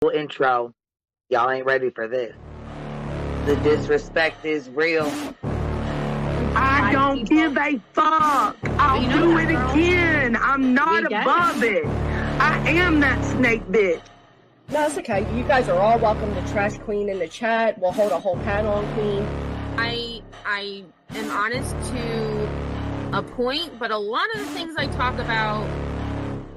intro. Y'all ain't ready for this. The disrespect is real. I don't give a fuck. I'll do it again. I'm not above it. I am that snake bitch. No, it's okay. You guys are all welcome to trash Queen in the chat. We'll hold a whole panel on Queen. I am honest to a point, but a lot of the things I talk about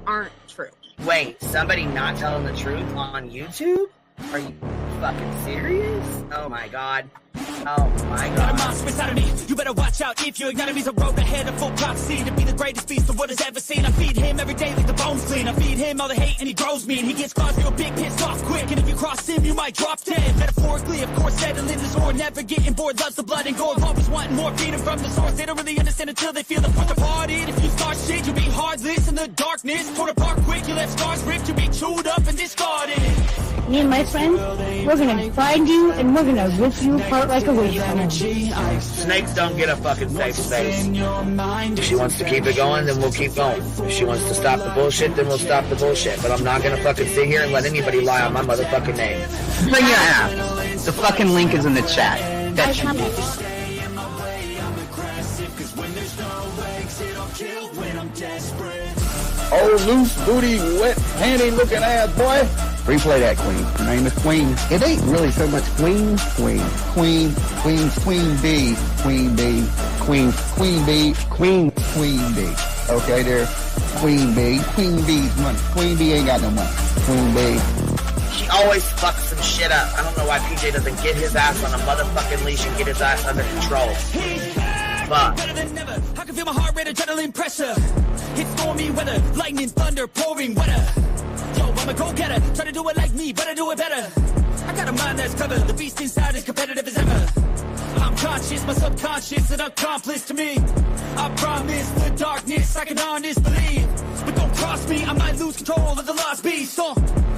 aren't true. Wait, somebody not telling the truth on YouTube? Are you fucking serious? Oh my god. Oh my god. Got a monster inside of me. You better watch out if you ignore me. A road ahead of full prophecy to be the greatest beast the world has ever seen. I feed him every day like the bones clean. I feed him all the hate and he grows me. And he gets claws real big, pissed off quick. And if you cross him, you might drop dead. Metaphorically, of course, settling the sword. Never getting bored, loves the blood and gore. Always wanting more freedom from the source. They don't really understand until they feel the fourth departed. If you start shit, you'll be heartless in the darkness. Torn apart quick, you left scars ripped. You'll be chewed up and discarded. Me and my friends, we're gonna find you and we're gonna rip you apart like a wasteland. Snakes don't get a fucking safe space. If she wants to keep it going, then we'll keep going. If she wants to stop the bullshit, then we'll stop the bullshit. But I'm not gonna fucking sit here and let anybody lie on my motherfucking name. Bring your ass. The fucking link is in the chat. That's you. Oh, loose booty, wet panty looking ass boy. Replay that, Queen. Her name is Queen. It ain't really so much Queen. Queen B. Queen B. Queen B. Okay, there. Queen B. Queen B's money. Queen B ain't got no money. Queen B. She always fucks some shit up. I don't know why PJ doesn't get his ass on a motherfucking leash and get his ass under control. Fuck. Better than never. I can feel my heart rate, adrenaline pressure. It's stormy weather, lightning, thunder, pouring weather. Yo, I'm a go-getter. Try to do it like me, but I do it better. I got a mind that's clever. The beast inside is competitive as ever. I'm conscious, my subconscious, an accomplice to me. I promise the darkness I can honest believe. But don't cross me, I might lose control of the lost beast.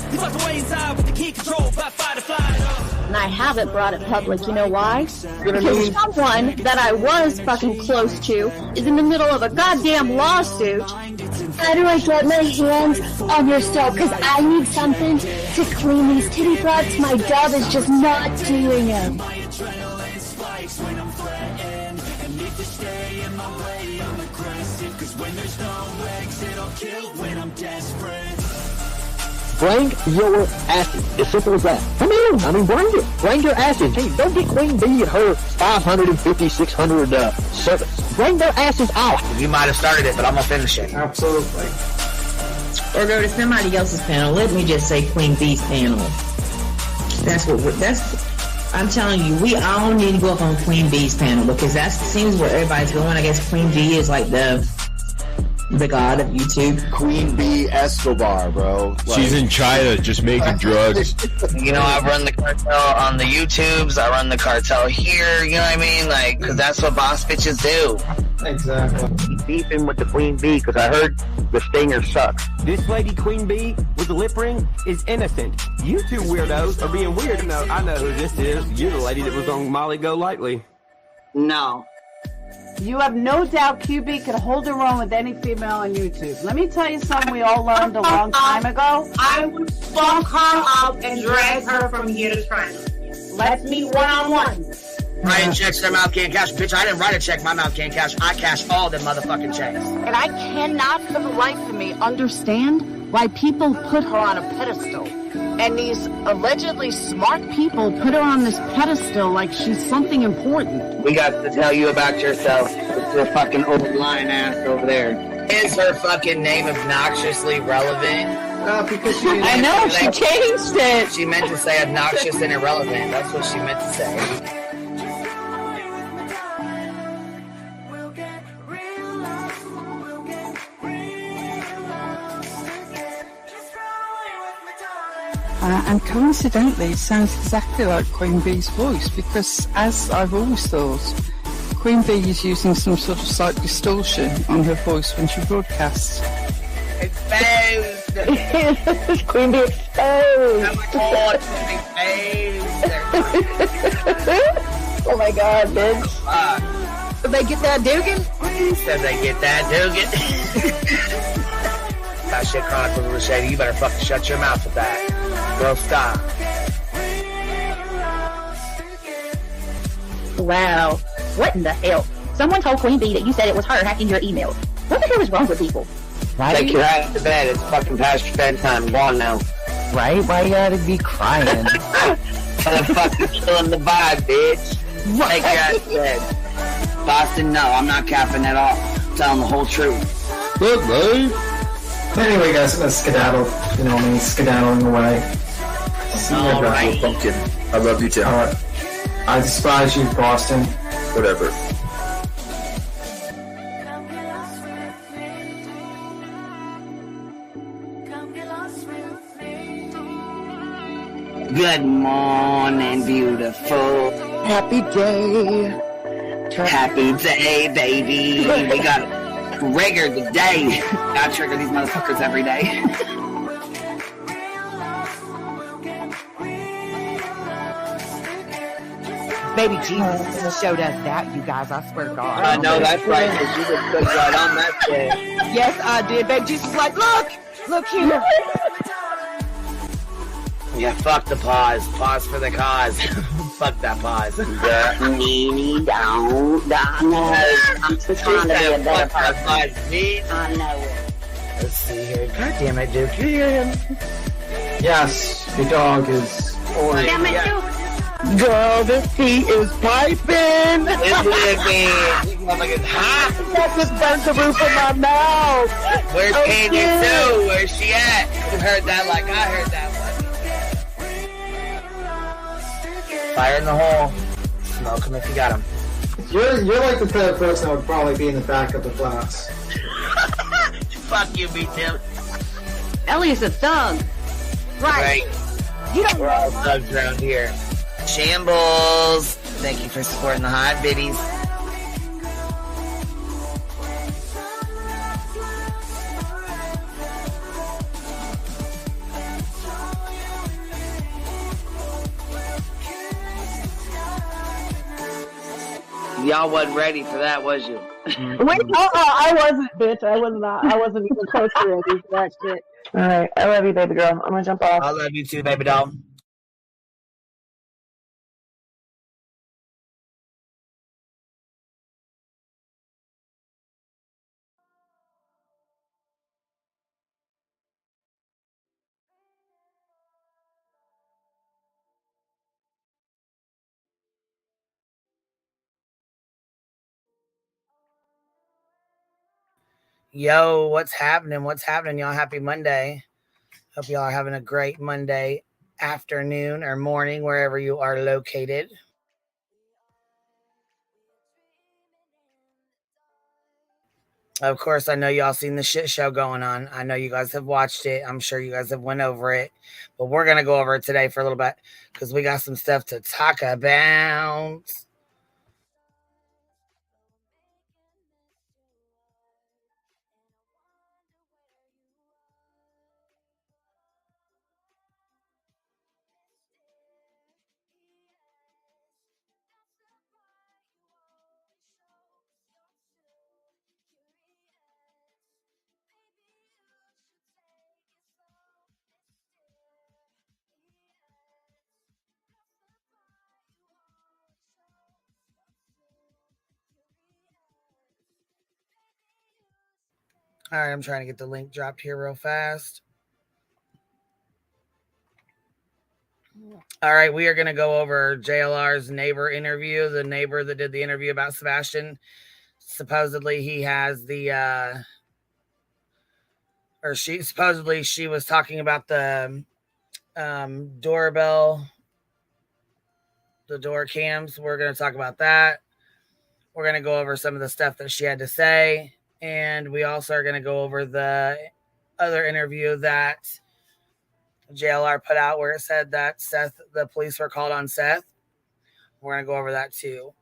He's locked away inside with the key control by fight or flight. And I haven't brought it public. You know why? Because someone that I was fucking close to is in the middle of a goddamn lawsuit. How do I get my hands on your stove? Because I need something to clean these titty flaps. My dove is just not doing it. Bring your asses. As simple as that. Come in. I mean, bring it. Bring your asses. Hey, don't get Queen B at her 550, 600 service. Bring their asses out. You might have started it, but I'm gonna finish it. Absolutely. Or go to somebody else's panel. Let me just say Queen B's panel. I'm telling you, we all need to go up on Queen B's panel because that seems where everybody's going. I guess Queen B is like the god of YouTube. Queen B Escobar, bro. She's in China just making drugs. You know, I run the cartel on the YouTubes. I run the cartel here. You know what I mean? Like, because that's what boss bitches do. Exactly. Beefing with the Queen Bee because I heard the stinger sucks. This lady Queen Bee with the lip ring is innocent. You two weirdos are being weird. No, I know who this is. You're the lady that was on Molly Go Lightly. No. You have no doubt QB could hold her own with any female on YouTube. Let me tell you something we all learned a long time ago. I would fuck her up and drag her from here to China. Let's meet one-on-one. Writing checks, their mouth can't cash. Bitch, I didn't write a check, my mouth can't cash. I cash all them motherfucking checks. And I cannot for the life of me understand why people put her on a pedestal. And these allegedly smart people put her on this pedestal like she's something important. We got to tell you about yourself. It's your fucking old lying ass over there. Is her fucking name obnoxiously relevant? Because I know, she changed it. She meant to say obnoxious and irrelevant. That's what she meant to say. And coincidentally, it sounds exactly like Queen Bee's voice because, as I've always thought, Queen Bee is using some sort of slight distortion on her voice when she broadcasts. Exposed! Queen Bee exposed! Oh my god, bitch. Did they get that Dugan? Said they get that Dugan. That shit chronicle a little shady. You better fucking shut your mouth with that. Girl, stop. Wow. What in the hell? Someone told Queen Bee that you said it was her hacking your emails. What the hell is wrong with people? Take your ass to bed. It's fucking past your bedtime. Go on now. Right? Why you gotta be crying? Motherfucking killing the vibe, bitch. Take your ass to bed. Boston, no, I'm not capping at all. I'm telling the whole truth. Good, babe. Anyway, guys, I'm gonna skedaddle. You know what I mean? Skedaddling away. See you All guys. right. Pumpkin. I love you too. Alright. I despise you, Boston. Whatever. Good morning, beautiful. Happy day. Happy day, baby. We got triggered today. Gotta trigger these motherfuckers every day. Baby Jesus showed us that, you guys. I swear to God. I know that's right, because you just put right on that shit. Yes, I did. Baby Jesus was like, look here. Yeah, fuck the pause. Pause for the cause. Fuck that pause. I'm just trying to be a better person. I know it. Let's see here. God damn it, Duke. You hear him? Yes, the dog is. Damn it, Duke. Girl, this tea is piping. It's living. Motherfucker's hot. That just burnt the roof of my mouth. Where's Candy Sue? Where's she at? You heard that like I heard that one. Fire in the hole. Smoke him if you got him. You're like the type of person that would probably be in the back of the class. Fuck you, B-Tim. Ellie's a thug. Right. You don't We're all thugs around here. Shambles. Thank you for supporting the hot biddies. Y'all wasn't ready for that, was you? Wait, I wasn't, bitch. I was not. I wasn't even close to ready for that shit. All right, I love you, baby girl. I'm gonna jump off. I love you too, baby doll. Yo, what's happening? What's happening, y'all? Happy Monday. Hope y'all are having a great Monday afternoon or morning, wherever you are located. Of course, I know y'all seen the shit show going on. I know you guys have watched it. I'm sure you guys have went over it. But we're going to go over it today for a little bit because we got some stuff to talk about. All right, I'm trying to get the link dropped here real fast. All right, we are going to go over JLR's neighbor interview, the neighbor that did the interview about Sebastian. Supposedly he has the, she was talking about the doorbell, the door cams. We're going to talk about that. We're going to go over some of the stuff that she had to say. And we also are going to go over the other interview that JLR put out where it said that Seth, the police were called on Seth. We're going to go over that too.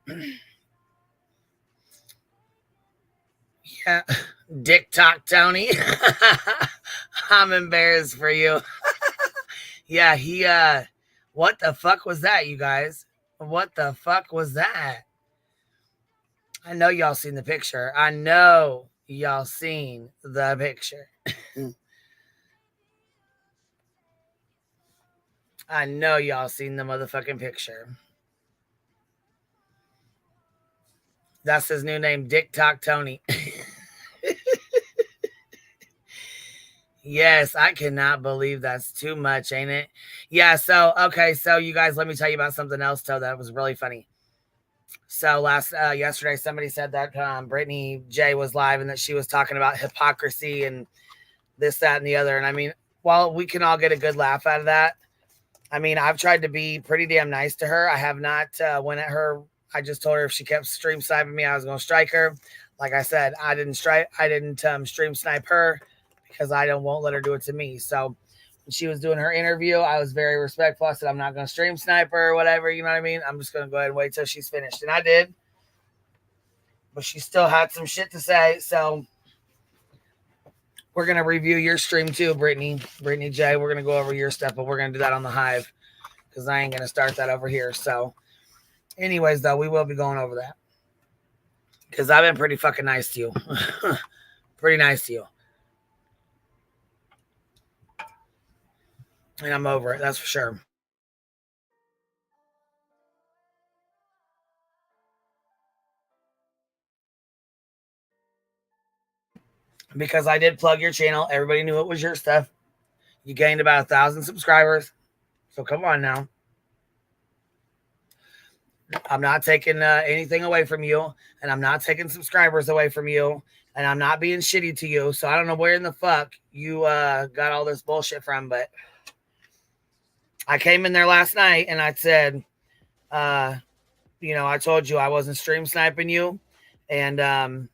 Yeah. Dick Tock Tony. I'm embarrassed for you. Yeah, he, what the fuck was that, you guys? What the fuck was that? I know y'all seen the picture. I know y'all seen the picture. I know y'all seen the motherfucking picture. That's his new name, Dick Tock Tony. Yes, I cannot believe that's too much, ain't it? Yeah, so, okay, so you guys, let me tell you about something else, though, that was really funny. So yesterday, somebody said that Brittany J was live and that she was talking about hypocrisy and this, that, and the other. And I mean, while we can all get a good laugh out of that, I mean, I've tried to be pretty damn nice to her. I have not went at her. I just told her if she kept stream sniping me, I was going to strike her. Like I said, I didn't stream snipe her because I won't let her do it to me. So when she was doing her interview, I was very respectful. I said, I'm not going to stream snipe her or whatever. You know what I mean? I'm just going to go ahead and wait till she's finished. And I did. But she still had some shit to say. So we're going to review your stream too, Brittany J. We're going to go over your stuff, but we're going to do that on the Hive because I ain't going to start that over here. So anyways, though, we will be going over that because I've been pretty fucking nice to you. Pretty nice to you. And I'm over it. That's for sure. Because I did plug your channel. Everybody knew it was your stuff. You gained about 1,000 subscribers. So come on now. I'm not taking anything away from you. And I'm not taking subscribers away from you. And I'm not being shitty to you. So I don't know where in the fuck you got all this bullshit from. But I came in there last night and I said, I told you I wasn't stream sniping you. And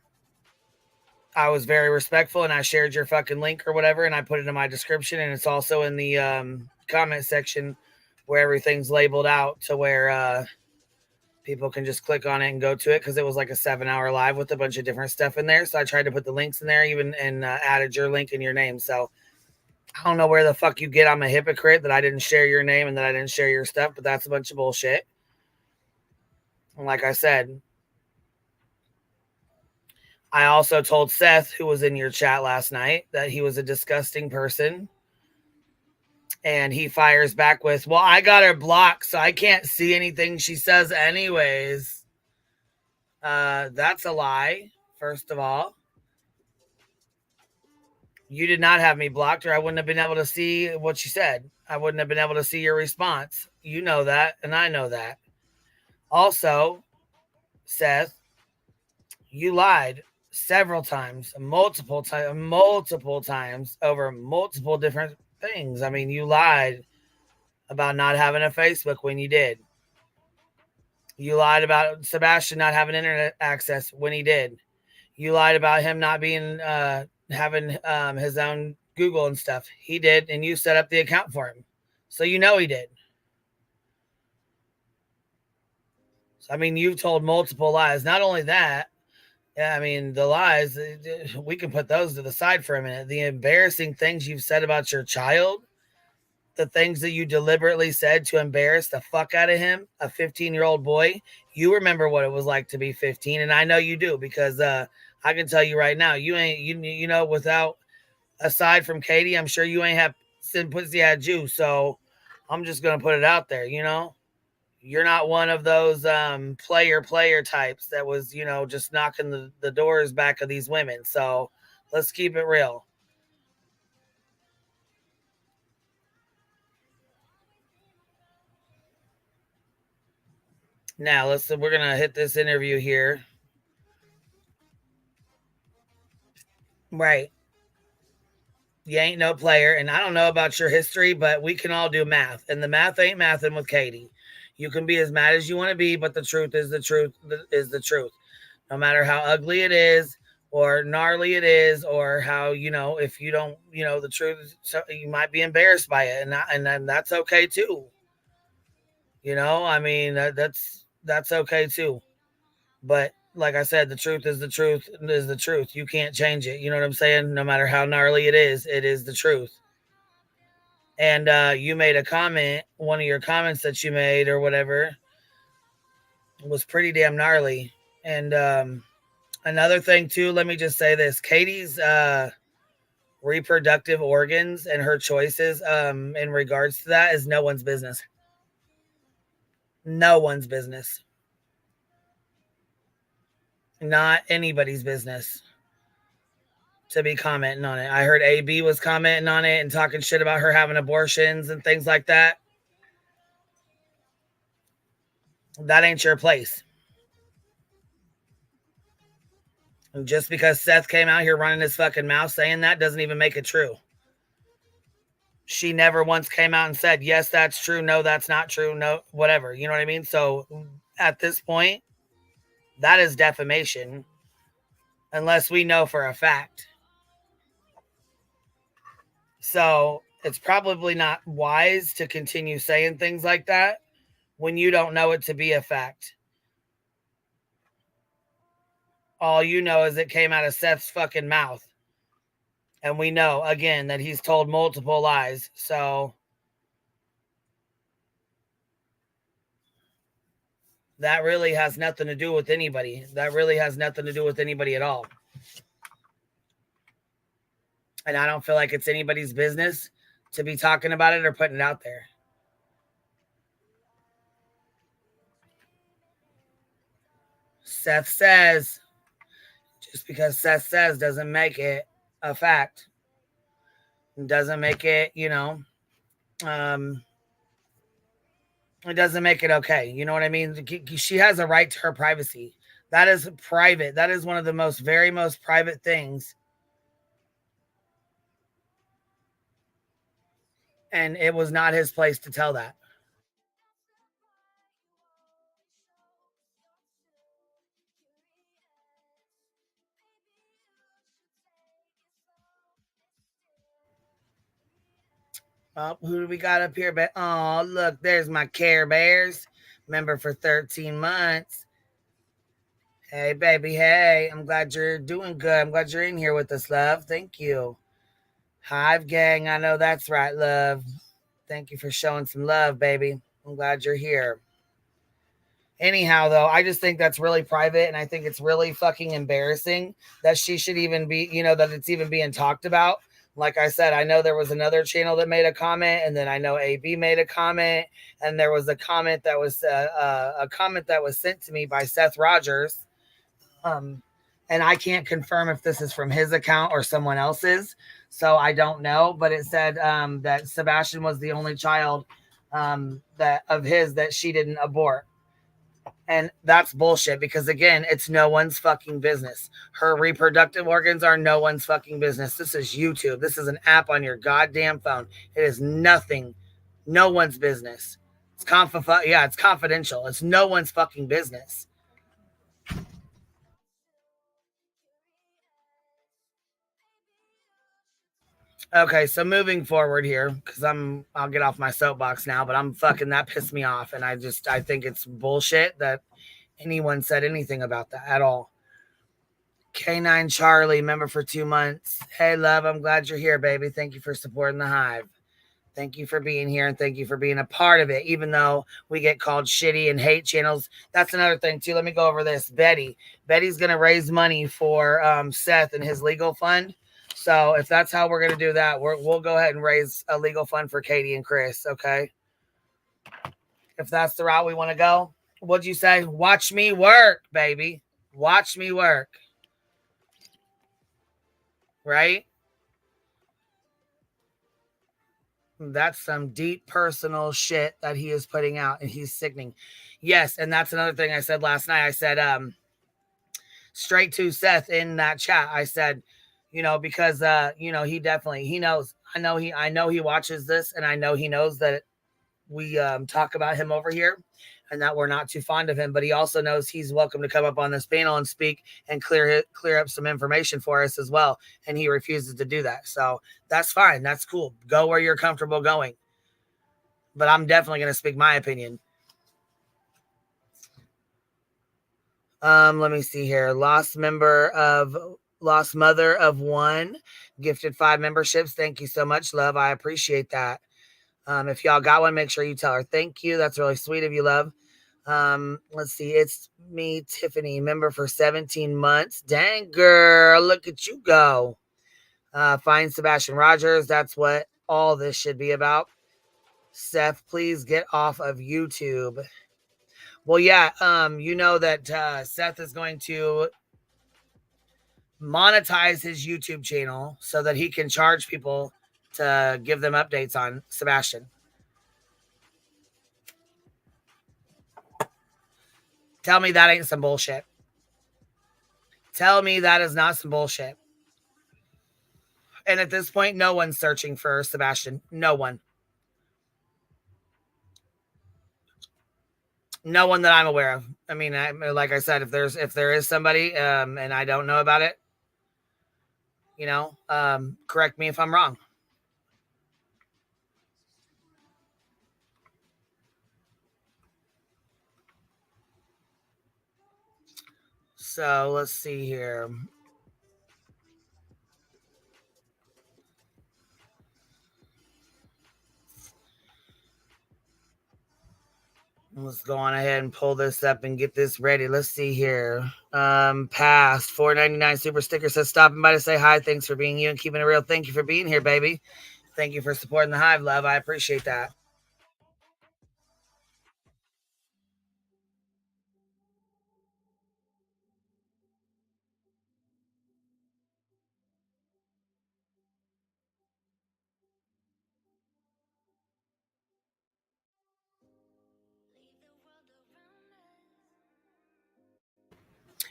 I was very respectful and I shared your fucking link or whatever. And I put it in my description. And it's also in the comment section where everything's labeled out to where people can just click on it and go to it. Cause it was like a 7-hour live with a bunch of different stuff in there. So I tried to put the links in there even and added your link and your name. So I don't know where the fuck you get I'm a hypocrite that I didn't share your name and that I didn't share your stuff, but that's a bunch of bullshit. And like I said, I also told Seth, who was in your chat last night, that he was a disgusting person. And he fires back with, well, I got her blocked, so I can't see anything she says anyways. That's a lie, first of all. You did not have me blocked, or I wouldn't have been able to see what you said. I wouldn't have been able to see your response. You know that, and I know that. Also, Seth, you lied several times, multiple times over multiple different things. I mean, you lied about not having a Facebook when you did. You lied about Sebastian not having internet access when he did. You lied about him not being having his own Google and stuff. He did, and you set up the account for him. So you know he did. So, I mean, you've told multiple lies. Not only that, I mean, the lies, we can put those to the side for a minute. The embarrassing things you've said about your child, the things that you deliberately said to embarrass the fuck out of him, a 15-year-old boy. You remember what it was like to be 15, and I know you do because I can tell you right now, you ain't, you know, without, aside from Katie, I'm sure you ain't have sin pussy at you. So I'm just going to put it out there, you know. You're not one of those player types that was, you know, just knocking the doors back of these women. So let's keep it real. Now, we're going to hit this interview here. Right. You ain't no player. And I don't know about your history, but we can all do math. And the math ain't mathing with Katie. You can be as mad as you want to be, but the truth is the truth is the truth. No matter how ugly it is or gnarly it is or how, you know, if you don't, you know, the truth, so you might be embarrassed by it. And that's okay too. You know, I mean, that's okay too. But like I said, the truth is the truth is the truth. You can't change it. You know what I'm saying? No matter how gnarly it is the truth. And you made a comment, one of your comments that you made or whatever was pretty damn gnarly. And another thing too, let me just say this. Katie's reproductive organs and her choices in regards to that is no one's business. No one's business. Not anybody's business to be commenting on it. I heard AB was commenting on it and talking shit about her having abortions and things like that. That ain't your place. And just because Seth came out here running his fucking mouth saying that doesn't even make it true. She never once came out and said, yes, that's true. No, that's not true. No, whatever. You know what I mean? So at this point, that is defamation. Unless we know for a fact. So it's probably not wise to continue saying things like that when you don't know it to be a fact. All you know is it came out of Seth's fucking mouth. And we know, again, that he's told multiple lies. So that really has nothing to do with anybody. That really has nothing to do with anybody at all. And I don't feel like it's anybody's business to be talking about it or putting it out there. Seth says, just because Seth says doesn't make it a fact. It doesn't make it, it doesn't make it okay. You know what I mean? She has a right to her privacy. That is private. That is one of the most private things. And it was not his place to tell that. Oh, who do we got up here? Oh, look, there's my Care Bears. Member for 13 months. Hey, baby, hey. I'm glad you're doing good. I'm glad you're in here with us, love. Thank you. Hive gang, I know that's right, love. Thank you for showing some love, baby. I'm glad you're here. Anyhow, though, I just think that's really private, and I think it's really fucking embarrassing that she should even be, that it's even being talked about. Like I said, I know there was another channel that made a comment, and then I know AB made a comment, and there was a comment that was sent to me by Seth Rogers. And I can't confirm if this is from his account or someone else's, so I don't know. But it said that Sebastian was the only child that she didn't abort. And that's bullshit because, again, it's no one's fucking business. Her reproductive organs are no one's fucking business. This is YouTube. This is an app on your goddamn phone. It is nothing. No one's business. It's confidential. It's no one's fucking business. Okay, so moving forward here, because I'll get off my soapbox now, but that pissed me off, and I think it's bullshit that anyone said anything about that at all. K9 Charlie, member for 2 months. Hey, love, I'm glad you're here, baby. Thank you for supporting the Hive. Thank you for being here, and thank you for being a part of it, even though we get called shitty and hate channels. That's another thing, too. Let me go over this. Betty's going to raise money for Seth and his legal fund. So if that's how we're going to do that, we'll go ahead and raise a legal fund for Katie and Chris, okay? If that's the route we want to go. What'd you say? Watch me work, baby. Watch me work. Right? That's some deep personal shit that he is putting out, and he's sickening. Yes, and that's another thing I said last night. I said, straight to Seth in that chat, I said, because he knows. I know he watches this, and I know he knows that we talk about him over here and that we're not too fond of him, but he also knows he's welcome to come up on this panel and speak and clear up some information for us as well, and he refuses to do that. So that's fine. That's cool. Go where you're comfortable going. But I'm definitely going to speak my opinion. Let me see here. Lost mother of one, gifted 5 memberships. Thank you so much, love. I appreciate that. If y'all got one, make sure you tell her thank you. That's really sweet of you, love. Let's see. It's me, Tiffany, member for 17 months. Dang, girl, look at you go. Find Sebastian Rogers. That's what all this should be about. Seth, please get off of YouTube. Well, yeah, you know that Seth is going to monetize his YouTube channel so that he can charge people to give them updates on Sebastian. Tell me that ain't some bullshit. Tell me that is not some bullshit. And at this point, no one's searching for Sebastian. No one. No one that I'm aware of. I mean, like I said, if there is somebody and I don't know about it, you know, correct me if I'm wrong. So let's see here. Let's go on ahead and pull this up and get this ready. Let's see here. Past $4.99 super sticker says stopping by to say hi. Thanks for being you and keeping it real. Thank you for being here, baby. Thank you for supporting the Hive, love. I appreciate that.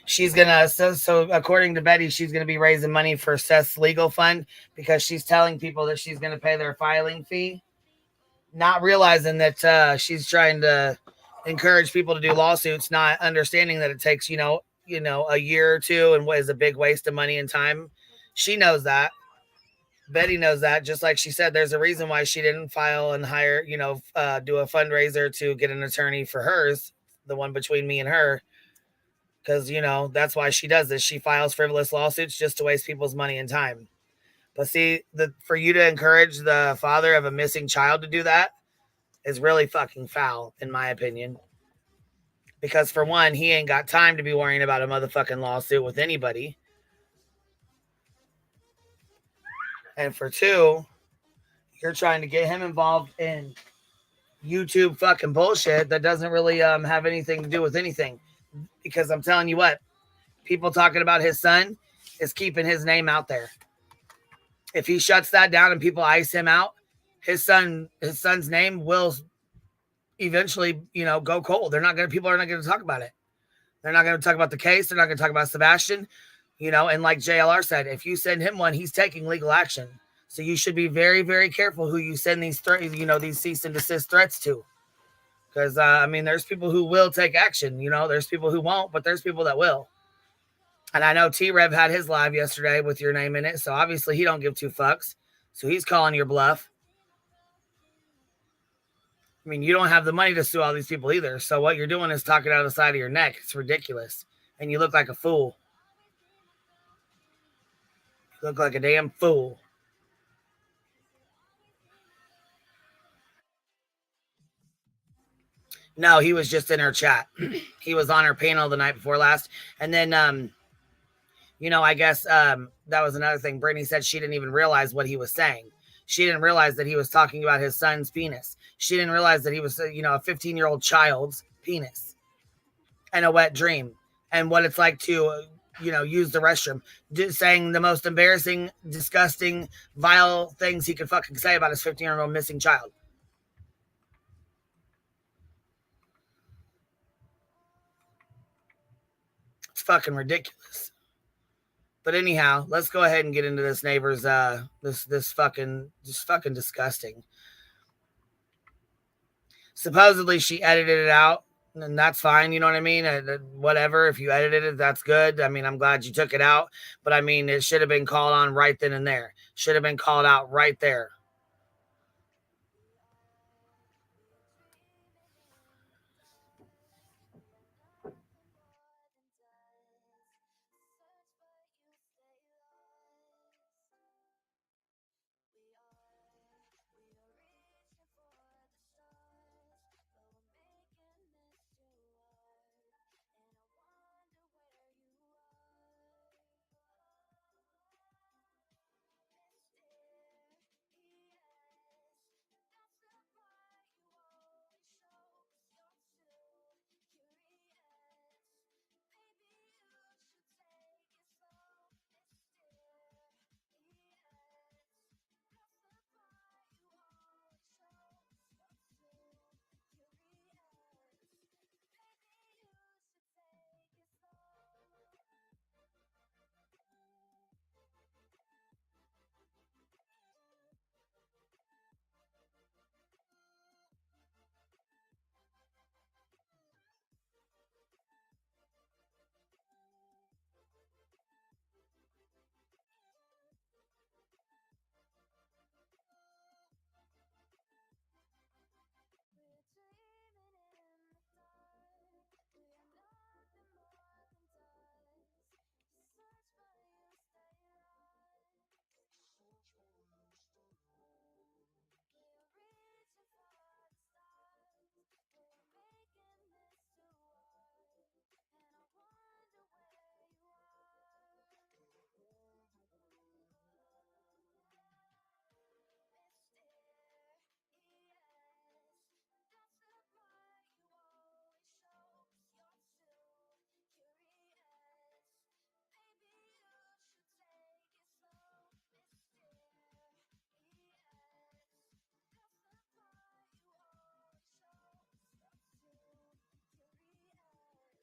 She's gonna so according to Betty, she's gonna be raising money for Seth's legal fund because she's telling people that she's gonna pay their filing fee, not realizing that she's trying to encourage people to do lawsuits, not understanding that it takes a year or two and what is a big waste of money and time. She knows that. Betty knows that. Just like she said, there's a reason why she didn't file and hire, do a fundraiser to get an attorney for hers, the one between me and her. Because, that's why she does this. She files frivolous lawsuits just to waste people's money and time. But see, for you to encourage the father of a missing child to do that is really fucking foul, in my opinion. Because for one, he ain't got time to be worrying about a motherfucking lawsuit with anybody. And for two, you're trying to get him involved in YouTube fucking bullshit that doesn't really have anything to do with anything. Because I'm telling you what, people talking about his son is keeping his name out there. If he shuts that down and people ice him out, his son's name will eventually, go cold. People are not going to talk about it. They're not going to talk about the case. They're not going to talk about Sebastian, and like JLR said, if you send him one, he's taking legal action. So you should be very, very careful who you send these these cease and desist threats to. Because, there's people who will take action. There's people who won't, but there's people that will. And I know T-Rev had his live yesterday with your name in it, so obviously he don't give two fucks. So he's calling your bluff. You don't have the money to sue all these people either. So what you're doing is talking out of the side of your neck. It's ridiculous. And you look like a fool. You look like a damn fool. No, he was just in her chat. He was on her panel the night before last. And then, I guess that was another thing. Brittany said she didn't even realize what he was saying. She didn't realize that he was talking about his son's penis. She didn't realize that he was, a 15-year-old child's penis and a wet dream and what it's like to, use the restroom. Saying the most embarrassing, disgusting, vile things he could fucking say about his 15-year-old missing child. It's fucking ridiculous. But anyhow, let's go ahead and get into this neighbor's this fucking disgusting. Supposedly she edited it out, and that's fine, you know what I mean? Whatever, if you edited it, that's good. I'm glad you took it out, but it should have been called on right then and there. Should have been called out right there.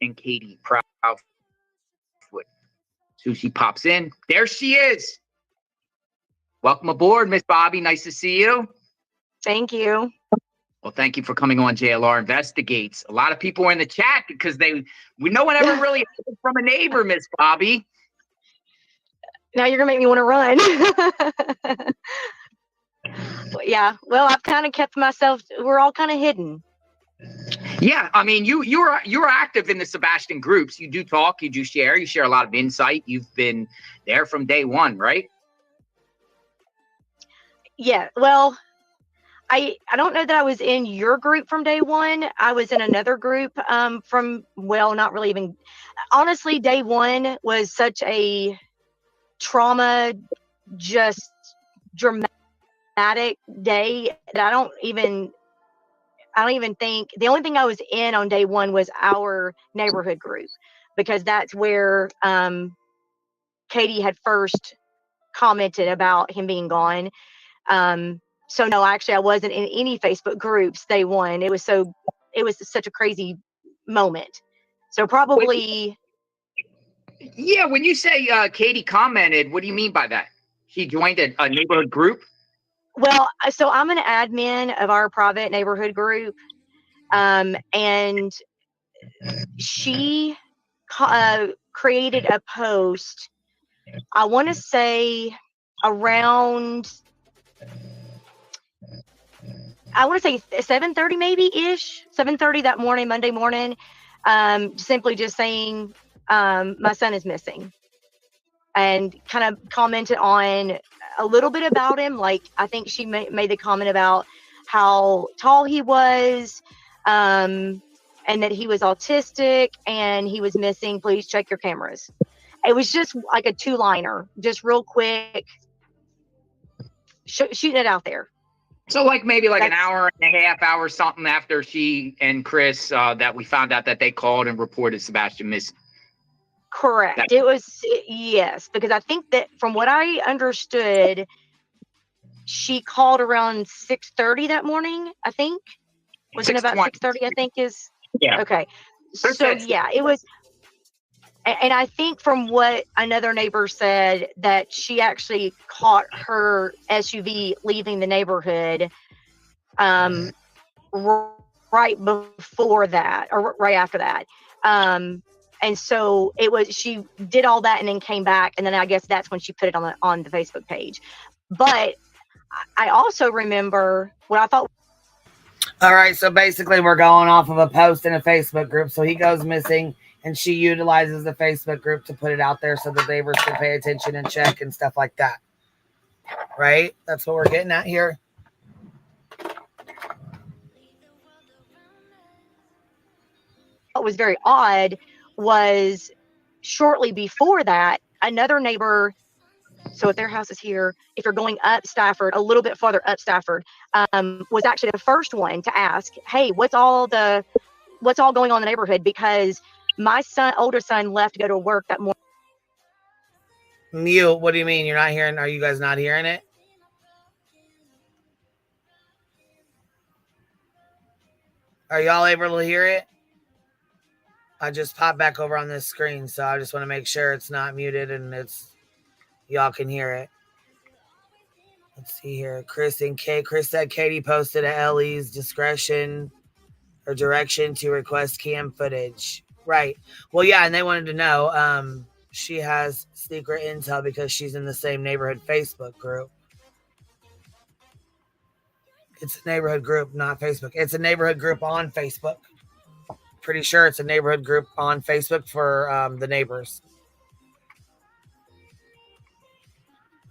and Katie Proudfoot. So she pops in. There she is. Welcome aboard, Miss Bobby. Nice to see you. Thank you. Well, thank you for coming on JLR Investigates. A lot of people are in the chat because no one ever really heard from a neighbor, Miss Bobby. Now you're gonna make me want to run. Yeah, well, I've kind of kept myself. We're all kind of hidden. Yeah, I mean, you're active in the Sebastian groups. You do talk, you do share, you share a lot of insight. You've been there from day one, right? Yeah, well, I don't know that I was in your group from day one. I was in another group not really even. Honestly, day one was such a trauma, just dramatic day that I don't even think the only thing I was in on day one was our neighborhood group, because that's where Katie had first commented about him being gone. So no, actually I wasn't in any Facebook groups day one. It was such a crazy moment. So probably. Yeah, when you say Katie commented, what do you mean by that? She joined a neighborhood group? Well, so I'm an admin of our private neighborhood group, and she created a post, I want to say around, 7:30 maybe-ish, 7:30 that morning, Monday morning, simply just saying, my son is missing, and kind of commented on a little bit about him. Like, I think she made the comment about how tall he was, and that he was autistic and he was missing. Please check your cameras. It was just like a 2-liner, just real quick, shooting it out there. So maybe an hour and a half, hour something after she and Chris, that we found out that they called and reported Sebastian missing. Correct. It was, yes, because I think that from what I understood, she called around 6:30 that morning, I think. Was it about 6:30, I think is? Yeah. Okay. So yeah, it was. And I think from what another neighbor said, that she actually caught her SUV leaving the neighborhood right before that, or right after that. And so she did all that and then came back. And then I guess that's when she put it on the Facebook page. But I also remember what I thought. All right. So basically we're going off of a post in a Facebook group. So he goes missing and she utilizes the Facebook group to put it out there so the neighbors can pay attention and check and stuff like that. Right? That's what we're getting at here. What was very odd was shortly before that, another neighbor, so if their house is here, if you're going up Stafford, a little bit farther up Stafford, was actually the first one to ask, hey, what's all going on in the neighborhood? Because my older son left to go to work that morning. Mute, what do you mean? You're not hearing? Are you guys not hearing it? Are y'all able to hear it? I just popped back over on this screen, so I just want to make sure it's not muted and y'all can hear it. Let's see here. Chris said Katie posted a Ellie's direction to request cam footage. Right. Well, yeah, and they wanted to know she has secret intel because she's in the same neighborhood Facebook group. It's a neighborhood group, not Facebook. It's a neighborhood group on Facebook. Pretty sure it's a neighborhood group on Facebook for the neighbors.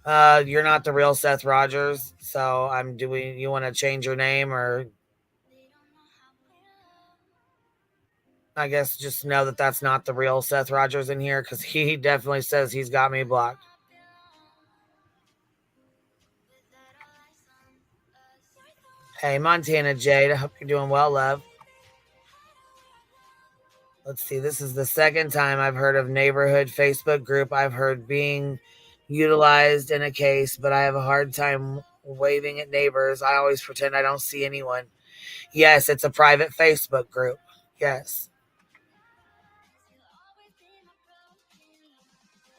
You're not the real Seth Rogers, so you want to change your name, or I guess just know that that's not the real Seth Rogers in here, because he definitely says he's got me blocked. Hey, Montana Jade, I hope you're doing well, love. Let's see, this is the second time I've heard of neighborhood Facebook group I've heard being utilized in a case, but I have a hard time waving at neighbors. I always pretend I don't see anyone. Yes, it's a private Facebook group. Yes.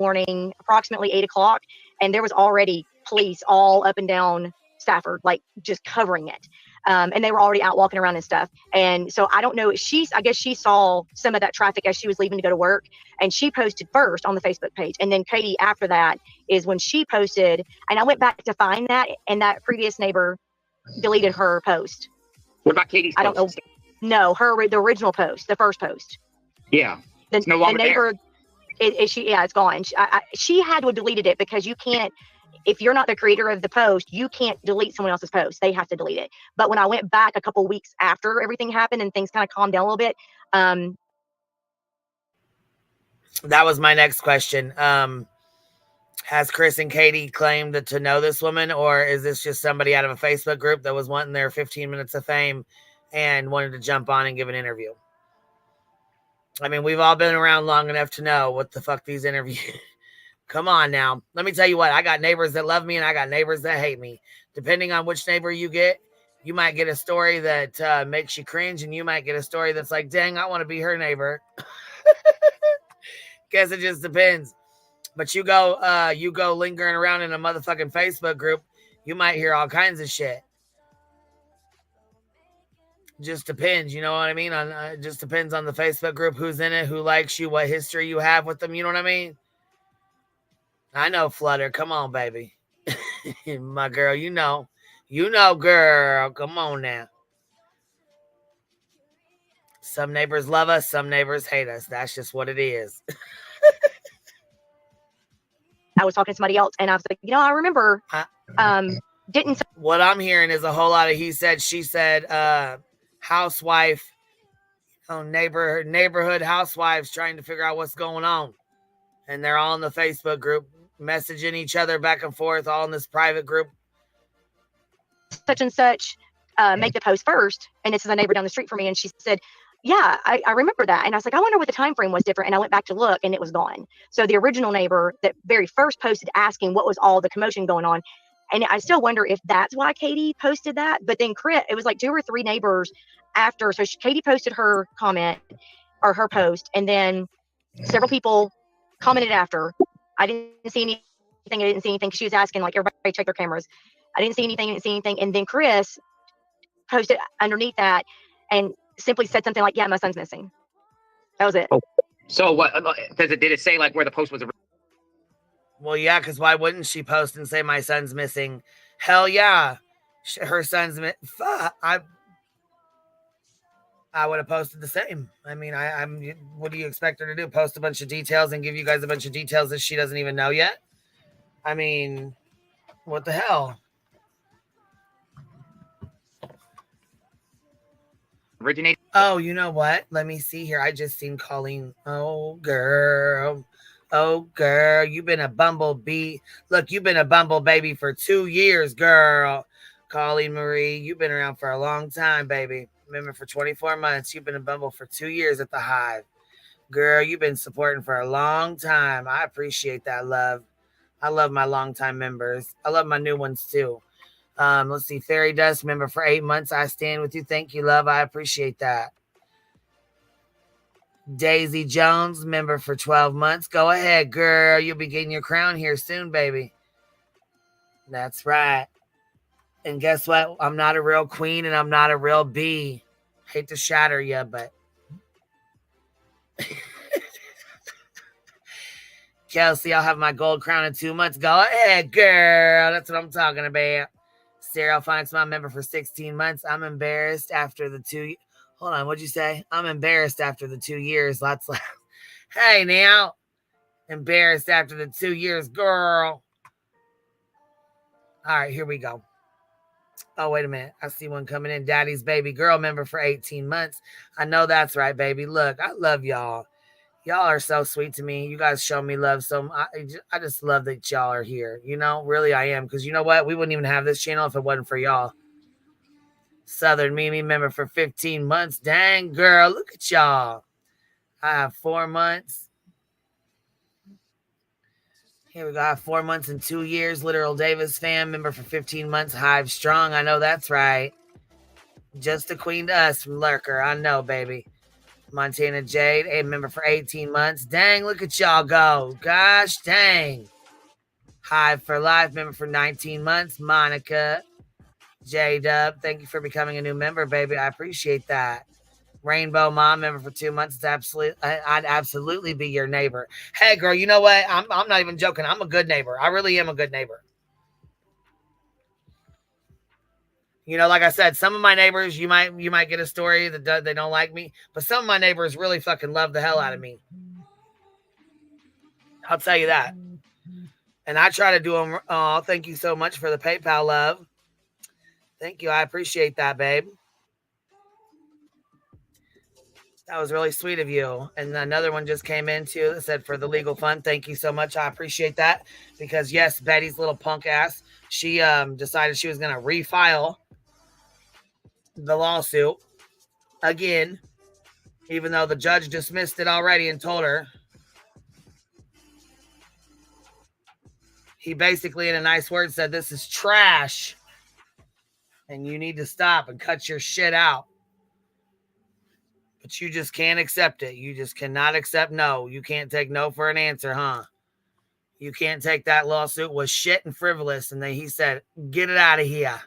morning, approximately 8 o'clock, and there was already police all up and down Stafford, like just covering it. And they were already out walking around and stuff. And so I don't know, I guess she saw some of that traffic as she was leaving to go to work, and she posted first on the Facebook page. And then Katie, after that, is when she posted, and I went back to find that, and that previous neighbor deleted her post. What about Katie's I don't know. No, the original post, the first post. Yeah. It's no longer the neighbor, there. It's gone. She had to have deleted it, because you can't, if you're not the creator of the post, you can't delete someone else's post. They have to delete it. But when I went back a couple weeks after everything happened and things kind of calmed down a little bit. That was my next question. Has Chris and Katie claimed to know this woman, or is this just somebody out of a Facebook group that was wanting their 15 minutes of fame and wanted to jump on and give an interview? I mean, we've all been around long enough to know what the fuck these interviews... Come on now. Let me tell you what. I got neighbors that love me, and I got neighbors that hate me. Depending on which neighbor you get, you might get a story that makes you cringe, and you might get a story that's like, dang, I want to be her neighbor. Guess it just depends. But you go lingering around in a motherfucking Facebook group, you might hear all kinds of shit. Just depends, you know what I mean? It just depends on the Facebook group, who's in it, who likes you, what history you have with them, you know what I mean? I know, Flutter. Come on, baby. My girl, you know, girl. Come on now. Some neighbors love us. Some neighbors hate us. That's just what it is. I was talking to somebody else, and I was like, I remember, what I'm hearing is a whole lot of he said, she said, housewife, neighborhood housewives trying to figure out what's going on. And they're all in the Facebook group, messaging each other back and forth, all in this private group. Such and such make the post first. And this is a neighbor down the street from me. And she said, yeah, I remember that. And I was like, I wonder what the time frame was different. And I went back to look, and it was gone. So the original neighbor that very first posted asking what was all the commotion going on. And I still wonder if that's why Katie posted that. But then it was like 2 or 3 neighbors after. So Katie posted her comment or her post, and then several people commented after. I didn't see anything. I didn't see anything, because she was asking, like, everybody check their cameras. I didn't see anything. And then Chris posted underneath that and simply said something like, yeah, my son's missing. That was it. Oh. So what did it say, like, where the post was? Well, yeah, because why wouldn't she post and say my son's missing? Hell yeah. Her son's I would have posted the same. I mean, what do you expect her to do? Post a bunch of details and give you guys a bunch of details that she doesn't even know yet? I mean, what the hell? Originate. Oh, you know what? Let me see here. I just seen Colleen. Oh, girl. You've been a bumblebee. Look, you've been a bumble baby for 2 years, girl. Colleen Marie, you've been around for a long time, baby. Remember, for 24 months. You've been a bumble for 2 years at the Hive. Girl, you've been supporting for a long time. I appreciate that, love. I love my longtime members. I love my new ones, too. Let's see. Fairy Dust, member for 8 months. I stand with you. Thank you, love. I appreciate that. Daisy Jones, member for 12 months. Go ahead, girl. You'll be getting your crown here soon, baby. That's right. And guess what? I'm not a real queen, and I'm not a real bee. Hate to shatter you, but... Kelsey, I'll have my gold crown in 2 months. Go ahead, girl. That's what I'm talking about. Stereophonics, my member for 16 months. I'm embarrassed after the 2... Hold on, what'd you say? I'm embarrassed after the 2 years. Lots of... Hey, now. Embarrassed after the 2 years, girl. All right, here we go. Oh, wait a minute. I see one coming in. Daddy's baby girl member for 18 months. I know that's right, baby. Look, I love y'all. Y'all are so sweet to me. You guys show me love. So I just love that y'all are here. You know, really I am. Because you know what? We wouldn't even have this channel if it wasn't for y'all. Southern Mimi member for 15 months. Dang, girl. Look at y'all. I have 4 months. Here we go. I have 4 months and 2 years. Literal Davis fan member for 15 months. Hive strong. I know that's right. Just a queen to us from Lurker. I know, baby. Montana Jade, a member for 18 months. Dang, look at y'all go. Gosh dang. Hive for Life, member for 19 months. Monica. J-Dub, thank you for becoming a new member, baby. I appreciate that. Rainbow Mom, member for 2 months. It's I'd absolutely be your neighbor. Hey, girl, you know what? I'm not even joking. I'm a good neighbor. I really am a good neighbor. You know, like I said, some of my neighbors, you might get a story that they don't like me, but some of my neighbors really fucking love the hell out of me. I'll tell you that. And I try to do them. Oh, thank you so much for the PayPal love. Thank you. I appreciate that, babe. That was really sweet of you. And another one just came in too that said for the legal fund. Thank you so much. I appreciate that. Because yes, Betty's little punk ass, she decided she was going to refile the lawsuit again, even though the judge dismissed it already and told her. He basically, in a nice word, said, this is trash. And you need to stop and cut your shit out. But you just can't accept it. You just cannot accept no. You can't take no for an answer, huh? You can't take that lawsuit was shit and frivolous. And then he said, get it out of here.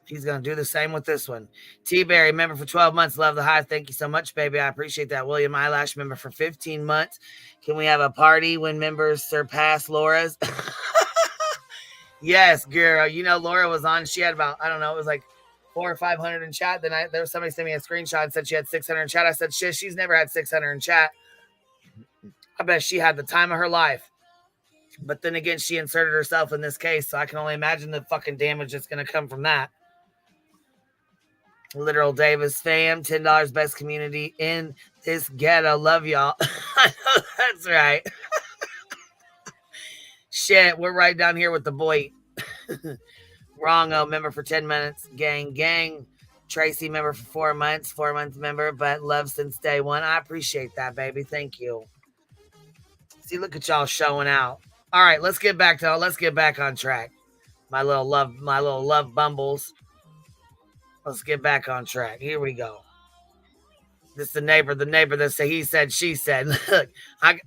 He's going to do the same with this one. T-Berry, member for 12 months. Love the Hive. Thank you so much, baby. I appreciate that. William Eyelash, member for 15 months. Can we have a party when members surpass Laura's? Yes, girl. You know, Laura was on. She had about, I don't know, it was like 400 or 500 in chat. Then there was somebody sent me a screenshot and said she had 600 in chat. I said, shit, she's never had 600 in chat. I bet she had the time of her life. But then again, she inserted herself in this case, so I can only imagine the fucking damage that's going to come from that. Literal Davis fam, $10 best community in this ghetto. Love y'all. I know that's right. Shit, we're right down here with the boy. Wrongo, member for 10 minutes. Gang. Tracy, member for 4 months. 4 months member, but love since day one. I appreciate that, baby. Thank you. See, look at y'all showing out. All right, let's get back on track. My little love bumbles. Let's get back on track. Here we go. This is the neighbor that said he said, she said. Look,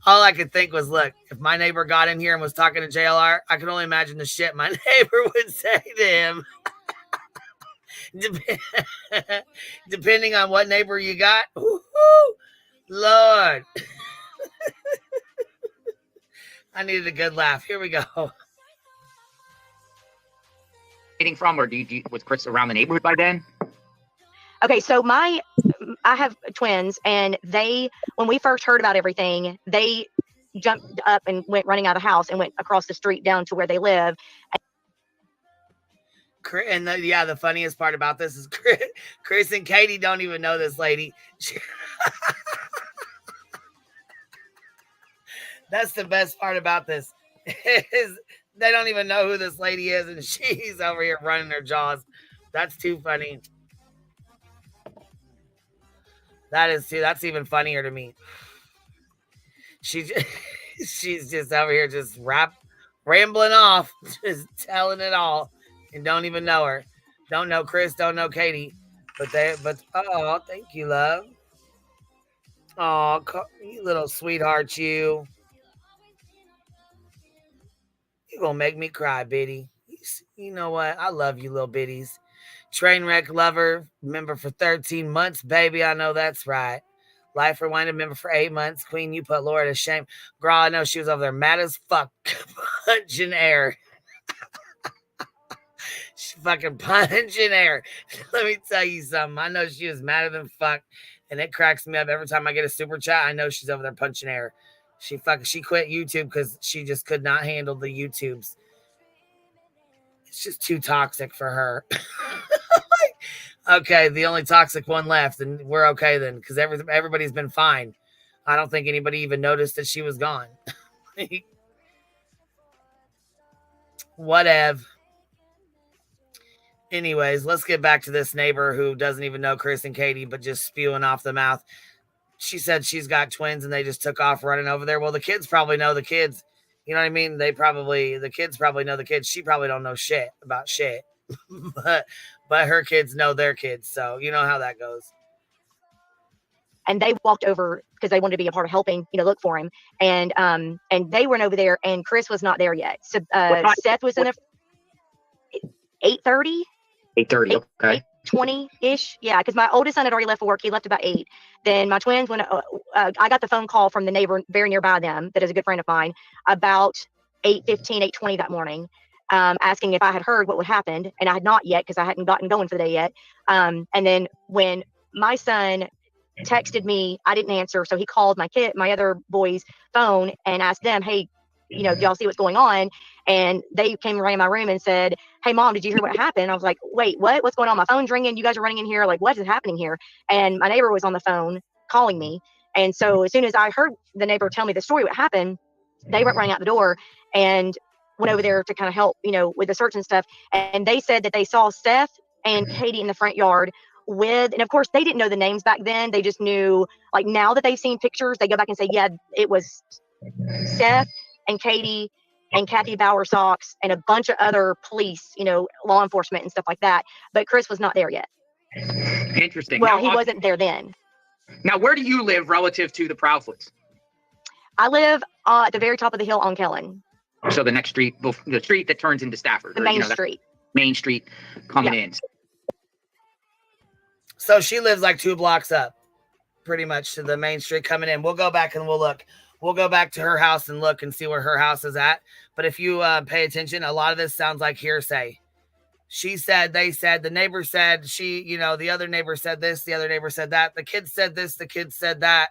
all I could think was, look, if my neighbor got in here and was talking to JLR, I could only imagine the shit my neighbor would say to him. Depending on what neighbor you got. Woo-hoo, Lord. I needed a good laugh. Here we go. From, or was Chris around the neighborhood by then? Okay, so I have twins, and when we first heard about everything, they jumped up and went running out of the house and went across the street down to where they live. And the funniest part about this is Chris and Katie don't even know this lady. That's the best part about this. Is they don't even know who this lady is, and she's over here running her jaws. That's too funny. That's even funnier to me. She's just over here just rambling off, just telling it all, and don't even know her. Don't know Chris, don't know Katie. But oh, thank you, love. Oh, you little sweetheart, you. You're going to make me cry, Biddy. You know what? I love you, little biddies. Trainwreck Lover, member for 13 months. Baby, I know that's right. Life Rewinded, member for 8 months. Queen, you put Laura to shame. Girl, I know she was over there mad as fuck. Punching air. She fucking punching air. Let me tell you something. I know she was madder than fuck. And it cracks me up every time I get a super chat. I know she's over there punching air. She quit YouTube because she just could not handle the YouTubes. It's just too toxic for her. Okay, the only toxic one left, and we're okay then, because everybody's been fine. I don't think anybody even noticed that she was gone. Whatever. Anyways, let's get back to this neighbor who doesn't even know Chris and Katie, but just spewing off the mouth. She said she's got twins and they just took off running over there. Well, the kids probably know the kids. You know what I mean? The kids probably know the kids. She probably don't know shit about shit. but her kids know their kids. So you know how that goes. and they walked over because they wanted to be a part of helping, look for him. And they went over there, and Chris was not there yet. So Seth was in the 8:30. 8:30. Okay. 20-ish. Yeah, because my oldest son had already left for work. He left about 8. Then my twins, when I got the phone call from the neighbor very nearby them, that is a good friend of mine, about 8:15, 8:20 that morning, asking if I had heard what would happen, and I had not yet because I hadn't gotten going for the day yet. And then when my son texted me, I didn't answer, so he called my other boy's phone and asked them, "Hey, do y'all see what's going on?" And they came around my room and said, "Hey, Mom, did you hear what happened?" I was like, "Wait, what? What's going on? My phone's ringing. You guys are running in here. Like, what is happening here?" And my neighbor was on the phone calling me. And so as soon as I heard the neighbor tell me the story, what happened, they went running out the door and went over there to kind of help, with the search and stuff. And they said that they saw Seth and Katie in the front yard and of course they didn't know the names back then. They just knew, like, now that they've seen pictures, they go back and say, yeah, it was Seth and Katie and Kathy Bowersox and a bunch of other police, law enforcement and stuff like that. But Chris was not there yet. Interesting. Well, now, he wasn't there then. Now, where do you live relative to the Proudfoots? I live at the very top of the hill on Kellen. So the next street, the street that turns into Stafford. The main street. Main street coming in. So she lives like 2 blocks up, pretty much, to the main street coming in. We'll go back and we'll look. We'll go back to her house and look and see where her house is at. But if you pay attention, a lot of this sounds like hearsay. She said, they said, the neighbor said, the other neighbor said this, the other neighbor said that. The kid said this, the kid said that.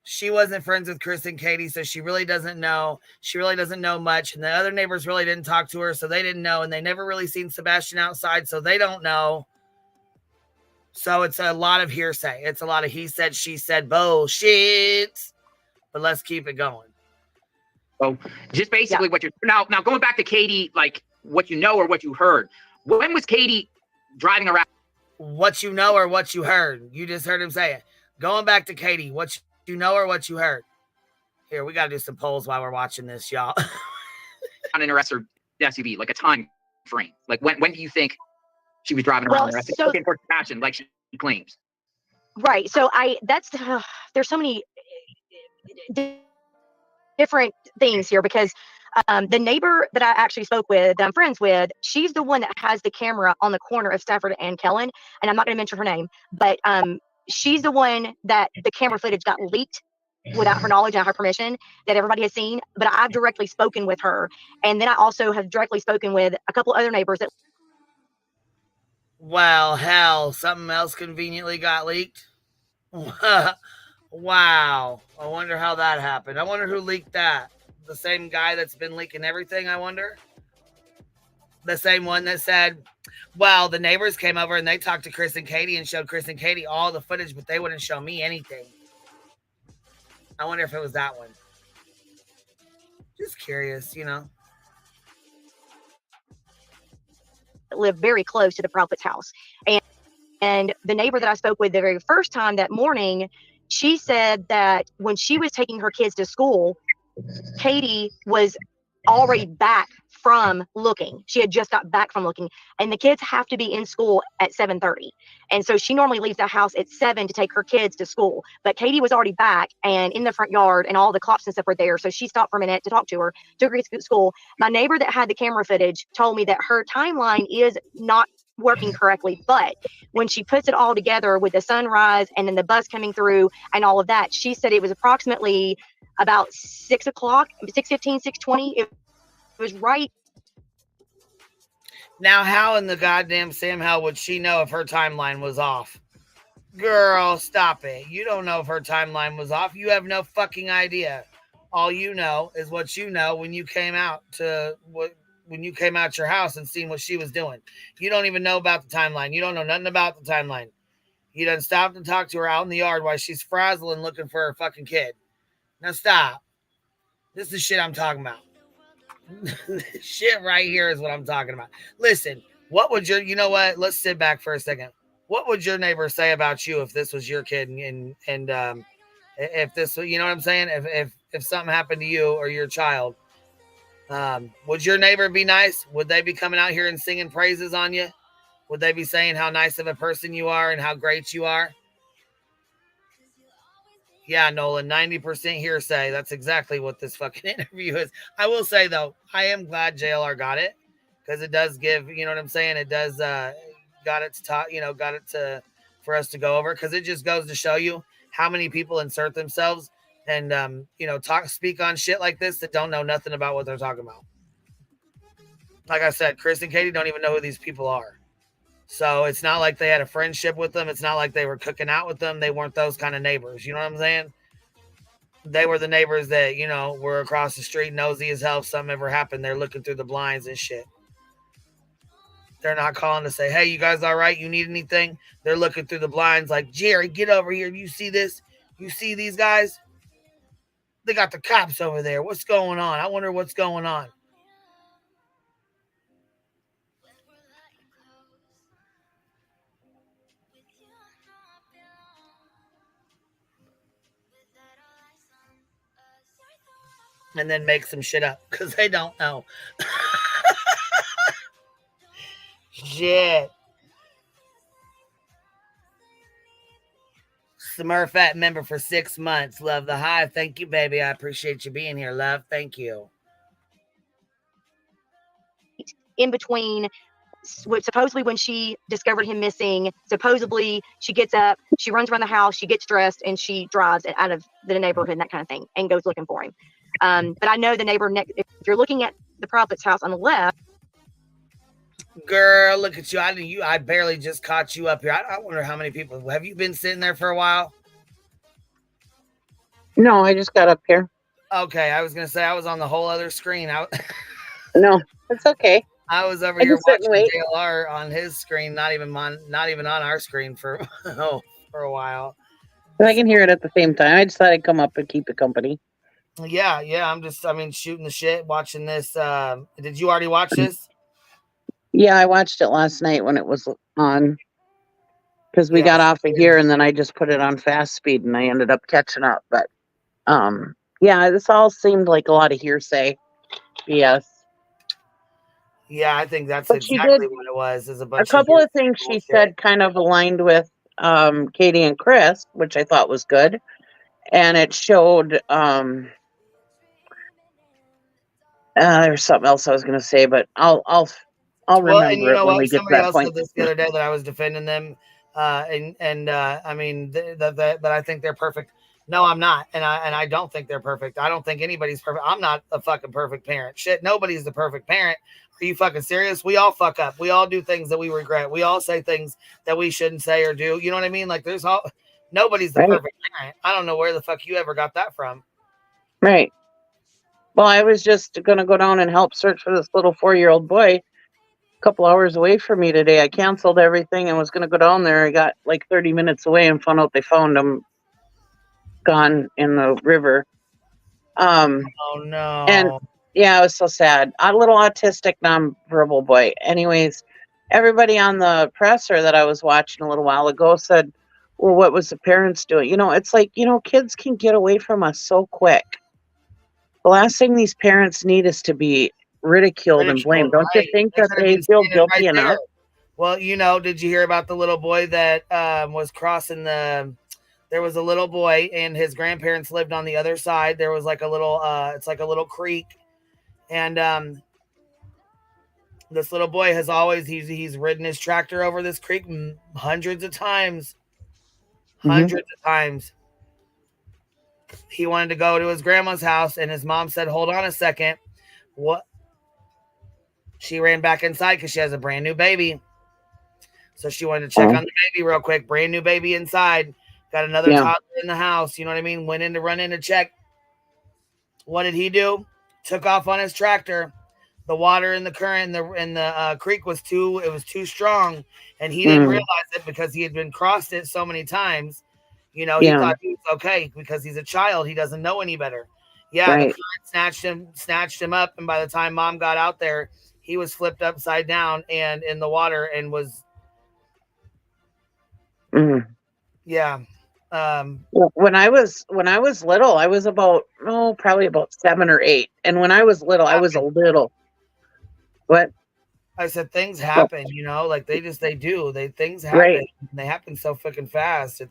She wasn't friends with Chris and Katie, so she really doesn't know. She really doesn't know much. And the other neighbors really didn't talk to her, so they didn't know. And they never really seen Sebastian outside, so they don't know. So it's a lot of hearsay. It's a lot of he said, she said bullshit. But let's keep it going. So just basically what you're now going back to Katie, like what you know or what you heard. When was Katie driving around? What you know or what you heard. You just heard him say it. Going back to Katie, what you know or what you heard. Here, we got to do some polls while we're watching this, y'all. On an arrest or SUV, like a time frame. Like when do you think she was driving around looking for passion, like she claims? Right. So there's so many different things here because the neighbor that I actually spoke with, that I'm friends with, she's the one that has the camera on the corner of Stafford and Kellen. And I'm not going to mention her name, but she's the one that the camera footage got leaked without her knowledge and her permission that everybody has seen. But I've directly spoken with her. And then I also have directly spoken with a couple other neighbors that. Well, hell, something else conveniently got leaked. Wow. I wonder how that happened. I wonder who leaked that. The same guy that's been leaking everything, I wonder? The same one that said, well, the neighbors came over and they talked to Chris and Katie and showed Chris and Katie all the footage, but they wouldn't show me anything. I wonder if it was that one. Just curious, Live very close to the Proudfoot's house. And the neighbor that I spoke with the very first time that morning, she said that when she was taking her kids to school, Katie was already back from looking. She had just got back from looking, and the kids have to be in school at 7:30. And so she normally leaves the house at 7 to take her kids to school. But Katie was already back and in the front yard, and all the cops and stuff were there. So she stopped for a minute to talk to her, took her to school. My neighbor that had the camera footage told me that her timeline is not working correctly, but when she puts it all together with the sunrise and then the bus coming through and all of that, she said it was approximately about 6 o'clock, 6:15, 6:20. It was right. Now, how in the goddamn Sam hell would she know if her timeline was off? Girl, stop it. You don't know if her timeline was off. You have no fucking idea. All you know is what you know when you came out your house and seen what she was doing. You don't even know about the timeline. You don't know nothing about the timeline. You done stopped and talked to her out in the yard while she's frazzling looking for her fucking kid. Now stop. This is the shit I'm talking about. This shit right here is what I'm talking about. Listen, what would you know what? Let's sit back for a second. What would your neighbor say about you if this was your kid and if this, you know what I'm saying? If something happened to you or your child, would your neighbor be nice? Would they be coming out here and singing praises on you? Would they be saying how nice of a person you are and how great you are? Yeah, Nolan, 90% hearsay. That's exactly what this fucking interview is. I will say, though, I am glad JLR got it because it does give, you know what I'm saying? It does, got it to talk, got it to, for us to go over because it just goes to show you how many people insert themselves and, speak on shit like this that don't know nothing about what they're talking about. Like I said, Chris and Katie don't even know who these people are. So it's not like they had a friendship with them. It's not like they were cooking out with them. They weren't those kind of neighbors. You know what I'm saying? They were the neighbors that, were across the street, nosy as hell. If something ever happened, they're looking through the blinds and shit. They're not calling to say, hey, you guys all right? You need anything? They're looking through the blinds like, Jerry, get over here. You see this? You see these guys? They got the cops over there. What's going on? I wonder what's going on. And then make some shit up because they don't know. Shit. Smurfette member for 6 months. Love the hive. Thank you, baby. I appreciate you being here, love. Thank you. In between, supposedly when she discovered him missing, supposedly she gets up, she runs around the house, she gets dressed, and she drives out of the neighborhood and that kind of thing and goes looking for him. But I know the neighbor next, if you're looking at the Proudfoot's house on the left. Girl, look at you. I barely just caught you up here. I wonder how many people. Have you been sitting there for a while? No, I just got up here. Okay, I was going to say I was on the whole other screen. No, it's okay. I was over here watching JLR on his screen, not even on our screen for a while. I can hear it at the same time. I just thought I'd come up and keep it company. Yeah. I'm shooting the shit, watching this. Did you already watch this? Yeah, I watched it last night when it was on. Because we got off of here and then I just put it on fast speed and I ended up catching up. But this all seemed like a lot of hearsay. BS. Yeah, I think that's exactly what it was. Is a couple of things she said kind of aligned with Katie and Chris, which I thought was good. And it showed there's something else I was going to say, but I'll remember it when we get to that point. Said this the other day that I was defending them, that I think they're perfect. No, I'm not, and I don't think they're perfect. I don't think anybody's perfect. I'm not a fucking perfect parent. Shit, nobody's the perfect parent. Are you fucking serious? We all fuck up. We all do things that we regret. We all say things that we shouldn't say or do. You know what I mean? Like nobody's the perfect parent. I don't know where the fuck you ever got that from. Right. Well, I was just going to go down and help search for this little 4-year-old boy a couple hours away from me today. I canceled everything and was going to go down there. I got like 30 minutes away and found out they found him gone in the river. Oh, no. And yeah, it was so sad. A little autistic, nonverbal boy. Anyways, everybody on the presser that I was watching a little while ago said, well, what was the parents doing? It's like, kids can get away from us so quick. The last thing these parents need is to be ridiculed and blamed. Don't you think that they feel guilty enough? Well, did you hear about the little boy that was crossing there was a little boy and his grandparents lived on the other side. There was like a little, it's like a little creek. And this little boy has always, he's ridden his tractor over this creek hundreds of times. Hundreds of times. He wanted to go to his grandma's house and his mom said, hold on a second. What? She ran back inside because she has a brand new baby. So she wanted to check on the baby real quick. Brand new baby inside. Got another toddler in the house. You know what I mean? Went in to run in to check. What did he do? Took off on his tractor. The water in the current in the creek was too strong. And he didn't realize it because he had been crossed it so many times. He thought he was okay because he's a child. He doesn't know any better. Yeah, the current snatched him up. And by the time mom got out there, he was flipped upside down and in the water and was. Yeah. When I was little, I was probably about 7 or 8. And when I was little, I was a little. What? I said things happen, like they do. Things happen. Right. And they happen so fucking fast.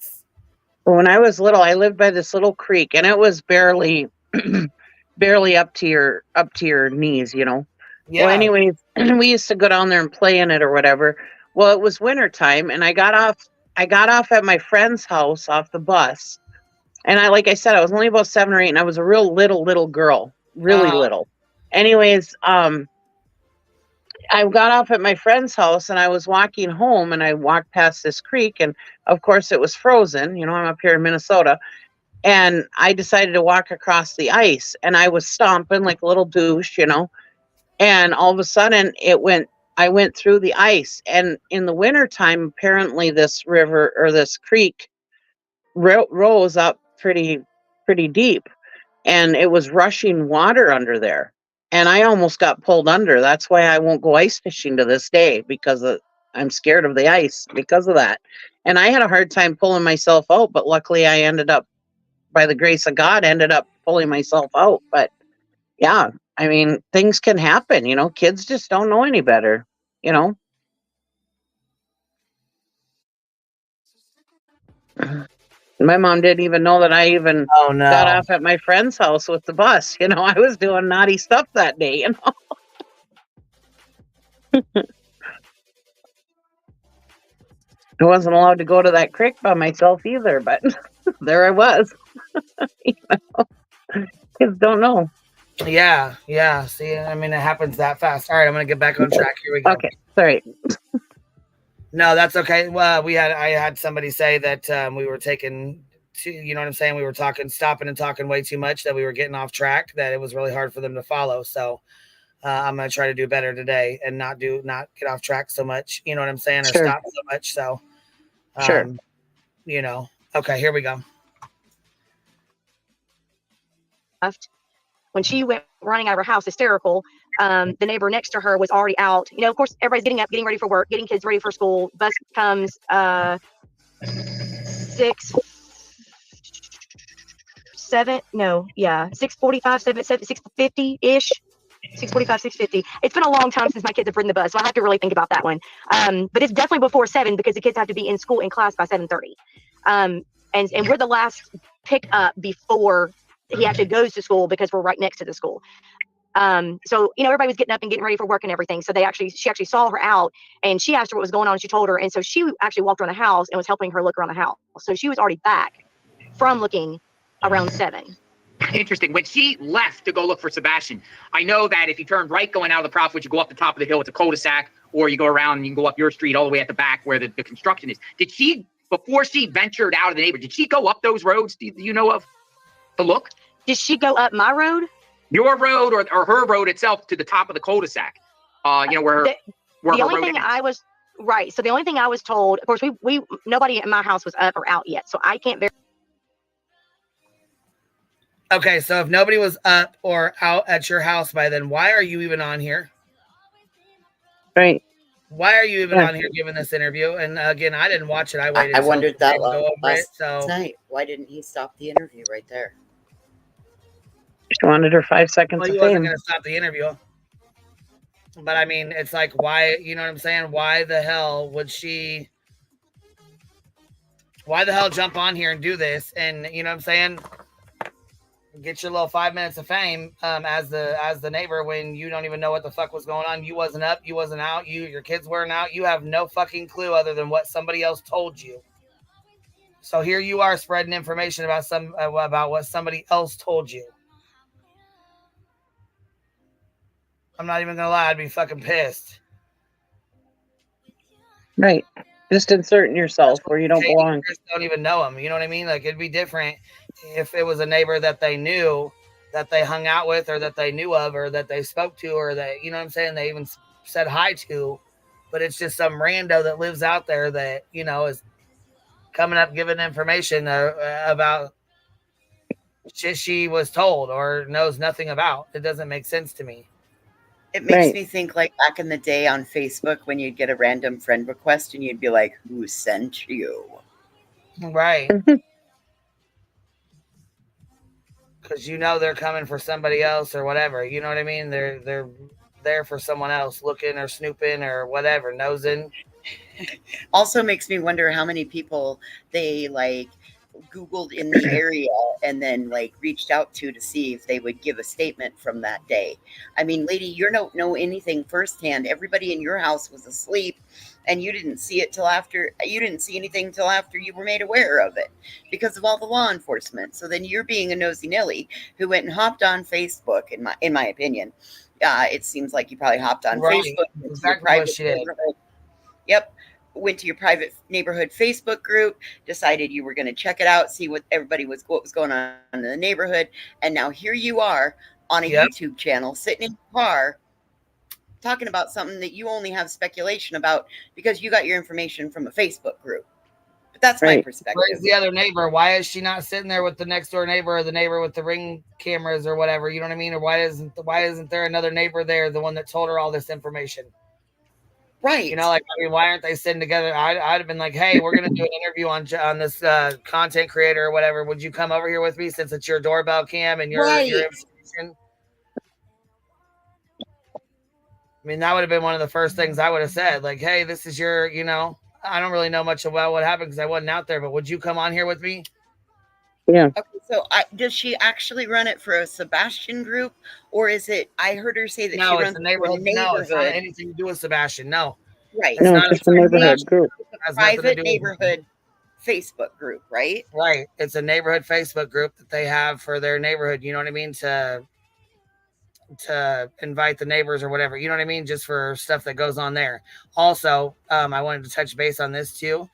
When I was little, I lived by this little creek, and it was barely up to your knees, you know. Yeah. Well, anyways, we used to go down there and play in it or whatever. Well, it was winter time, and I got off at my friend's house off the bus. And like I said, I was only about 7 or 8, and I was a real little girl, really little. Anyways, I got off at my friend's house, and I was walking home, and I walked past this creek, and of course it was frozen. You know, I'm up here in Minnesota, and I decided to walk across the ice, and I was stomping like a little douche, you know, and all of a sudden I went through the ice, and in the wintertime, apparently this river or this creek rose up pretty deep, and it was rushing water under there, and I almost got pulled under. That's why I won't go ice fishing to this day, because I'm scared of the ice because of that. And I had a hard time pulling myself out, but luckily I ended up, by the grace of God, pulling myself out. But yeah, I mean, things can happen, you know. Kids just don't know any better, you know. My mom didn't even know that I even got off at my friend's house with the bus. You know, I was doing naughty stuff that day, you know. I wasn't allowed to go to that creek by myself either, but there I was. You know? Kids don't know. Yeah. See, I mean, it happens that fast. All right, I'm going to get back on track. Here we go. Okay, sorry. No, that's okay. Well, I had somebody say that we were taking, you know what I'm saying? We were stopping and talking way too much, that we were getting off track, that it was really hard for them to follow. So I'm going to try to do better today and not get off track so much. You know what I'm saying? Or stop so much. So, you know, okay, here we go. When she went running out of her house hysterical, the neighbor next to her was already out. You know, of course, everybody's getting up, getting ready for work, getting kids ready for school. Bus comes 6:45, 6:50-ish. 6:45, 6:50. It's been a long time since my kids have ridden the bus, so I have to really think about that one. But it's definitely before 7, because the kids have to be in school in class by 7:30. And we're the last pick up before he actually goes to school, because we're right next to the school. So, you know, everybody was getting up and getting ready for work and everything. So she actually saw her out, and she asked her what was going on, and she told her. And so she actually walked around the house and was helping her look around the house. So she was already back from looking around 7. Interesting. When she left to go look for Sebastian, I know that if you turn right going out of the Proudfoot, you go up the top of the hill, it's a cul-de-sac, or you go around and you can go up your street all the way at the back where the construction is. Did she, before she ventured out of the neighborhood, did she go up those roads, do you know of, to look? Did she go up my road? Your road or her road itself to the top of the cul-de-sac? You know, where the only thing I was right. So the only thing I was told, of course, we nobody in my house was up or out yet, so I can't verify. Okay, so if nobody was up or out at your house by then, why are you even on here? Right. Why are you even on here giving this interview? And again, I didn't watch it. I waited. I wondered that last night. Why didn't he stop the interview right there? She wanted her 5 seconds of fame. He wasn't going to stop the interview. But I mean, it's like, why, you know what I'm saying? Why the hell would she, jump on here and do this? And you know what I'm saying? Get your little 5 minutes of fame as the neighbor, when you don't even know what the fuck was going on. You wasn't up, you wasn't out, your kids weren't out. You have no fucking clue other than what somebody else told you. So here you are spreading information about what somebody else told you. I'm not even gonna lie, I'd be fucking pissed. Right. Just inserting yourself where you don't belong. You just don't even know them. You know what I mean? Like, it'd be different if it was a neighbor that they knew, that they hung out with, or that they knew of, or that they spoke to, or that, you know what I'm saying, they even said hi to. But it's just some rando that lives out there that, you know, is coming up giving information about shit she was told or knows nothing about. It doesn't make sense to me. It makes me think like back in the day on Facebook when you'd get a random friend request and you'd be like, who sent you? Right. Because you know they're coming for somebody else or whatever. You know what I mean? They're there for someone else, looking or snooping or whatever, nosing. Also makes me wonder how many people they like Googled in the area and then like reached out to see if they would give a statement from that day. I mean, lady, you don't know anything firsthand. Everybody in your house was asleep and you didn't see it till after, you didn't see anything till after you were made aware of it because of all the law enforcement. So then you're being a nosy Nelly who went and hopped on Facebook, in my opinion. It seems like you probably hopped on Facebook. Exactly what she did. Yep. Went to your private neighborhood Facebook group, decided you were going to check it out, see what was going on in the neighborhood. And now here you are on a YouTube channel, sitting in your car, talking about something that you only have speculation about because you got your information from a Facebook group. But that's my perspective. Where's the other neighbor? Why is she not sitting there with the next door neighbor or the neighbor with the Ring cameras or whatever? You know what I mean? Or why isn't there another neighbor there, the one that told her all this information? Right. You know, like, I mean, why aren't they sitting together? I'd have been like, hey, we're going to do an interview on this content creator or whatever. Would you come over here with me since it's your doorbell cam and your information? I mean, that would have been one of the first things I would have said. Like, hey, this is your, you know, I don't really know much about what happened because I wasn't out there, but would you come on here with me? Yeah. Okay, so does she actually run it for a Sebastian group, or is it? I heard her say that she runs the neighborhood. No, it's not anything to do with Sebastian. No, right. No, it's just a neighborhood group. It's a private neighborhood Facebook group, right? Right. It's a neighborhood Facebook group that they have for their neighborhood. You know what I mean? To invite the neighbors or whatever. You know what I mean? Just for stuff that goes on there. Also, I wanted to touch base on this too.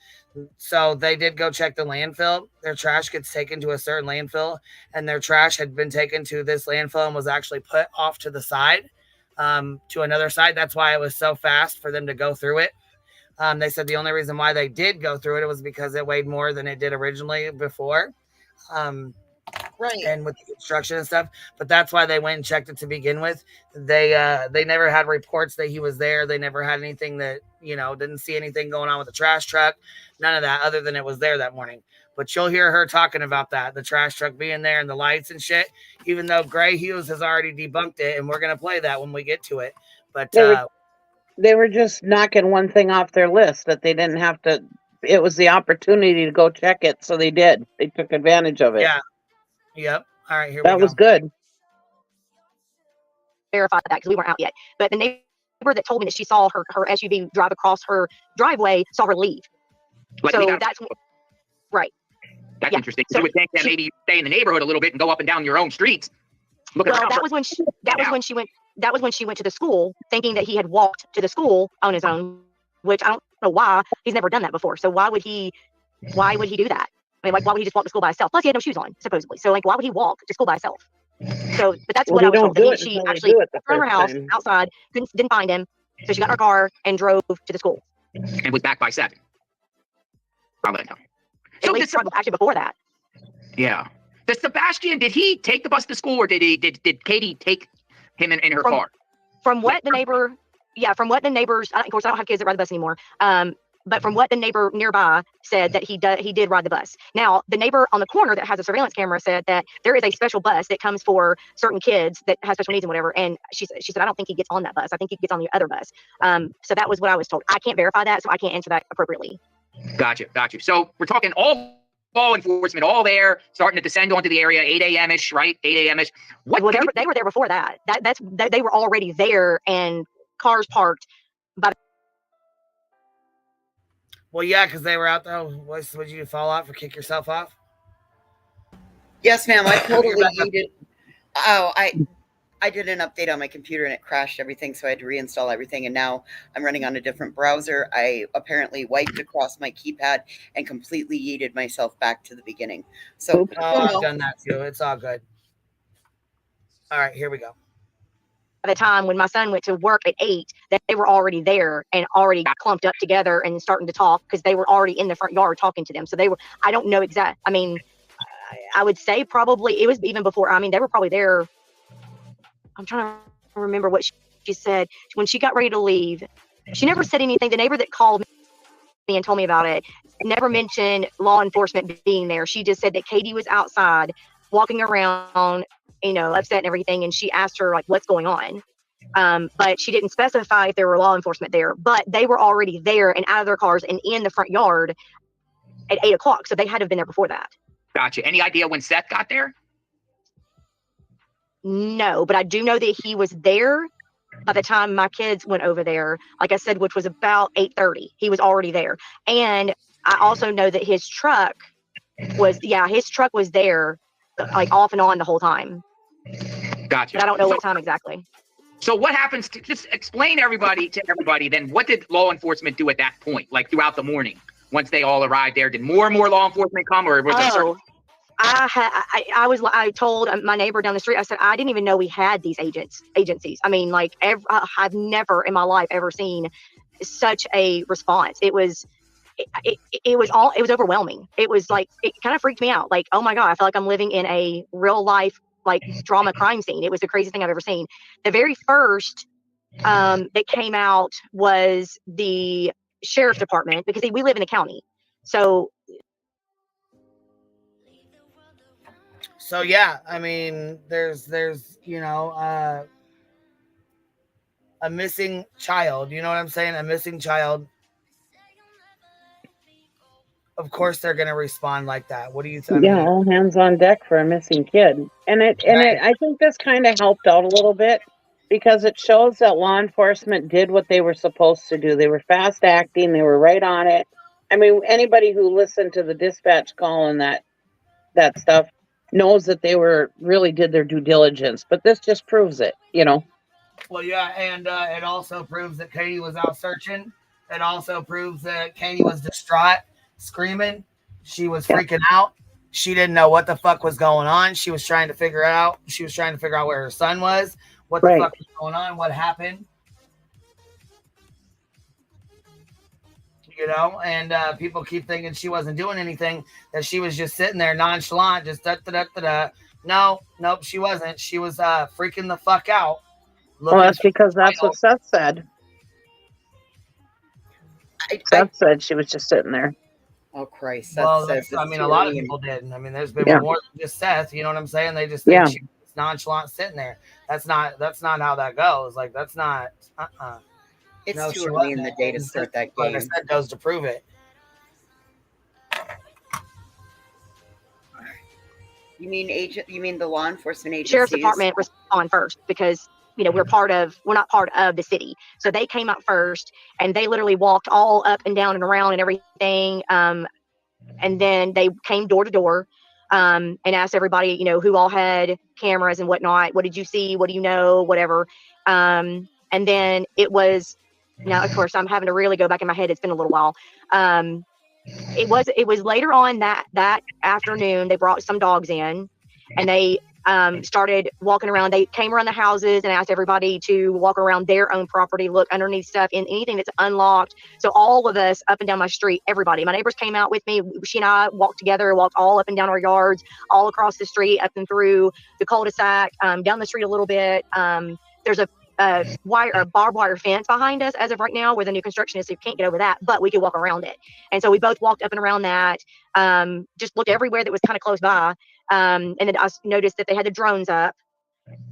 So they did go check the landfill. Their trash gets taken to a certain landfill, and their trash had been taken to this landfill and was actually put off to the side, to another side. That's why it was so fast for them to go through it. They said the only reason why they did go through it was because it weighed more than it did originally before. Right. And with the construction and stuff, but that's why they went and checked it to begin with. They never had reports that he was there. They never had anything that, you know, didn't see anything going on with the trash truck. None of that other than it was there that morning. But you'll hear her talking about that, the trash truck being there and the lights and shit, even though Gray Hughes has already debunked it, and we're going to play that when we get to it. But they were just knocking one thing off their list that they didn't have to. It was the opportunity to go check it, so they did. They took advantage of it. Yeah. Yep. All right, here we go. That was good. Verify that because we weren't out yet. But the neighbor that told me that she saw her SUV drive across her driveway saw her leave. So that's right. That's interesting. So you would think that maybe you stay in the neighborhood a little bit and go up and down your own streets. That was when she went to the school, thinking that he had walked to the school on his own, which I don't know why. He's never done that before. So why would he do that? I mean, like, why would he just walk to school by himself? Plus, he had no shoes on, supposedly. So, like, why would he walk to school by himself? So, but that's what I was told. That she actually went from her house outside, didn't find him. So she got in her car and drove to the school. And was back by 7. Probably no. So at least actually before that. Yeah. Does Sebastian, did he take the bus to school, or did Katie take him in her car? From what the neighbors, of course, I don't have kids that ride the bus anymore. But from what the neighbor nearby said, that he did ride the bus. Now, the neighbor on the corner that has a surveillance camera said that there is a special bus that comes for certain kids that have special needs and whatever. And she said, I don't think he gets on that bus. I think he gets on the other bus. So that was what I was told. I can't verify that, so I can't answer that appropriately. Got you. So we're talking all law enforcement, all there, starting to descend onto the area, 8 a.m.-ish, right? 8 a.m.-ish. Well, they were there before that. They were already there and cars parked. But well, yeah, because they were out there. Would you fall off or kick yourself off? Yes, ma'am. I totally needed. Oh, I did an update on my computer and it crashed everything, so I had to reinstall everything. And now I'm running on a different browser. I apparently wiped across my keypad and completely yeeted myself back to the beginning. So I've done that too. It's all good. All right, here we go. By the time when my son went to work at 8, they were already there and already clumped up together and starting to talk because they were already in the front yard talking to them. So they were, I don't know exact. I mean, I would say probably it was even before. I mean, they were probably there. I'm trying to remember what she said when she got ready to leave. She never said anything. The neighbor that called me and told me about it never mentioned law enforcement being there. She just said that Katie was outside walking around, you know, upset and everything. And she asked her, like, what's going on? But she didn't specify if there were law enforcement there. But they were already there and out of their cars and in the front yard at 8 o'clock. So they had to have been there before that. Gotcha. Any idea when Seth got there? No, but I do know that he was there by the time my kids went over there, like I said, which was about 8:30. He was already there. And I also know that his truck was there, like off and on the whole time. Gotcha. But I don't know what time exactly. So what happens to just explain to everybody then what did law enforcement do at that point, like throughout the morning? Once they all arrived there, did more and more law enforcement come, or was there certain? I told my neighbor down the street, I said, I didn't even know we had these agencies. I mean, like I've never in my life ever seen such a response. It was overwhelming. It was like, it kind of freaked me out. Like, oh my God, I feel like I'm living in a real life, like drama crime scene. It was the craziest thing I've ever seen. The very first that came out was the sheriff's department, because we live in a county. So yeah, I mean, there's a missing child. You know what I'm saying? A missing child. Of course, they're gonna respond like that. What do you think? Yeah, all hands on deck for a missing kid, and I think this kind of helped out a little bit because it shows that law enforcement did what they were supposed to do. They were fast acting. They were right on it. I mean, anybody who listened to the dispatch call and that stuff knows that they really did their due diligence, but this just proves it, Well, yeah, and it also proves that Katie was out searching. It also proves that Katie was distraught, screaming. She was freaking out. She didn't know what the fuck was going on. She was trying to figure out. She was trying to figure out where her son was, what the fuck was going on, what happened. And people keep thinking she wasn't doing anything, that she was just sitting there nonchalant, just da-da-da-da-da. No, nope, she wasn't. She was freaking the fuck out. Well, that's because that's what Seth said. Seth said she was just sitting there. Oh, Christ. Well, a lot of people did. I mean, there's been more than just Seth. You know what I'm saying? They just think she was nonchalant sitting there. That's not how that goes. Like, that's not. It's too early in the day to start that game. Like I said, goes to prove it. You mean the law enforcement agencies? Sheriff's department respond first because we're not part of the city. So they came out first and they literally walked all up and down and around and everything. And then they came door to door and asked everybody, who all had cameras and whatnot. What did you see? What do you know? Whatever. And then it was, now of course I'm having to really go back in my head. It's been a little while. It was later on that afternoon, they brought some dogs in and they started walking around. They came around the houses and asked everybody to walk around their own property, look underneath stuff, in anything that's unlocked. So all of us up and down my street, everybody, my neighbors came out with me. She and I walked together, walked all up and down our yards, all across the street, up and through the cul-de-sac, down the street a little bit. There's a barbed wire fence behind us as of right now where the new construction is, so you can't get over that, but we could walk around it. And so we both walked up and around that, just looked everywhere that was kind of close by. And then I noticed that they had the drones up,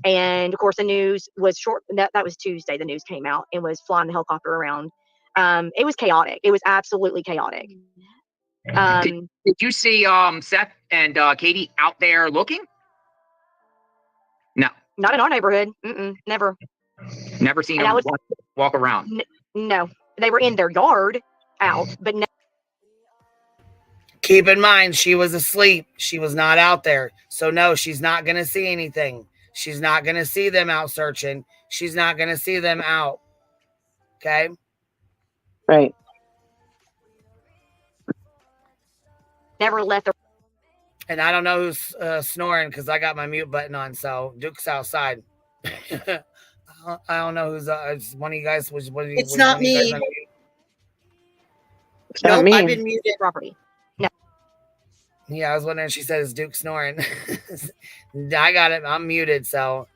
and of course the news was short. That was Tuesday. The news came out and was flying the helicopter around. It was chaotic. It was absolutely chaotic. Did you see Seth and Katie out there looking? No, not in our neighborhood. Never. Never seen them walk around. No, they were in their yard out, but no. Keep in mind, she was asleep. She was not out there. So no, she's not going to see anything. She's not going to see them out searching. She's not going to see them out. Okay? Right. Never left. And I don't know who's snoring because I got my mute button on. So Duke's outside. I don't know who's one of you guys was. It's not me. Nope, I've been muted. Property. No. Yeah, I was wondering. She said, "Is Duke snoring?" I got it. I'm muted, so.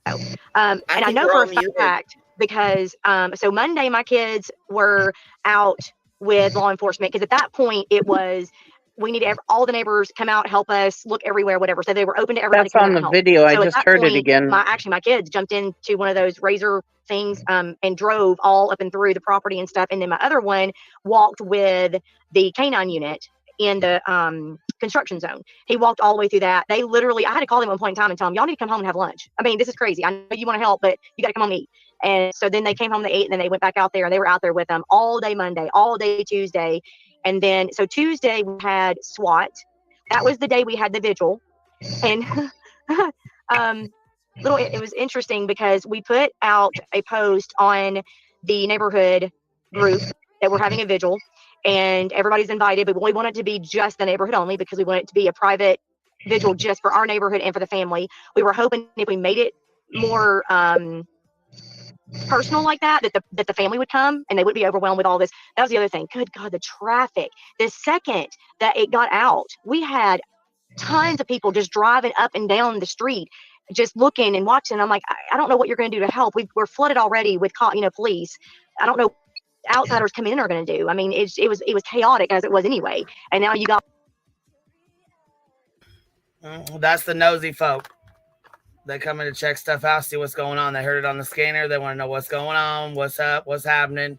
And I know for a fact because so Monday my kids were out with law enforcement because at that point it was. We need all the neighbors come out, help us, look everywhere, whatever. So they were open to everybody. That's on the video. I just heard it again. My kids jumped into one of those razor things and drove all up and through the property and stuff. And then my other one walked with the canine unit in the construction zone. He walked all the way through that. They literally, I had to call them at one point in time and tell them, y'all need to come home and have lunch. I mean, this is crazy. I know you want to help, but you got to come home and eat. And so then they came home, they ate, and then they went back out there, and they were out there with them all day Monday, all day Tuesday. And then, so Tuesday we had SWAT. That was the day we had the vigil. And it was interesting because we put out a post on the neighborhood group that we're having a vigil, and everybody's invited, but we want it to be just the neighborhood only because we want it to be a private vigil just for our neighborhood and for the family. We were hoping if we made it more personal like that the family would come and they wouldn't be overwhelmed with all this. That was the other thing. Good God, the traffic. The second that it got out, we had tons of people just driving up and down the street, just looking and watching. I'm like, I don't know what you're going to do to help. We're flooded already with, police. I don't know outsiders come in are going to do. I mean, it was chaotic as it was anyway. And now you got. That's the nosy folk. They come in to check stuff out, see what's going on. They heard it on the scanner. They want to know what's going on, what's up, what's happening.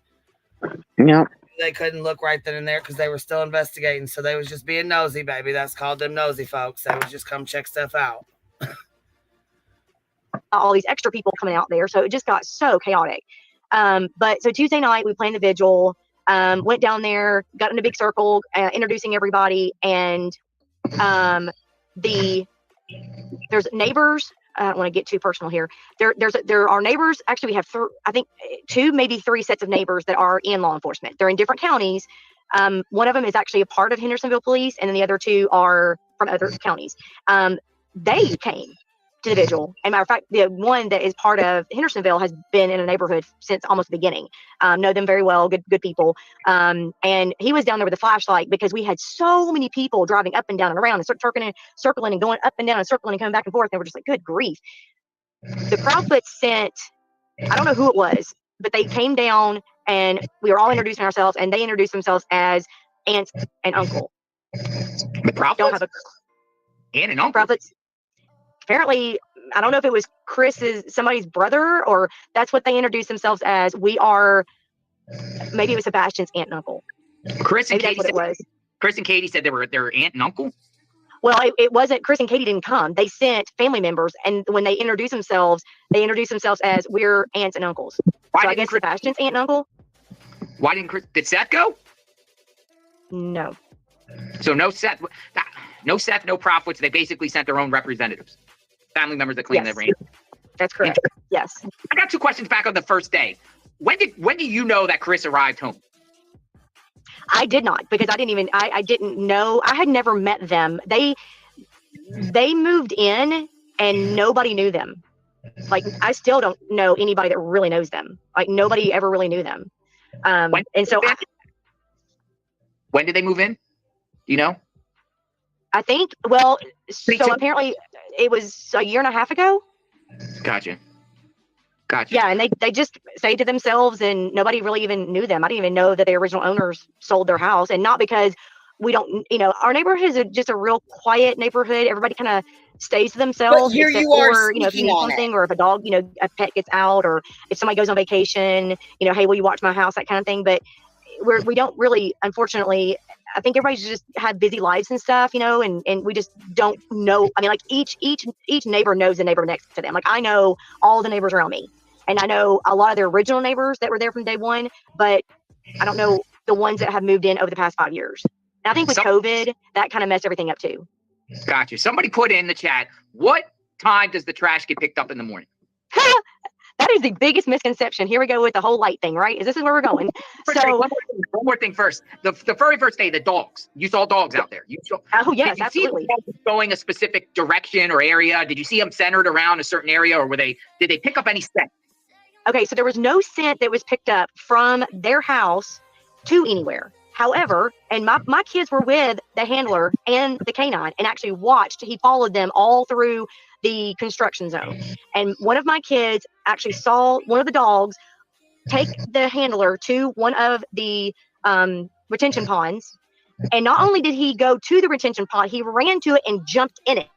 Yeah. They couldn't look right then and there because they were still investigating. So they was just being nosy, baby. That's called them nosy folks. They would just come check stuff out. All these extra people coming out there. So it just got so chaotic. But so Tuesday night we planned the vigil, went down there, got in a big circle, introducing everybody. And there's neighbors. I don't want to get too personal here. There are neighbors. Actually, we have I think 2, maybe 3 sets of neighbors that are in law enforcement. They're in different counties. One of them is actually a part of Hendersonville Police, and then the other 2 are from other counties. They came to the vigil. And matter of fact, the one that is part of Hendersonville has been in a neighborhood since almost the beginning. Know them very well, good people. And he was down there with a flashlight because we had so many people driving up and down and around and circling and going up and down and circling and coming back and forth. And we're just like, good grief. The Proudfoot sent, I don't know who it was, but they came down and we were all introducing ourselves, and they introduced themselves as aunt and uncle. The Proudfoots? Aunt and uncle? Proudfoots. Apparently, I don't know if it was somebody's brother, or that's what they introduced themselves as. We are, maybe it was Sebastian's aunt and uncle. Chris and Katie said they were their aunt and uncle? Well, it wasn't. Chris and Katie didn't come. They sent family members, and when they introduced themselves as we're aunts and uncles. So I guess Sebastian's aunt and uncle. Why didn't did Seth go? No. So no Seth, no Proudfoots. They basically sent their own representatives, family members that claim their range. That's correct. Yes. I got 2 questions back on the first day. When do you know that Chris arrived home? I did not, because I didn't know. I had never met them. They moved in and nobody knew them. Like, I still don't know anybody that really knows them. Like, nobody ever really knew them. When did they move in? Do you know? I think, so apparently it was a year and a half ago. Gotcha. Yeah, and they just stayed to themselves, and nobody really even knew them. I didn't even know that the original owners sold their house, and not because we don't, our neighborhood is just a real quiet neighborhood. Everybody kind of stays to themselves. But here you are, if you need something, or if a dog, a pet gets out, or if somebody goes on vacation, hey, will you watch my house, that kind of thing. But we don't really, unfortunately, I think everybody's just had busy lives and stuff, and we just don't know. I mean, like each neighbor knows the neighbor next to them. Like, I know all the neighbors around me, and I know a lot of their original neighbors that were there from day one, but I don't know the ones that have moved in over the past 5 years. And I think with COVID, that kind of messed everything up too. Gotcha. Somebody put in the chat, what time does the trash get picked up in the morning? That is the biggest misconception. Here we go with the whole light thing, right? This is where we're going. One more thing first. The very first day, the dogs. You saw dogs out there. Oh, yes, absolutely. See them going a specific direction or area? Did you see them centered around a certain area, or did they pick up any scent? Okay, so there was no scent that was picked up from their house to anywhere. However, and my kids were with the handler and the canine and actually watched. He followed them all through the construction zone. And one of my kids actually saw one of the dogs take the handler to one of the retention ponds. And not only did he go to the retention pond, he ran to it and jumped in it.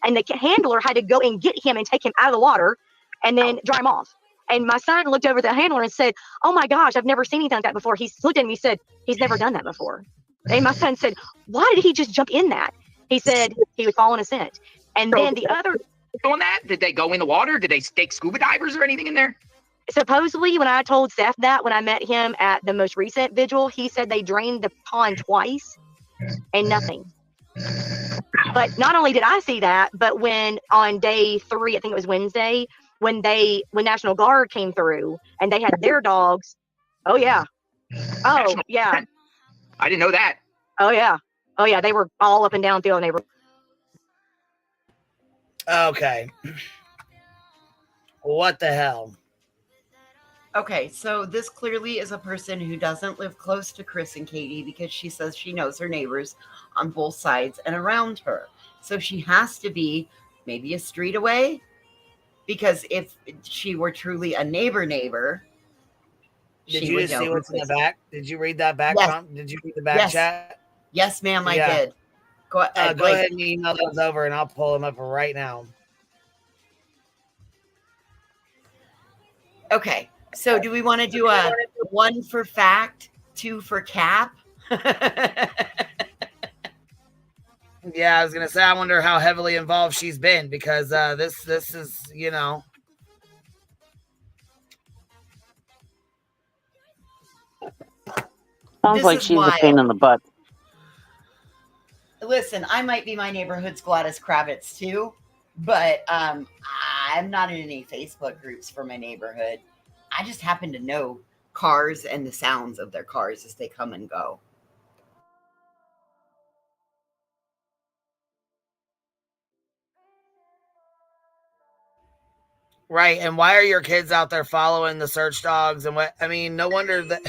And the handler had to go and get him and take him out of the water and then dry him off. And my son looked over at the handler and said, "Oh my gosh, I've never seen anything like that before." He looked at me and said, "He's never done that before." And my son said, why did he just jump in that? He said he was following a scent. And then the other... On that? Did they go in the water? Did they take scuba divers or anything in there? Supposedly, when I told Seth that, when I met him at the most recent vigil, he said they drained the pond twice and nothing. But not only did I see that, but when on day 3, I think it was Wednesday, when National Guard came through and they had their dogs. Oh yeah. Oh yeah. I didn't know that. Oh yeah. Oh yeah. They were all up and down through the neighborhood. Okay. What the hell? Okay, so this clearly is a person who doesn't live close to Chris and Katie because she says she knows her neighbors on both sides and around her. So she has to be maybe a street away, because if she were truly a neighbor, did you just see what's in the back? Did you read that back? Yes. Did you read the back chat? Yes, ma'am, I did. Go ahead and email those over, and I'll pull them up right now. Okay. So do we want to do a 1 for fact, 2 for cap? Yeah, I was gonna say, I wonder how heavily involved she's been, because this is, you know. Sounds like she's a pain in the butt. Listen, I might be my neighborhood's Gladys Kravitz too, but I'm not in any Facebook groups for my neighborhood. I just happen to know cars and the sounds of their cars as they come and go. Right, and why are your kids out there following the search dogs? And what, I mean, no wonder that,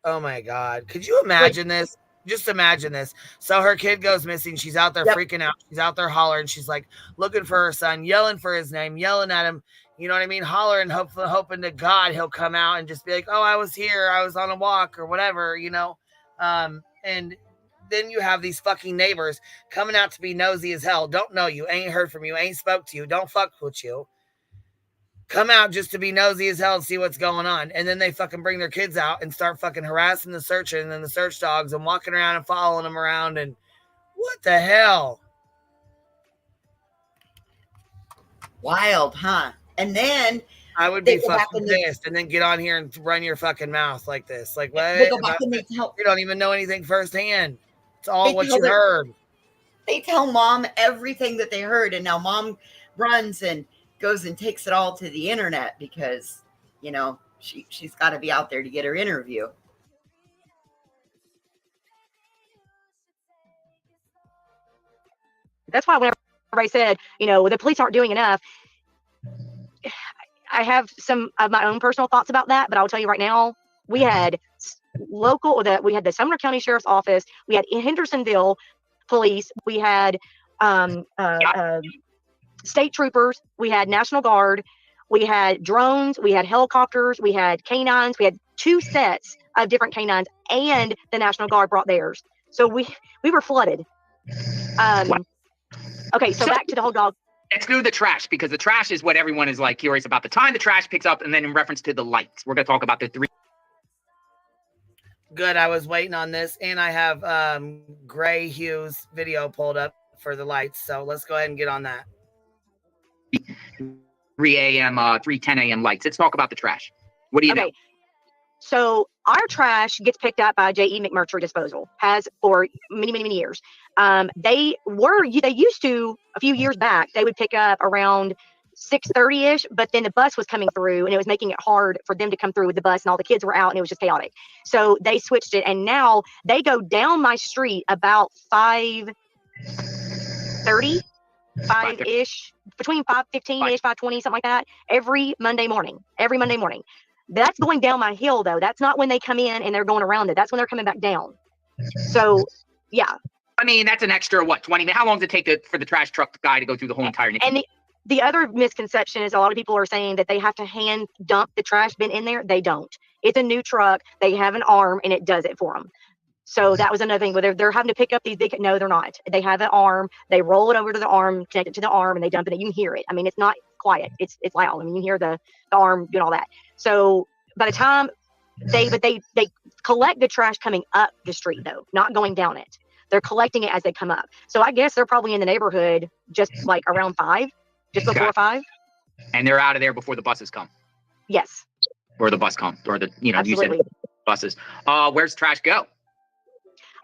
oh my God. Could you imagine this? Just imagine this. So her kid goes missing. She's out there freaking out. She's out there hollering. She's like looking for her son, yelling for his name, yelling at him. You know what I mean? Hollering, hoping to God he'll come out and just be like, oh, I was here. I was on a walk or whatever, you know? And then you have these fucking neighbors coming out to be nosy as hell. Don't know you, ain't heard from you, ain't spoke to you, don't fuck with you. Come out just to be nosy as hell and see what's going on. And then they fucking bring their kids out and start fucking harassing the searcher and then the search dogs and walking around and following them around. And what the hell? Wild, huh? And then I would be fucking pissed and then get on here and run your fucking mouth like this. Like, what? You don't even know anything firsthand. It's all what you heard. They tell mom everything that they heard. And now mom runs and goes and takes it all to the internet because, you know, she's got to be out there to get her interview. That's why whenever everybody said, you know, the police aren't doing enough, I have some of my own personal thoughts about that, but I'll tell you right now, we had we had the Sumner County Sheriff's Office, we had Hendersonville Police, we had state troopers, we had National Guard, we had drones, we had helicopters, we had canines, we had 2 sets of different canines, and the National Guard brought theirs. So we were flooded. Okay, so back to the whole dog. Exclude the trash, because the trash is what everyone is like curious about. The time the trash picks up, and then in reference to the lights, we're going to talk about the 3. Good, I was waiting on this, and I have Gray Hughes video pulled up for the lights, so let's go ahead and get on that. 3 a.m., 10 a.m. lights. Let's talk about the trash. What do you know? So our trash gets picked up by J.E. McMurtry Disposal, has for many, many, many years. They used to, a few years back, they would pick up around 6:30-ish, but then the bus was coming through and it was making it hard for them to come through with the bus, and all the kids were out and it was just chaotic. So they switched it, and now they go down my street about 5:30, 5-ish, between 5:15-ish, 5:20, something like that, every Monday morning. That's going down my hill, though. That's not when they come in and they're going around it. That's when they're coming back down. So, yeah. I mean, that's an extra, 20 minutes? How long does it take for the trash truck guy to go through the whole entire neighborhood? And the other misconception is a lot of people are saying that they have to hand dump the trash bin in there. They don't. It's a new truck. They have an arm, and it does it for them. So that was another thing. Where they're having to pick up these big, no, they're not. They have an arm. They roll it over to the arm, connect it to the arm, and they dump it. You can hear it. I mean, it's not quiet. It's loud. I mean, you can hear the arm doing all that. So by the time they collect the trash coming up the street, though, not going down it. They're collecting it as they come up. So I guess they're probably in the neighborhood just like around 5, just before 5. And they're out of there before the buses come. Yes. Or the bus come, or the, you know, Absolutely. you said buses. Where's trash go?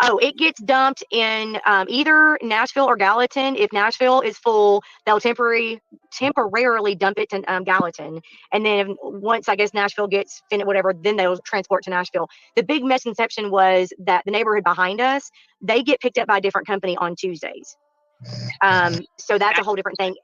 Oh, it gets dumped in either Nashville or Gallatin. If Nashville is full, they'll temporarily dump it to Gallatin. And then once, I guess, Nashville gets finished, whatever, then they'll transport to Nashville. The big misconception was that the neighborhood behind us, they get picked up by a different company on Tuesdays. So that's a whole different thing.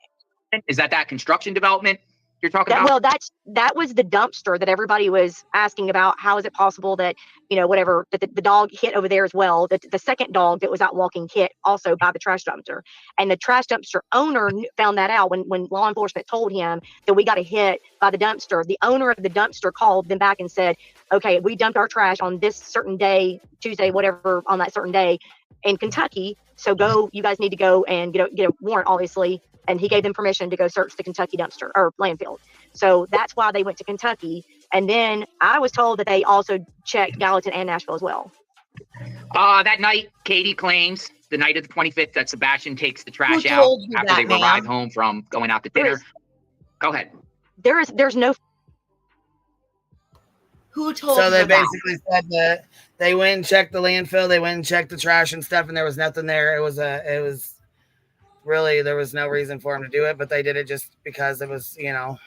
Is that construction development you're talking about? Well, that was the dumpster that everybody was asking about. How is it possible that, you know, whatever, that the dog hit over there as well? The second dog that was out walking hit also by the trash dumpster. And the trash dumpster owner found that out when law enforcement told him that we got a hit by the dumpster. The owner of the dumpster called them back and said, okay, we dumped our trash on this certain day, Tuesday, whatever, on that certain day in Kentucky. So you guys need to go and get a warrant, obviously. And he gave them permission to go search the Kentucky dumpster or landfill. So that's why they went to Kentucky. And then I was told that they also checked Gallatin and Nashville as well. That night, Katie claims the night of the 25th that Sebastian takes the trash out after they arrive home from going out to dinner. Go ahead. There's no. Who told So they you that? basically said that they went and checked the landfill, they went and checked the trash and stuff, and there was nothing there. It was really, there was no reason for them to do it, but they did it just because it was, you know.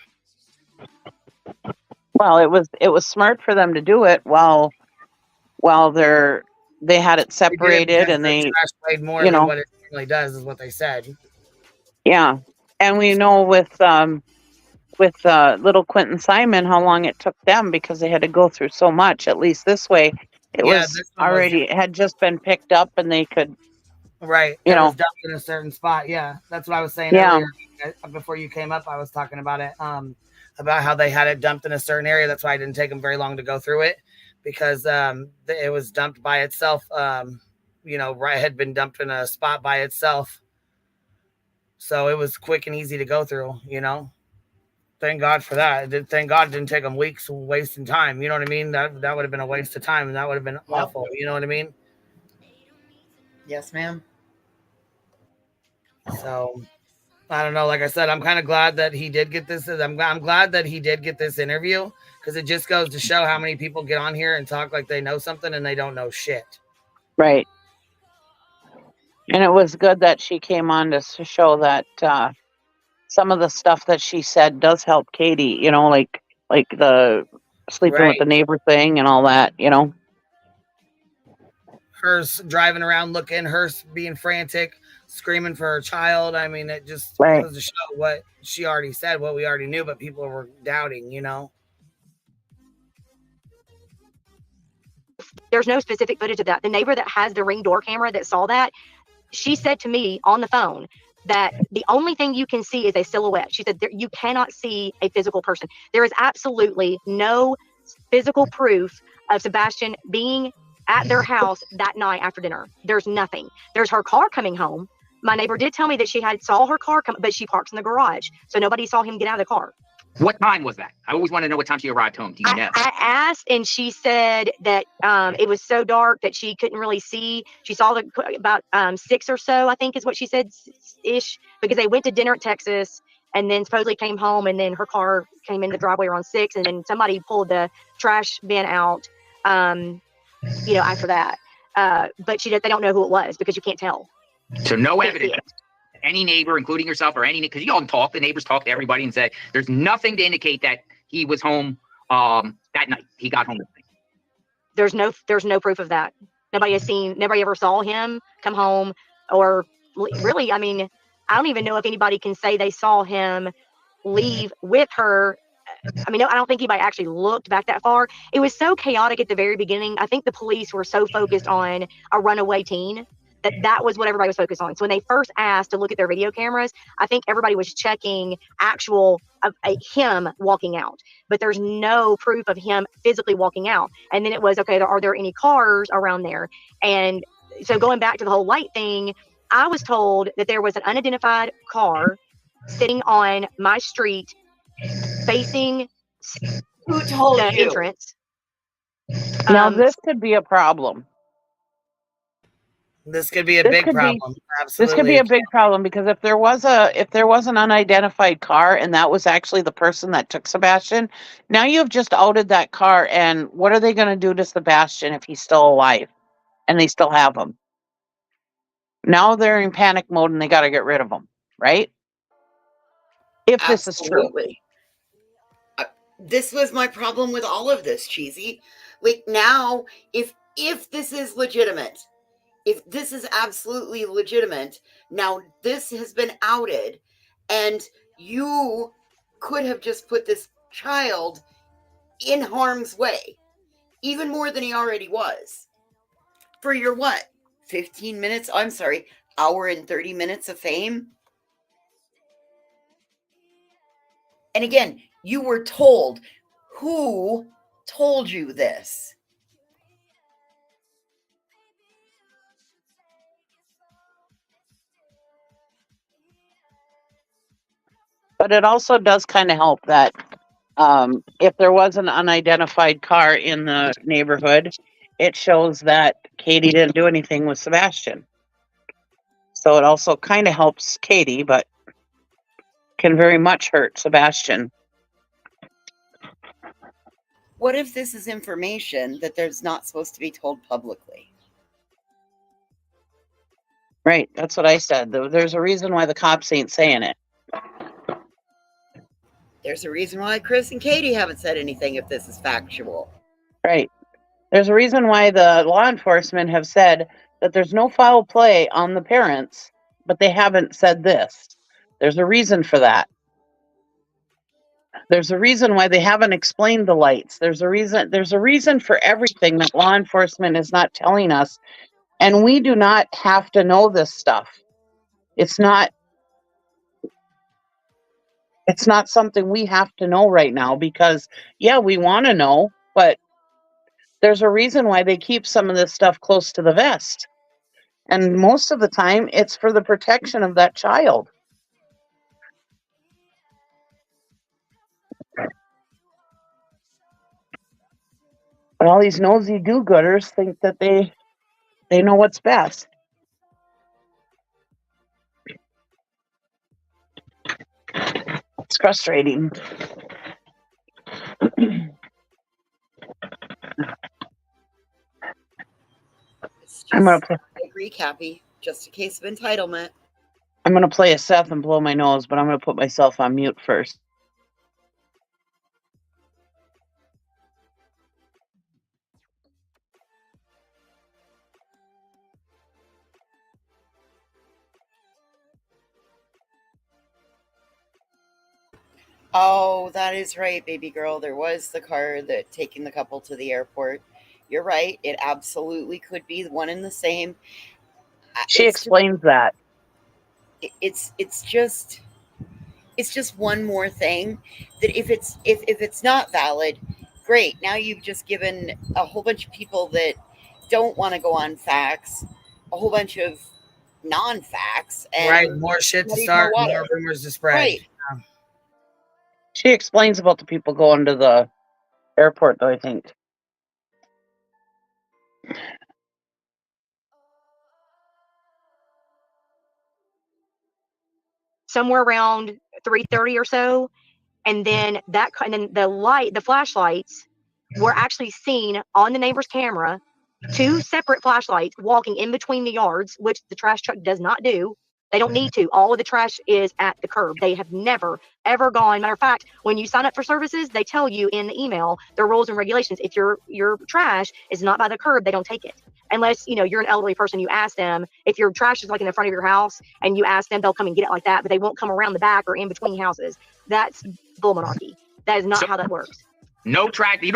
Well, it was smart for them to do it while they had it separated and they trash weighed more you know, than what it normally does, is what they said. Yeah, and we know with little Quentin Simon how long it took them because they had to go through so much. At least this way, it had just been picked up and they could. Right. You know, was dumped in a certain spot. Yeah. That's what I was saying Yeah. earlier. Before you came up, I was talking about it, about how they had it dumped in a certain area. That's why it didn't take them very long to go through it, because it was dumped by itself. You know, had been dumped in a spot by itself. So it was quick and easy to go through, you know. Thank God for that. Thank God it didn't take them weeks wasting time. You know what I mean? That would have been a waste of time, and that would have been awful. You know what I mean? Yes, ma'am. So, I don't know. Like I said, I'm kind of glad that he did get this. I'm glad that he did get this interview, because it just goes to show how many people get on here and talk like they know something and they don't know shit. Right. And it was good that she came on to show that some of the stuff that she said does help Katie, you know, like the sleeping with the neighbor thing and all that, you know. Her driving around looking, her being frantic, screaming for her child. I mean, it just goes to show what she already said, what we already knew, but people were doubting, you know. There's no specific footage of that. The neighbor that has the Ring door camera that saw that, she said to me on the phone that the only thing you can see is a silhouette. She said you cannot see a physical person. There is absolutely no physical proof of Sebastian being at their house that night after dinner. There's nothing. There's her car coming home. My neighbor did tell me that she saw her car come, but she parks in the garage, so nobody saw him get out of the car. What time was that? I always want to know what time she arrived home. Do you know? I asked, and she said that it was so dark that she couldn't really see. She saw about 6 or so, I think is what she said, ish, because they went to dinner at Texas and then supposedly came home, and then her car came in the driveway around 6, and then somebody pulled the trash bin out, you know, after that. But they don't know who it was because you can't tell. So no evidence. Any neighbor, including yourself, or any, because you all talk, the neighbors talk to everybody and say there's nothing to indicate that he was home that night. He got home that night. There's no proof of that. Nobody ever saw him come home, or really, I mean, I don't even know if anybody can say they saw him leave with her. I mean, I don't think anybody actually looked back that far. It was so chaotic at the very beginning. I think the police were so focused on a runaway teen that was what everybody was focused on. So when they first asked to look at their video cameras, I think everybody was checking him walking out, but there's no proof of him physically walking out. And then it was, okay, are there any cars around there? And so going back to the whole light thing, I was told that there was an unidentified car sitting on my street facing Who told the you? entrance. Now, this could be a problem. This could be a big problem. Absolutely. This could be a big problem because if there was an unidentified car and that was actually the person that took Sebastian, now you've just outed that car, and what are they going to do to Sebastian if he's still alive and they still have him? Now they're in panic mode and they got to get rid of him, right? If this is true. This was my problem with all of this, Cheesy. Like, now, if this is legitimate, if this is absolutely legitimate, now this has been outed, and you could have just put this child in harm's way, even more than he already was, for your what? 15 minutes? I'm sorry, hour and 30 minutes of fame? And again, you were told. Who told you this? But it also does kind of help that if there was an unidentified car in the neighborhood, it shows that Katie didn't do anything with Sebastian. So it also kind of helps Katie, but can very much hurt Sebastian. What if this is information that there's not supposed to be told publicly? Right, that's what I said. There's a reason why the cops ain't saying it. There's a reason why Chris and Katie haven't said anything if this is factual. Right. There's a reason why the law enforcement have said that there's no foul play on the parents, but they haven't said this. There's a reason for that. There's a reason why they haven't explained the lights. There's a reason for everything that law enforcement is not telling us. And we do not have to know this stuff. It's not something we have to know right now because, yeah, we want to know, but there's a reason why they keep some of this stuff close to the vest. And most of the time, it's for the protection of that child. But all these nosy do-gooders think that they know what's best. It's frustrating. I'm gonna play. I agree, Cappy. Just a case of entitlement. I'm gonna play a Seth and blow my nose, but I'm gonna put myself on mute first. Oh, that is right, baby girl. There was the car that taking the couple to the airport. You're right. It absolutely could be one and the same. She explains that. It's just one more thing that if it's not valid, great. Now you've just given a whole bunch of people that don't want to go on facts a whole bunch of non-facts. And right, more shit to start, more rumors to spread. Right. She explains about the people going to the airport, though, I think. Somewhere around 3:30 or so, and then the flashlights were actually seen on the neighbor's camera. 2 separate flashlights walking in between the yards, which the trash truck does not do. They don't need to. All of the trash is at the curb. They have never, ever gone. Matter of fact, when you sign up for services, they tell you in the email their rules and regulations. If your trash is not by the curb, they don't take it. Unless, you're an elderly person, you ask them. If your trash is like in the front of your house and you ask them, they'll come and get it like that, but they won't come around the back or in between houses. That's bull monarchy. That is not how that works. No track. You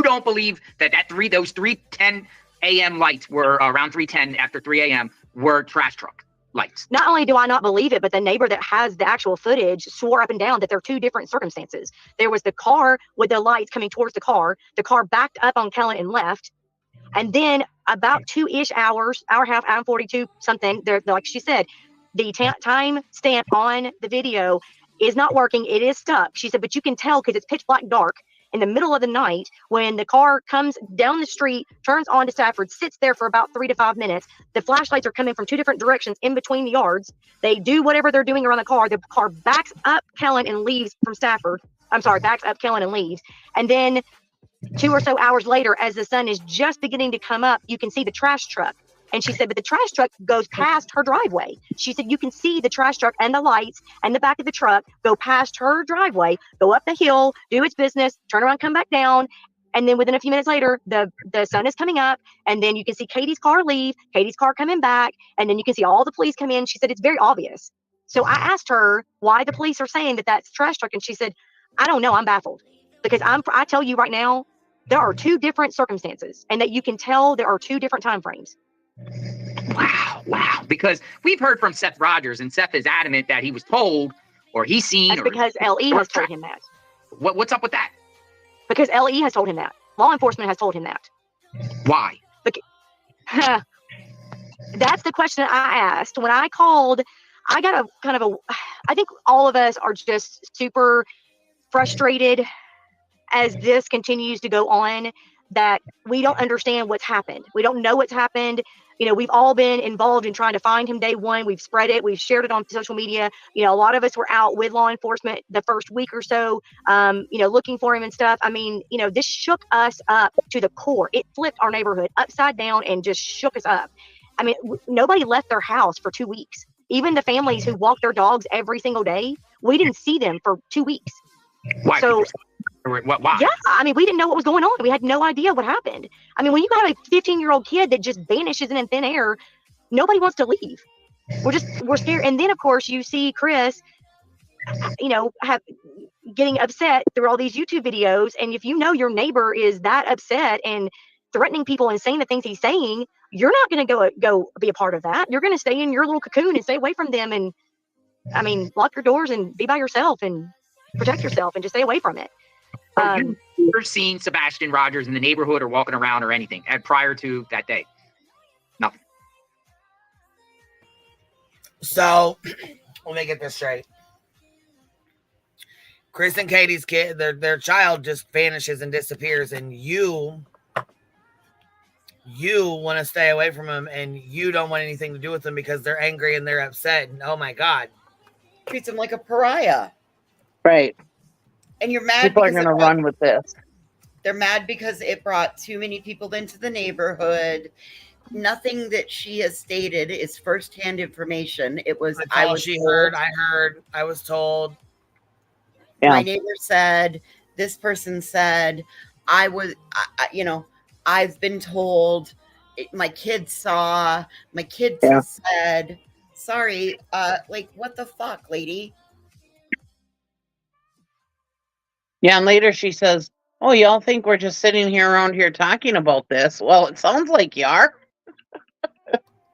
don't believe that those 3:10 a.m. lights were around 3:10 after 3 a.m. were trash truck lights. Not only do I not believe it, but the neighbor that has the actual footage swore up and down that they're 2 different circumstances. There was the car with the lights coming towards the car backed up on Kellen and left. And then about 2-ish hours, hour and a half, hour and 42 something, they're like she said, the time stamp on the video is not working. It is stuck. She said, but you can tell because it's pitch black dark. in the middle of the night when the car comes down the street, turns onto Stafford, sits there for about 3 to 5 minutes. The flashlights are coming from 2 different directions in between the yards. They do whatever they're doing around the car. The car backs up Kellen and leaves from Stafford. I'm sorry, backs up Kellen and leaves. And then 2 or so hours later, as the sun is just beginning to come up, you can see the trash truck. And she said, but the trash truck goes past her driveway. She said, you can see the trash truck and the lights and the back of the truck go past her driveway, go up the hill, do its business, turn around, come back down. And then within a few minutes later, the sun is coming up, and then you can see Katie's car leave, Katie's car coming back, and then you can see all the police come in. She said, it's very obvious. So I asked her why the police are saying that that's trash truck. And she said, I don't know. I'm baffled because I tell you right now, there are 2 different circumstances, and that you can tell there are 2 different time frames. Wow. Because we've heard from Seth Rogers, and Seth is adamant that he was told or he's seen. That's because LE has told him that. What's up with that? Because LE has told him that. Law enforcement has told him that. Why? That's the question I asked. When I called, I got I think all of us are just super frustrated as this continues to go on, that we don't understand what's happened. We don't know what's happened. You know, we've all been involved in trying to find him day one. We've spread it. We've shared it on social media. You know, a lot of us were out with law enforcement the first week or so, looking for him and stuff. I mean, this shook us up to the core. It flipped our neighborhood upside down and just shook us up. I mean, nobody left their house for 2 weeks. Even the families who walk their dogs every single day, we didn't see them for 2 weeks. Why? So, why? Yeah, I mean, we didn't know what was going on. We had no idea what happened. I mean, when you have a 15-year-old kid that just vanishes in thin air, nobody wants to leave. We're scared. And then, of course, you see Chris, getting upset through all these YouTube videos. And if you know your neighbor is that upset and threatening people and saying the things he's saying, you're not going to go be a part of that. You're going to stay in your little cocoon and stay away from them. And I mean, lock your doors and be by yourself and protect yourself and just stay away from it. You've never seen Sebastian Rogers in the neighborhood or walking around or anything prior to that day? Nothing. So, let me get this straight. Chris and Katie's kid, their child just vanishes and disappears, and you want to stay away from them, and you don't want anything to do with them because they're angry and they're upset, and oh my God. Treats them like a pariah. Right. And you're mad. People are going to run with this. They're mad because it brought too many people into the neighborhood. Nothing that she has stated is firsthand information. It was I was told. Yeah. My neighbor said, this person said, I've been told, my kids saw, my kids said, sorry, what the fuck, lady? Yeah, and later she says, oh, y'all think we're just sitting here around here talking about this? Well, it sounds like you are.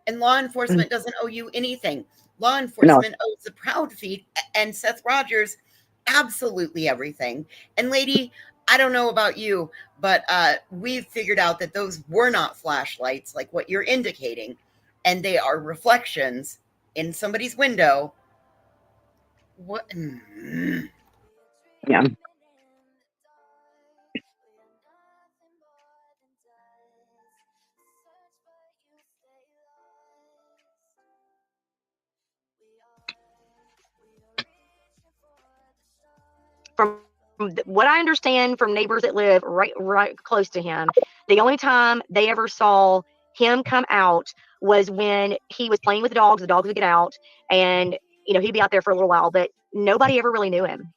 And law enforcement doesn't owe you anything. Law enforcement owes the Proudfoot and Seth Rogers absolutely everything. And lady, I don't know about you, but we've figured out that those were not flashlights like what you're indicating, and they are reflections in somebody's window. What? Yeah. From what I understand from neighbors that live right close to him, the only time they ever saw him come out was when he was playing with the dogs. The dogs would get out, and he'd be out there for a little while, but nobody ever really knew him.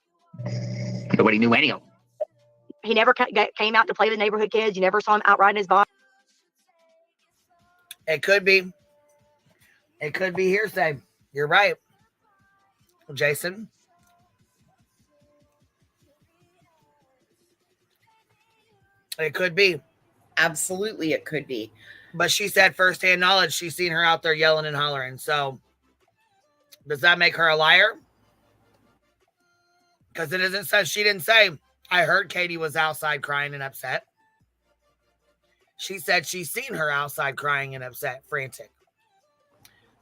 Nobody knew any of them. He never came out to play with neighborhood kids. You never saw him out riding his bike. It could be. It could be hearsay. You're right, Jason. It could be. Absolutely, it could be. But she said firsthand knowledge. She's seen her out there yelling and hollering. So, does that make her a liar? Because it isn't said. She didn't say, I heard Katie was outside crying and upset. She said she's seen her outside crying and upset, frantic.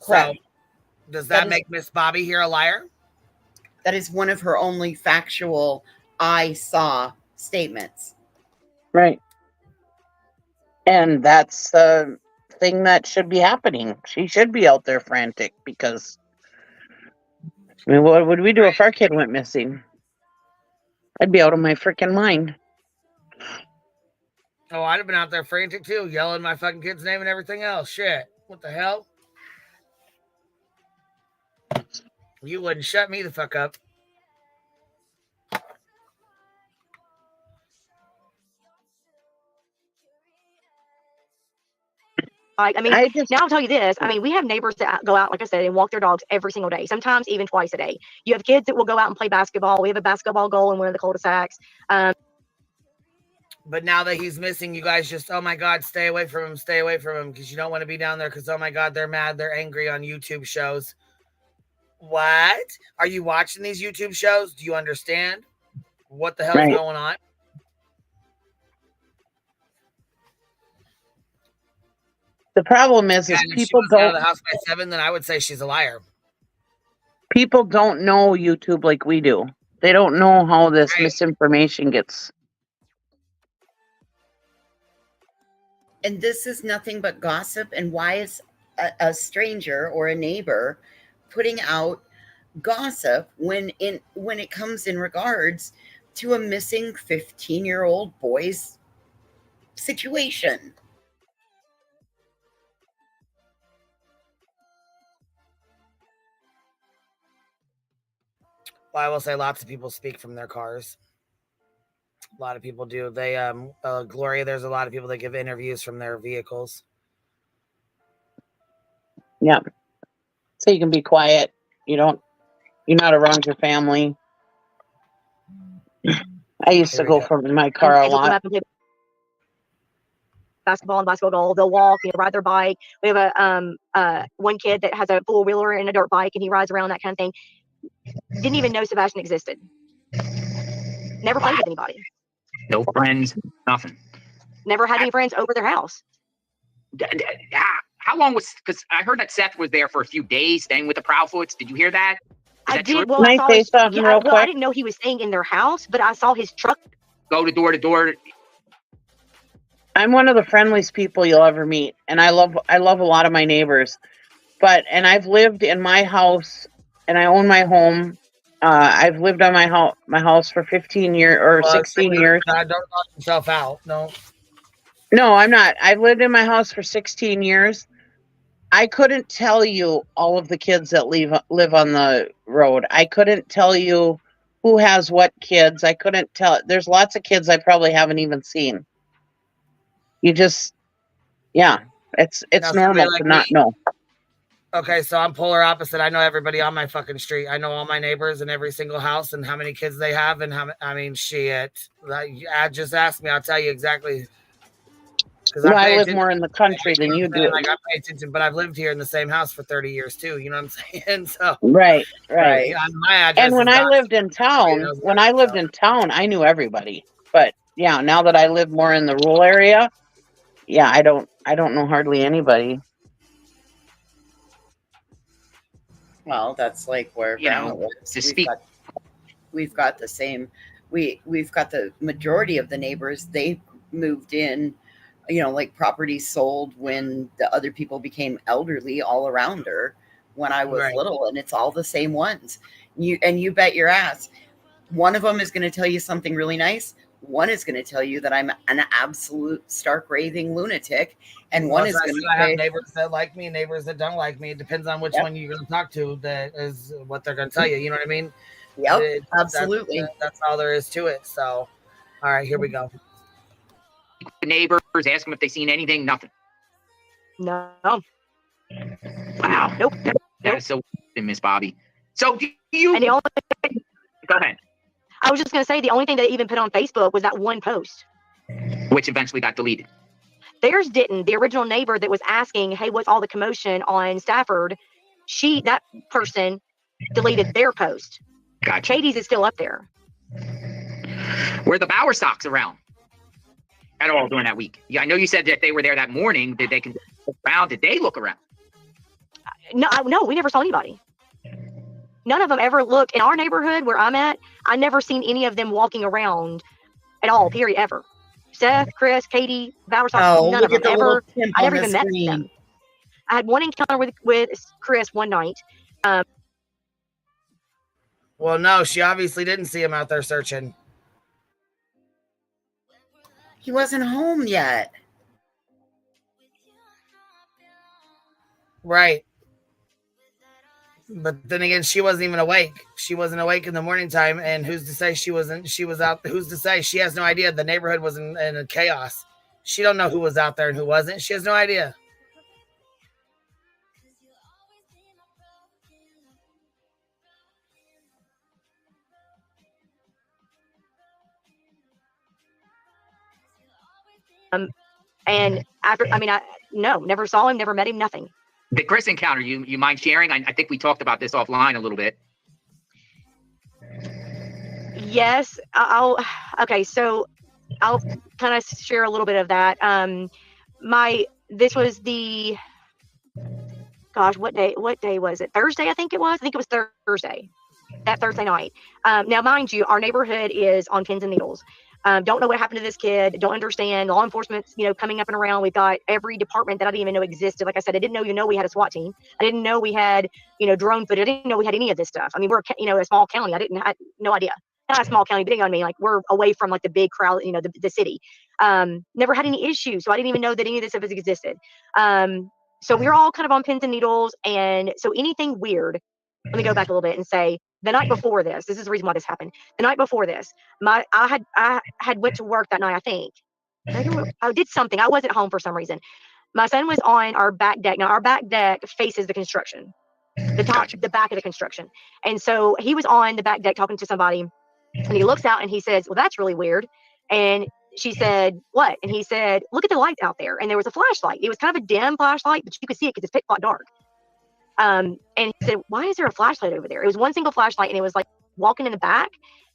Correct. So, does that make Miss Bobby here a liar? That is one of her only factual, I saw statements. Right. And that's the thing that should be happening. She should be out there frantic because, I mean, what would we do if our kid went missing? I'd be out of my freaking mind. Oh, I'd have been out there frantic too, yelling my fucking kid's name and everything else. Shit. What the hell? You wouldn't shut me the fuck up. Like, I mean, now I'll tell you this. I mean, we have neighbors that go out, like I said, and walk their dogs every single day, sometimes even twice a day. You have kids that will go out and play basketball. We have a basketball goal in one of the cul-de-sacs. But now that he's missing, you guys just, oh my God, stay away from him, because you don't want to be down there because, oh my God, they're mad, they're angry on YouTube shows. What? Are you watching these YouTube shows? Do you understand what the hell's going on? The problem is people don't. Out of the house by 7, then I would say she's a liar. People don't know YouTube like we do. They don't know how this misinformation gets. And this is nothing but gossip. And why is a stranger or a neighbor putting out gossip when it comes in regards to a missing 15-year-old boy's situation? Well, I will say lots of people speak from their cars. A lot of people do. They, Gloria, there's a lot of people that give interviews from their vehicles. Yeah. So you can be quiet. You're not around your family. I used to go from my car a lot. Basketball and basketball goal. They'll walk, ride their bike. We have a one kid that has a four-wheeler and a dirt bike, and he rides around, that kind of thing. Didn't even know Sebastian existed. Never played with anybody. No friends, nothing. Never had any friends over their house. How long was, because I heard that Seth was there for a few days staying with the Proudfoots. Did you hear that? I did. Well, I didn't know he was staying in their house, but I saw his truck go to door to door. I'm one of the friendliest people you'll ever meet, and I love a lot of my neighbors. And I've lived in my house, and I own my home. I've lived on my house for 15 years or 16 years. Don't knock yourself out. No, I'm not. I've lived in my house for 16 years. I couldn't tell you all of the kids that live on the road. I couldn't tell you who has what kids. I couldn't tell. There's lots of kids I probably haven't even seen. You just, it's normal to not know. Okay, so I'm polar opposite. I know everybody on my fucking street. I know all my neighbors in every single house and how many kids they have and shit. Just ask me, I'll tell you exactly. I live more in the country than you do. Like, I pay attention, but I've lived here in the same house for 30 years too. You know what I'm saying? So right. My address and when I lived in town, I knew everybody. But now that I live more in the rural area, I don't know hardly anybody. Well, that's like where we've got the same. We've got the majority of the neighbors. They moved in, like property sold when the other people became elderly all around her when I was little, and it's all the same ones. You bet your ass, one of them is going to tell you something really nice. One is going to tell you that I'm an absolute stark raving lunatic, and one is going to have neighbors that like me, neighbors that don't like me. It depends on which one you're going to talk to. That is what they're going to tell you. You know what I mean? Yep, absolutely. That's all there is to it. So, all right, here we go. The neighbors, ask them if they've seen anything. Nothing. No. Wow. Nope. That is so Miss Bobby. So do you? And go ahead. I was just going to say the only thing that they even put on Facebook was that one post, which eventually got deleted. Theirs didn't. The original neighbor that was asking, "Hey, what's all the commotion on Stafford?" That person deleted their post. Gotcha. Katie's is still up there. Were the Bauer stocks around at all during that week? Yeah, I know you said that they were there that morning. Did they look around? Did they look around? No, we never saw anybody. None of them ever looked in our neighborhood where I'm at. I never seen any of them walking around at all, period, ever. Seth, Chris, Katie, Valerie, Oh, none look of them at the little ever. pimp I on never the even met screen. them. I had one encounter with Chris one night. Well, no, she obviously didn't see him out there searching. He wasn't home yet. Right. But then again, she wasn't even awake. She wasn't awake in the morning time, and who's to say she wasn't? She was out. Who's to say? She has no idea. The neighborhood was in a chaos. She don't know who was out there and who wasn't. She has no idea. And after, I mean, never saw him, never met him, nothing. The Chris encounter, you mind sharing? I think we talked about this offline a little bit. Yes, okay, so I'll kind of share a little bit of that. This was the, gosh, what day was it? Thursday, I think it was. I think it was Thursday, that Thursday night. Now, mind you, our neighborhood is on pins and needles. Don't know what happened to this kid. Don't understand. Law enforcement's, coming up and around. We've got every department that I didn't even know existed. Like I said, I didn't know, we had a SWAT team. I didn't know we had, drone footage. I didn't know we had any of this stuff. I mean, we're, a small county. I had no idea. Not a small county, but like we're away from like the big crowd, the city. Never had any issues. So I didn't even know that any of this stuff existed. So we were all kind of on pins and needles. And so anything weird, let me go back a little bit and say, the night before this is the reason why this happened. The night before this, I had went to work that night, I think. I did something. I wasn't home for some reason. My son was on our back deck. Now, our back deck faces the construction, the back of the construction. And so he was on the back deck talking to somebody, and he looks out and he says, well, that's really weird. And she said, what? And he said, look at the light out there. And there was a flashlight. It was kind of a dim flashlight, but you could see it because it's pitch dark. And he said, why is there a flashlight over there? It was one single flashlight, and it was like walking in the back,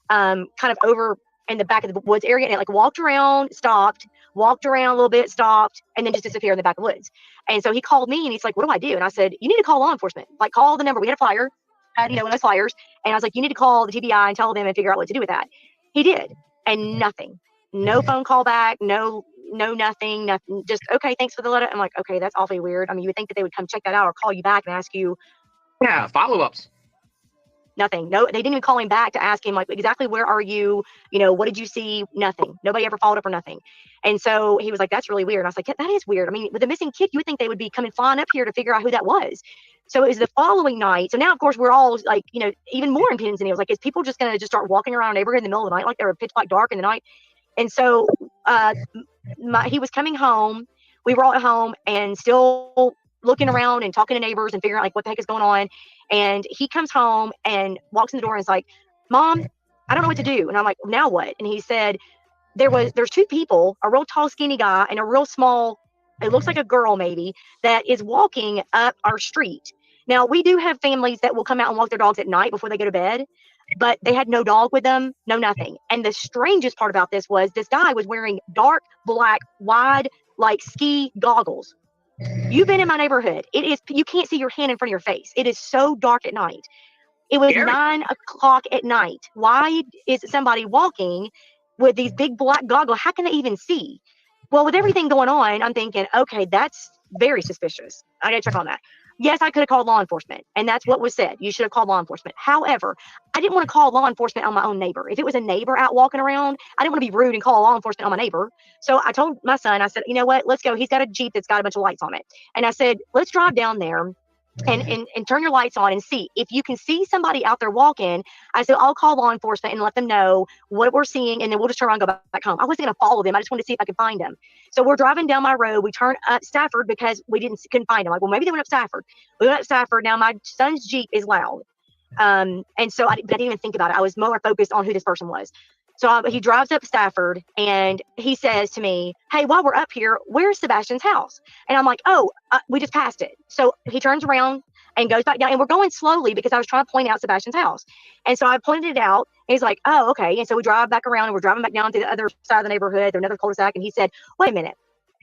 kind of over in the back of the woods area. And it like walked around, stopped, walked around a little bit, stopped, and then just disappeared in the back of the woods. And so he called me and he's like, what do I do? And I said, you need to call law enforcement. Like, call the number. We had a flyer, had, one of those flyers. And I was like, you need to call the TBI and tell them and figure out what to do with that. He did. And nothing. No phone call back, no, nothing. Just, okay, thanks for the letter. I'm like, okay, that's awfully weird. I mean, you would think that they would come check that out or call you back and ask you. Yeah, follow-ups. Nothing. No, they didn't even call him back to ask him, like, exactly where are you? What did you see? Nothing. Nobody ever followed up or nothing. And so he was like, that's really weird. And I was like, that is weird. I mean, with the missing kid, you would think they would be coming flying up here to figure out who that was. So it was the following night. So now, of course, we're all like, even more in pins and needles. Like, is people just going to just start walking around a neighborhood in the middle of the night like they were pitch black dark in the night? And so he was coming home. We were all at home and still looking around and talking to neighbors and figuring out like what the heck is going on. And he comes home and walks in the door and is like, Mom, I don't know what to do. And I'm like, now what? And he said, there's two people, a real tall, skinny guy and a real small, it looks like a girl maybe, that is walking up our street. Now, we do have families that will come out and walk their dogs at night before they go to bed, but they had no dog with them, no nothing. And the strangest part about this was this guy was wearing dark, black, wide, like ski goggles. You've been in my neighborhood. It is, you can't see your hand in front of your face. It is so dark at night. It was 9 o'clock at night. Why is somebody walking with these big black goggles? How can they even see? Well, with everything going on, I'm thinking, okay, that's very suspicious. I gotta check on that. Yes, I could have called law enforcement, and that's what was said. You should have called law enforcement. However, I didn't want to call law enforcement on my own neighbor. If it was a neighbor out walking around, I didn't want to be rude and call law enforcement on my neighbor. So I told my son, I said, you know what, let's go. He's got a Jeep that's got a bunch of lights on it. And I said, let's drive down there and turn your lights on and see. If you can see somebody out there walking, I said, I'll call law enforcement and let them know what we're seeing, and then we'll just turn around and go back home. I wasn't going to follow them. I just wanted to see if I could find them. So we're driving down my road. We turn up Stafford because we couldn't find them. Like, well, maybe they went up Stafford. We went up Stafford. Now my son's Jeep is loud. And so I didn't even think about it. I was more focused on who this person was. So he drives up Stafford and he says to me, hey, while we're up here, where's Sebastian's house? And I'm like, oh, we just passed it. So he turns around and goes back down, and we're going slowly because I was trying to point out Sebastian's house. And so I pointed it out, and he's like, oh, okay. And so we drive back around and we're driving back down to the other side of the neighborhood, another cul-de-sac. And he said, wait a minute,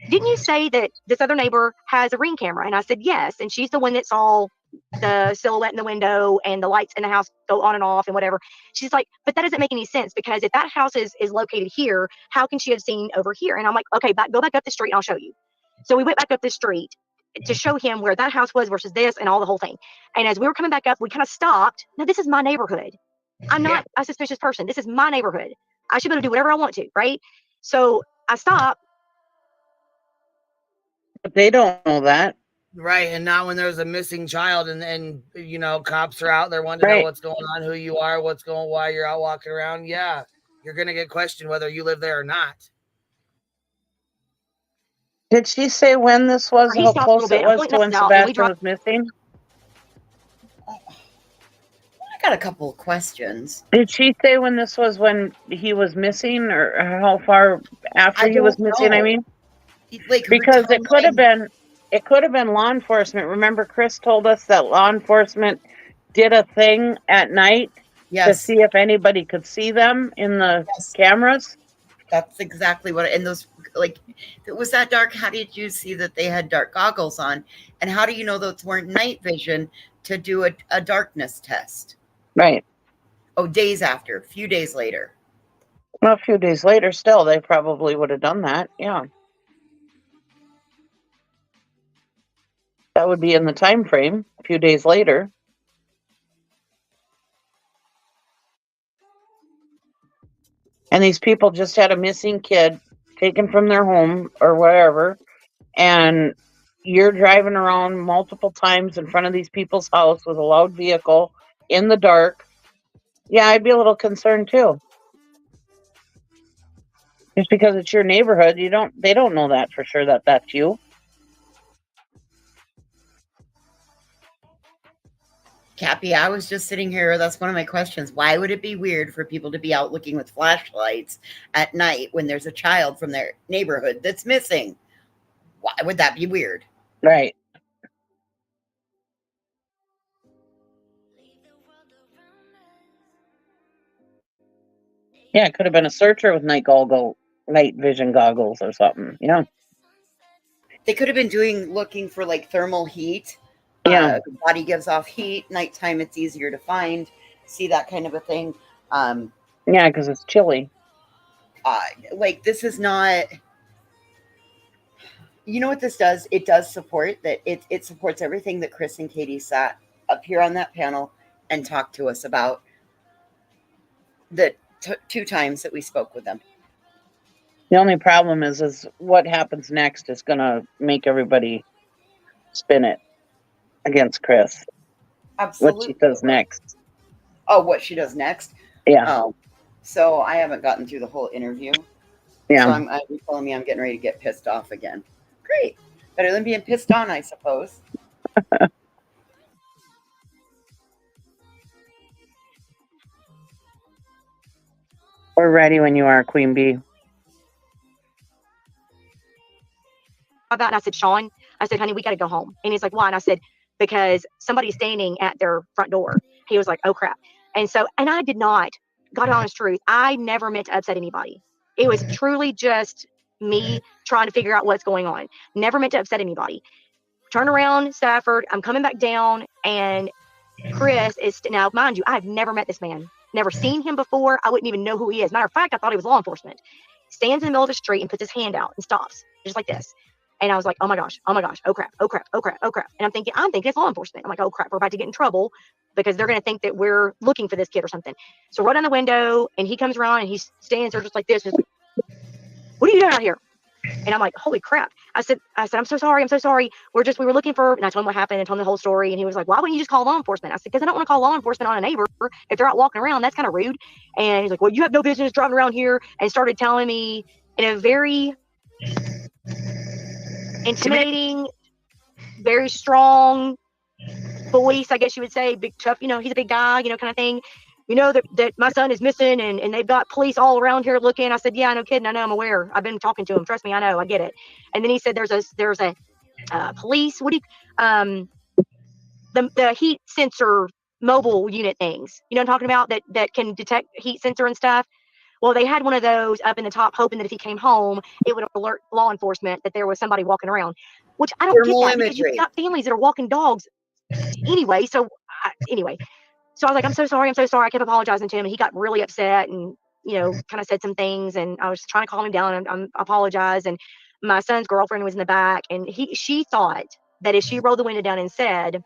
didn't you say that this other neighbor has a Ring camera? And I said, yes. And she's the one that saw the silhouette in the window and the lights in the house go on and off and whatever. She's like, but that doesn't make any sense because if that house is located here, how can she have seen over here? And I'm like, okay, go back up the street and I'll show you. So we went back up the street to show him where that house was versus this and all the whole thing. And as we were coming back up, we kind of stopped. Now, this is my neighborhood. I'm not a suspicious person. This is my neighborhood. I should be able to do whatever I want to, right? So I stopped. But they don't know that. Right, and not when there's a missing child and you know, cops are out there wanting to know what's going on, who you are, why you're out walking around. Yeah, you're going to get questioned whether you live there or not. Did she say when this was, how close it was to when Sebastian was missing? I got a couple of questions. Did she say when this was when he was missing, or how far after he was missing? I mean, like, because it could have been law enforcement. Remember, Chris told us that law enforcement did a thing at night to see if anybody could see them in the cameras. That's exactly what. And those, like, if it was that dark, how did you see that they had dark goggles on? And how do you know those weren't night vision to do a darkness test? Right. Oh, days after, a few days later. Well, a few days later, still, they probably would have done that. Yeah. That would be in the time frame, a few days later. And these people just had a missing kid taken from their home or wherever, and you're driving around multiple times in front of these people's house with a loud vehicle in the dark. Yeah, I'd be a little concerned too. Just because it's your neighborhood, they don't know that for sure that that's you. Cappy, I was just sitting here. That's one of my questions. Why would it be weird for people to be out looking with flashlights at night when there's a child from their neighborhood that's missing? Why would that be weird? Right. Yeah, it could have been a searcher with night vision goggles or something. Yeah. They could have been looking for like thermal heat. Yeah. The body gives off heat. Nighttime, it's easier to find. See that kind of a thing. Yeah, because it's chilly. Like, this is not. You know what this does? It does support that. It supports everything that Chris and Katie sat up here on that panel and talked to us about. The 2 times that we spoke with them. The only problem is what happens next is going to make everybody spin it against Chris. Absolutely. What she does next. Oh, what she does next? Yeah. Oh, so I haven't gotten through the whole interview. Yeah. So you're telling me I'm getting ready to get pissed off again. Great. Better than being pissed on, I suppose. We're ready when you are, Queen Bee. About, and I said, Sean, I said, honey, we got to go home. And he's like, why? And I said, because somebody's standing at their front door. He was like, oh crap. And I did not, God honest truth, I never meant to upset anybody. It was truly just me trying to figure out what's going on. Never meant to upset anybody. Turn around, Stafford, I'm coming back down, and Chris is, now mind you, I've never met this man. Never seen him before. I wouldn't even know who he is. Matter of fact, I thought he was law enforcement. Stands in the middle of the street and puts his hand out and stops, just like this. And I was like, oh my gosh, oh crap. And I'm thinking it's law enforcement. I'm like, oh crap, we're about to get in trouble because they're going to think that we're looking for this kid or something. So right on the window, and he comes around and he stands there just like this. Just like, what are you doing out here? And I'm like, holy crap. I said, I'm so sorry. We were looking for, and I told him what happened and told him the whole story. And he was like, why wouldn't you just call law enforcement? I said, because I don't want to call law enforcement on a neighbor if they're out walking around. That's kind of rude. And he's like, well, you have no business driving around here, and started telling me in a very intimidating, very strong voice, I guess you would say, big tough, he's a big guy, kind of thing. That my son is missing and they've got police all around here looking. I said, yeah, no kidding. I know, I'm aware. I've been talking to him. Trust me, I know, I get it. And then he said, there's a police, the heat sensor mobile unit things, I'm talking about, that can detect heat sensor and stuff. Well, they had one of those up in the top, hoping that if he came home, it would alert law enforcement that there was somebody walking around, which I don't get that, because you've got families that are walking dogs Anyway, so I was like, I'm so sorry. I kept apologizing to him, and he got really upset and, kind of said some things, and I was trying to calm him down and apologize. And my son's girlfriend was in the back, and she thought that if she rolled the window down and said,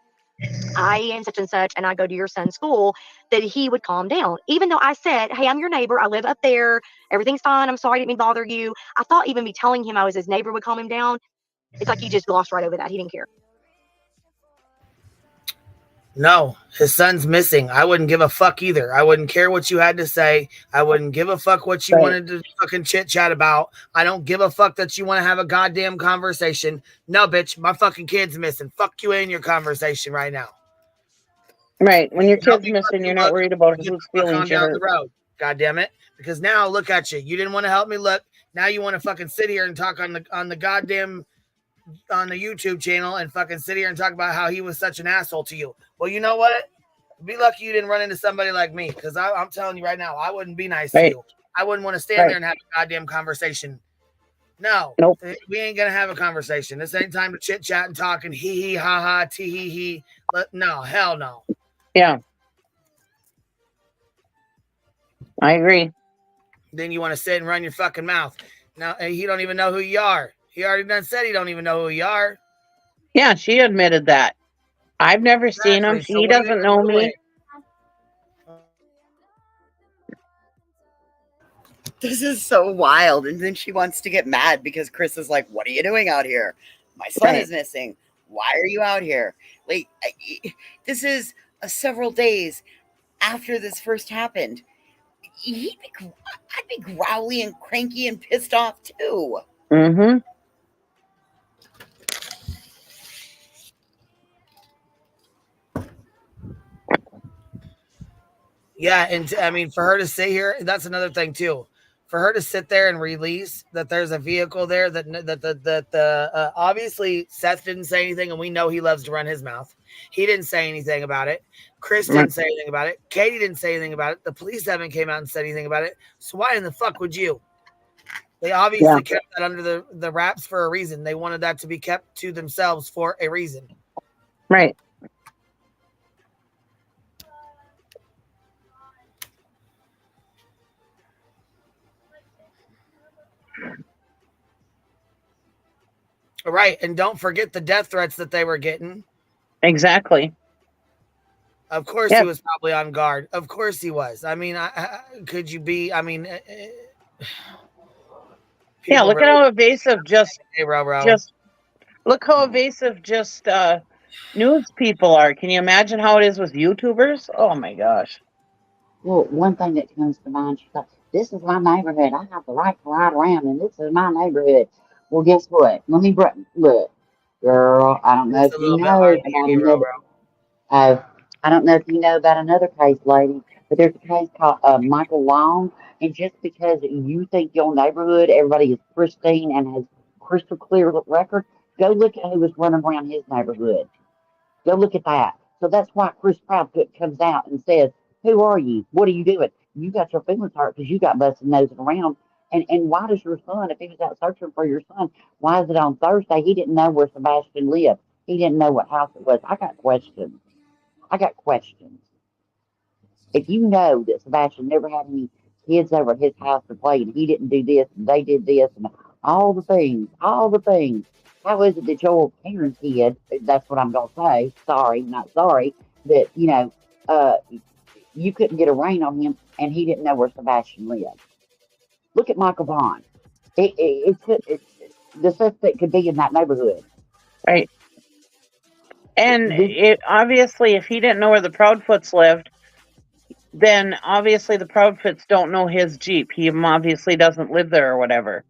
I am such and such, and I go to your son's school, that he would calm down. Even though I said, hey, I'm your neighbor. I live up there. Everything's fine. I'm sorry I didn't mean to bother you. I thought even me telling him I was his neighbor would calm him down. It's like he just glossed right over that. He didn't care. No, his son's missing. I wouldn't give a fuck either. I wouldn't care what you had to say. I wouldn't give a fuck what you wanted to fucking chit chat about. I don't give a fuck that you want to have a goddamn conversation. No, bitch, my fucking kid's missing. Fuck you in your conversation right now. Right. When your kid's missing, you're not worried about who's feelings you down hurt. the road. God damn it. Because now look at you. You didn't want to help me look. Now you want to fucking sit here and talk on the goddamn on the YouTube channel and fucking sit here and talk about how he was such an asshole to you. Well, you know what? Be lucky you didn't run into somebody like me, because I'm telling you right now, I wouldn't be nice to you. I wouldn't want to stand there and have a goddamn conversation. No, we ain't gonna have a conversation. This ain't time to chit chat and talk and hee hee ha ha tee hee hee. No, hell no. Yeah, I agree. Then you want to sit and run your fucking mouth. Now he don't even know who you are. He already done said he don't even know who you are. Yeah, she admitted that. I've never seen him. So he doesn't know me. This is so wild. And then she wants to get mad because Chris is like, what are you doing out here? My son is missing. Why are you out here? Like, this is several days after this first happened. I'd be growly and cranky and pissed off too. Mm-hmm. Yeah, and I mean, for her to sit here, that's another thing too. For her to sit there and release that there's a vehicle there that obviously Seth didn't say anything, and we know he loves to run his mouth. He didn't say anything about it. Chris didn't say anything about it. Katie didn't say anything about it. The police haven't came out and said anything about it. So why in the fuck would you? They obviously kept that under the wraps for a reason. They wanted that to be kept to themselves for a reason. Right. Right, and don't forget the death threats that they were getting. Exactly. Of course he was probably on guard. Of course he was. I mean, could you be? I mean, yeah. Look at how evasive just look how evasive news people are. Can you imagine how it is with YouTubers? Oh my gosh. Well, one thing that comes to mind, she's like, this is my neighborhood. I have the right to ride around, and this is my neighborhood. Well, guess what? Let me look, girl. I don't know if you know about I don't know if you know about another case, lady, but there's a case called Michael Long, and just because you think your neighborhood, everybody is pristine and has crystal clear record, go look at who was running around his neighborhood. Go look at that. So that's why Chris Proudfoot comes out and says, who are you? What are you doing? You got your feelings hurt because you got busted nosing around. And why does your son, if he was out searching for your son, why is it on Thursday? He didn't know where Sebastian lived. He didn't know what house it was. I got questions. If you know that Sebastian never had any kids over at his house to play, and he didn't do this, and they did this, and all the things, how is it that your parents kid, that's what I'm going to say, sorry, not sorry, that, you couldn't get a rein on him, and he didn't know where Sebastian lived? Look at Michael Vaughn. The suspect could be in that neighborhood. Right. And it obviously, if he didn't know where the Proudfoots lived, then obviously the Proudfoots don't know his Jeep. He obviously doesn't live there or whatever.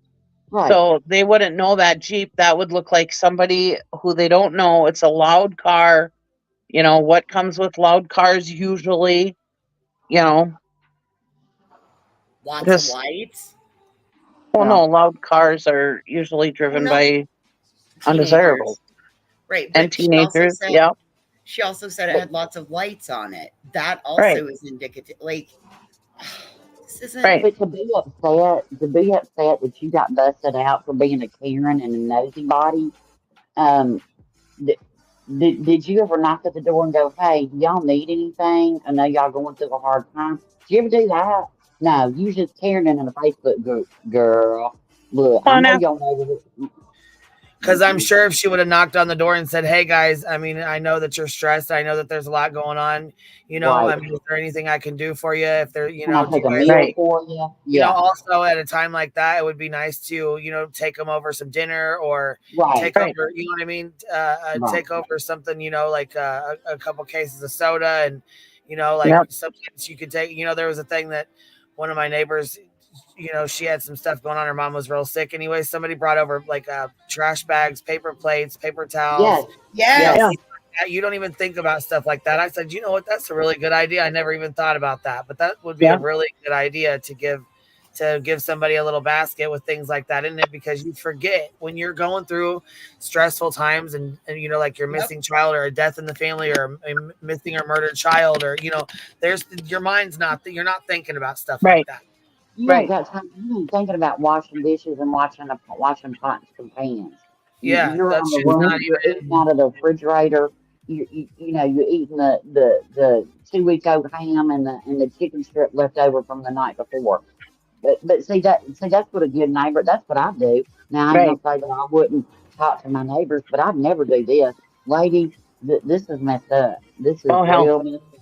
Right. So they wouldn't know that Jeep. That would look like somebody who they don't know. It's a loud car. What comes with loud cars usually, Lots of lights? Well, no, loud cars are usually driven by undesirables. Right. And teenagers, She also said it had lots of lights on it. That also is indicative. Like, this isn't... Right. But to be upset that you got busted out for being a Karen and a nosy body, Did you ever knock at the door and go, "Hey, do y'all need anything? I know y'all going through a hard time." Did you ever do that? No, you just Karen in a Facebook group, girl. Look, I know y'all know this. Because I'm sure if she would have knocked on the door and said, "Hey guys, I mean, I know that you're stressed. I know that there's a lot going on. You know, Right. I mean, is there anything I can do for you? If there, you Can know, I take a meal for you? You know, Yeah. also at a time like that, it would be nice to, you know, take them over some dinner or Right. take over, you know what I mean? Right. Take over something, you know, like a couple cases of soda and, you know, like Yep. sometimes you could take, you know, there was a thing that one of my neighbors, you know, she had some stuff going on. Her mom was real sick. Anyway, somebody brought over like trash bags, paper plates, paper towels. Yes. You know, you don't even think about stuff like that. I said, you know what? That's a really good idea. I never even thought about that, but that would be a really good idea to give somebody a little basket with things like that in it, because you forget when you're going through stressful times and you know, like your missing child or a death in the family or a missing or murdered child, or, you know, there's your mind's not, you're not thinking about stuff like that. You ain't got time. You ain't thinking about washing dishes and washing pots and pans. Yeah, You're that on the shit's not run. You're eating out of the refrigerator. You know, you're eating the 2-week-old ham and the chicken strip left over from the night before. But see that's what a good neighbor. That's what I do. Now I ain't gonna say that I wouldn't talk to my neighbors, but I'd never do this, lady. This is messed up. This is real messed up.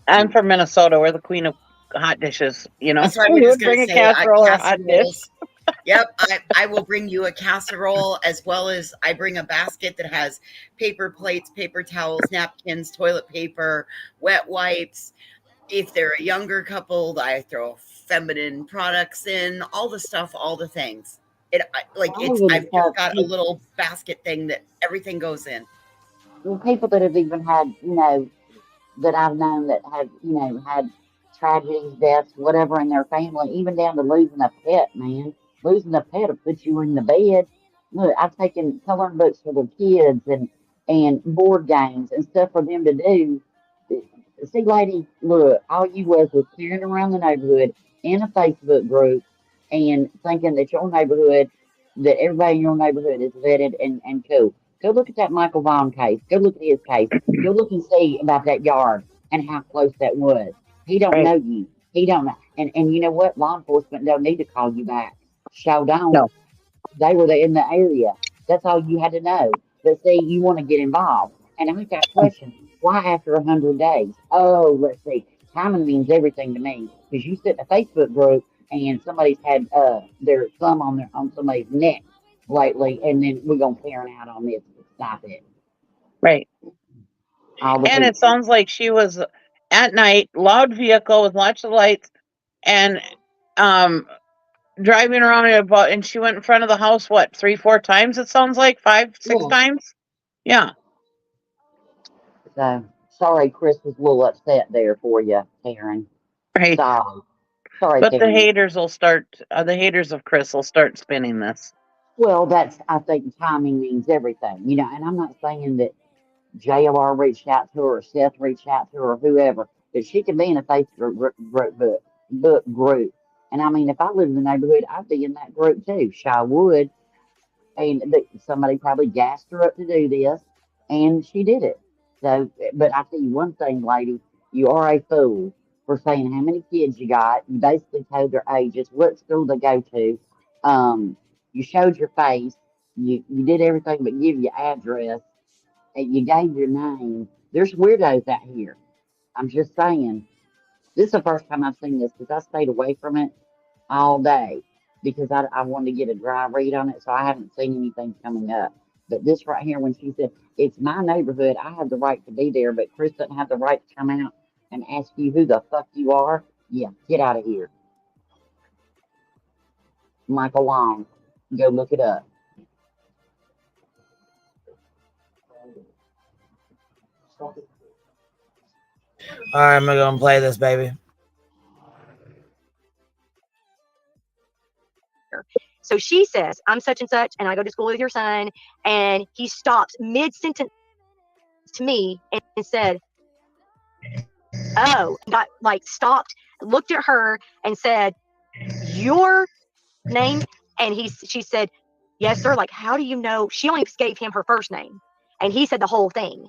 I'm from Minnesota. We're the queen of hot dishes. You know, That's what I we was would just going bring to a say. casserole or a hot dish. Yep, I will bring you a casserole, as well as I bring a basket that has paper plates, paper towels, napkins, toilet paper, wet wipes. If they're a younger couple, I throw feminine products in, all the stuff, all the things. I've just got a little basket thing that everything goes in. Well, people that have even had, you know, that I've known that have, you know, had tragedies, deaths, whatever in their family, even down to losing a pet, man. Losing a pet will put you in the bed. Look, I've taken coloring books for the kids and board games and stuff for them to do. See, lady, look, all you was clearing around the neighborhood in a Facebook group and thinking that your neighborhood, that everybody in your neighborhood is vetted and cool. Go look at that Michael Vaughn case. Go look at his case. Go look and see about that yard and how close that was. He don't know you. He don't know. And you know what? Law enforcement don't need to call you back. Show don't. No. They were in the area. That's all you had to know. But see, you want to get involved. And I got a question. Why after 100 days? Oh, let's see. Timing means everything to me. Because you sit in a Facebook group and somebody's had their thumb on somebody's neck lately, and then we're gonna clear out on this. Stop it. Right. And it sounds like she was at night, loud vehicle with lots of lights, and driving around and she went in front of the house, what, 3-4 times? It sounds like 5-6 times. Yeah. So sorry, Chris was a little upset there for you, Karen. Right. Sorry, but Karen. the haters will start. The haters of Chris will start spinning this. Well, I think timing means everything, you know. And I'm not saying that JLR reached out to her or Seth reached out to her or whoever, but she could be in a Facebook group. And I mean, if I lived in the neighborhood, I'd be in that group too. Sure would. And somebody probably gassed her up to do this, and she did it. So, but I tell you one thing, lady, you are a fool for saying how many kids you got. You basically told their ages, what school they go to. You showed your face. You did everything but give your address, and you gave your name. There's weirdos out here. I'm just saying. This is the first time I've seen this because I stayed away from it all day because I wanted to get a dry read on it, so I haven't seen anything coming up. But this right here, when she said, it's my neighborhood, I have the right to be there, but Chris doesn't have the right to come out and ask you who the fuck you are. Yeah, get out of here. Michael Long, go look it up. All right, I'm gonna go and play this, baby. So she says, I'm such and such, and I go to school with your son. And he stops mid-sentence to me and said, oh, got like stopped, looked at her and said, your name? And she said, yes, sir. Like, how do you know? She only gave him her first name. And he said the whole thing.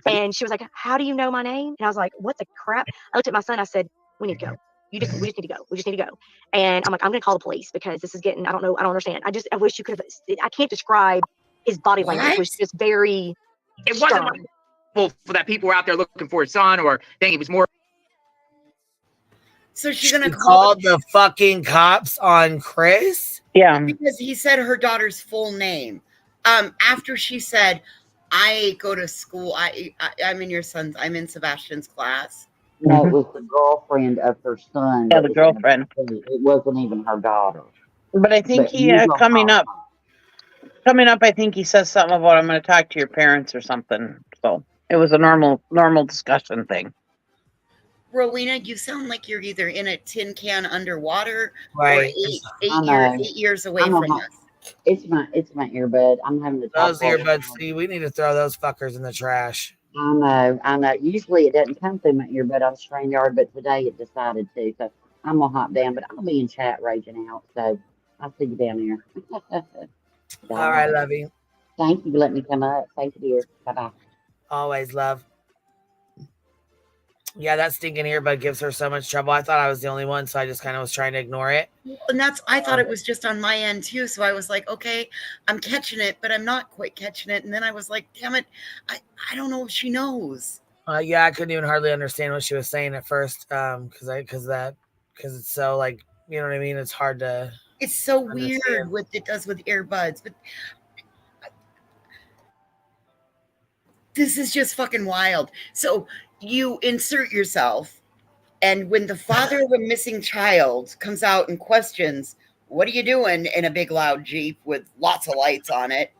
And she was like, how do you know my name? And I was like, what the crap? I looked at my son. I said, we need to go. We just need to go. We just need to go. And I'm like, I'm going to call the police because this is getting, I don't know. I don't understand. I wish you could have, I can't describe his body language. It was just very It wasn't like, well, for that people were out there looking for his son or thing. It was more. So she's going to call the fucking cops on Chris? Yeah. Because he said her daughter's full name. After she said, I go to school, I'm in your son's, I'm in Sebastian's class. No, it was the girlfriend of her son. Yeah, the girlfriend. It wasn't even her daughter. But I think he coming up, I think he says something about I'm going to talk to your parents or something. So it was a normal discussion thing. Rowena, you sound like you're either in a tin can underwater right. or 8 years away from us. It's my earbud. I'm having to talk. Those earbuds, see, we need to throw those fuckers in the trash. I know. Usually it doesn't come through my earbud on StreamYard, but today it decided to. So I'm gonna hop down, but I'll be in chat raging out. So I'll see you down there. All right, love you. Thank you for letting me come up. Thank you, dear. Bye bye. Always, love. Yeah, that stinking earbud gives her so much trouble. I thought I was the only one, so I just kind of was trying to ignore it. And I thought it was just on my end too. So I was like, okay, I'm catching it, but I'm not quite catching it. And then I was like, damn it, I don't know if she knows. Yeah, I couldn't even hardly understand what she was saying at first, because it's so like, you know what I mean. It's hard to. It's so weird what it does with earbuds, but this is just fucking wild. So you insert yourself, and when the father of a missing child comes out and questions, what are you doing in a big loud Jeep with lots of lights on it?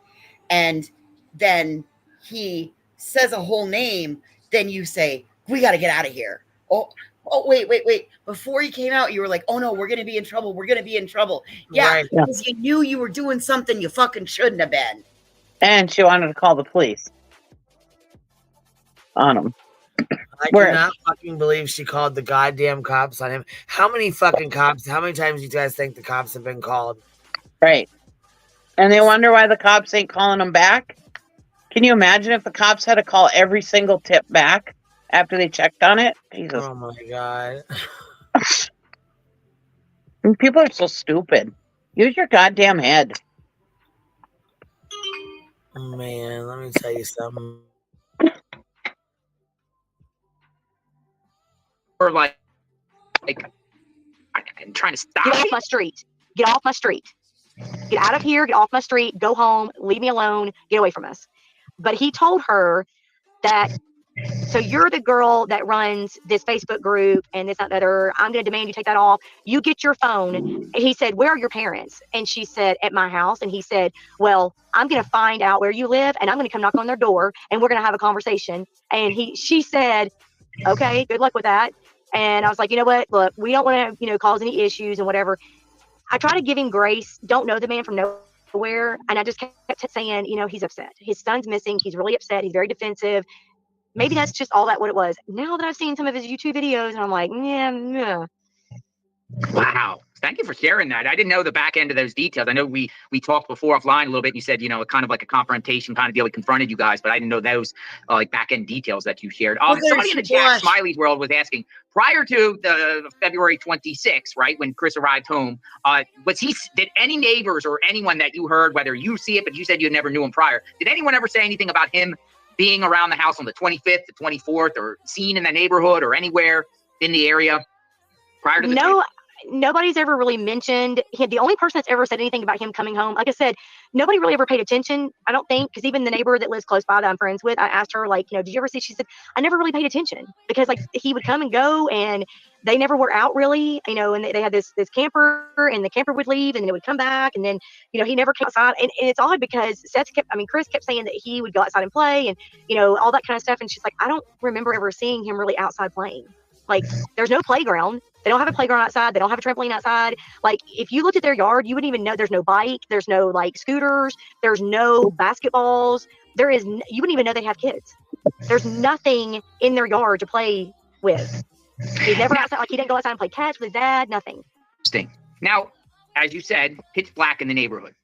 And then he says a whole name, then you say, we got to get out of here. Oh, wait. Before he came out, you were like, oh no, we're going to be in trouble. We're going to be in trouble. Yeah, right. Because you knew you were doing something you fucking shouldn't have been. And she wanted to call the police on him. I do not fucking believe she called the goddamn cops on him. How many fucking cops? How many times do you guys think the cops have been called? Right. And they wonder why the cops ain't calling them back. Can you imagine if the cops had to call every single tip back after they checked on it? Jesus. Oh my God. People are so stupid. Use your goddamn head. Man, let me tell you something. Or like I'm trying to stop. Get off my street. Get off my street. Get out of here. Get off my street. Go home. Leave me alone. Get away from us. But he told her that, so you're the girl that runs this Facebook group and this, that, and other. I'm going to demand you take that off. You get your phone. And he said, where are your parents? And she said, at my house. And he said, well, I'm going to find out where you live and I'm going to come knock on their door and we're going to have a conversation. And she said, okay, good luck with that. And I was like, you know what? Look, we don't want to, cause any issues and whatever. I try to give him grace. Don't know the man from nowhere. And I just kept saying, he's upset. His son's missing. He's really upset. He's very defensive. Maybe that's just all that what it was. Now that I've seen some of his YouTube videos, and I'm like, yeah. Wow. Thank you for sharing that. I didn't know the back end of those details. I know we talked before offline a little bit. And you said, kind of like a confrontation kind of deal. He confronted you guys, but I didn't know those like back end details that you shared. Somebody in the chat, Smiley's World, was asking prior to the February 26th, right, when Chris arrived home, did any neighbors or anyone that you heard, whether you see it, but you said you never knew him prior, did anyone ever say anything about him being around the house on the 25th, the 24th, or seen in the neighborhood or anywhere in the area prior to the 25th? Nobody's ever really mentioned him. The only person that's ever said anything about him coming home, like I said, nobody really ever paid attention, I don't think, because even the neighbor that lives close by that I'm friends with, I asked her, did you ever see? She said, I never really paid attention because he would come and go and they never were out really, and they had this camper and the camper would leave and then it would come back and then, he never came outside. And it's odd because Chris kept saying that he would go outside and play and, all that kind of stuff. And she's like, I don't remember ever seeing him really outside playing. There's no playground. They don't have a playground outside. They don't have a trampoline outside. If you looked at their yard, you wouldn't even know there's no bike. There's no scooters. There's no basketballs. You wouldn't even know they have kids. There's nothing in their yard to play with. He's never outside. He didn't go outside and play catch with his dad. Nothing. Interesting. Now, as you said, pitch black in the neighborhood.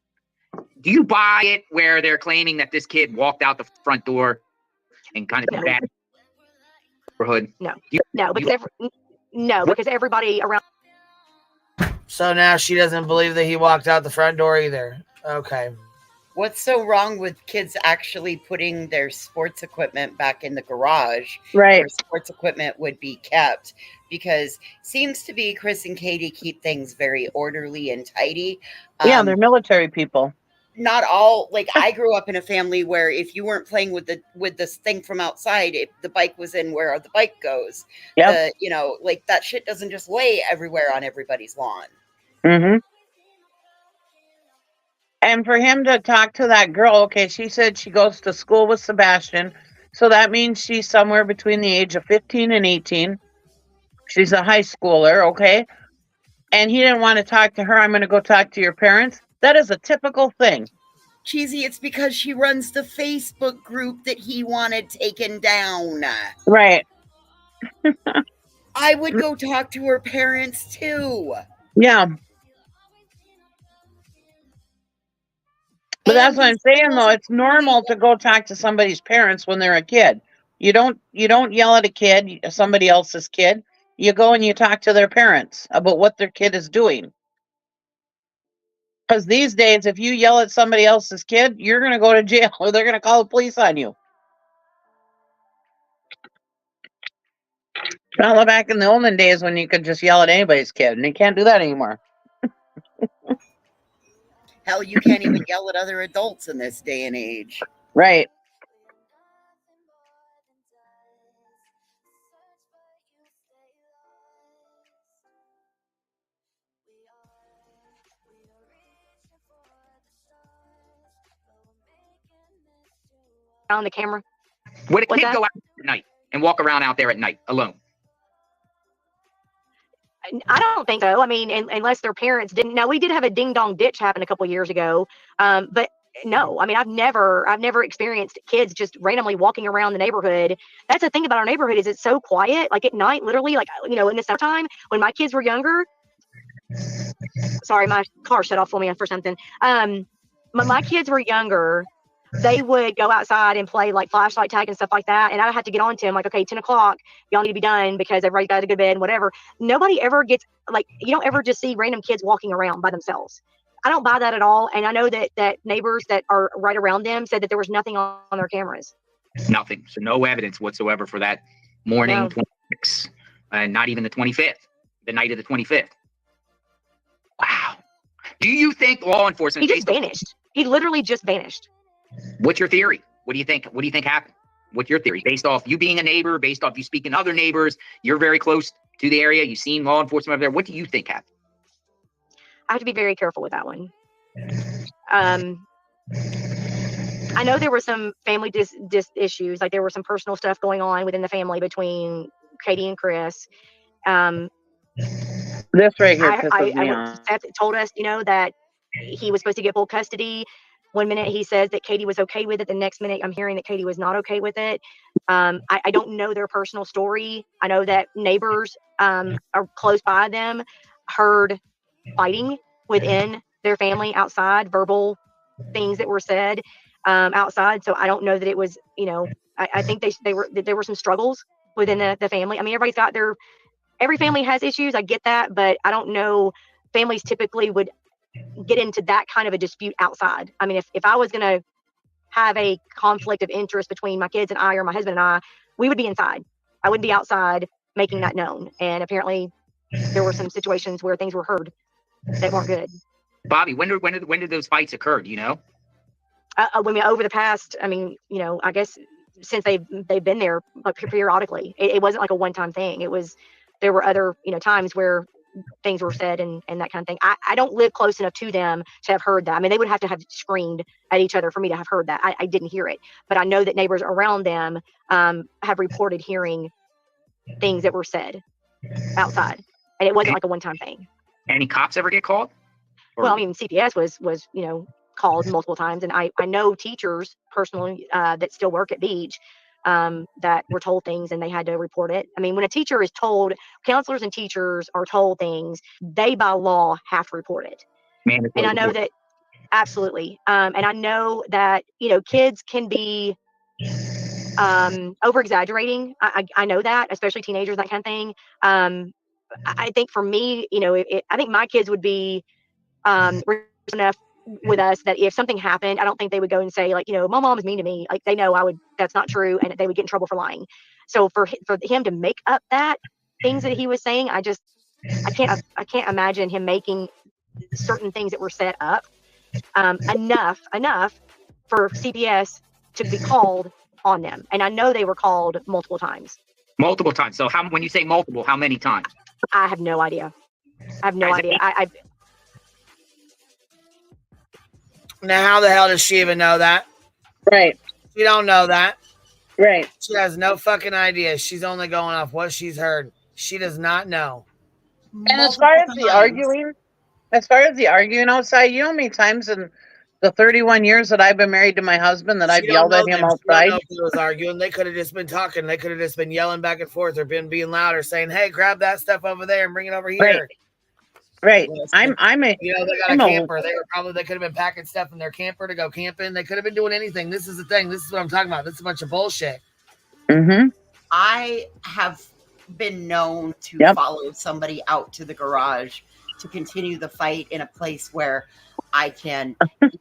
Do you buy it where they're claiming that this kid walked out the front door and kind of bad neighborhood? No, because everybody around. So now she doesn't believe that he walked out the front door either. Okay. What's so wrong with kids actually putting their sports equipment back in the garage Right. where sports equipment would be kept? Because seems to be Chris and Katie keep things very orderly and tidy. Yeah, they're military people. Not all, like I grew up in a family where if you weren't playing with this thing from outside, the bike was in where the bike goes. Yep. You know, like that shit doesn't just lay everywhere on everybody's lawn. Mm-hmm. And for him to talk to that girl, okay, she said she goes to school with Sebastian. So that means she's somewhere between the age of 15 and 18. She's a high schooler, okay? And he didn't want to talk to her. I'm going to go talk to your parents. That is a typical thing. Cheesy, it's because she runs the Facebook group that he wanted taken down. Right. I would go talk to her parents too. Yeah. But that's what I'm saying, though. It's normal to go talk to somebody's parents when they're a kid. You don't yell at a kid, somebody else's kid. You go and you talk to their parents about what their kid is doing. Because these days, if you yell at somebody else's kid, you're going to go to jail or they're going to call the police on you. Not back in the olden days when you could just yell at anybody's kid, and you can't do that anymore. Hell, you can't even yell at other adults in this day and age. Right. On the camera. Would a kid go out at night and walk around out there at night alone? I don't think so. I mean, unless their parents didn't. Now, we did have a ding dong ditch happen a couple years ago, but no. I mean, I've never experienced kids just randomly walking around the neighborhood. That's the thing about our neighborhood is it's so quiet. Like at night, literally, like in the summertime when my kids were younger. Sorry, my car shut off for me for something. When my kids were younger, they would go outside and play like flashlight tag and stuff like that. And I had to get on to them like, okay, 10 o'clock, y'all need to be done because everybody's got to go to bed and whatever. Nobody ever gets you don't ever just see random kids walking around by themselves. I don't buy that at all. And I know that neighbors that are right around them said that there was nothing on their cameras. Nothing. So no evidence whatsoever for that morning, 26, not even the 25th, the night of the 25th. Wow. Do you think law enforcement? He just vanished. He literally just vanished. What's your theory? What do you think? What do you think happened? What's your theory? Based off you being a neighbor, based off you speaking to other neighbors, you're very close to the area. You've seen law enforcement over there. What do you think happened? I have to be very careful with that one. I know there were some family issues. Like there were some personal stuff going on within the family between Katie and Chris. This right here. Seth told us, that he was supposed to get full custody. One minute he says that Katie was okay with it. The next minute I'm hearing that Katie was not okay with it. I don't know their personal story. I know that neighbors are close by them heard fighting within their family outside, verbal things that were said outside. So I don't know that it was, I think there were some struggles within the family. I mean, every family has issues. I get that, but I don't know families typically would get into that kind of a dispute outside. I mean, if I was going to have a conflict of interest between my kids and I, or my husband and I, we would be inside. I wouldn't be outside making that known. And apparently there were some situations where things were heard that weren't good. Bobby, when did those fights occur? Do you know? Over the past, I guess since they've been there periodically. It wasn't like a one-time thing. There were other, times where things were said and that kind of thing. I don't live close enough to them to have heard that. I mean, they would have to have screamed at each other for me to have heard that. I didn't hear it, but I know that neighbors around them have reported hearing things that were said outside, and it wasn't like a one-time thing. Any cops ever get called? Well, I mean, CPS was called multiple times, and I know teachers personally that still work at Beach that were told things and they had to report it. I mean, when a teacher is told, counselors and teachers are told things, they by law have to report it. And I know that Absolutely. And I know that, you know, kids can be over exaggerating. I know that, especially teenagers, that kind of thing. I think for me, you know, I think my kids would be enough with us that if something happened, I don't think they would go and say, like, you know, my mom is mean to me. Like, they know that's not true, and they would get in trouble for lying. So for him to make up things that he was saying, I can't imagine him making certain things that were set up enough for CPS to be called on them. And I know they were called multiple times. Multiple times. So when you say multiple, how many times? I have no idea. I have no idea. Now, how the hell does she even know that? Right. She don't know that. Right. She has no fucking idea. She's only going off what she's heard. She does not know. And as far as the arguing outside, you know how many times in the 31 years that I've been married to my husband that I've yelled at him outside? She don't know if he was arguing. They could have just been talking. They could have just been yelling back and forth or been being loud or saying, "Hey, grab that stuff over there and bring it over here." Right. They got a camper. They could have been packing stuff in their camper to go camping. They could have been doing anything. This is the thing. This is what I'm talking about. This is a bunch of bullshit. Mm-hmm. I have been known to follow somebody out to the garage to continue the fight in a place where I can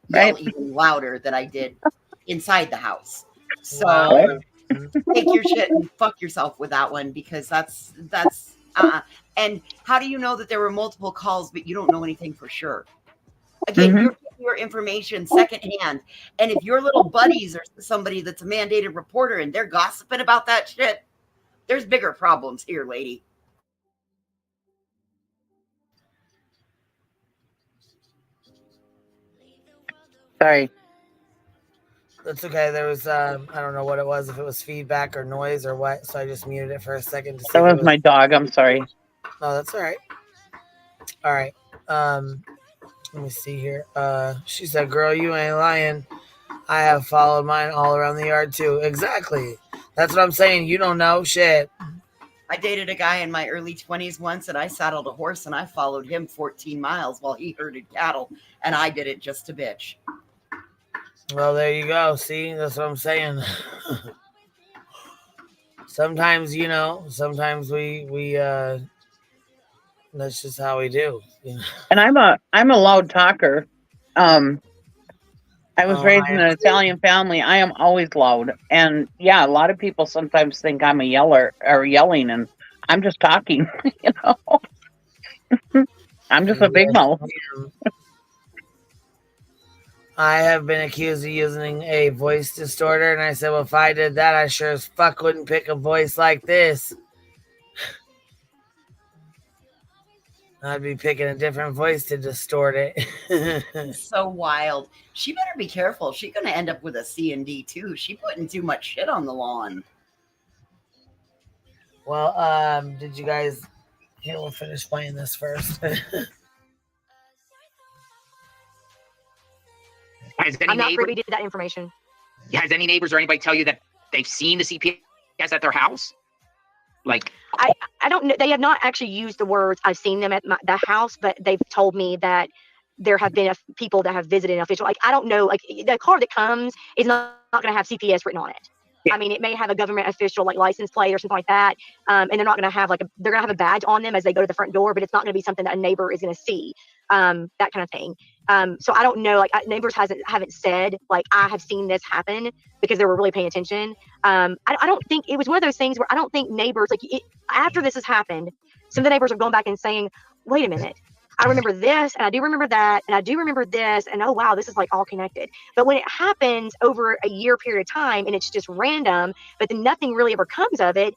yell even louder than I did inside the house. So take your shit and fuck yourself with that one, because that's and how do you know that there were multiple calls but you don't know anything for sure? Again, you're getting your information secondhand, and if your little buddies are somebody that's a mandated reporter and they're gossiping about that shit, there's bigger problems here, lady. Sorry. That's okay. There was I don't know what it was, if it was feedback or noise or what, so I just muted it for a second to see. That was my dog. I'm sorry. Oh, that's all right. All right. Let me see here. She said, "Girl, you ain't lying. I have followed mine all around the yard too." Exactly. That's what I'm saying. You don't know shit. I dated a guy in my early 20s once, and I saddled a horse and I followed him 14 miles while he herded cattle, and I did it just to bitch. Well, there you go. See, that's what I'm saying. Sometimes, we that's just how we do. You know? And I'm a loud talker. I was raised in an Italian family. I am always loud. And yeah, a lot of people sometimes think I'm a yeller or yelling, and I'm just talking, you know. I'm just a big mouth. I have been accused of using a voice distorter, and I said, well, if I did that, I sure as fuck wouldn't pick a voice like this. I'd be picking a different voice to distort it. It's so wild. She better be careful. She's going to end up with a C&D too. She putting too much shit on the lawn. Well, did you guys... Here, we'll finish playing this first. I'm not privy to that information. Has any neighbors or anybody tell you that they've seen the CPS at their house? Like, I don't know. They have not actually used the words "I've seen them at the house," but they've told me that there have been people that have visited an official. Like, I don't know. Like, the car that comes is not going to have CPS written on it. Yeah. I mean, it may have a government official like license plate or something like that, and they're not going to have they're going to have a badge on them as they go to the front door, but it's not going to be something that a neighbor is going to see. That kind of thing. So I don't know. Like, neighbors haven't said like I have seen this happen because they were really paying attention. I don't think it was one of those things where I don't think neighbors after this has happened, some of the neighbors are going back and saying, "Wait a minute, I remember this, and I do remember that, and I do remember this, and oh wow, this is like all connected." But when it happens over a year period of time and it's just random, but then nothing really ever comes of it,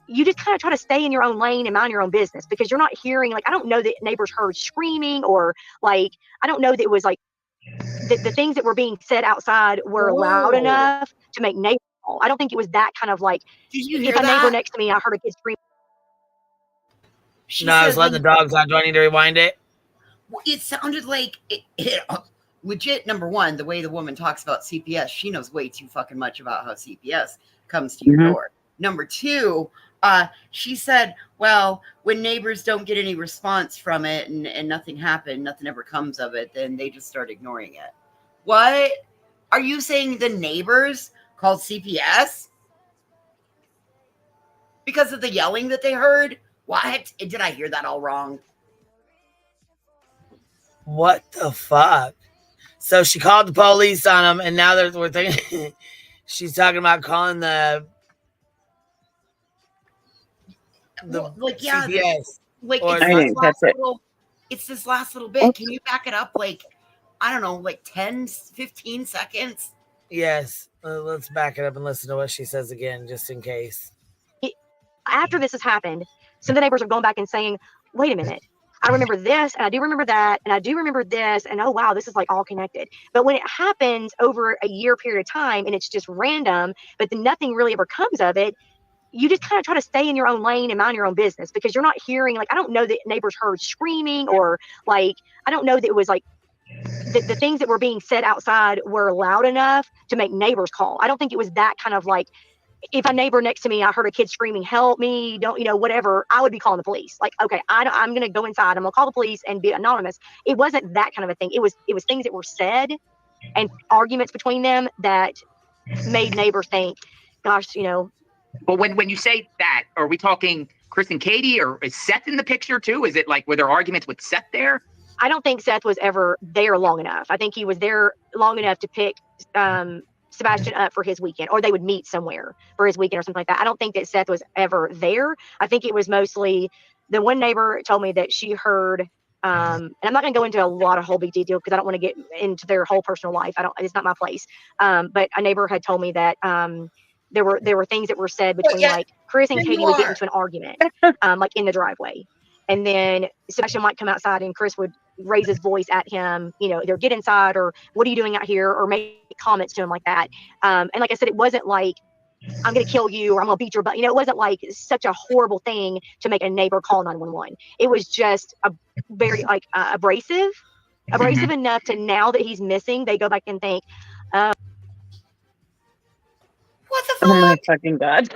you just kind of try to stay in your own lane and mind your own business because you're not hearing, like, I don't know that neighbors heard screaming or like, I don't know that it was like the things that were being said outside were loud enough to make neighbors. I don't think it was that kind of like, if a neighbor next to me, I heard a kid scream. No, I was letting the dogs out. Do I need to rewind it? It sounded like legit. Number one, the way the woman talks about CPS, she knows way too fucking much about how CPS comes to your door. Number two, She said, well, when neighbors don't get any response from it and nothing happened, nothing ever comes of it, then they just start ignoring it. What? Are you saying the neighbors called CPS? Because of the yelling that they heard? What? Did I hear that all wrong? What the fuck? So she called the police on them, and now we're thinking she's talking about calling the like, yeah, CPS. Like Or it's this last little bit. Can you back it up like, I don't know, like 10, 15 seconds? Yes. Let's back it up and listen to what she says again, just in case. After this has happened, some of the neighbors are going back and saying, wait a minute, I remember this, and I do remember that, and I do remember this, and oh wow, this is like all connected. But when it happens over a year period of time and it's just random, but then nothing really ever comes of it, you just kind of try to stay in your own lane and mind your own business, because you're not hearing, like, I don't know that neighbors heard screaming, or like, I don't know that it was like the things that were being said outside were loud enough to make neighbors call. I don't think it was that kind of like, if a neighbor next to me, I heard a kid screaming, help me, don't, whatever, I would be calling the police. Like, okay, I'm going to go inside. I'm going to call the police and be anonymous. It wasn't that kind of a thing. It was things that were said and arguments between them that made neighbors think, gosh, But when you say that, are we talking Chris and Katie, or is Seth in the picture too? Is it like, were there arguments with Seth there? I don't think Seth was ever there long enough. I think he was there long enough to pick Sebastian up for his weekend, or they would meet somewhere for his weekend or something like that. I don't think that Seth was ever there. I think it was mostly the one neighbor told me that she heard, and I'm not going to go into a lot of whole big detail because I don't want to get into their whole personal life. It's not my place. But a neighbor had told me that there were things that were said between like Chris and Katie would get into an argument, like in the driveway. And then Sebastian might come outside and Chris would raise his voice at him, either get inside or what are you doing out here, or make comments to him like that. And like I said, it wasn't like, I'm going to kill you or I'm going to beat your butt. It wasn't like such a horrible thing to make a neighbor call 911. It was just a very like abrasive enough to, now that he's missing, they go back and think, what the fuck? Oh my fucking God.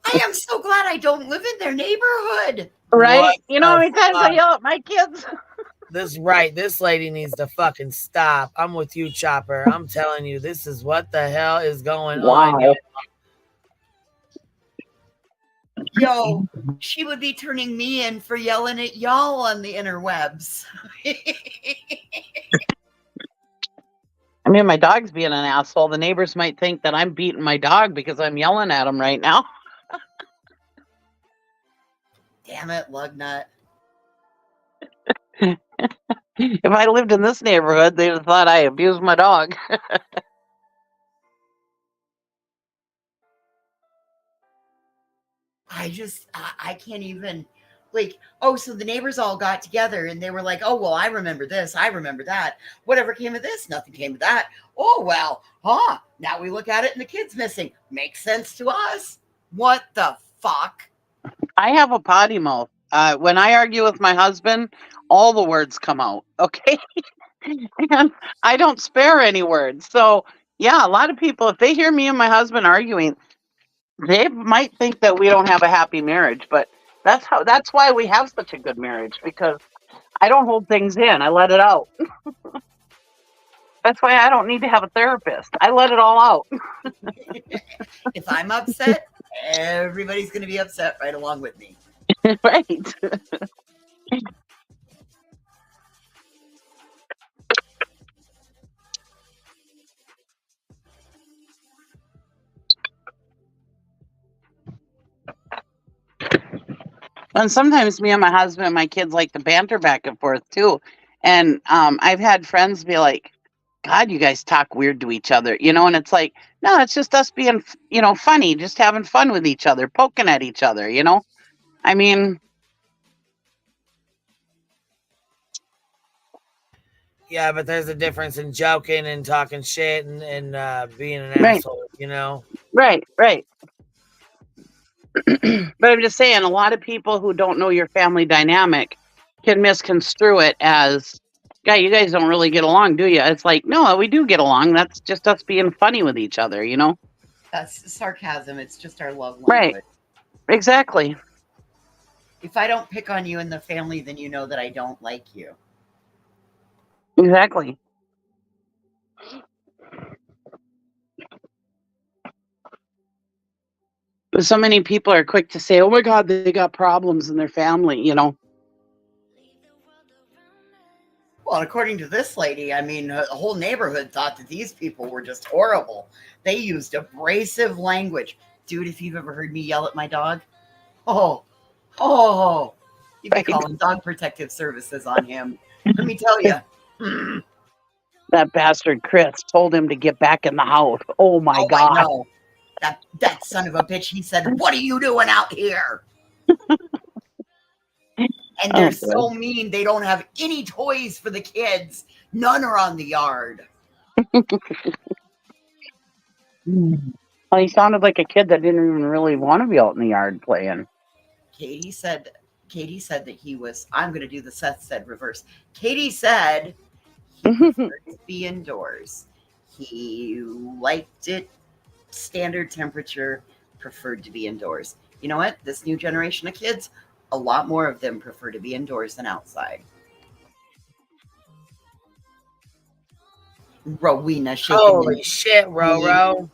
I am so glad I don't live in their neighborhood. Right? What How many times I yell at my kids? This lady needs to fucking stop. I'm with you, Chopper. I'm telling you, this is what the hell is going on. Yo, she would be turning me in for yelling at y'all on the interwebs. I mean, my dog's being an asshole. The neighbors might think that I'm beating my dog because I'm yelling at him right now. Damn it, Lugnut. If I lived in this neighborhood, they'd have thought I abused my dog. I can't even, like, oh, so the neighbors all got together and they were like, oh, well, I remember this, I remember that. Whatever came of this? Nothing came of that. Oh, well, now we look at it and the kid's missing. Makes sense to us. What the fuck? I have a potty mouth. When I argue with my husband, all the words come out, okay? And I don't spare any words. So, yeah, a lot of people, if they hear me and my husband arguing, they might think that we don't have a happy marriage. But that's why we have such a good marriage, because I don't hold things in. I let it out. That's why I don't need to have a therapist. I let it all out. If I'm upset, everybody's going to be upset right along with me. Right. And sometimes me and my husband and my kids like to banter back and forth too. And I've had friends be like, God, you guys talk weird to each other, and it's like, no, it's just us being, funny, just having fun with each other, poking at each other, I mean. Yeah, but there's a difference in joking and talking shit and being an asshole, Right. But I'm just saying, a lot of people who don't know your family dynamic can misconstrue it as, yeah, you guys don't really get along, do you? It's like, no, we do get along. That's just us being funny with each other, That's sarcasm. It's just our love Right. language. Exactly. If I don't pick on you in the family, then you know that I don't like you. Exactly. But so many people are quick to say, oh my God, they got problems in their family, you know. Well, according to this lady, I mean, the whole neighborhood thought that these people were just horrible. They used abrasive language. Dude, if you've ever heard me yell at my dog, oh, you'd be calling Dog Protective Services on him. Let me tell you. That bastard Chris told him to get back in the house. Oh my God. I know. That son of a bitch, he said, what are you doing out here? And they're so mean, they don't have any toys for the kids. None are on the yard. Well, he sounded like a kid that didn't even really want to be out in the yard playing. Katie said that he was, I'm going to do the Seth said reverse. Katie said he preferred to be indoors. He liked it standard temperature, preferred to be indoors. You know what? This new generation of kids, a lot more of them prefer to be indoors than outside. Rowena shaking. Holy shit, Roro.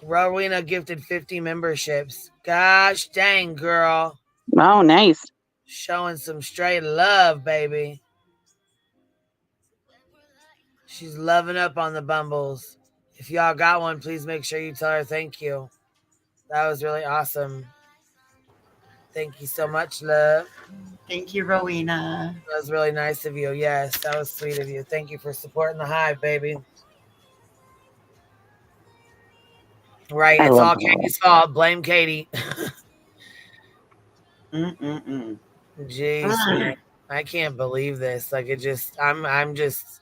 Rowena gifted 50 memberships. Gosh dang, girl. Oh, nice. Showing some straight love, baby. She's loving up on the Bumbles. If y'all got one, please make sure you tell her thank you. That was really awesome. Thank you so much, love. Thank you, Rowena. That was really nice of you. Yes, that was sweet of you. Thank you for supporting the hive, baby. Right, it's all Katie's fault. Blame Katie. Jeez, man. I can't believe this. Like, it just, I'm just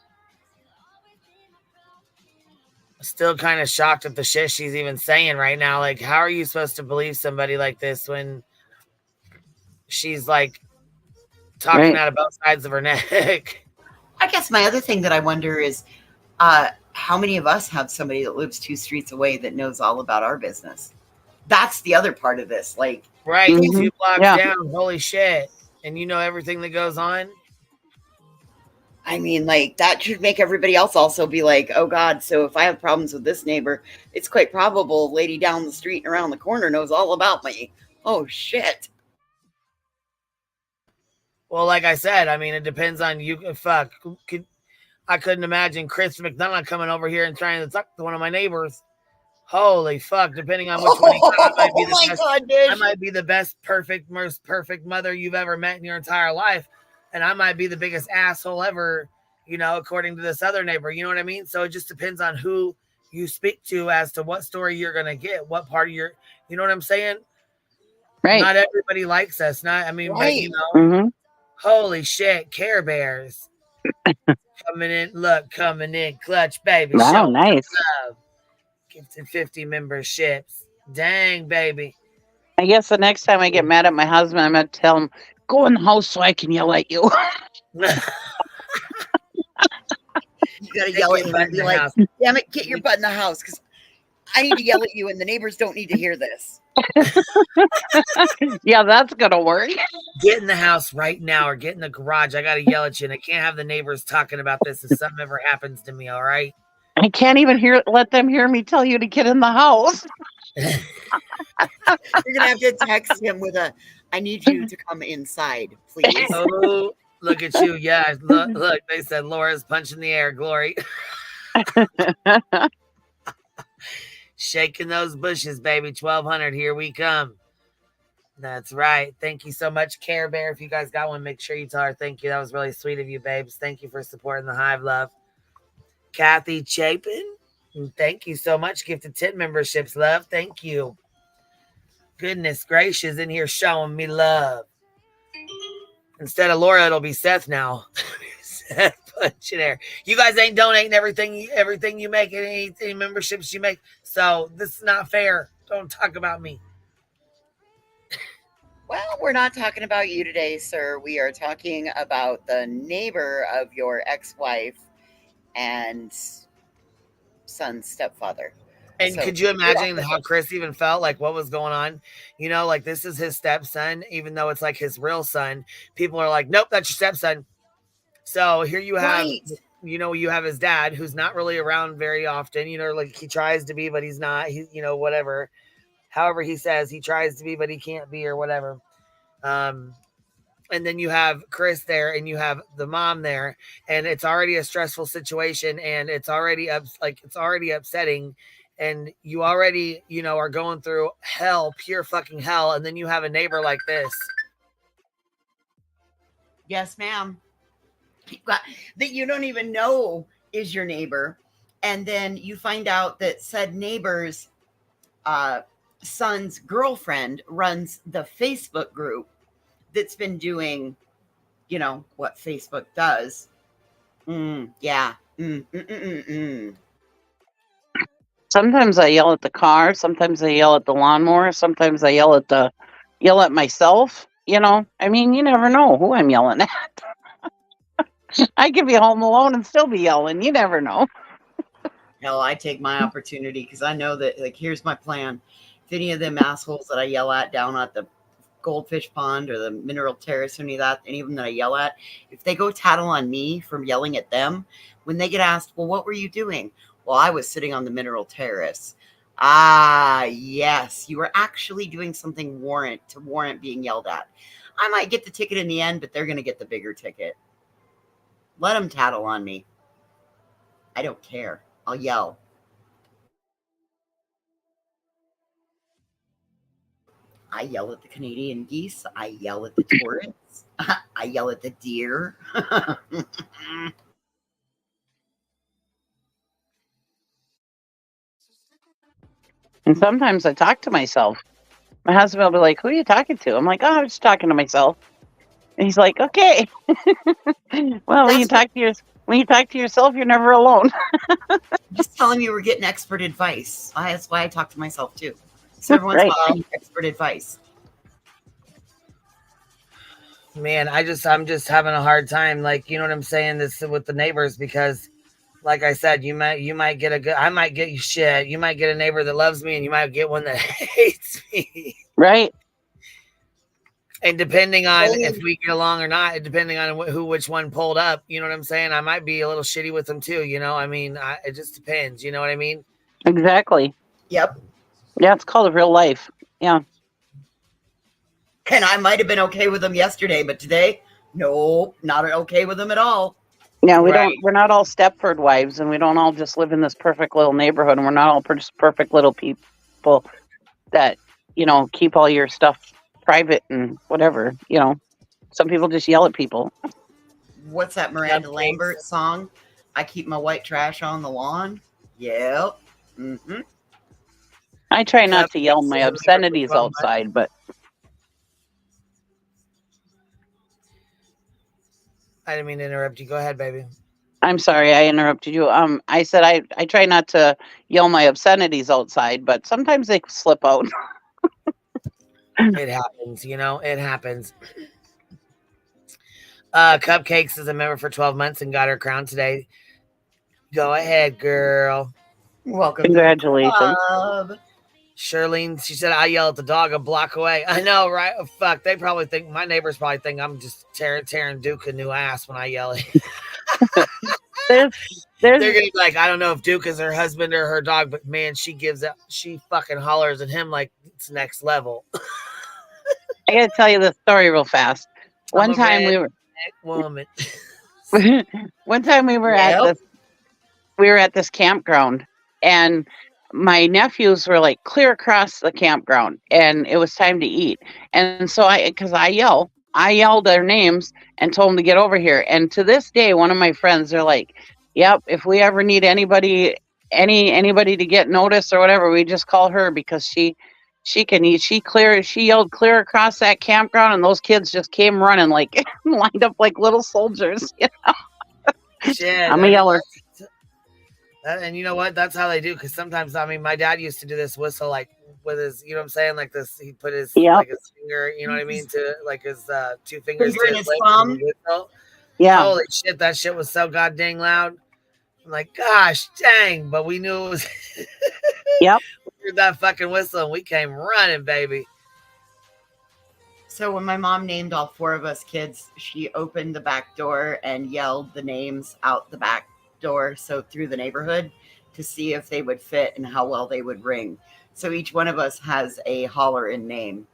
still kind of shocked at the shit she's even saying right now. Like, how are you supposed to believe somebody like this when she's like talking out of both sides of her neck? I guess my other thing that I wonder is how many of us have somebody that lives 2 streets away that knows all about our business? That's the other part of this. Like, right, 2 blocks down. Holy shit. And you know everything that goes on? I mean, like, that should make everybody else also be like, oh God, so if I have problems with this neighbor, it's quite probable lady down the street and around the corner knows all about me. Oh shit. Well, like I said, I mean, it depends on you. Fuck. I couldn't imagine Chris McDonough coming over here and trying to talk to one of my neighbors. Holy fuck. Depending on which one he got, I might be the best, most perfect mother you've ever met in your entire life. And I might be the biggest asshole ever, you know, according to this other neighbor. You know what I mean? So it just depends on who you speak to as to what story you're going to get, what part of your, you know what I'm saying? Right. Not everybody likes us. But, you know, holy shit, Care Bears. Coming in, clutch, baby. Wow, nice. Love. Gifted 50 memberships. Dang, baby. I guess the next time I get mad at my husband, I'm going to tell him, go in the house so I can yell at you. You got to yell at him and be like, damn it, get your butt in the house because I need to yell at you and the neighbors don't need to hear this. Yeah, that's going to work. Get in the house right now or get in the garage. I got to yell at you and I can't have the neighbors talking about this if something ever happens to me, all right? I can't even let them hear me tell you to get in the house. You're going to have to text him with I need you to come inside, please. Oh, look at you. Yeah, look, they said Laura's punching the air, Glory. Shaking those bushes, baby. 1200, here we come. That's right. Thank you so much, Care Bear. If you guys got one, make sure you tell her thank you. That was really sweet of you, babes. Thank you for supporting the hive, love. Kathy Chapin, thank you so much. Gifted 10 memberships, love. Thank you. Goodness gracious, in here showing me love. Instead of Laura, it'll be Seth now. Seth punching air. You guys ain't donating everything you make, any memberships you make. So this is not fair. Don't talk about me. Well, we're not talking about you today, sir. We are talking about the neighbor of your ex-wife and son's stepfather. And So, could you imagine how Chris even felt? Like, what was going on? You know, like, this is his stepson, even though it's like his real son. People are like, nope, that's your stepson. So here you have, you know, you have his dad, who's not really around very often. You know, like, he tries to be, but he's not. He, you know, whatever. However he says he tries to be, but he can't be, or whatever. And then you have Chris there, and you have the mom there, and it's already a stressful situation, and it's already it's already upsetting, and you already, you know, are going through hell, pure fucking hell, and then you have a neighbor like this. Yes, ma'am. That you don't even know is your neighbor, and then you find out that said neighbor's son's girlfriend runs the Facebook group that's been doing, you know, what Facebook does. Yeah. Sometimes I yell at the car. Sometimes I yell at the lawnmower. Sometimes I yell at myself. You know, I mean, you never know who I'm yelling at. I could be home alone and still be yelling. You never know. Hell, I take my opportunity because I know that, like, here's my plan. If any of them assholes that I yell at down at the Goldfish Pond or the Mineral Terrace, any of them that I yell at, if they go tattle on me from yelling at them, when they get asked, well, what were you doing? Well, I was sitting on the Mineral Terrace. Ah, yes, you were actually doing something to warrant being yelled at. I might get the ticket in the end, but they're going to get the bigger ticket. Let them tattle on me. I don't care. I'll yell. I yell at the Canadian geese. I yell at the tourists. I yell at the deer. And sometimes I talk to myself. My husband will be like, who are you talking to? I'm like, oh, I'm just talking to myself. And he's like, okay. Well, when you talk to yourself, you're never alone. Just tell him you were getting expert advice. That's why I talk to myself too. So every once in a while, I get expert advice. Man, I'm just having a hard time. Like, you know what I'm saying? This with the neighbors, because like I said, you might get I might get you shit. You might get a neighbor that loves me, and you might get one that hates me. Right. And depending on if we get along or not, depending on which one pulled up, you know what I'm saying? I might be a little shitty with them too. You know, I mean, it just depends. You know what I mean? Exactly. Yep. Yeah, it's called real life. Yeah. And I might have been okay with them yesterday, but today, nope, not okay with them at all. Yeah, we're not all Stepford wives, and we don't all just live in this perfect little neighborhood, and we're not all just perfect little people that, you know, keep all your stuff private and whatever. You know, some people just yell at people. What's that Miranda Lambert song? I keep my white trash on the lawn. Yep. Mm-hmm. I try not to yell my obscenities outside, but I didn't mean to interrupt you. Go ahead, baby. I'm sorry, I interrupted you. I said I try not to yell my obscenities outside, but sometimes they slip out. It happens, you know, it happens. Cupcakes is a member for 12 months and got her crown today. Go ahead, girl. Welcome. Congratulations. Charlene, she said, I yell at the dog a block away. I know, right? Oh, fuck. They probably think, my neighbors probably think I'm just tearing Duke a new ass when I yell at him. They're going to be like, I don't know if Duke is her husband or her dog, but man, she fucking hollers at him like it's next level. I got to tell you this story real fast. One time we were at this campground, and my nephews were like clear across the campground, and it was time to eat. And so I yelled their names and told them to get over here. And to this day, one of my friends, they're like, yep, if we ever need anybody to get notice or whatever, we just call her, because she can eat. She yelled clear across that campground, and those kids just came running, like lined up like little soldiers. You know? Shit, I'm a yeller. And you know what? That's how they do. Because sometimes, I mean, my dad used to do this whistle, like with his, you know what I'm saying? Like this, he put his, like his finger, you know what I mean? To like his two fingers to his thumb. Yeah. Holy shit, that shit was so goddamn loud. I'm like, gosh, dang. But we knew it was. Yep. We heard that fucking whistle and we came running, baby. So when my mom named all 4 of us kids, she opened the back door and yelled the names out the back door, so through the neighborhood, to see if they would fit and how well they would ring. So each one of us has a holler-in name.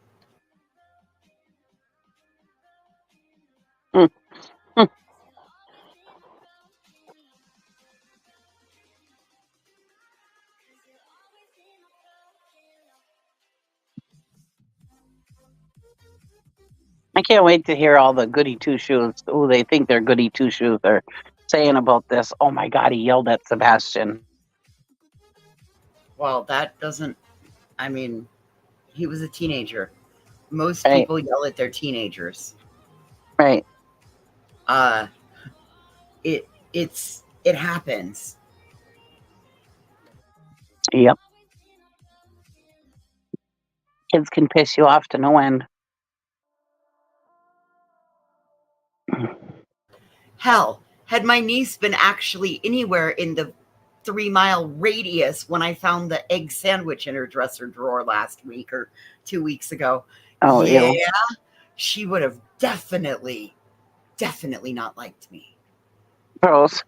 I can't wait to hear all the goody two-shoes who they think they're goody two-shoes are saying about this. Oh my God, he yelled at Sebastian. Well, that doesn't, I mean, he was a teenager. Most people yell at their teenagers. Right. It happens. Yep. Kids can piss you off to no end. Hell, had my niece been actually anywhere in the 3-mile radius when I found the egg sandwich in her dresser drawer last week or 2 weeks ago, she would have definitely not liked me. Gross.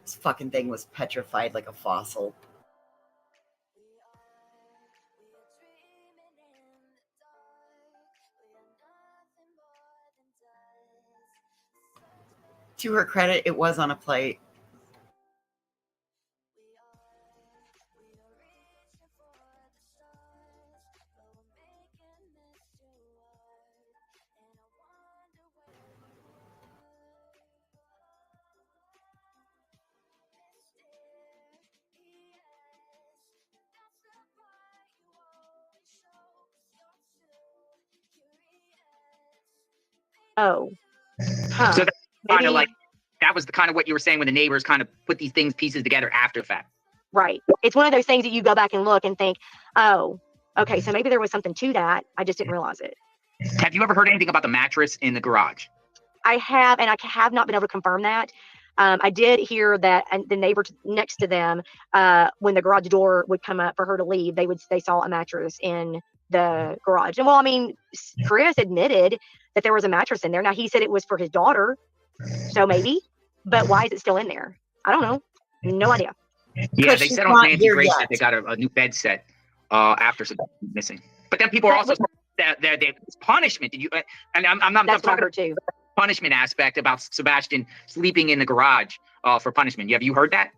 This fucking thing was petrified like a fossil. To her credit, it was on a plate. Oh. Huh. So that's kind of like, that was the kind of what you were saying when the neighbors kind of put these pieces together after the fact. Right. It's one of those things that you go back and look and think, oh, okay, so maybe there was something to that. I just didn't realize it. Have you ever heard anything about the mattress in the garage? I have, and I have not been able to confirm that. I did hear that the neighbor next to them, when the garage door would come up for her to leave, they saw a mattress in the garage. And well, I mean, Chris admitted that there was a mattress in there. Now he said it was for his daughter, so maybe, but why is it still in there? I don't know. No idea. Yeah, they said on Nancy Grace that they got a new bed set after Sebastian missing. But then people are also that punishment. Did you? And I'm not talking too. Punishment aspect about Sebastian sleeping in the garage for punishment. Have you heard that?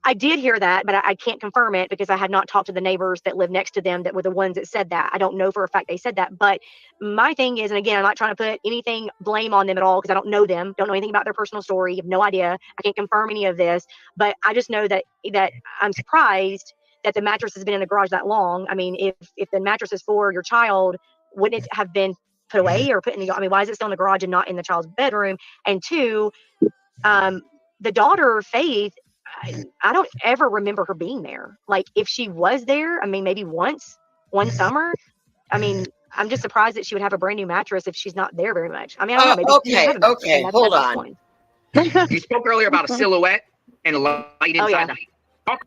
I did hear that, but I can't confirm it because I had not talked to the neighbors that live next to them that were the ones that said that. I don't know for a fact they said that. But my thing is, and again, I'm not trying to put anything blame on them at all because I don't know them, don't know anything about their personal story, have no idea. I can't confirm any of this, but I just know that I'm surprised that the mattress has been in the garage that long. I mean, if the mattress is for your child, wouldn't it have been put away or put in the, I mean, why is it still in the garage and not in the child's bedroom? And two, the daughter, Faith, I don't ever remember her being there. Like, if she was there, I mean, maybe one summer. I mean, I'm just surprised that she would have a brand new mattress if she's not there very much. I mean, I don't know. Maybe okay, hold on. You spoke earlier about a silhouette and a light inside the house.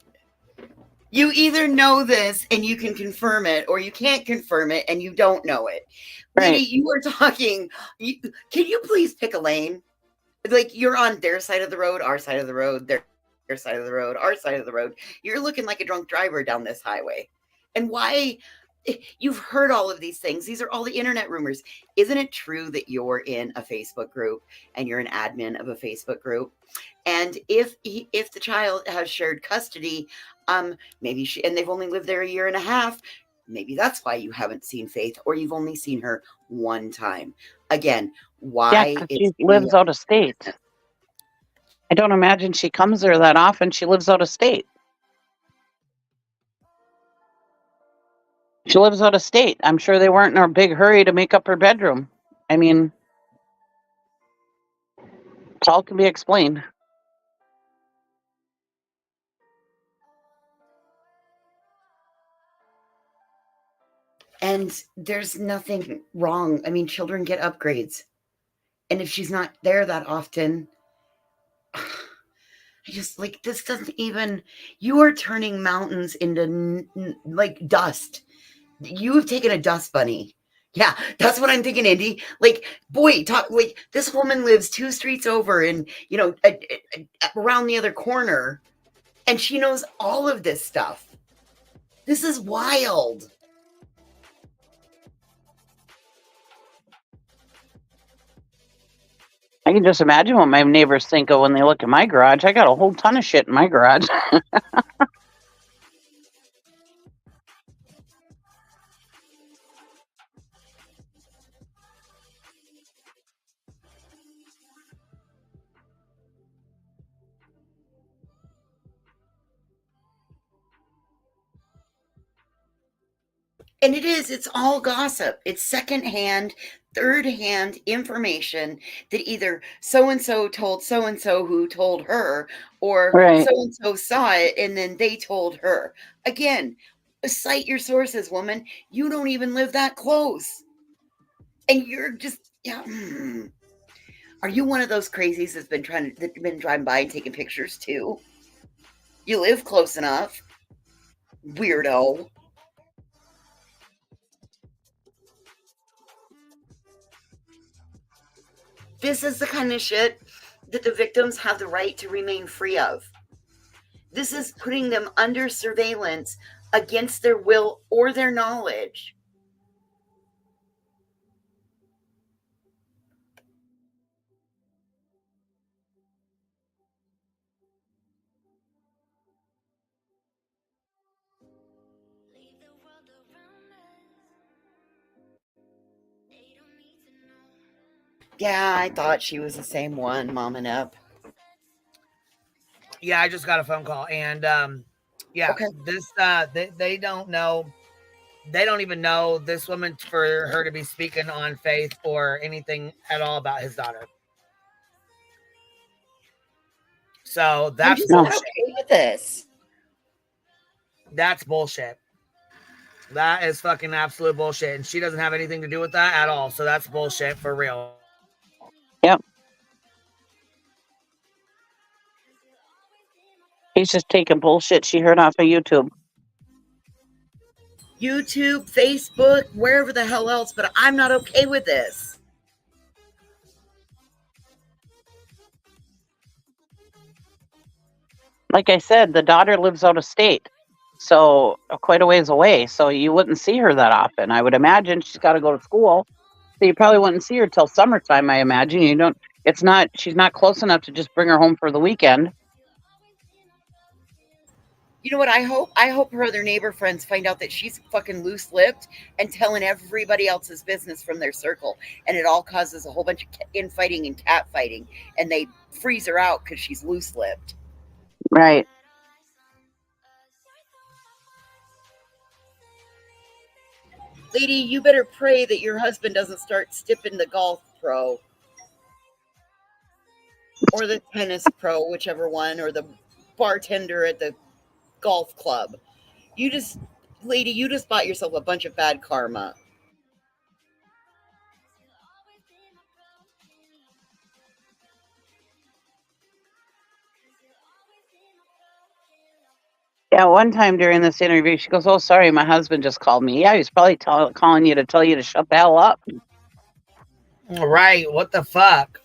You either know this and you can confirm it, or you can't confirm it and you don't know it. Right. Lady, you were talking. Can you please pick a lane? Like, you're on their side of the road, our side of the road, their side of the road, our side of the road. You're looking like a drunk driver down this highway. And why? You've heard all of these things. These are all the internet rumors. Isn't it true that you're in a Facebook group and you're an admin of a Facebook group? And if the child has shared custody, maybe and they've only lived there a year and a half, maybe that's why you haven't seen Faith, or you've only seen her one time. Again, why? Yeah, she lives out of state. I don't imagine she comes there that often. She lives out of state. She lives out of state. I'm sure they weren't in a big hurry to make up her bedroom. I mean, it all can be explained. And there's nothing wrong. I mean, children get upgrades. And if she's not there that often, I just like this doesn't even. You are turning mountains into like dust. You have taken a dust bunny. Yeah, that's what I'm thinking, Indy. Like, boy, talk like this woman lives 2 streets over, and around the other corner, and she knows all of this stuff. This is wild. I can just imagine what my neighbors think of when they look at my garage. I got a whole ton of shit in my garage. And it's all gossip. It's secondhand, third-hand information that either so-and-so told so-and-so who told her, or Right. so-and-so saw it and then they told her. Again, cite your sources, woman. You don't even live that close. And you're just, yeah. Are you one of those crazies that's been driving by and taking pictures too? You live close enough. Weirdo. This is the kind of shit that the victims have the right to remain free of. This is putting them under surveillance against their will or their knowledge. Yeah, I thought she was the same one, Mom and Up. Yeah, I just got a phone call, and this they don't know. They don't even know this woman for her to be speaking on faith or anything at all about his daughter. So that's bullshit. Okay with this. That's bullshit. That is fucking absolute bullshit, and she doesn't have anything to do with that at all. So that's bullshit for real. Yep. He's just taking bullshit she heard off of YouTube. YouTube, Facebook, wherever the hell else, but I'm not okay with this. Like I said, the daughter lives out of state, so quite a ways away, so you wouldn't see her that often. I would imagine she's got to go to school, so you probably wouldn't see her till summertime, I imagine. She's not close enough to just bring her home for the weekend. You know what I hope? I hope her other neighbor friends find out that she's fucking loose-lipped and telling everybody else's business from their circle. And it all causes a whole bunch of infighting and catfighting. And they freeze her out because she's loose-lipped. Right. Lady, you better pray that your husband doesn't start stipping the golf pro. Or the tennis pro, whichever one. Or the bartender at the golf club. Lady, you just bought yourself a bunch of bad karma. Yeah, one time during this interview, she goes, "Oh, sorry, my husband just called me." Yeah, he's probably calling you to tell you to shut the hell up. Right, what the fuck?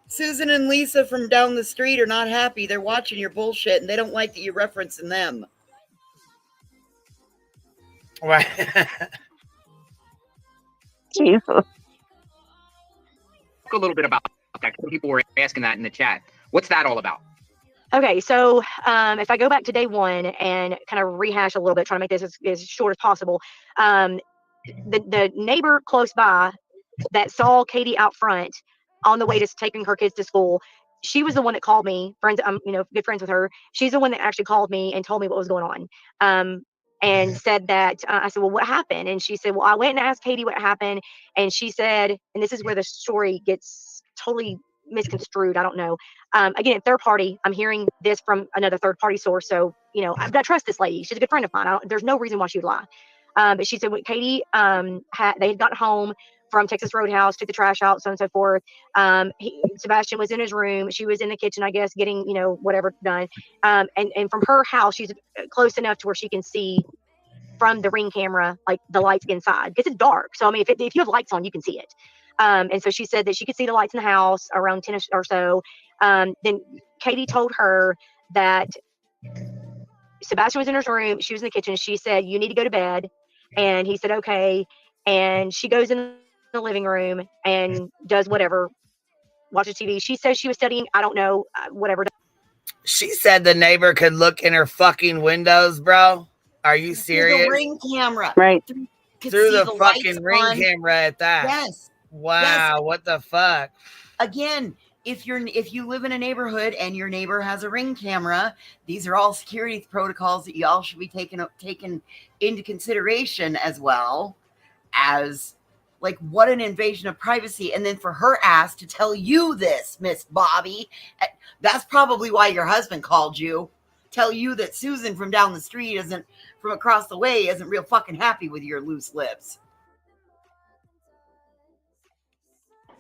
Susan and Lisa from down the street are not happy. They're watching your bullshit, and they don't like that you're referencing them. Right. Jesus. Talk a little bit about that. People were asking that in the chat. What's that all about? Okay, so if I go back to day one and kind of rehash a little bit, trying to make this as short as possible, the neighbor close by that saw Katie out front on the way to taking her kids to school, she was the one that called me. Friends, good friends with her. She's the one that actually called me and told me what was going on. And said that, I said, well, what happened? And she said, well, I went and asked Katie what happened. And she said, and this is where the story gets totally misconstrued. I don't know. Again, third party, I'm hearing this from another third party source. So, I trust this lady. She's a good friend of mine. There's no reason why she would lie. But she said when Katie, they had gotten home from Texas Roadhouse, took the trash out, so on and so forth. Sebastian was in his room. She was in the kitchen, I guess, getting, whatever done. And from her house, she's close enough to where she can see from the Ring camera, like the lights inside, because it's dark. So, I mean, if you have lights on, you can see it. And so she said that she could see the lights in the house around 10 or so. Then Katie told her that Sebastian was in his room. She was in the kitchen. She said, "You need to go to bed." And he said, "Okay." And she goes in the living room and does whatever, watches TV. She says she was studying, I don't know, whatever. She said the neighbor could look in her fucking windows, bro. Are you serious? Through the Ring camera. Right. Through the fucking Ring on. camera at that. Yes. Wow, Yes. what the fuck? Again, if you live in a neighborhood and your neighbor has a Ring camera, these are all security protocols that y'all should be taken into consideration, as well as, like, what an invasion of privacy. And then for her ass to tell you this, Miss Bobby, that's probably why your husband called you. Tell you that Susan from down the street from across the way isn't real fucking happy with your loose lips.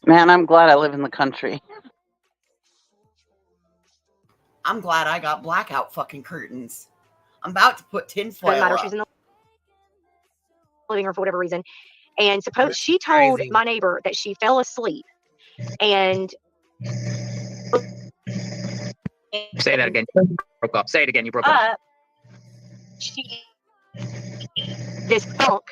Man, I'm glad I live in the country. I'm glad I got blackout fucking curtains. I'm about to put tinfoil Doesn't matter. up. She's in the living room for whatever reason. And suppose she told my neighbor that she fell asleep. And say that again. You broke up. Say it again. You broke up. This thunk.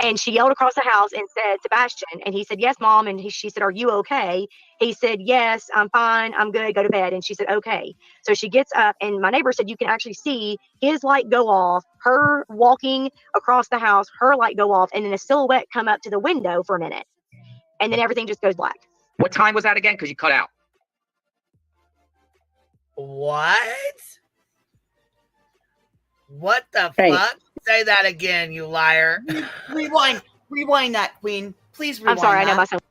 And she yelled across the house and said, "Sebastian." And he said, "Yes, Mom." And she said, "Are you okay?" He said, "Yes, I'm fine. I'm good. Go to bed." And she said, "Okay." So she gets up, and my neighbor said you can actually see his light go off, her walking across the house, her light go off, and then a silhouette come up to the window for a minute. And then everything just goes black. What time was that again? Because you cut out. What? What the fuck? Say that again, you liar. Rewind that, Queen. Please rewind. I'm sorry, that. I know myself.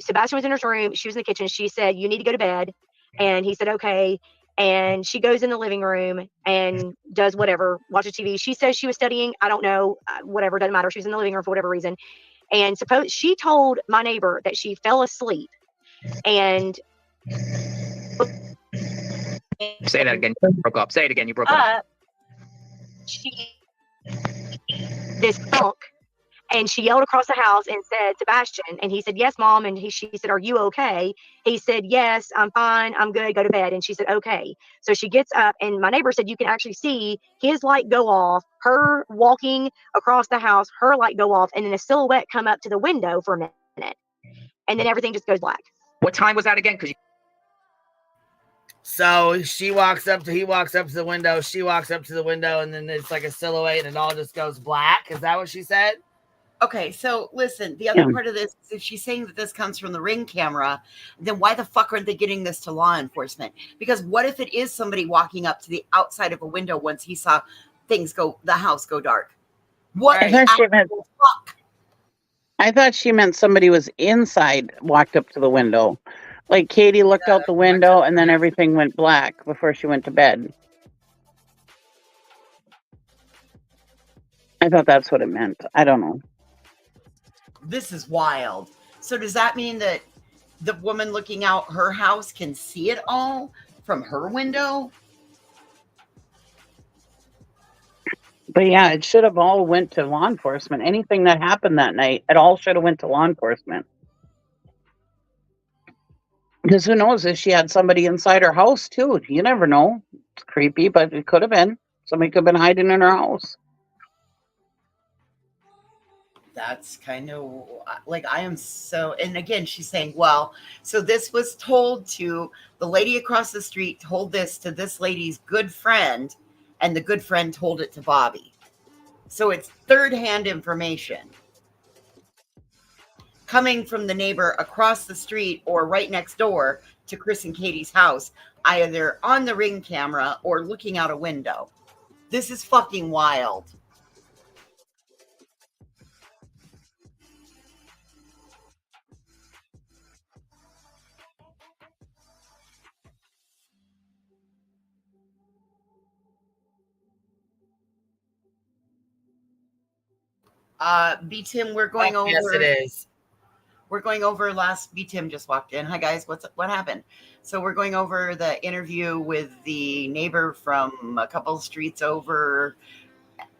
Sebastian was in her room. She was in the kitchen. She said, "You need to go to bed." And he said, "Okay." And she goes in the living room and does whatever, watches TV. She says she was studying, I don't know, whatever, doesn't matter. She was in the living room for whatever reason. And suppose she told my neighbor that she fell asleep. And say that again. You broke up. Say it again. You broke up. This thunk. And she yelled across the house and said, "Sebastian." And he said, "Yes, Mom." And she said, "Are you okay?" He said, "Yes, I'm fine. I'm good. Go to bed." And she said, "Okay." So she gets up, and my neighbor said you can actually see his light go off, her walking across the house, her light go off, and then a silhouette come up to the window for a minute. And then everything just goes black. What time was that again? Because So he walks up to the window, she walks up to the window, and then it's like a silhouette and it all just goes black. Is that what she said? Okay, so listen, the other part of this is if she's saying that this comes from the Ring camera, then why the fuck aren't they getting this to law enforcement? Because what if it is somebody walking up to the outside of a window once he saw the house go dark? What? I thought she meant somebody was inside, walked up to the window. Like Katie looked out the window and then everything went black before she went to bed. I thought that's what it meant. I don't know. This is wild. So does that mean that the woman looking out her house can see it all from her window? But yeah, it should have all went to law enforcement. Anything that happened that night, it all should have went to law enforcement. Because who knows if she had somebody inside her house too. You never know. It's creepy, but it could have been. Somebody could have been hiding in her house. That's kind of like, I am so, and again, she's saying, well, so this was told to the lady across the street, told this to this lady's good friend, and the good friend told it to Bobby. So it's third-hand information coming from the neighbor across the street or right next door to Chris and Katie's house, either on the Ring camera or looking out a window. This is fucking wild. B Tim, we're going over. Yes, it is. We're going over B Tim just walked in. Hi guys, what happened? So we're going over the interview with the neighbor from a couple streets over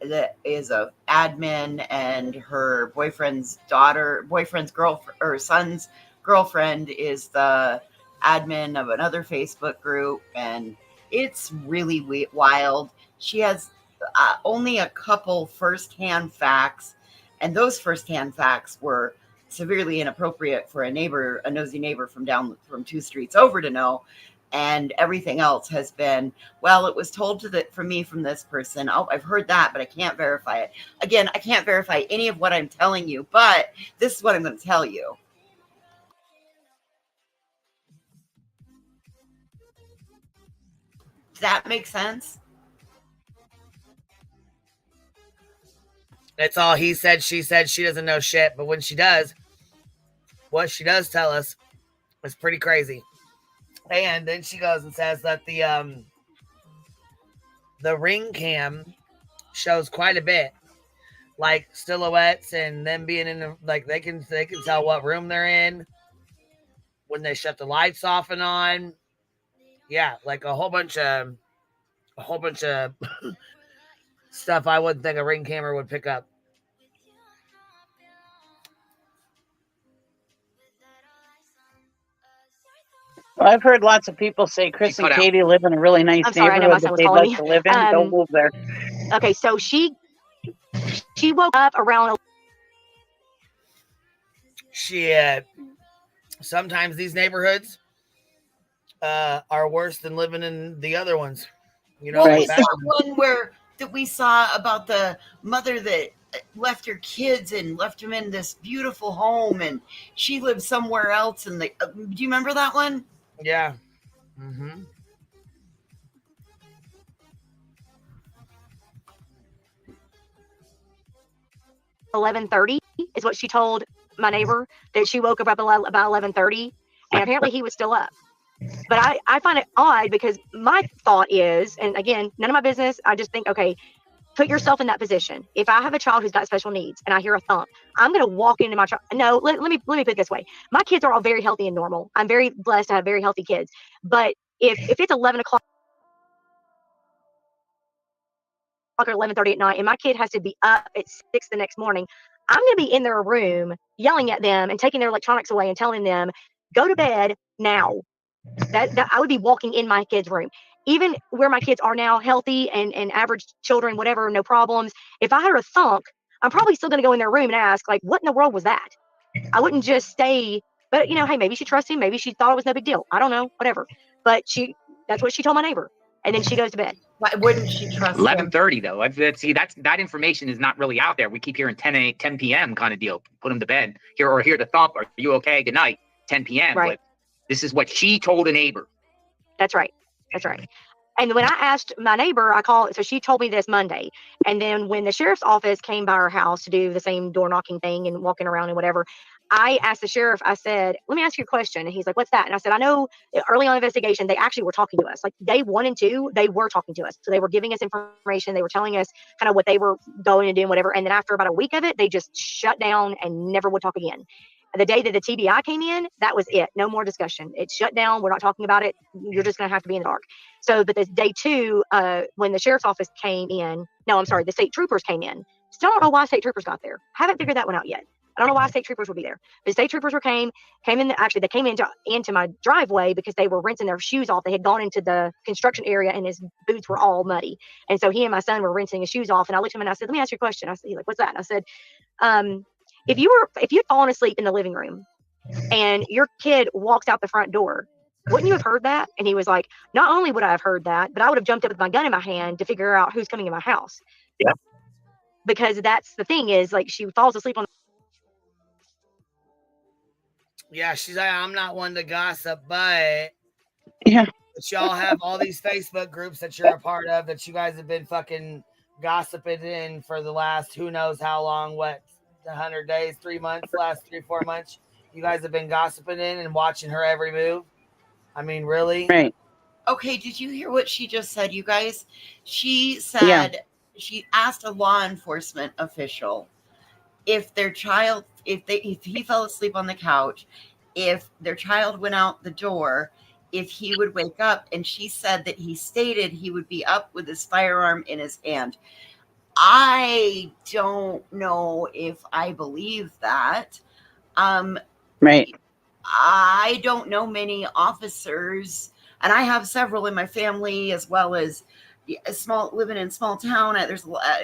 that is a admin, and her boyfriend's girlfriend or son's girlfriend is the admin of another Facebook group, and it's really wild. She has only a couple firsthand facts, and those firsthand facts were severely inappropriate for a nosy neighbor from 2 streets over to know. And everything else has been, well, it was told from this person. Oh, I've heard that, but I can't verify it. Again, I can't verify any of what I'm telling you, but this is what I'm going to tell you. Does that make sense? It's all he said, she said. She doesn't know shit, but when she does, what she does tell us is pretty crazy. And then she goes and says that the ring cam shows quite a bit, like silhouettes and them being in the, like they can tell what room they're in when they shut the lights off and on. Yeah, like a whole bunch of stuff I wouldn't think a ring camera would pick up. Well, I've heard lots of people say Chris and Katie live in a really nice neighborhood that they'd like to live in. Don't move there. Okay, so she woke up around. Sometimes these neighborhoods are worse than living in the other ones. You know, what was that one that we saw about the mother that left her kids and left them in this beautiful home, and she lived somewhere else? And do you remember that one? Yeah. Mm-hmm. $11:30 is what she told my neighbor, that she woke up about 11:30, and apparently he was still up. But I find it odd because my thought is, and again, none of my business, I just think, okay, put yourself in that position. If I have a child who's got special needs and I hear a thump, I'm going to walk into my child. No, let me put it this way. My kids are all very healthy and normal. I'm very blessed to have very healthy kids. But if it's 11 o'clock or 11:30 at night and my kid has to be up at 6 the next morning, I'm going to be in their room yelling at them and taking their electronics away and telling them, go to bed now. That I would be walking in my kid's room. Even where my kids are now, healthy and average children, whatever, no problems. If I heard a thunk, I'm probably still going to go in their room and ask, like, what in the world was that? I wouldn't just stay. But, hey, maybe she trusts him. Maybe she thought it was no big deal. I don't know, whatever. But that's what she told my neighbor. And then she goes to bed. Why wouldn't she trust 11:30 though? See, that information is not really out there. We keep hearing 10 p.m. kind of deal. Put him to bed. Hear the thump. Are you okay? Good night. 10 p.m. Right. But this is what she told a neighbor. That's right. And when I asked my neighbor, so she told me this Monday. And then when the sheriff's office came by our house to do the same door knocking thing and walking around and whatever, I asked the sheriff, I said, let me ask you a question. And he's like, what's that? And I said, I know early on investigation, they actually were talking to us. Like day 1 and 2, they were talking to us. So they were giving us information. They were telling us kind of what they were going and doing, whatever. And then after about a week of it, they just shut down and never would talk again. The day that the TBI came in, that was it. No more discussion. It's shut down. We're not talking about it. You're just going to have to be in the dark. So, but this day 2, when the sheriff's office came in, the state troopers came in. Still don't know why state troopers got there. Haven't figured that one out yet. I don't know why state troopers would be there. But state troopers came in. Actually, they came into my driveway because they were rinsing their shoes off. They had gone into the construction area and his boots were all muddy. And so he and my son were rinsing his shoes off. And I looked at him and I said, let me ask you a question. I said, he's like, what's that? And I said, if you'd fallen asleep in the living room and your kid walks out the front door, wouldn't you have heard that? And he was like, not only would I have heard that, but I would have jumped up with my gun in my hand to figure out who's coming in my house. Yeah. Because that's the thing is, like, she falls asleep on. Yeah, she's like, I'm not one to gossip, but yeah, but y'all have all these Facebook groups that you're a part of that you guys have been fucking gossiping in for the last who knows how long, 100 days, 3 months, last 3-4 months. You guys have been gossiping in and watching her every move. I mean, really? Right. Okay, did you hear what she just said, you guys? She said she asked a law enforcement official if their child, if he fell asleep on the couch, if their child went out the door, if he would wake up, and she said that he stated he would be up with his firearm in his hand. I don't know if I believe that. Right. I don't know many officers, and I have several in my family, as well as living in a small town.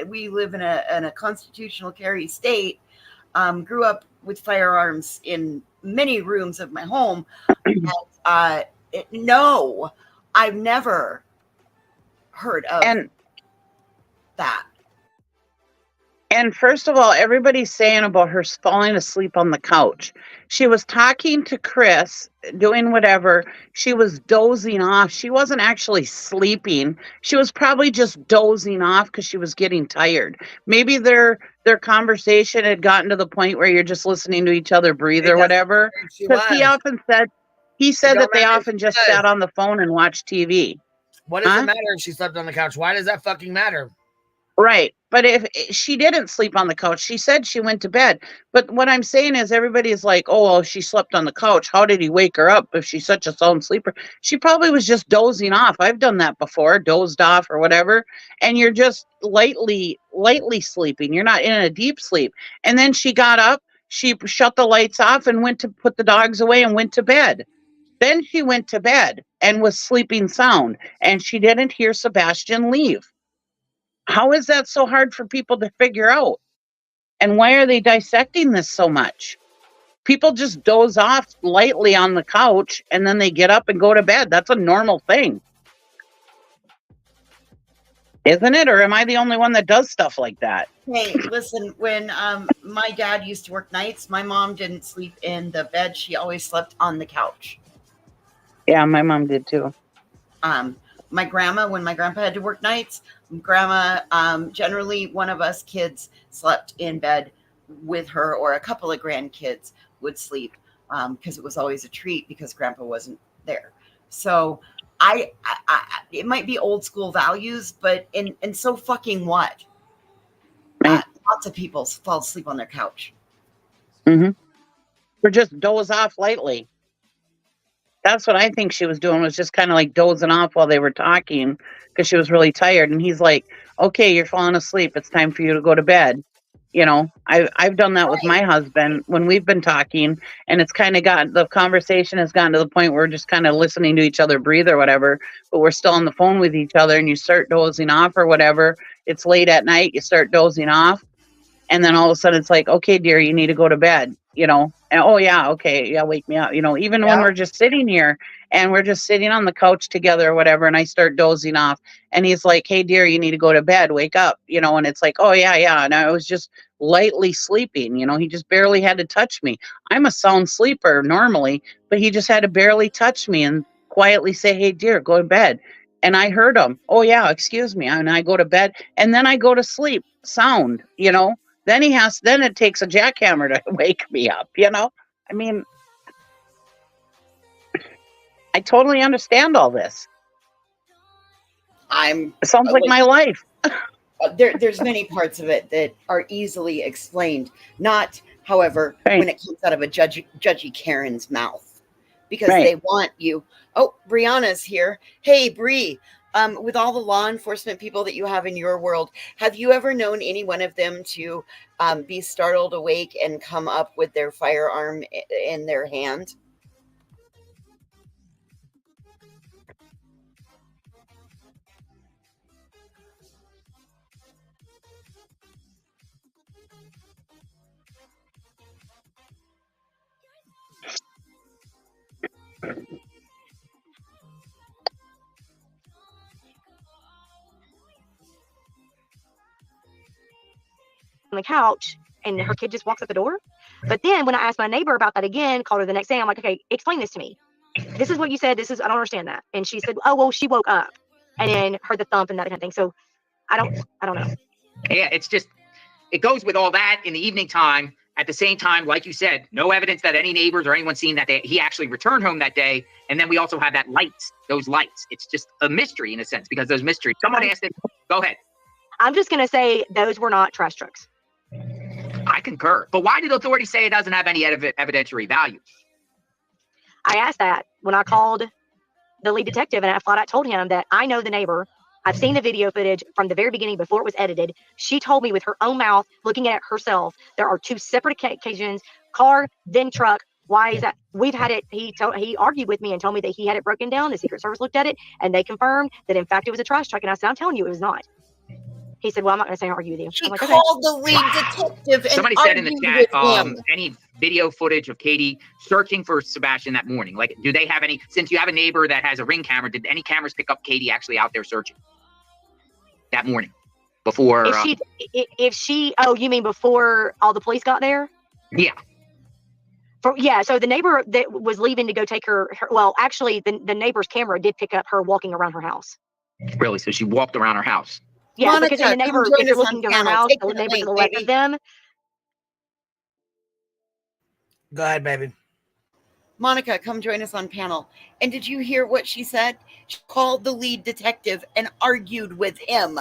We live in a constitutional carry state. Grew up with firearms in many rooms of my home. And, no, I've never heard of that. And first of all, everybody's saying about her falling asleep on the couch. She was talking to Chris, doing whatever. She was dozing off. She wasn't actually sleeping. She was probably just dozing off because she was getting tired. Maybe their conversation had gotten to the point where you're just listening to each other breathe or whatever. Because he said that they often just sat on the phone and watched TV. What does it matter if she slept on the couch? Why does that fucking matter? Right. But if she didn't sleep on the couch, she said she went to bed. But what I'm saying is everybody's like, oh, well, she slept on the couch. How did he wake her up if she's such a sound sleeper? She probably was just dozing off. I've done that before, dozed off or whatever. And you're just lightly sleeping. You're not in a deep sleep. And then she got up, she shut the lights off and went to put the dogs away and went to bed. Then she went to bed and was sleeping sound. And she didn't hear Sebastian leave. How is that so hard for people to figure out? And why are they dissecting this so much? People just doze off lightly on the couch and then they get up and go to bed. That's a normal thing. Isn't it? Or am I the only one that does stuff like that? Hey, listen, when my dad used to work nights, my mom didn't sleep in the bed. She always slept on the couch. Yeah, my mom did too. My grandma, when my grandpa had to work nights, grandma, generally one of us kids slept in bed with her, or a couple of grandkids would sleep because it was always a treat because grandpa wasn't there. So I it might be old school values, but and so fucking what? Lots of people fall asleep on their couch. Mm-hmm. Or just doze off lightly. That's what I think she was doing, was just kind of like dozing off while they were talking because she was really tired. And he's like, okay, you're falling asleep. It's time for you to go to bed. You know, I've done that with my husband when we've been talking, and it's kind of the conversation has gotten to the point where we're just kind of listening to each other breathe or whatever, but we're still on the phone with each other, and you start dozing off or whatever. It's late at night. You start dozing off. And then all of a sudden it's like, okay, dear, you need to go to bed, you know? And oh yeah, okay, yeah, wake me up. You know, even when we're just sitting here and we're just sitting on the couch together or whatever, and I start dozing off and he's like, hey dear, you need to go to bed, wake up, you know, and it's like, oh yeah. And I was just lightly sleeping, you know, he just barely had to touch me. I'm a sound sleeper normally, but he just had to barely touch me and quietly say, hey dear, go to bed. And I heard him, oh yeah, excuse me. And I go to bed and then I go to sleep sound, you know. Then it takes a jackhammer to wake me up, you know? I mean, I totally understand all this. It sounds like my life. There's many parts of it that are easily explained. Not, however, when it comes out of a judgy Karen's mouth. Because they want you. Oh, Brianna's here. Hey, Bree. With all the law enforcement people that you have in your world, have you ever known any one of them to be startled awake and come up with their firearm in their hand? On the couch, and her kid just walks out the door. But then when I asked my neighbor about that again, called her the next day, I'm like, okay, explain this to me. This is what you said. I don't understand that. And she said, oh, well, she woke up and then heard the thump and that kind of thing. So I don't know. Yeah, it's just, it goes with all that in the evening time. At the same time, like you said, no evidence that any neighbors or anyone seen that he actually returned home that day. And then we also have those lights. It's just a mystery in a sense, because those mysteries. Someone asked it. Go ahead. I'm just going to say those were not trash trucks. I concur. But why did authorities say it doesn't have any evidentiary value? I asked that when I called the lead detective, and I flat out told him that I know the neighbor. I've seen the video footage from the very beginning before it was edited. She told me with her own mouth, looking at it herself, there are two separate occasions, car, then truck. Why is that? We've had it. He argued with me and told me that he had it broken down. The Secret Service looked at it and they confirmed that in fact it was a trash truck. And I said, I'm telling you, it was not. He said, well, I'm not going to say argue with you. She I'm like, called the lead detective and somebody said in the argued chat, with him. any video footage of Katie searching for Sebastian that morning? Like, do they have any, since you have a neighbor that has a Ring camera, did any cameras pick up Katie actually out there searching that morning before? If she, oh, you mean before all the police got there? Yeah. Yeah, so the neighbor that was leaving to go take her well, actually, the neighbor's camera did pick up her walking around her house. Really? So she walked around her house? Yeah, Monica, because the neighbor, if you're looking to her house, the neighbor to the left of them. Go ahead, baby. Monica, come join us on panel. And did you hear what she said? She called the lead detective and argued with him.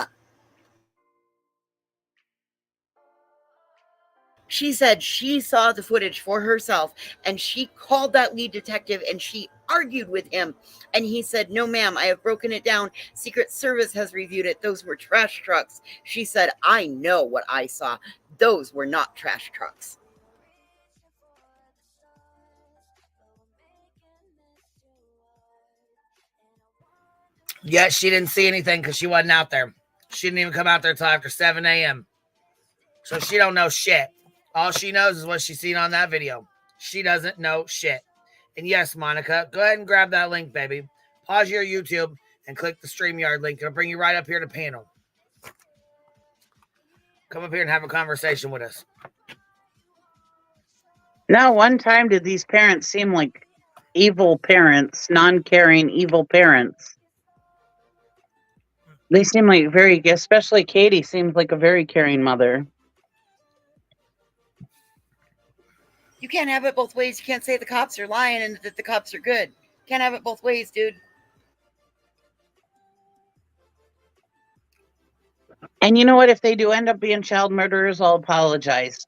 She said she saw the footage for herself and she called that lead detective and she argued with him. And he said, no, ma'am, I have broken it down. Secret Service has reviewed it. Those were trash trucks. She said, I know what I saw. Those were not trash trucks. Yeah, she didn't see anything because she wasn't out there. She didn't even come out there till after 7 a.m. So she don't know shit. All she knows is what she's seen on that video. She doesn't know shit. And yes, Monica, go ahead and grab that link, baby. Pause your YouTube and click the StreamYard link. It'll bring you right up here to panel. Come up here and have a conversation with us. Now, one time did these parents seem like evil parents, non-caring, evil parents. They seem like very, especially Katie seems like a very caring mother. You can't have it both ways. You can't say the cops are lying and that the cops are good. You can't have it both ways, dude. And you know what? If they do end up being child murderers, I'll apologize.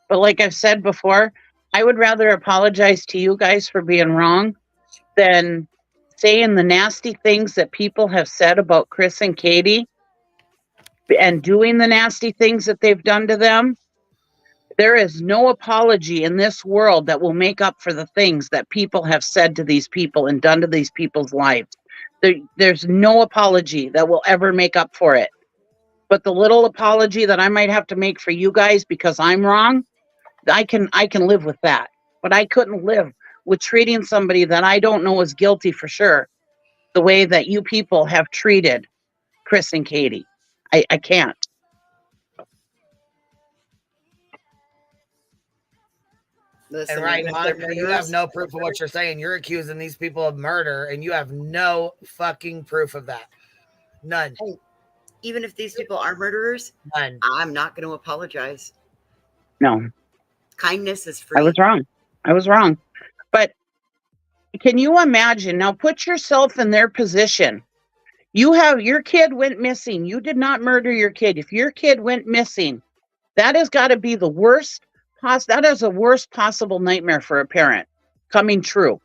But like I've said before, I would rather apologize to you guys for being wrong than saying the nasty things that people have said about Chris and Katie and doing the nasty things that they've done to them. There is no apology in this world that will make up for the things that people have said to these people and done to these people's lives. There's no apology that will ever make up for it. But the little apology that I might have to make for you guys because I'm wrong, I can live with that. But I couldn't live with treating somebody that I don't know is guilty for sure the way that you people have treated Chris and Katie. I can't. Listen, And right, Monica, you have no proof of what you're saying. You're accusing these people of murder, and you have no fucking proof of that. None. Hey, even if these people are murderers, none. I'm not going to apologize. No. Kindness is free. I was wrong. But can you imagine? Now put yourself in their position. Your kid went missing. You did not murder your kid. If your kid went missing, that has got to be the worst. That is the worst possible nightmare for a parent coming true.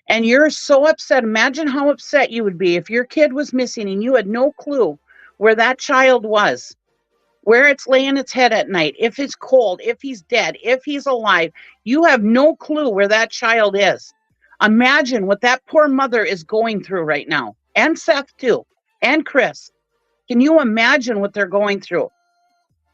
And you're so upset. Imagine how upset you would be if your kid was missing and you had no clue where that child was, where it's laying its head at night, if it's cold, if he's dead, if he's alive. You have no clue where that child is. Imagine what that poor mother is going through right now. And Seth too. And Chris. Can you imagine what they're going through?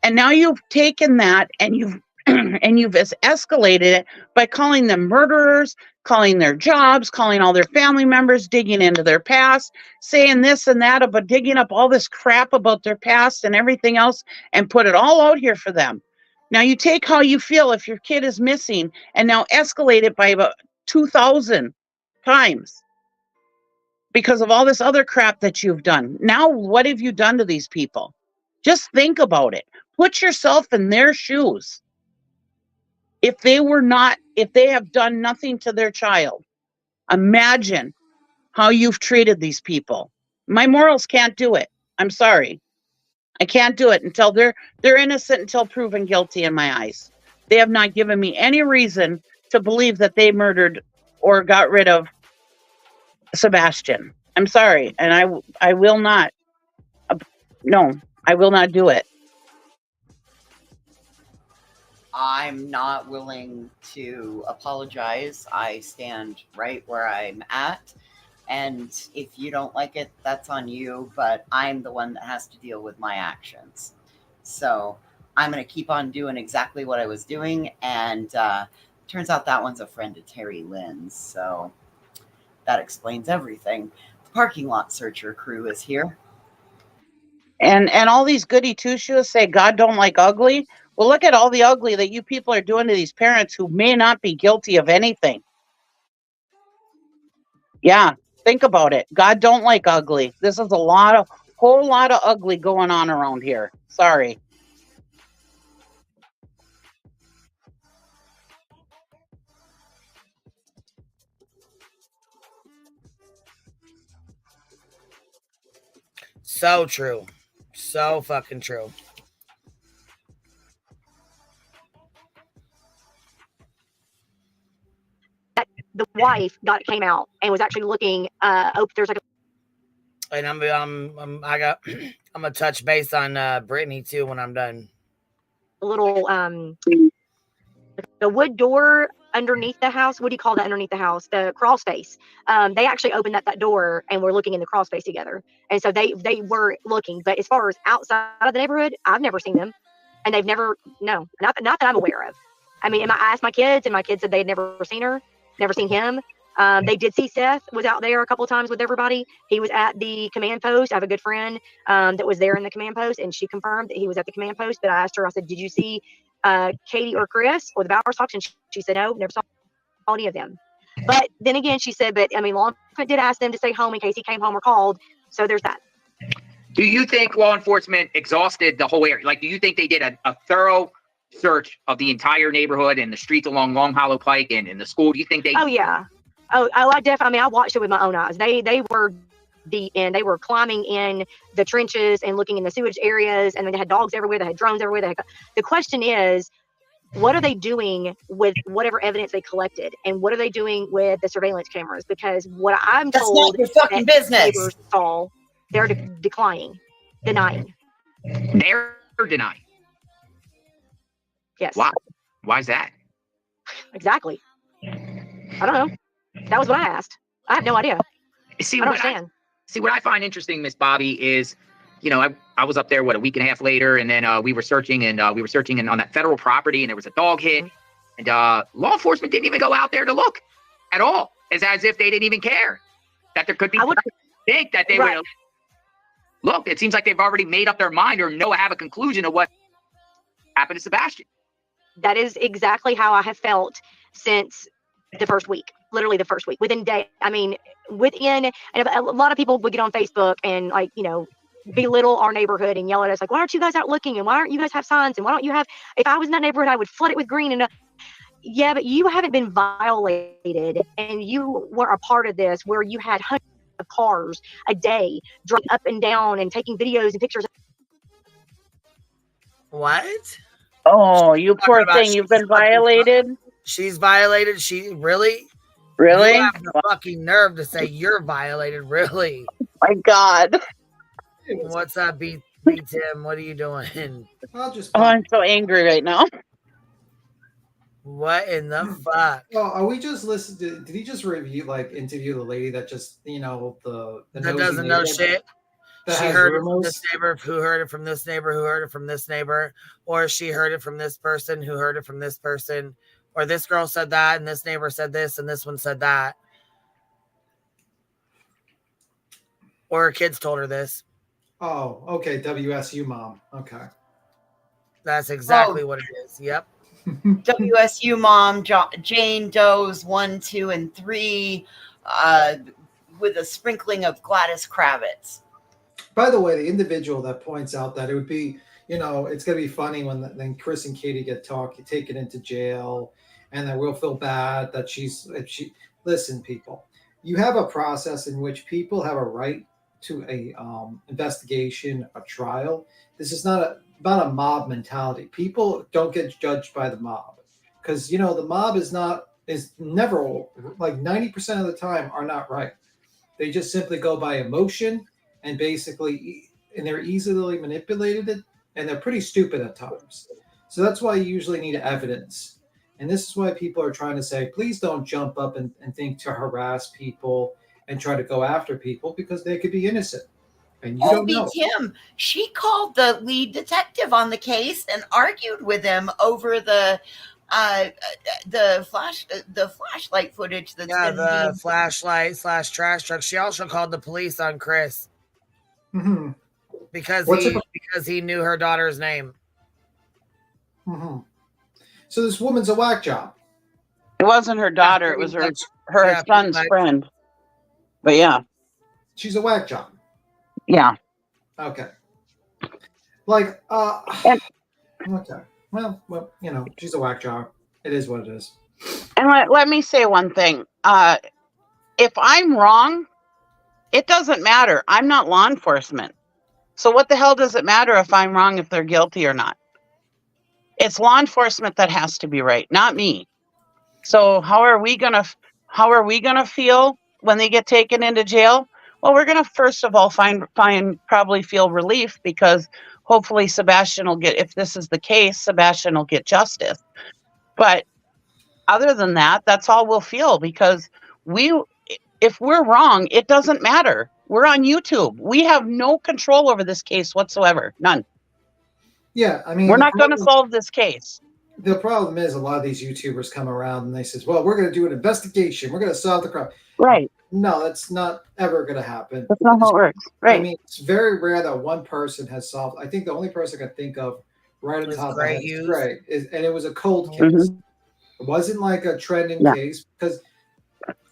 And now you've taken that and you've escalated it by calling them murderers, calling their jobs, calling all their family members, digging into their past, saying this and that about digging up all this crap about their past and everything else and put it all out here for them. Now you take how you feel if your kid is missing and now escalate it by about 2,000 times because of all this other crap that you've done. Now, what have you done to these people? Just think about it. Put yourself in their shoes. If they have done nothing to their child, imagine how you've treated these people. My morals can't do it. I'm sorry. I can't do it until they're innocent until proven guilty in my eyes. They have not given me any reason to believe that they murdered or got rid of Sebastian. I'm sorry, and I will not. No, I will not do it. I'm not willing to apologize. I stand right where I'm at. And if you don't like it, that's on you. But I'm the one that has to deal with my actions. So I'm going to keep on doing exactly what I was doing. And turns out that one's a friend of Terry Lynn's. So that explains everything. The parking lot searcher crew is here. And all these goody two-shoes say God don't like ugly. Well, look at all the ugly that you people are doing to these parents who may not be guilty of anything. Yeah, think about it. God don't like ugly. This is whole lot of ugly going on around here. Sorry. So true. So fucking true. The wife came out and was actually looking. There's like a. And I'm gonna touch base on Brittany too when I'm done. A little the wood door underneath the house. What do you call that underneath the house? The crawl space. They actually opened that door and were looking in the crawl space together. And so they were looking. But as far as outside of the neighborhood, I've never seen them, and they've never not that I'm aware of. I mean, I asked my kids, and my kids said they had never seen her, never seen him. They did see Seth was out there a couple of times with everybody. He was at the command post. I have a good friend that was there in the command post, and she confirmed that he was at the command post. But I asked her, I said, did you see Katie or Chris or the Bowers Talks? And she said, no, never saw any of them. But then again, she said, but I mean, law enforcement did ask them to stay home in case he came home or called. So there's that. Do you think law enforcement exhausted the whole area? Like, do you think they did a thorough search of the entire neighborhood and the streets along Long Hollow Pike and in the school? Do you think they? Oh yeah. I definitely. I mean, I watched it with my own eyes. They were deep in. They were climbing in the trenches and looking in the sewage areas, and then they had dogs everywhere. They had drones everywhere. The question is, what are they doing with whatever evidence they collected, and what are they doing with the surveillance cameras? Because what I'm That's told, not your fucking business. Neighbors saw, they're denying. They're denying. Yes. Why? Why is that? Exactly. I don't know. That was what I asked. I have no idea. See, I don't understand. What I find interesting, Miss Bobby, is, you know, I was up there, a week and a half later, and then we were searching on that federal property, and there was a dog hit, and law enforcement didn't even go out there to look at all. It's as if they didn't even care that there could be. I would think that they would look. It seems like they've already made up their mind or have a conclusion of what happened to Sebastian. That is exactly how I have felt since the first week. Literally the first week, within day. I mean, and a lot of people would get on Facebook and belittle our neighborhood and yell at us like, why aren't you guys out looking? And why aren't you guys have signs? And why don't you have, if I was in that neighborhood, I would flood it with green. And yeah, but you haven't been violated, and you were a part of this where you had hundreds of cars a day driving up and down and taking videos and pictures. What? Oh, you poor thing. You've been violated. She's violated. She really? Really? You have the fucking nerve to say you're violated. Really? My God. What's up, B Tim? What are you doing? I'm so angry right now. What in the fuck? Oh, are we just listening? Did he just interview the lady that just, the that doesn't know shit? She heard it from this neighbor, who heard it from this neighbor, who heard it from this neighbor, or she heard it from this person, who heard it from this person, or this girl said that, and this neighbor said this, and this one said that. Or her kids told her this. Oh, okay. WSU mom. Okay. That's exactly what it is. Yep. WSU mom, Jane Doe's 1, 2, and 3, with a sprinkling of Gladys Kravitz. By the way, the individual that points out that it would be, it's going to be funny when then Chris and Katie get taken into jail, and then we'll feel bad that listen, people, you have a process in which people have a right to a investigation, a trial. This is not about a mob mentality. People don't get judged by the mob because the mob is never, like 90% of the time, are not right. They just simply go by emotion and they're easily manipulated, and they're pretty stupid at times. So that's why you usually need evidence. And this is why people are trying to say, please don't jump up and think to harass people and try to go after people because they could be innocent. And you don't know. Kim, she called the lead detective on the case and argued with him over the flashlight footage that's been the flashlight / trash truck. She also called the police on Chris because he knew her daughter's name. So this woman's a whack job. It wasn't her daughter; it was her son's friend. But yeah, she's a whack job. Yeah. Okay. Like okay. Well, she's a whack job. It is what it is. And let me say one thing. If I'm wrong, it doesn't matter. I'm not law enforcement. So what the hell does it matter if I'm wrong, if they're guilty or not? It's law enforcement that has to be right, not me. So how are we gonna feel when they get taken into jail? Well, we're gonna first of all probably feel relief because hopefully Sebastian will get, if this is the case, Sebastian will get justice. But other than that, that's all we'll feel because if we're wrong, it doesn't matter. We're on YouTube. We have no control over this case whatsoever. None. Yeah, I mean, we're not going to solve this case. The problem is a lot of these YouTubers come around and they say, well, we're going to do an investigation. We're going to solve the crime. Right. No, that's not ever going to happen. That's not how it works. Right. I mean, it's very rare that one person has solved. I think the only person I can think of right on top of it is Gray. And it was a cold case. It wasn't like a trending case because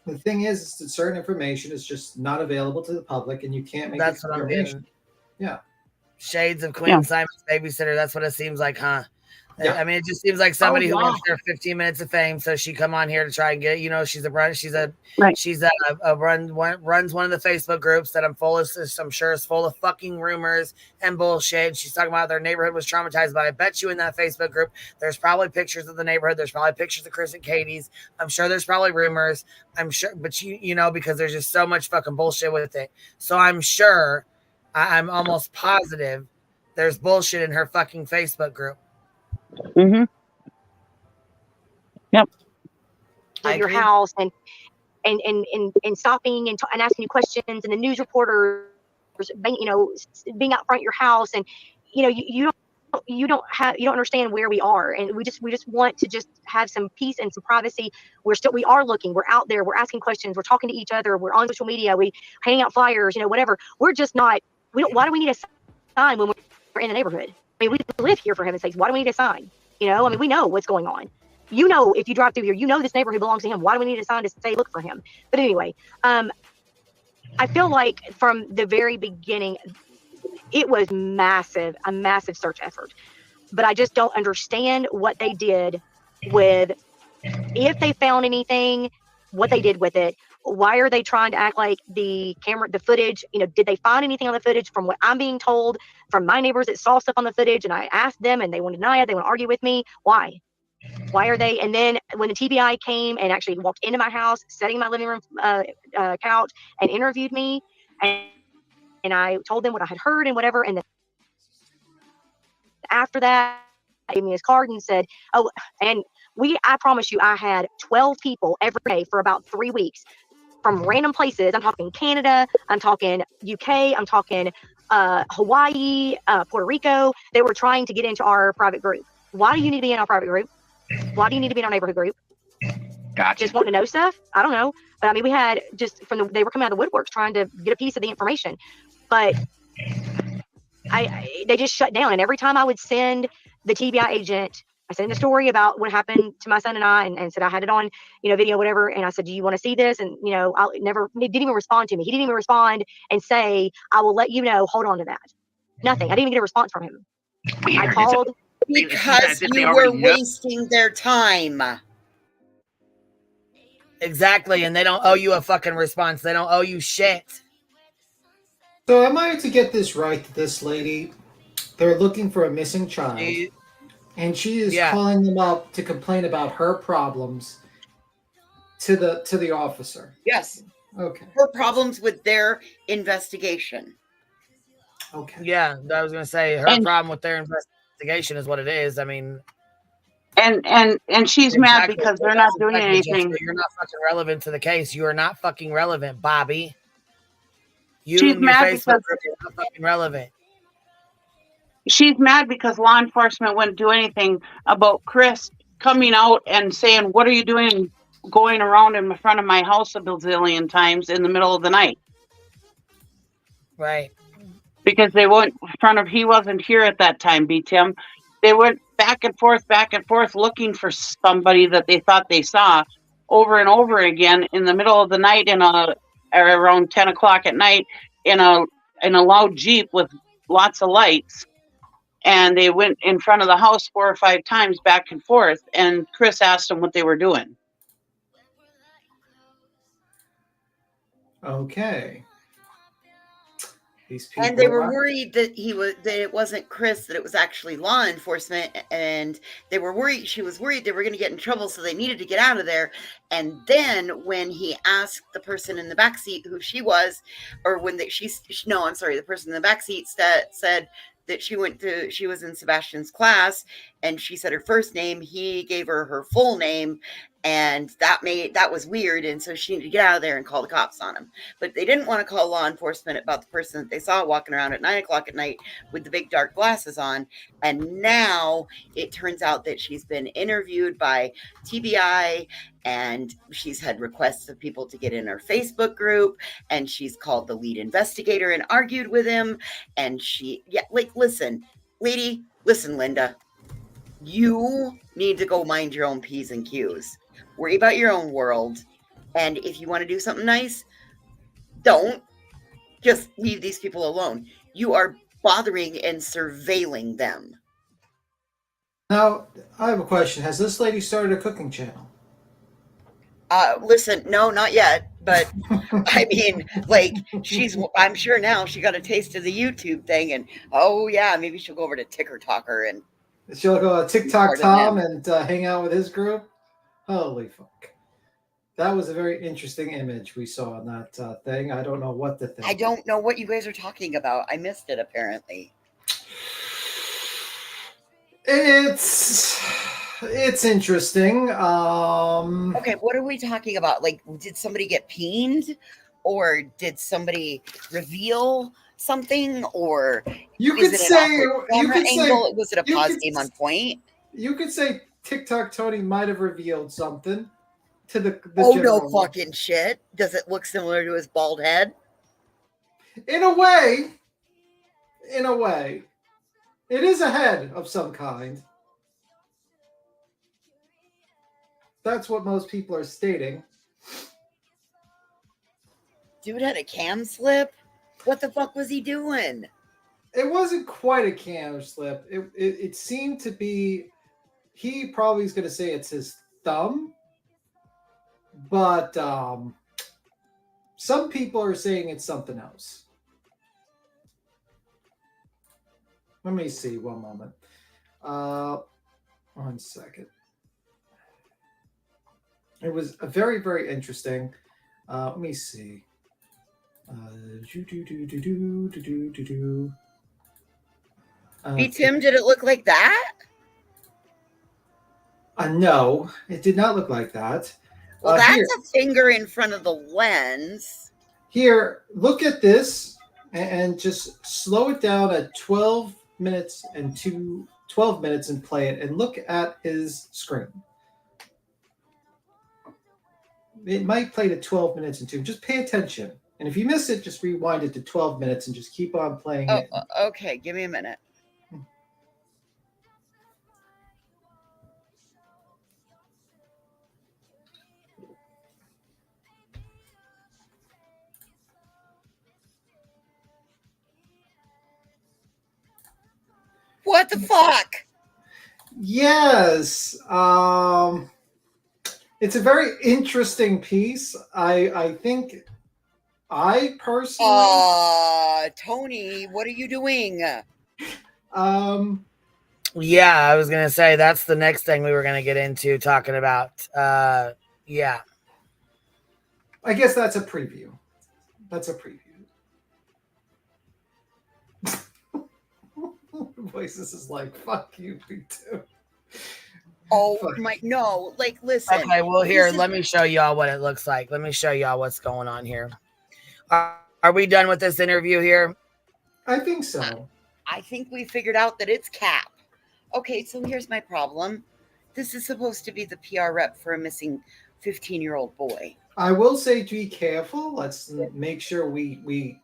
the thing is that certain information is just not available to the public and you can't make that's what I'm getting. Yeah. Shades of Queen Simon's Babysitter. That's what it seems like, huh? Yeah. I mean, it just seems like somebody who wants their 15 minutes of fame, so she come on here to try and get. She's runs one of the Facebook groups that I'm sure is full of fucking rumors and bullshit. She's talking about their neighborhood was traumatized, but I bet you in that Facebook group, there's probably pictures of the neighborhood. There's probably pictures of Chris and Katie's. I'm sure there's probably rumors. I'm sure, but because there's just so much fucking bullshit with it. So I'm sure, I'm almost positive, there's bullshit in her fucking Facebook group. Yep. At your house and stopping and asking you questions, and the news reporters, being out front of your house, and you don't understand where we are, and we just want to just have some peace and some privacy. We are looking, we're out there, we're asking questions, we're talking to each other, we're on social media, we handing out flyers, whatever. We're just not. Why do we need a sign when we're in the neighborhood? I mean, we live here, for heaven's sakes. Why do we need a sign? We know what's going on. If you drive through here, this neighborhood belongs to him. Why do we need a sign to say, look for him? But anyway, I feel like from the very beginning, it was a massive search effort. But I just don't understand what they did with, if they found anything, what they did with it. Why are they trying to act like the footage, did they find anything on the footage? From what I'm being told from my neighbors that saw stuff on the footage, and I asked them and they want to deny it, they want to argue with me. Why are they? And then when the TBI came and actually walked into my house, sitting in my living room couch and interviewed me, and I told them what I had heard and whatever, and then after that, he gave me his card and said, oh, and I promise you, I had 12 people every day for about 3 weeks from random places. I'm talking Canada, I'm talking UK, I'm talking Hawaii, Puerto Rico. They were trying to get into our private group. Why do you need to be in our private group? Why do you need to be in our neighborhood group? Gotcha. Just wanting to know stuff? I don't know. But I mean, we had just they were coming out of the woodworks trying to get a piece of the information. But they just shut down. And every time I would send the TBI agent, I sent a story about what happened to my son and I, and said I had it on, video, whatever. And I said, do you want to see this? And, he didn't even respond to me. He didn't even respond and say, I will let you know, hold on to that. Nothing. I didn't even get a response from him. I called. Because you were wasting their time. Exactly. And they don't owe you a fucking response. They don't owe you shit. So am I to get this right? This lady, they're looking for a missing child, and she is calling them up to complain about her problems to the officer. Yes. Okay. Her problems with their investigation. Okay. Yeah, I was gonna say her problem with their investigation is what it is. I mean, and she's mad because they're not doing anything. You're not fucking relevant to the case. You are not fucking relevant, Bobby. You She's and your mad Facebook because group are not fucking relevant. She's mad because law enforcement wouldn't do anything about Chris coming out and saying, "What are you doing going around in front of my house a bazillion times in the middle of the night?" Right. Because they went in front of, he wasn't here at that time, Tim. They went back and forth, looking for somebody that they thought they saw over and over again in the middle of the night around 10 o'clock at night in a loud Jeep with lots of lights. And they went in front of the house 4 or 5 times back and forth. And Chris asked them what they were doing. Okay. And they were worried that it wasn't Chris, that it was actually law enforcement, and they were worried. She was worried they were going to get in trouble, so they needed to get out of there. And then when he asked the person in the backseat who she was, or when the person in the backseat said that she was in Sebastian's class, and she said her first name, he gave her her full name, and that was weird, and so she needed to get out of there and call the cops on him. But they didn't want to call law enforcement about the person that they saw walking around at 9 o'clock at night with the big dark glasses on. And now it turns out that she's been interviewed by TBI, and she's had requests of people to get in her Facebook group, and she's called the lead investigator and argued with him. And listen, lady, listen, Linda, you need to go mind your own P's and Q's. Worry about your own world. And if you want to do something nice, don't just leave these people alone. You are bothering and surveilling them. Now, I have a question. Has this lady started a cooking channel? Listen, no, not yet. But I mean, I'm sure now she got a taste of the YouTube thing, and oh yeah, maybe she'll go over to Ticker Talker and she'll go TikTok Tom and hang out with his group. Holy fuck. That was a very interesting image we saw on that thing. I don't know what the thing. I don't know what you guys are talking about. I missed it, apparently. It's interesting. Okay, what are we talking about? Like, did somebody get peened? Or did somebody reveal something? Or was it a pause game on point? You could say TikTok Tony might have revealed something to the no fucking shit. Does it look similar to his bald head? In a way. It is a head of some kind. That's what most people are stating. Dude had a cam slip? What the fuck was he doing? It wasn't quite a cam slip. It seemed to be, he probably is going to say it's his thumb, but some people are saying it's something else. Let me see, one moment. 1 second. It was a very, very interesting. Let me see. Tim, did it look like that? No, it did not look like that. Well, that's a finger in front of the lens. Here, look at this and just slow it down at 12 minutes and 12 minutes and play it and look at his screen. It might play to 12 minutes and 2. Just pay attention. And if you miss it, just rewind it to 12 minutes and just keep on playing it. Okay. Give me a minute. What the fuck? Yes. It's a very interesting piece. I think I personally, Tony, what are you doing? Yeah, I was gonna say that's the next thing we were gonna get into talking about. Yeah. I guess that's a preview. That's a preview. Voices is like, fuck you, me too. Oh my, no, like, listen. Okay, well, here, let me show y'all what it looks like. Let me show y'all what's going on here. Are we done with this interview here? I think so. I think we figured out that it's cap. Okay, so here's my problem. This is supposed to be the PR rep for a missing 15-year-old boy. I will say to be careful. Let's make sure we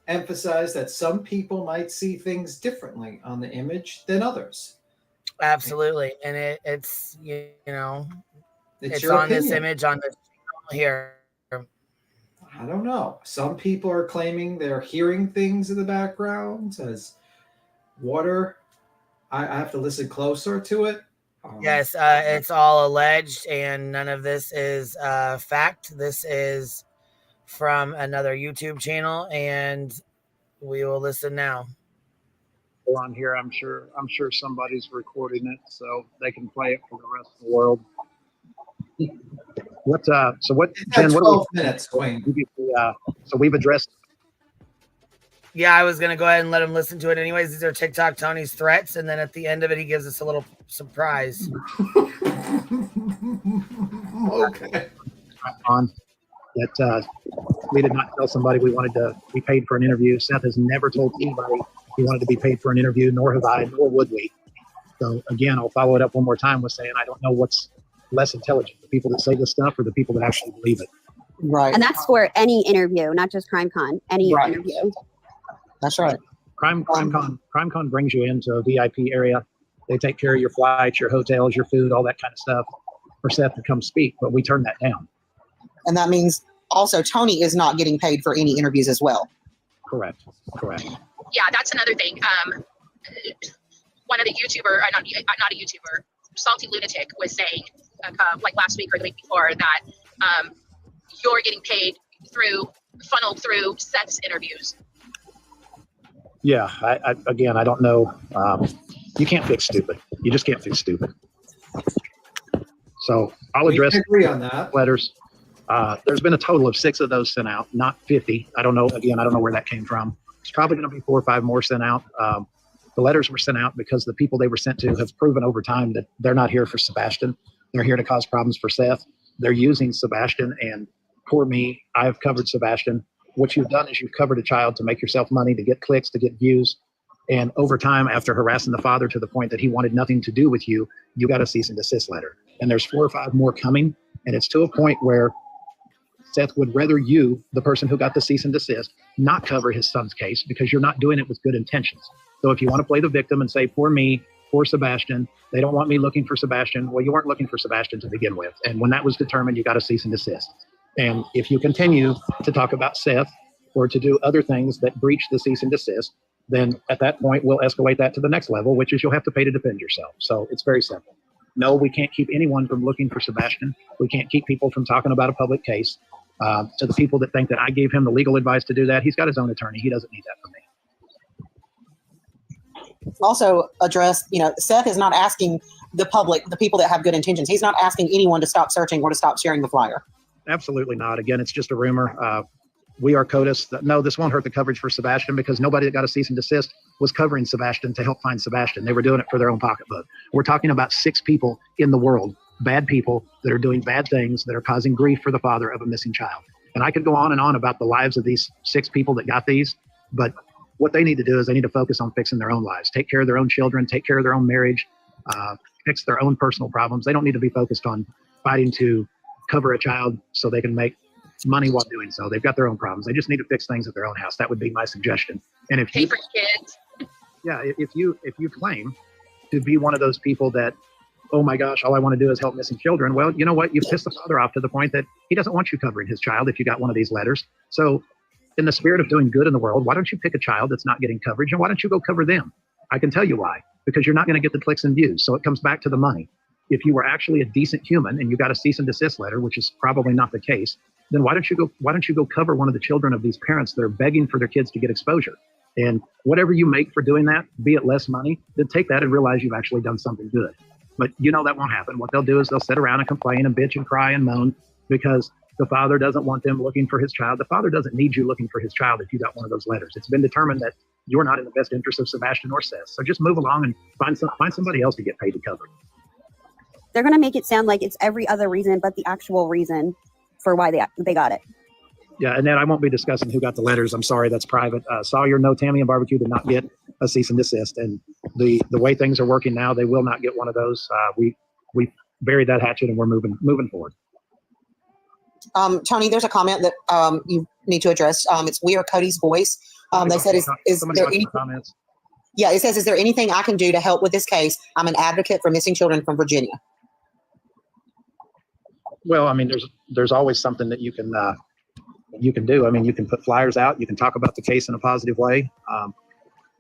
emphasize that some people might see things differently on the image than others. Absolutely. And it's you know, it's your on opinion. this image on this here. I don't know. Some people are claiming they're hearing things in the background as water. I have to listen closer to it. Yes, it's all alleged, and none of this is fact. This is from another YouTube channel, and we will listen now. On here, I'm sure somebody's recording it so they can play it for the rest of the world. What? So what? Jen, 12 minutes, Wayne. So we've addressed. Yeah, I was gonna go ahead and let him listen to it anyways. These are Dick Tock Tony's threats, and then at the end of it, he gives us a little surprise. Okay. On that, we did not tell somebody we wanted to be paid for an interview. Seth has never told anybody he wanted to be paid for an interview, nor have I, nor would we. So again, I'll follow it up one more time with saying I don't know what's less intelligent, the people that say this stuff or the people that actually believe it. Right. And that's for any interview, not just CrimeCon, any interview. That's right. CrimeCon brings you into a VIP area. They take care of your flights, your hotels, your food, all that kind of stuff for Seth to come speak, but we turn that down. And that means also Tony is not getting paid for any interviews as well. Correct. Yeah, that's another thing. One of the YouTuber, not a YouTuber, Salty Lunatic was saying, like last week or the week before, that you're getting paid funneled through Seth's interviews. Yeah, I don't know. You can't fix stupid. You just can't fix stupid. So I'll address agree on that. Letters. There's been a total of 6 of those sent out, not 50. I don't know. Again, I don't know where that came from. It's probably going to be 4 or 5 more sent out. The letters were sent out because the people they were sent to have proven over time that they're not here for Sebastian. They're here to cause problems for Seth. They're using Sebastian, and poor me, I've covered Sebastian. What you've done is you've covered a child to make yourself money, to get clicks, to get views. And over time, after harassing the father to the point that he wanted nothing to do with you, you got a cease and desist letter. And there's 4 or 5 more coming. And it's to a point where Seth would rather you, the person who got the cease and desist, not cover his son's case because you're not doing it with good intentions. So if you want to play the victim and say, poor me, poor Sebastian, they don't want me looking for Sebastian. Well, you weren't looking for Sebastian to begin with. And when that was determined, you got a cease and desist. And if you continue to talk about Seth or to do other things that breach the cease and desist, then at that point, we'll escalate that to the next level, which is you'll have to pay to defend yourself. So it's very simple. No, we can't keep anyone from looking for Sebastian. We can't keep people from talking about a public case. To the people that think that I gave him the legal advice to do that, he's got his own attorney. He doesn't need that from me. Also address, Seth is not asking the public, the people that have good intentions. He's not asking anyone to stop searching or to stop sharing the flyer. Absolutely not. Again, it's just a rumor. We are CODIS. No, this won't hurt the coverage for Sebastian because nobody that got a cease and desist was covering Sebastian to help find Sebastian. They were doing it for their own pocketbook. We're talking about 6 people in the world, bad people that are doing bad things that are causing grief for the father of a missing child. And I could go on and on about the lives of these 6 people that got these, but what they need to do is they need to focus on fixing their own lives, take care of their own children, take care of their own marriage, fix their own personal problems. They don't need to be focused on fighting to cover a child so they can make money while doing so. They've got their own problems. They just need to fix things at their own house. That would be my suggestion. And if pay for kids. Yeah, if you claim to be one of those people that, oh my gosh, all I want to do is help missing children, well, you know what? You've pissed the father off to the point that he doesn't want you covering his child if you got one of these letters. So in the spirit of doing good in the world, why don't you pick a child that's not getting coverage and why don't you go cover them? I can tell you why. Because you're not going to get the clicks and views. So it comes back to the money. If you were actually a decent human and you got a cease and desist letter, which is probably not the case, then why don't you go cover one of the children of these parents that are begging for their kids to get exposure? And whatever you make for doing that, be it less money, then take that and realize you've actually done something good. But that won't happen. What they'll do is they'll sit around and complain and bitch and cry and moan because the father doesn't want them looking for his child. The father doesn't need you looking for his child if you got one of those letters. It's been determined that you're not in the best interest of Sebastian or Seth. So just move along and find somebody else to get paid to cover. They're going to make it sound like it's every other reason but the actual reason for why they got it. Yeah, and then I won't be discussing who got the letters. I'm sorry, that's private. Sawyer, no, Tammy and Barbecue did not get a cease and desist. And the way things are working now, they will not get one of those. We buried that hatchet and we're moving forward. Tony, there's a comment that you need to address. It's We Are Cody's Voice. They said, is there any comments? Yeah, it says, is there anything I can do to help with this case? I'm an advocate for missing children from Virginia. Well, I mean, there's always something that you can do. I mean, you can put flyers out. You can talk about the case in a positive way.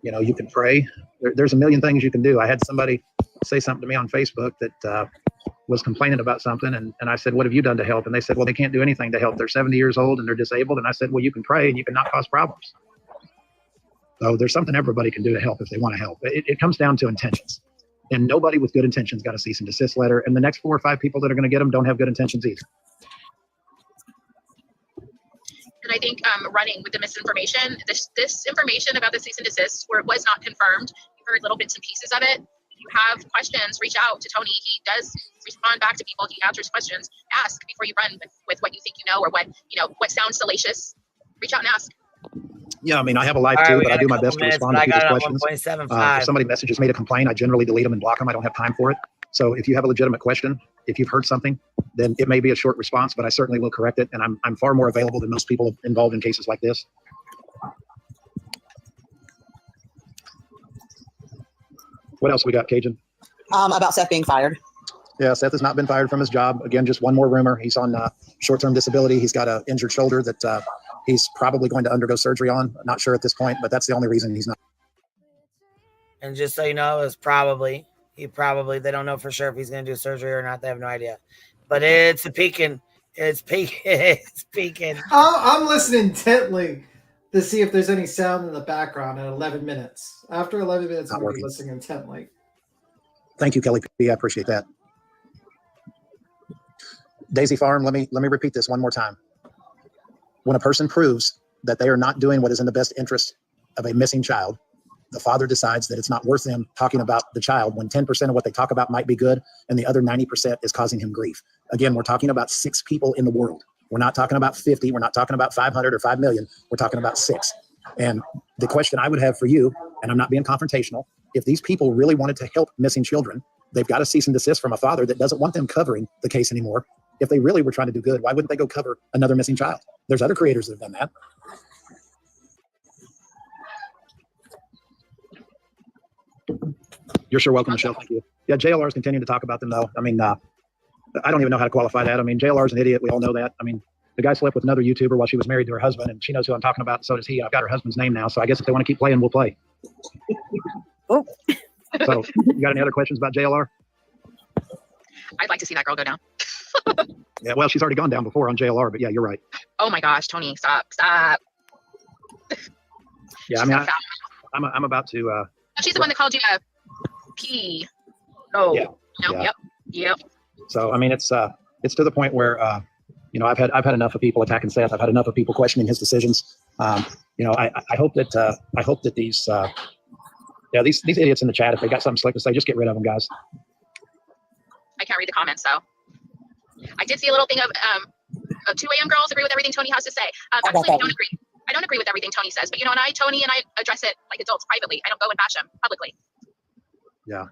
You can pray. There's a million things you can do. I had somebody say something to me on Facebook that was complaining about something. And I said, what have you done to help? And they said, well, they can't do anything to help. They're 70 years old and they're disabled. And I said, well, you can pray and you can not cause problems. So there's something everybody can do to help if they want to help. It comes down to intentions. And nobody with good intentions got a cease and desist letter. And the next 4 or 5 people that are going to get them don't have good intentions either. And I think running with the misinformation, this information about the cease and desist, where it was not confirmed, you heard little bits and pieces of it. If you have questions, reach out to Tony. He does respond back to people. He answers questions. Ask before you run with what you think you know or what sounds salacious. Reach out and ask. Yeah, I mean, I have a life too, but I do my best to respond to people's questions. If somebody messages me to complain, I generally delete them and block them. I don't have time for it. So if you have a legitimate question, if you've heard something, then it may be a short response, but I certainly will correct it. And I'm far more available than most people involved in cases like this. What else we got, Cajun? About Seth being fired. Yeah, Seth has not been fired from his job. Again, just one more rumor. He's on short-term disability. He's got an injured shoulder that he's probably going to undergo surgery on. I'm not sure at this point, but that's the only reason he's not. And just so you know, they don't know for sure if he's going to do surgery or not. They have no idea. But it's peaking. It's peaking. I'm listening intently to see if there's any sound in the background at 11 minutes. After 11 minutes, I'm going to be listening intently. Thank you, Kelly P. I appreciate that. Daisy Farm, let me repeat this one more time. When a person proves that they are not doing what is in the best interest of a missing child, the father decides that it's not worth them talking about the child when 10% of what they talk about might be good and the other 90% is causing him grief. Again, we're talking about 6 people in the world. We're not talking about 50. We're not talking about 500 or 5 million. We're talking about 6. And the question I would have for you, and I'm not being confrontational, if these people really wanted to help missing children, they've got a cease and desist from a father that doesn't want them covering the case anymore. If they really were trying to do good, why wouldn't they go cover another missing child? There's other creators that have done that. You're sure welcome, Michelle. Thank you. Yeah, JLR is continuing to talk about them, though. I mean, I don't even know how to qualify that. I mean, JLR is an idiot. We all know that. I mean, the guy slept with another YouTuber while she was married to her husband, and she knows who I'm talking about, and so does he. I've got her husband's name now, so I guess if they want to keep playing, we'll play. Oh. So, you got any other questions about JLR? I'd like to see that girl go down. Yeah, well, she's already gone down before on JLR, but yeah, you're right. Oh my gosh, Tony, stop. Yeah, I mean, I'm about to. She's the one that called you a P. Oh, yeah. No, Yeah. Yep. So, I mean, it's to the point where, I've had enough of people attacking Seth. I've had enough of people questioning his decisions. I hope that these idiots in the chat, if they got something slick to say, just get rid of them, guys. I can't read the comments, so. I did see a little thing of 2 a.m. girls agree with everything Tony has to say. Absolutely don't agree. I don't agree with everything Tony says, but Tony and I address it like adults privately. I don't go and bash him publicly. Yeah.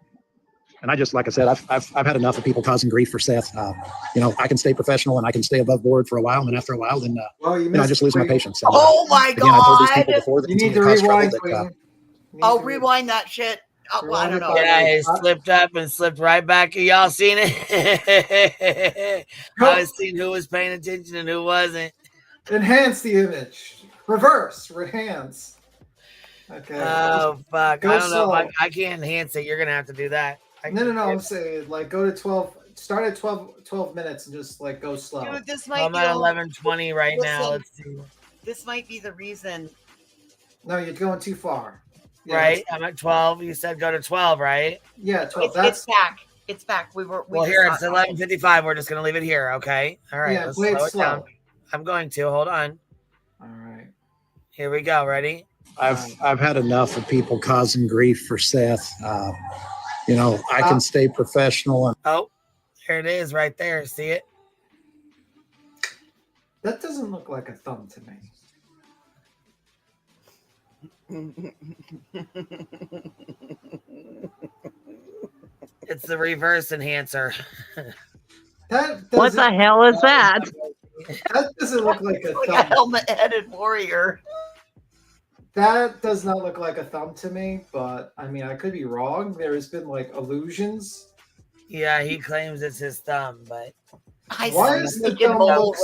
And I just, like I said, I've had enough of people causing grief for Seth. I can stay professional and I can stay above board for a while. And after a while, then I just lose my patience. And, oh my God. I told these people before that you need to rewind. Rewind that shit. Oh, well, I don't know. Yeah, it slipped up and slipped right back. Y'all seen it? I was seeing who was paying attention and who wasn't. Enhance the image. Reverse. Enhance. Okay. Oh, fuck. I don't know. I can't enhance it. You're going to have to do that. No. I'm saying, go to start at 12 minutes and just like go slow. Dude, this might I'm be at all- 11:20 right now. Listen, Let's see. This might be the reason. No, you're going too far. Yeah, Right, I'm at 12. You said go to 12, right? Yeah, 12. It's back. It's back. Well, here it's 11:55. We're just gonna leave it here, okay? All right. Yeah, let's play it slow it down. slow. I'm going to. Hold on. All right. Here we go. Ready? I've had enough of people causing grief for Seth. You know, I can stay professional and Oh, there it is, right there. See it? That doesn't look like a thumb to me. It's the reverse enhancer. What the hell is that? That doesn't look like a Like a thumb. helmet-headed warrior. That does not look like a thumb to me, but I mean, I could be wrong. There has been like illusions. Yeah, he claims it's his thumb, but Why is the thumb look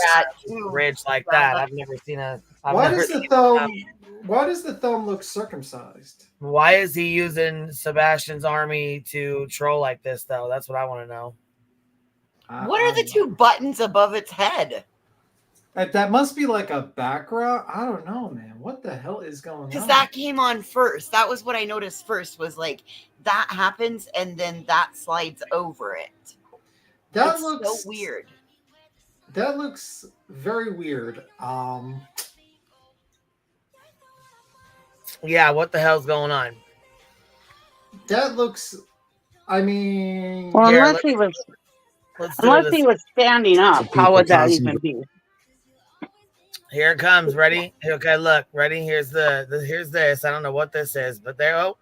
ridge like that? I've never seen a. Why does the thumb? Why does the thumb look circumcised? Why is he using Sebastian's Army to troll like this, though? That's what I want to know. What are the two buttons above its head? That must be like a background. I don't know, man. What the hell is going on? Because that came on first. That was what I noticed first. Was like that happens and then that slides over it. That It's looks so weird. That looks very weird. Yeah, what the hell's going on? That looks. I mean, Well, Here, unless he was, let's do unless this. he was standing up, how would that even be? Here it comes. Ready? Okay, look. Ready? Here's here's this. I don't know what this is, but there. Oh,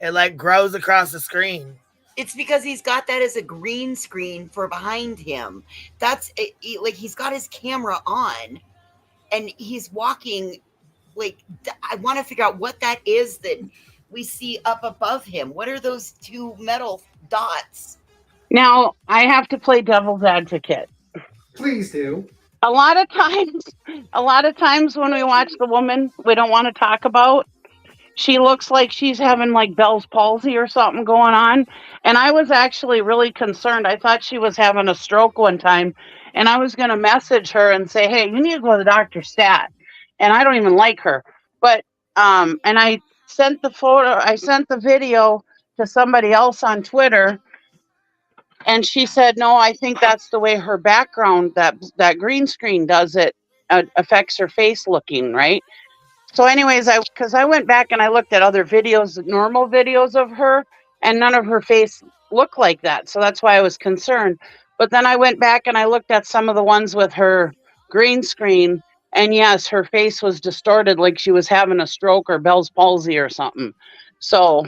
it like grows across the screen. It's because he's got that as a green screen for behind him. That's like he's got his camera on, and he's walking. Like I want to figure out what that is that we see up above him. What are those two metal dots? Now, I have to play devil's advocate. Please do. A lot of times when we watch the woman we don't want to talk about, she looks like she's having like Bell's palsy or something going on. And I was actually really concerned. I thought she was having a stroke one time. And I was going to message her and say, hey, you need to go to the doctor stat. And I don't even like her. But, and I sent the video to somebody else on Twitter. And she said, no, I think that's the way her background, that green screen does it, affects her face looking, right? So anyways, because I went back and I looked at other videos, normal videos of her, and none of her face looked like that. So that's why I was concerned. But then I went back and I looked at some of the ones with her green screen, and yes, her face was distorted like she was having a stroke or Bell's palsy or something. So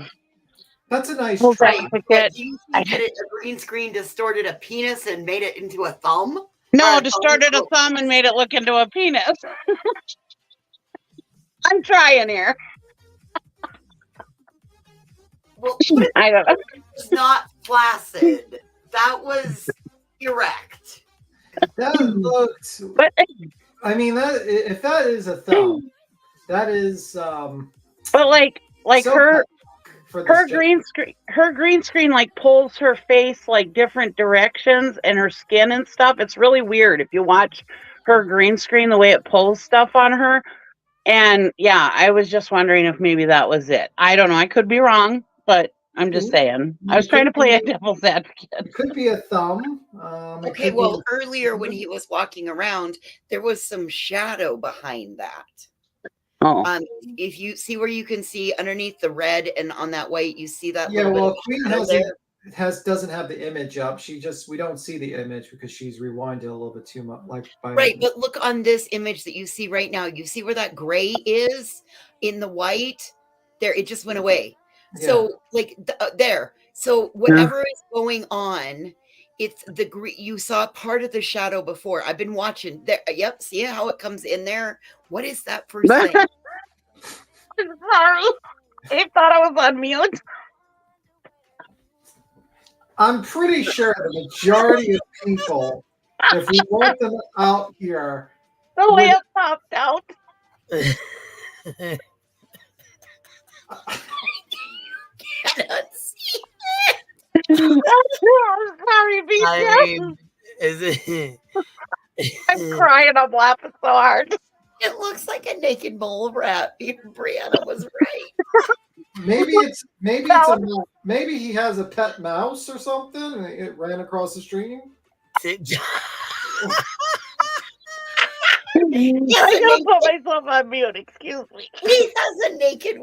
that's a nice try. But do you think that a green screen distorted a penis and made it into a thumb? No, distorted a thumb and made it look into a penis. I'm trying here. Well, I don't know. It's not flaccid. That was erect. That looks. I mean, that if that is a thumb, that is. But like so her for green screen like pulls her face like different directions and her skin and stuff. It's really weird if you watch her green screen, the way it pulls stuff on her. And yeah, I was just wondering if maybe that was it. I don't know. I could be wrong, but I'm just saying. I was trying to play a devil's advocate. It could be a thumb. Okay, well, earlier when he was walking around, there was some shadow behind that. Oh. If you see where you can see underneath the red and on that white, you see that. Yeah, little well, bit of Queen shadow there. doesn't have the image up. We don't see the image because she's rewinded a little bit too much. Right, but look on this image that you see right now. You see where that gray is in the white? There, it just went away. Yeah. So, like there. So whatever is going on, it's the you saw part of the shadow before. I've been watching there. Yep, see how it comes in there. What is that first thing? I'm sorry. I thought I was on mute. I'm pretty sure the majority of people, if we want them out here, the way it popped out. Cannot see it. Sorry, BC. I mean, is it? I'm crying. I'm laughing so hard. It looks like a naked mole rat. Brianna was right. Maybe he has a pet mouse or something, and it ran across the stream. I gotta put myself on mute. Excuse me. He has a naked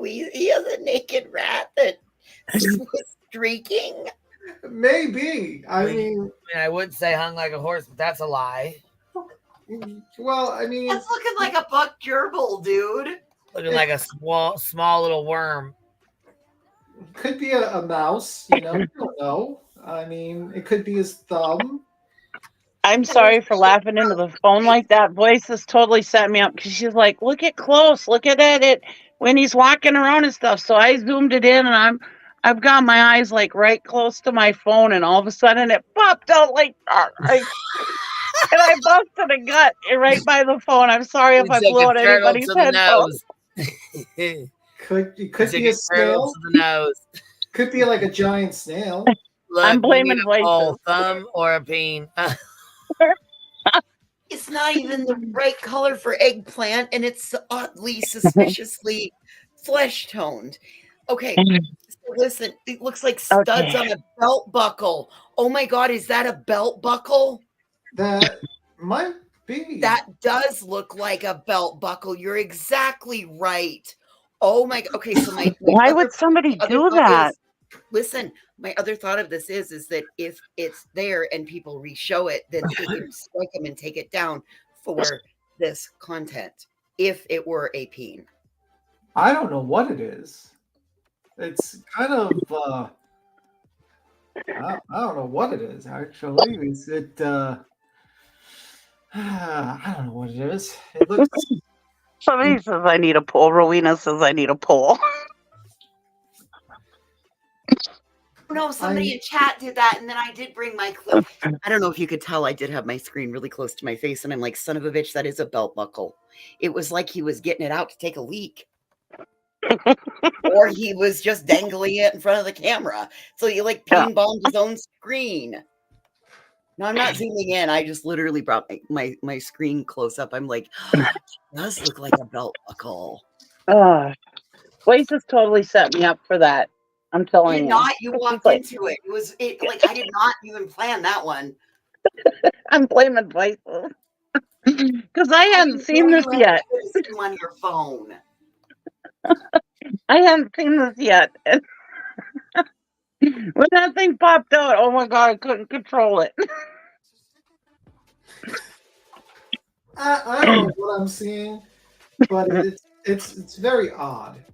rat that was streaking. Maybe. I mean, I would say hung like a horse, but that's a lie. Well, I mean, that's looking like a buck gerbil, dude. Looking like a small little worm. Could be a mouse, you know. I don't know. I mean, it could be his thumb. I'm sorry for laughing into the phone like that. Voice has totally set me up because she's like, look at close, look at it when he's walking around and stuff. So I zoomed it in, and I've got my eyes like right close to my phone, and all of a sudden it popped out like and I busted a gut right by the phone. I'm sorry if I blew out anybody's headphones. Could be a snail. To the nose. Could be like a giant snail. Look, I'm blaming a thumb or a peen. It's not even the right color for eggplant, and it's oddly, suspiciously flesh toned. Okay, so listen, it looks like studs on a belt buckle. Oh my God, is that a belt buckle? That might be. That does look like a belt buckle. You're exactly right. Oh my. Okay, so why would somebody do that? Listen, my other thought of this is that if it's there and people re-show it, then they can strike them and take it down for this content. If it were a peen, I don't know what it is. It's kind of. I don't know what it is actually. Is it? I don't know what it is. It looks. Somebody says I need a poll. Rowena says I need a poll. No, somebody in chat did that, and then I did bring my clip. I don't know if you could tell, I did have my screen really close to my face, and I'm like, son of a bitch, that is a belt buckle. It was like he was getting it out to take a leak. Or he was just dangling it in front of the camera. So he like ping bombed his own screen. No, I'm not zooming in. I just literally brought my screen close up. I'm like, it does look like a belt buckle. Voice has totally set me up for that. I'm telling you. You walked into it. I did not even plan that one. I'm blaming Voices. Because I hadn't seen this yet. On your phone. I hadn't seen this yet. When that thing popped out, oh my God, I couldn't control it. I don't know what I'm seeing, but it's very odd.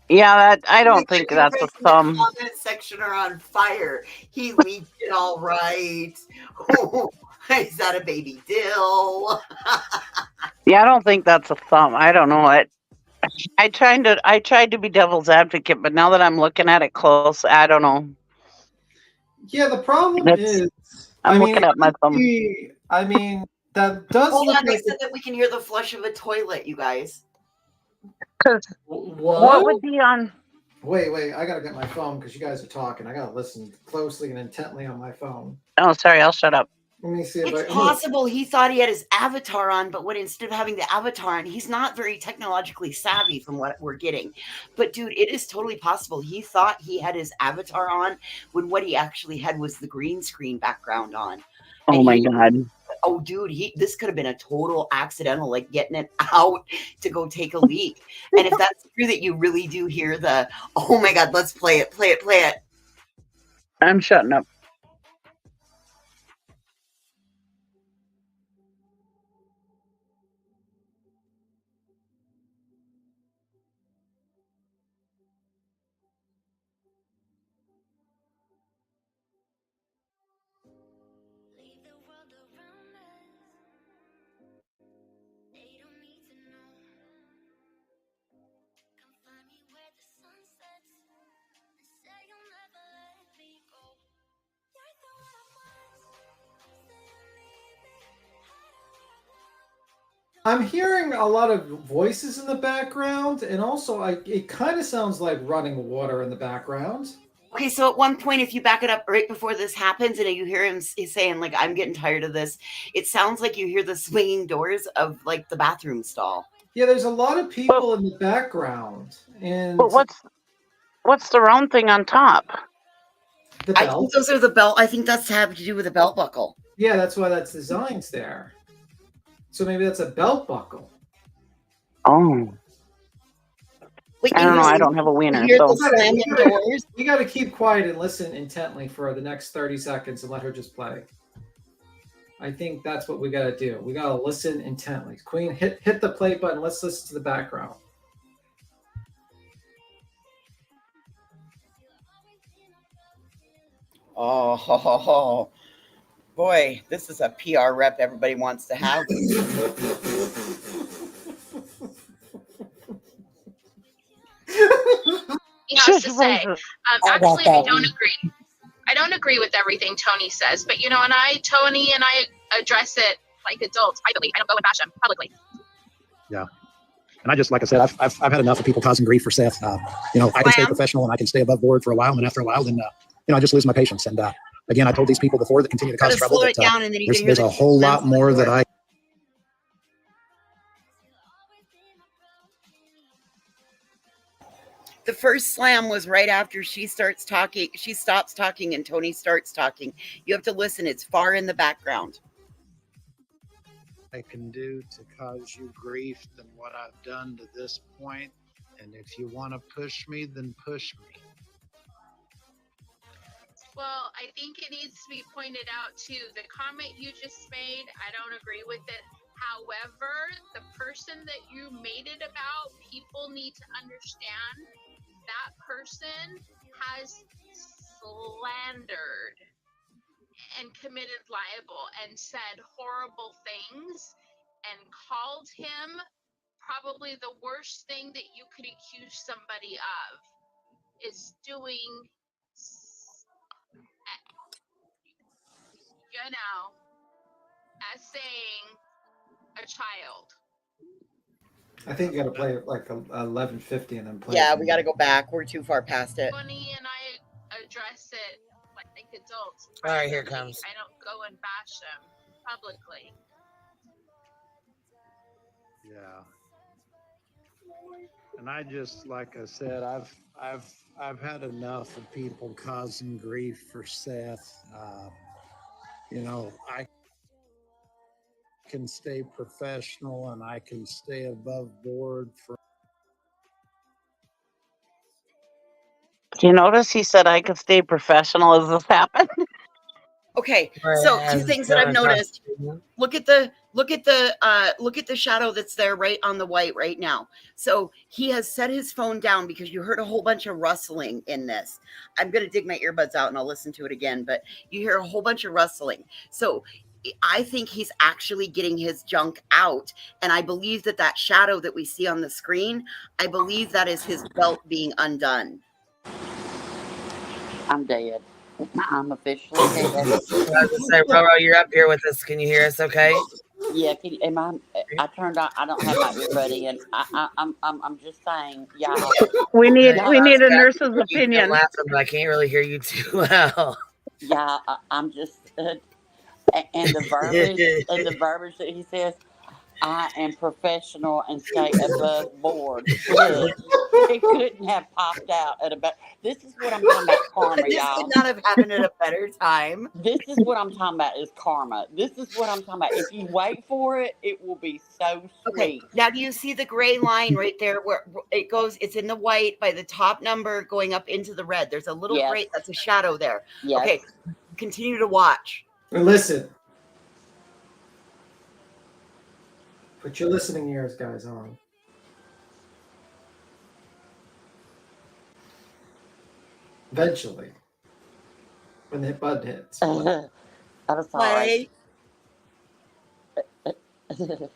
Yeah, I don't think that's a thumb. The comment section are on fire. He leaked it all right. Oh, is that a baby dill? Yeah, I don't think that's a thumb. I don't know what. I tried to be devil's advocate, but now that I'm looking at it close, I don't know. Yeah, the problem is I'm looking at my thumb. I mean, that does. Hold on, they said that we can hear the flush of a toilet, you guys. What would be on? Wait, I gotta get my phone because you guys are talking. I gotta listen closely and intently on my phone. Oh, sorry, I'll shut up. Let me see if It's possible he thought he had his avatar on, but when instead of having the avatar on, he's not very technologically savvy from what we're getting. But dude, it is totally possible he thought he had his avatar on when what he actually had was the green screen background on. Oh my God. Oh, dude, this could have been a total accidental, like getting it out to go take a leak. And if that's true that you really do hear the, oh my God, let's play it. I'm shutting up. I'm hearing a lot of voices in the background, and also it kind of sounds like running water in the background. Okay, so at one point, if you back it up right before this happens, and you hear him saying, like, I'm getting tired of this, it sounds like you hear the swinging doors of, like, the bathroom stall. Yeah, there's a lot of people in the background. But what's the round thing on top? The I belt. think those are the belt. I think that's having to do with the belt buckle. Yeah, that's why that's designed there. So maybe that's a belt buckle. Oh. Wait, I don't know. I don't have a wiener. So. We got to keep quiet and listen intently for the next 30 seconds and let her just play. I think that's what we got to do. We got to listen intently. Queen, hit the play button. Let's listen to the background. Oh, boy, this is a PR rep everybody wants to have. He has to say, actually, I don't agree. I don't agree with everything Tony says, but and Tony and I address it like adults privately. I don't go and bash him publicly. Yeah. And I just, like I said, I've had enough of people causing grief for Seth. I can stay professional and I can stay above board for a while. And after a while, then, I just lose my patience. And again, I told these people before that continue to cause trouble that there's a whole lot more that I. The first slam was right after she starts talking. She stops talking and Tony starts talking. You have to listen. It's far in the background. I can do to cause you grief than what I've done to this point. And if you want to push me, then push me. Well, I think it needs to be pointed out too. The comment you just made, I don't agree with it. However, the person that you made it about, people need to understand that person has slandered and committed libel and said horrible things and called him probably the worst thing that you could accuse somebody of is doing, essaying a child. I think you got to play it like 11:50 and then play. Yeah, we got to go back. We're too far past it. Tony and I address it like adults. All right, here comes. I don't go and bash them publicly. Yeah. And I just, like I said, I've had enough of people causing grief for Seth. I can stay professional and I can stay above board for. Do you notice he said I could stay professional as this happened? Okay, so two things that I've noticed. Look at the shadow that's there right on the white right now. So he has set his phone down because you heard a whole bunch of rustling in this. I'm gonna dig my earbuds out and I'll listen to it again, but you hear a whole bunch of rustling. So I think he's actually getting his junk out, and I believe that shadow that we see on the screen, I believe that is his belt being undone. I'm dead. I'm officially dead. I was going to say, Roro, you're up here with us. Can you hear us okay? Yeah, I turned on, I don't have my earbud in. I'm just saying, yeah. We need a nurse's opinion. Laughing, but I can't really hear you too well. Yeah, I'm just, and the verbiage that he says, I am professional and stay above board. Look, it couldn't have popped out at about. This is what I'm talking about, karma, this y'all. could not have happened at a better time. This is what I'm talking about is karma. This is what I'm talking about. If you wait for it, it will be so sweet. Okay, now do you see the gray line right there where it goes? It's in the white by the top number going up into the red. There's a little gray, that's a shadow there. Yes. Okay, continue to watch. And listen. Put your listening ears, guys, on. Eventually, when the button hits. Play.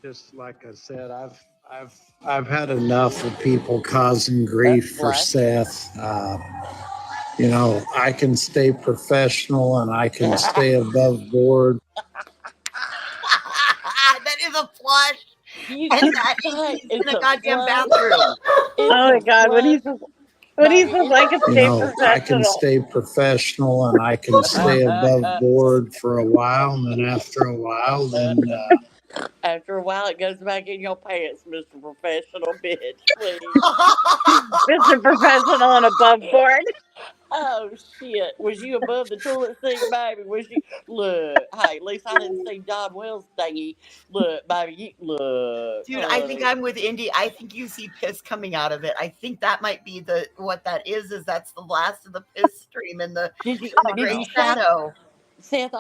Just like I said, I've had enough of people causing grief for Seth. I can stay professional and I can stay above board. That is a flush. And that he's in a goddamn bathroom. Oh my God, when he says I can stay I can professional. stay professional and I can stay above board for a while, and then after a while, After a while, it goes back in your pants, Mr. Professional Bitch, please. Mr. Professional and above board. Oh, shit. Was you above the toilet seat, baby? Was you? Look, hey, at least I didn't see Don Wells thingy. Look, baby, look. Dude, I think I'm with Indy. I think you see piss coming out of it. I think that might be what that is that's the last of the piss stream in the great shadow. Seth,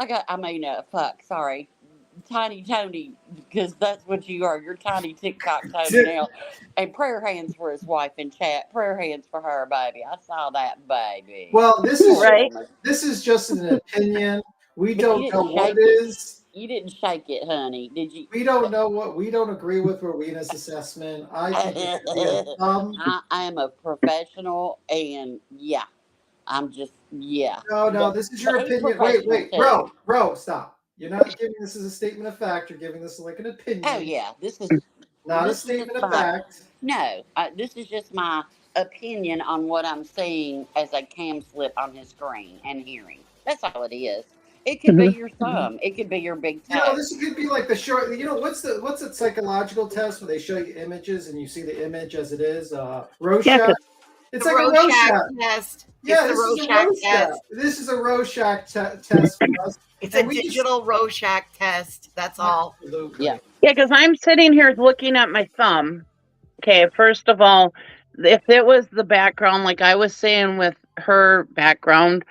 fuck, sorry. Tiny Tony, because that's what you are. You're Tiny TikTok Tony now. And prayer hands for his wife in chat. Prayer hands for her, baby. I saw that, baby. Well, this is just an opinion. We don't know what it is. You didn't shake it, honey, did you? We don't know we don't agree with Rowena's assessment. I think it's I am a professional, and I'm just, No, this is your opinion. Wait, bro, stop. You're not giving this as a statement of fact. You're giving this like an opinion. Oh, yeah. This is not a statement of fact. No, this is just my opinion on what I'm seeing as a cam slip on his screen and hearing. That's all it is. It could be your thumb. It could be your big toe. This could be like the short. What's the psychological test where they show you images and you see the image as it is? Rorschach. It's like a Rorschach test. Yeah, this is a Rorschach. This is a Rorschach test for us. It's a digital Rorschach test. That's all. Yeah, because I'm sitting here looking at my thumb. Okay, first of all, if it was the background, like I was saying with her background,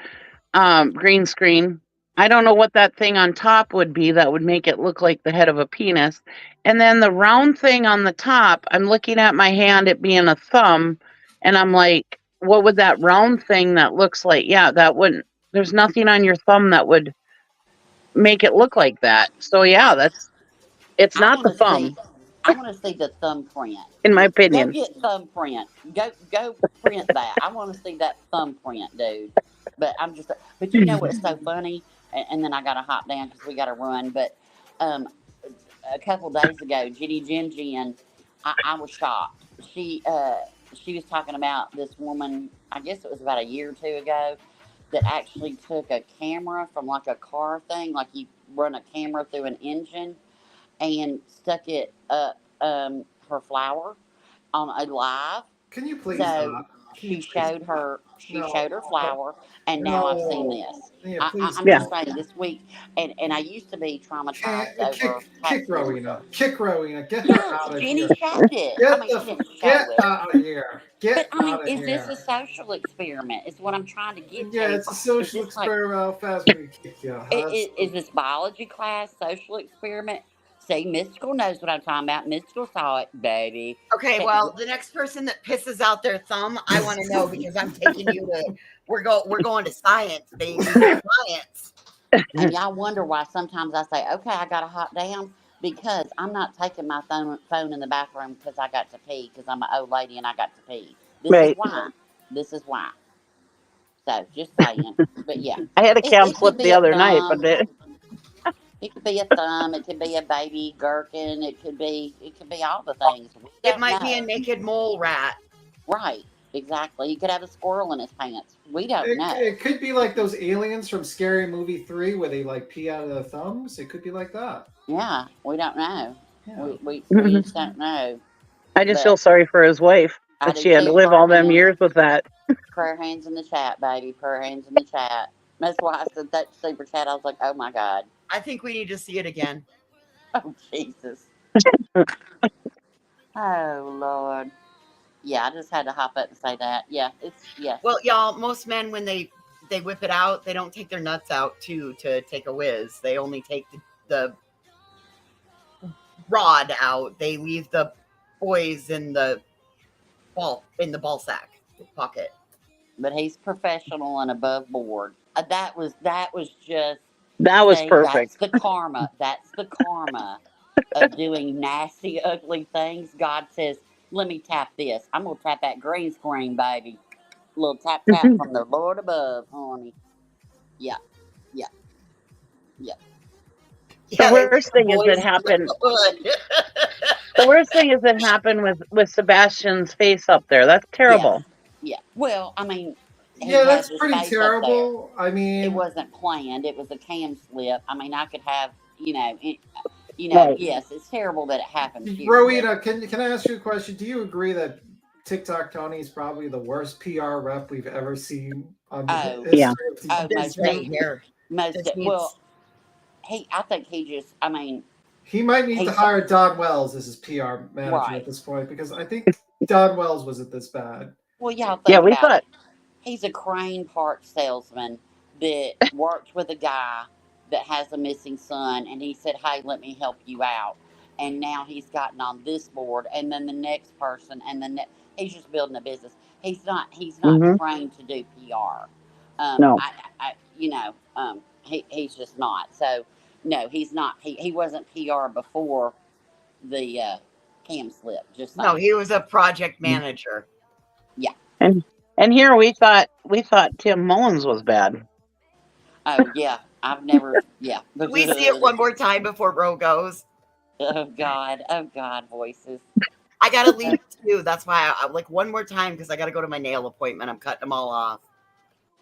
green screen, I don't know what that thing on top would be that would make it look like the head of a penis. And then the round thing on the top, I'm looking at my hand, it being a thumb, and I'm like, what would that round thing that looks like? Yeah, that wouldn't, there's nothing on your thumb that would make it look like that. So yeah, it's not the thumb. I want to see the thumbprint. In my opinion. Go get thumbprint. Go print that. I want to see that thumbprint, dude. But you know what's so funny? And then I got to hop down because we got to run. But a couple days ago, Jen, I was shocked. She was talking about this woman, I guess it was about a year or two ago, that actually took a camera from like a car thing, like you run a camera through an engine, and stuck it up her flower on a live. Can you please? She showed her flower, and now I've seen this. Yeah, I'm just saying this week, and I used to be traumatized over. Kick Rowena, get her out of Jenny here. showed it. Get out of here. Is this a social experiment? Is what I'm trying to get to. Yeah, it's a social experiment. How fast we kick you? Is this biology class social experiment? See, Mystical knows what I'm talking about. Mystical saw it, baby. Okay, well, the next person that pisses out their thumb, I want to know because I'm taking you to. We're going to science, baby. Science. And y'all wonder why sometimes I say, "Okay, I got to hop down," because I'm not taking my phone in the bathroom because I got to pee because I'm an old lady and I got to pee. This is why. So just saying, but yeah. I had a cam flip the other night, but it could be a thumb, it could be a baby gherkin, it could be all the things. It might be a naked mole rat. Right, exactly. He could have a squirrel in his pants. We don't know. It could be like those aliens from Scary Movie 3 where they like pee out of their thumbs. It could be like that. Yeah, we don't know. Yeah. We just don't know. I just feel sorry for his wife that she had to live all them years with that. Prayer hands in the chat, baby. Prayer hands in the chat. That's why I said that super chat. I was like, oh my God. I think we need to see it again. Oh, Jesus. Oh, Lord. Yeah, I just had to hop up and say that. Yeah, yes. Well, y'all, most men, when they whip it out, they don't take their nuts out to take a whiz. They only take the rod out. They leave the boys in the ball sack pocket. But he's professional and above board. That was just. That was perfect. That's the karma. That's the karma of doing nasty, ugly things. God says, let me tap this. I'm going to tap that green screen, baby. A little tap from the Lord above, honey. Yeah. The worst thing is it happened. The worst thing is it happened with Sebastian's face up there. That's terrible. Yeah. Well, I mean, he Yeah, had that's his pretty face up there. terrible. I mean, It wasn't planned. It was a cam slip. I mean, I could have, Right. yes, it's terrible that it happened. Period. Rowena, can I ask you a question? Do you agree that Dick Tock Tony is probably the worst PR rep we've ever seen on the history Yeah. of the Most industry? well, I think he just, I mean, He might need to he's- hire Don Wells as his PR manager Right. at this point, because I think Don Wells wasn't this bad. well, y'all think Yeah, we about thought. it. He's a Crane Park salesman that worked with a guy that has a missing son, and he said, "Hey, let me help you out." And now he's gotten on this board, and then the next person, and then he's just building a business. He's not Mhm. trained to do PR. No. He's just not. So no, he's not. He wasn't PR before the cam slip. Just No, saying. he was a project manager. Yeah. And here we thought Tim Mullins was bad. Oh yeah, I've never. Yeah. Can we see it one more time before Ro goes? Oh God, voices. I gotta leave too. That's why I like one more time because I gotta go to my nail appointment. I'm cutting them all off.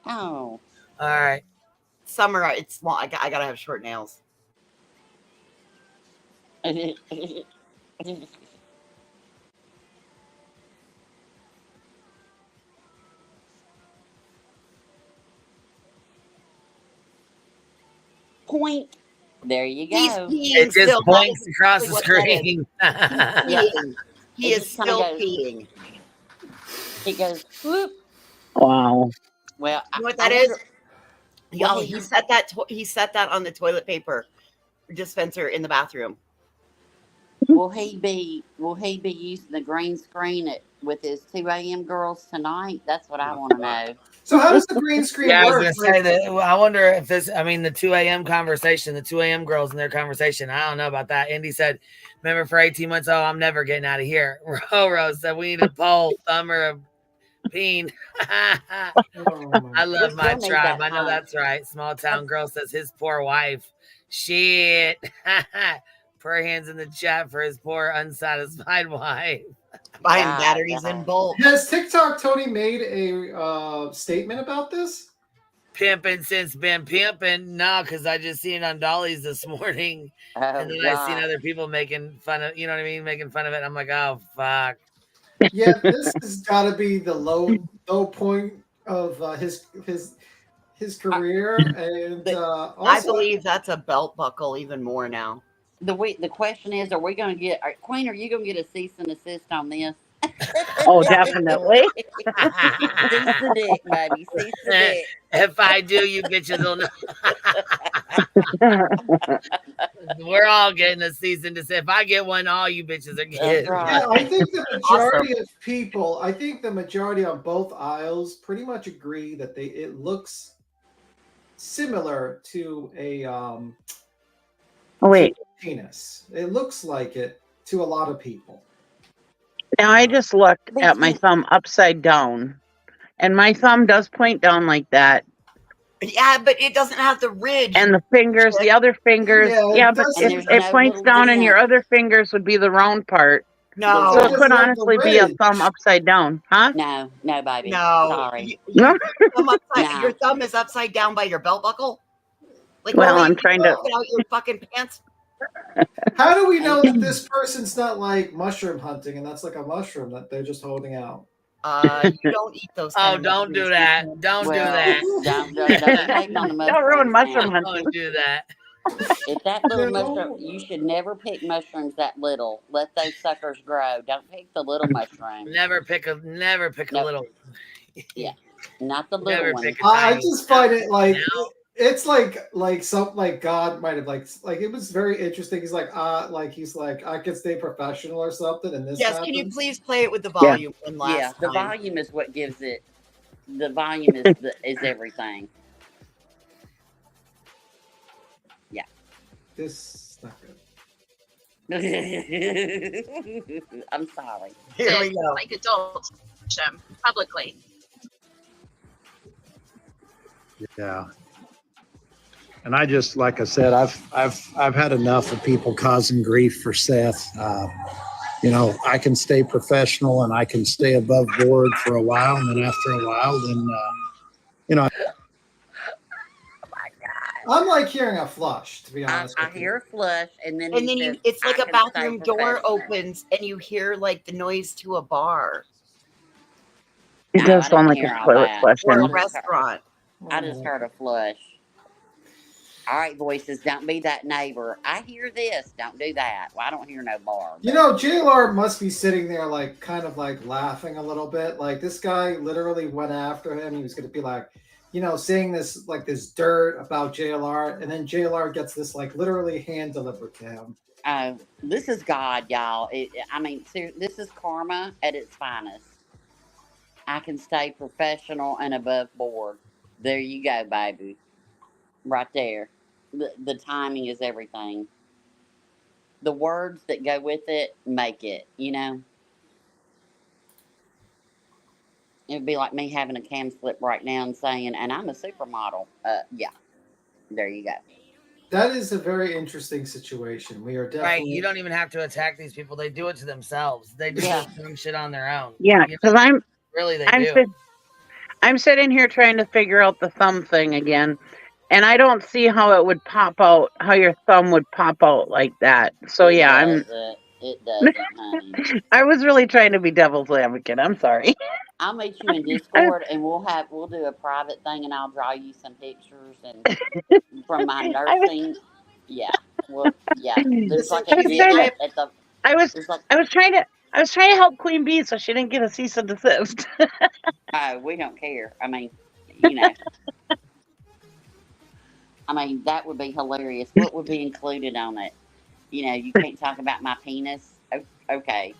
Oh. All right. Summer, it's small. I gotta have short nails. Point. There you go. He's peeing It just still. blinks That is across the exactly what that screen. is. He's peeing. He It is just kinda still goes- peeing. He goes, whoop. Wow. Well, You know what I that is? wonder- Y'all, Well, he set that. He set that on the toilet paper dispenser in the bathroom. Will he be using the green screen with his 2 a.m. girls tonight? That's what I want to know. So how does the green screen Yeah, I work? was gonna say that. I wonder if this. I mean, the 2 a.m. conversation, the 2 a.m. girls and their conversation. I don't know about that. Indy said, "Remember for 18 months? Oh, I'm never getting out of here." Rose said, "We need a poll, thumb or a peen." I love my still need tribe. that I know time. that's right. Small town girl says his poor wife. Shit. Prayer hands in the chat for his poor unsatisfied wife. Buying God, batteries God. in bulk. Has TikTok Tony made a statement about this? Pimping since been pimping. No, because I just seen it on Dolly's this morning. Oh, And then I seen God. other people making fun of, you know what I mean? Making fun of it. I'm like, oh, fuck. Yeah, this has got to be the low point of his career, and I also believe that's a belt buckle even more now. The question is, are we going to get, Queen, are you going to get a cease and desist on this? Oh, definitely. Cease the dick, baby. Cease the dick. If I do, you bitches will know. We're all getting a season to say. If I get one, all you bitches are getting. yeah, I think the majority of people, I think the majority on both aisles pretty much agree that it looks similar to a Wait. penis. It looks like it to a lot of people. Now I just looked at my thumb upside down, and my thumb does point down like that. Yeah, but it doesn't have the ridge. And the fingers, the other fingers, Yeah, it but doesn't. if it points down, and your other fingers would be the round part. No. So It it could doesn't have the honestly be a ridge. thumb upside down, huh? No, baby. No. Sorry. No. Your thumb is upside down by your belt buckle. Like, Well, why I'm you trying to- get out your fucking pants. How do we know that this person's not like mushroom hunting and that's like a mushroom that they're just holding out? You don't eat those. Oh, kind of don't do mushrooms. that. Don't do that. Don't ruin mushroom hunting. Don't do that. If that little mushroom, you should never pick mushrooms that little. Let those suckers grow. Don't pick the little mushroom. Never pick a Nope. little. Yeah, not the little Never one. pick a I tiny. just find it like it's like something like God might have like it was very interesting. He's like I could stay professional or something, and this Yes, happens. can you please play it with the volume one last Yeah, the time? volume is what gives it. The volume is everything. Yeah. This is not good. I'm sorry. Here we go. Like adults publicly. Yeah. And I just, like I said, I've had enough of people causing grief for Seth. you know, I can stay professional and I can stay above board for a while, and then after a while, then you know. I'm like hearing a flush, to be honest. I hear a flush, and then it's like "I a can stay bathroom door professional." opens and you hear like the noise to a bar It No, does I sound didn't like hear a all toilet that. flushing. or a I just heard- restaurant. I just heard a flush. All right, voices, don't be that neighbor. I hear this. Don't do that. Well, I don't hear no bar. You know, JLR must be sitting there like kind of like laughing a little bit. Like this guy literally went after him. He was going to be like, you know, saying this like this dirt about JLR, and then JLR gets this like literally hand delivered to him. Oh, this is God, y'all. I mean, this is karma at its finest. I can stay professional and above board. There you go, baby. Right there. The timing is everything. The words that go with it make it, you know? It would be like me having a cam slip right now and saying, and I'm a supermodel. Yeah. There you go. That is a very interesting situation. We are definitely Right, you don't even have to attack these people. They do it to themselves. They do some shit on their own. Yeah, You because know, really they do. I'm sitting here trying to figure out the thumb thing again, and I don't see how it would pop out, how your thumb would pop out like that. So yeah, It doesn't, honey. I was really trying to be devil's advocate. I'm sorry. I'll meet you in Discord, and we'll do a private thing, and I'll draw you some pictures and from my nursing. Yeah, well, yeah. There's like a exhibit at the. I was trying to help Queen Bee so she didn't get a cease and desist. Oh, we don't care. I mean, you know. I mean, that would be hilarious. What would be included on it? You know, you can't talk about my penis. Okay.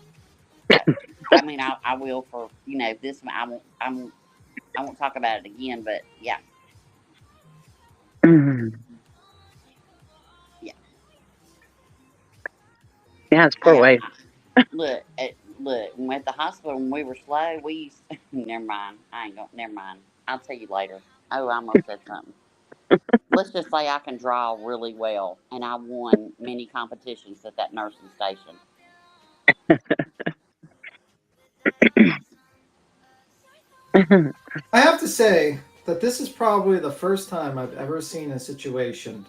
I mean, I will for, you know, this one. I won't talk about it again. But yeah. Yeah. Yeah, it's poor way. Look, at the hospital when we were slow, we used, never mind. Never mind. I'll tell you later. Oh, I almost said something. Let's just say I can draw really well, and I won many competitions at that nursing station. I have to say that this is probably the first time I've ever seen a situation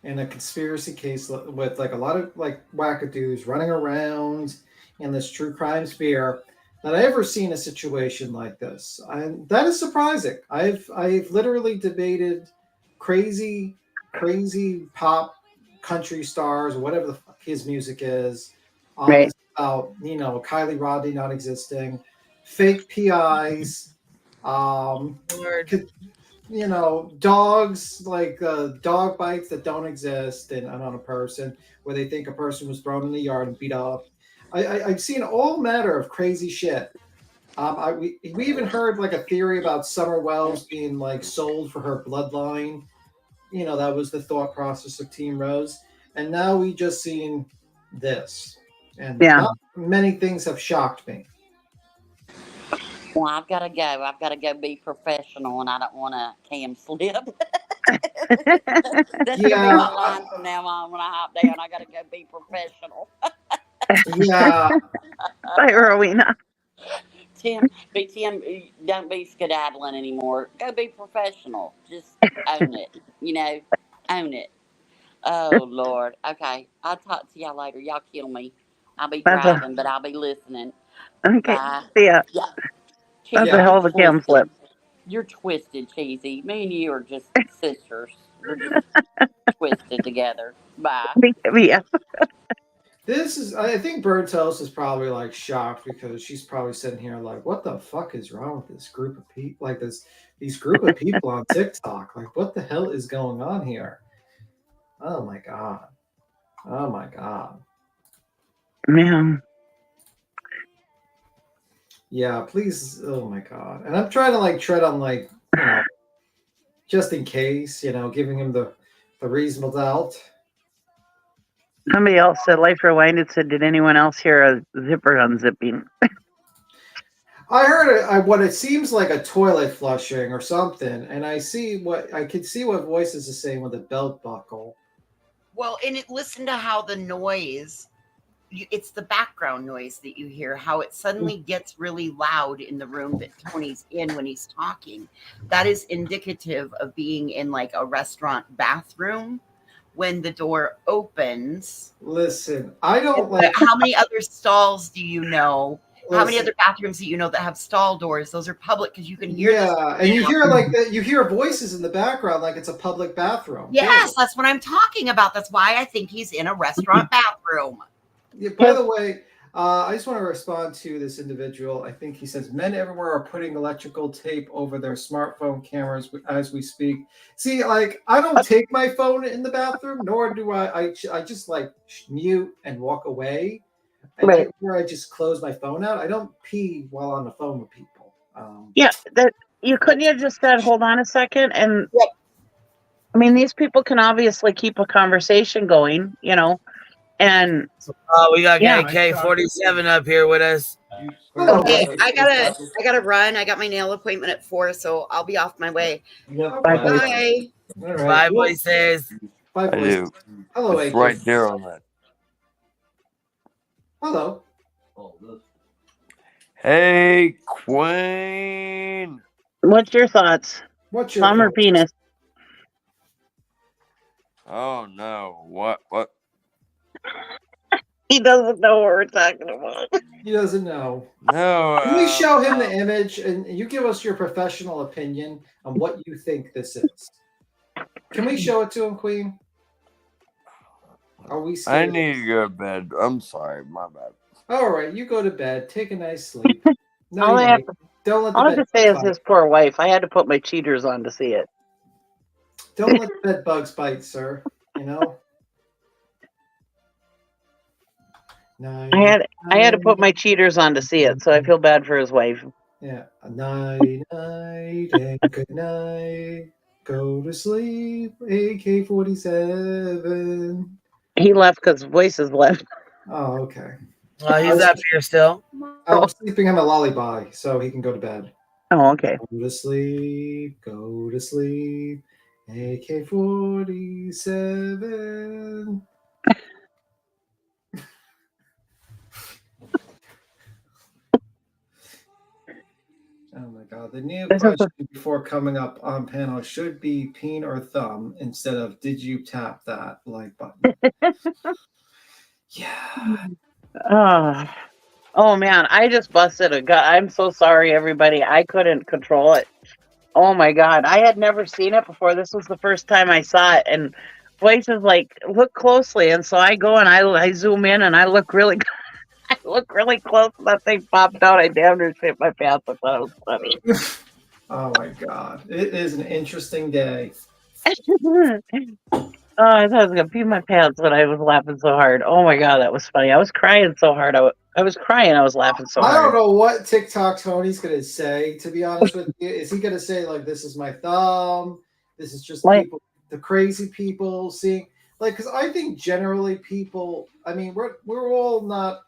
in a conspiracy case with like a lot of like wackadoos running around in this true crime sphere that I ever seen a situation like this. And that is surprising. I've literally debated crazy pop country stars or whatever the fuck his music is. Right. About, you know, Kylie Rodney not existing, fake PIs, you know, dogs, like dog bites that don't exist and on a person, where they think a person was thrown in the yard and beat up. I've seen all manner of crazy shit. We even heard like a theory about Summer Wells being like sold for her bloodline. You know, that was the thought process of Team Rose. And now we just seen this. And not many things have shocked me. Well, I've got to go. I've got to go be professional, and I don't want to cam slip. That's going to be my line from now on when I hop down. I got to go be professional. Yeah. Bye, Rowena. Tim, don't be skedaddling anymore. Go be professional. Just own it. You know, own it. Oh, Lord. Okay. I'll talk to y'all later. Y'all kill me. I'll be driving, but I'll be listening. Okay. Bye. See ya. Yeah. That's a hell of a cam slip. You're twisted, Cheesy. Me and you are just sisters. We're just twisted together. Bye. Yeah. This is, I think Bird Toast is probably like shocked because she's probably sitting here like, what the fuck is wrong with this group of people? Like these group of people on TikTok. Like, what the hell is going on here? Oh my God. Oh my God. Man. Yeah, please. Oh my God. And I'm trying to like tread on like, you know, just in case, you know, giving him the reasonable doubt. Somebody else said, Life Rewinded said, did anyone else hear a zipper unzipping? I heard what it seems like a toilet flushing or something, and I could see what Voices is saying with a belt buckle. Well, and listen to how the noise it's the background noise that you hear, how it suddenly gets really loud in the room that Tony's in when he's talking. That is indicative of being in like a restaurant bathroom when the door opens. Listen, I don't like. How many other stalls do you know? How many Listen. other bathrooms do you know that have stall doors? Those are public because you can hear. Yeah, and you hear like you hear voices in the background, like it's a public bathroom. Yes, that's what I'm talking about. That's why I think he's in a restaurant bathroom. Yeah, by the way, I just want to respond to this individual. I think he says men everywhere are putting electrical tape over their smartphone cameras as we speak. See, like I don't take my phone in the bathroom, nor do I just like mute and walk away. And where I just close my phone out. I don't pee while on the phone with people. Yeah, that you couldn't have just said, hold on a second. And I mean, these people can obviously keep a conversation going, you know, and we got AK-47 up here with us. Okay, I gotta run. I got my nail appointment at 4, so I'll be off my way. Bye. Bye, voices. Bye, I do. Hello, It's AK. right there on that. Hello. Hey, Queen. what's your thoughts? What's your Thumb or penis? Oh no! What? He doesn't know what we're talking about. He doesn't know. No. Can we show him the image and you give us your professional opinion on what you think this is? Can we show it to him, Queen? Are we I scared? need to go to bed. I'm sorry, my bad. All right, you go to bed. Take a nice sleep. No, All I have to, don't let all I the have bed to say is bite. his poor wife. I had to put my cheaters on to see it. Don't let the bed bugs bite, sir. You know. I had to put my cheaters on to see it, so I feel bad for his wife. Yeah. Night, night, and good night. Go to sleep. AK-47. He left because voices left. Oh, okay. He's up here still. I'm sleeping him a lullaby so he can go to bed. Oh, okay. Go to sleep. Go to sleep. AK-47. Oh my God. The new question before coming up on panel should be peen or thumb instead of did you tap that like button? Yeah. Oh man, I just busted a gut. I'm so sorry, everybody. I couldn't control it. Oh my God. I had never seen it before. This was the first time I saw it. And Voice is like, look closely. And so I go and I zoom in and I look really I look really close. That thing popped out. I damn near shit my pants. I thought it was funny. Oh my God. It is an interesting day. I thought I was going to pee my pants when I was laughing so hard. Oh my God, that was funny. I was crying so hard. I was crying. I was laughing so hard. I don't know what Dick Tock Tony's going to say, to be honest with you. Is he going to say, like, this is my thumb? This is just people, the crazy people seeing, like, because I think generally people, I mean, we're all not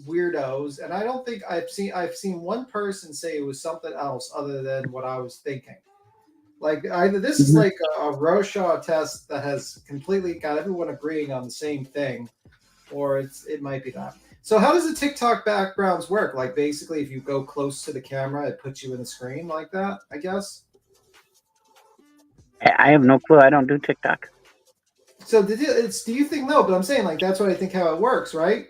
weirdos, and I don't think I've seen one person say it was something else other than what I was thinking. Like either this is like a Rorschach test that has completely got everyone agreeing on the same thing, or it might be that. So how does the TikTok backgrounds work? Like basically, if you go close to the camera, it puts you in the screen like that, I guess. I have no clue. I don't do TikTok. So do you think no? But I'm saying like that's what I think how it works, right?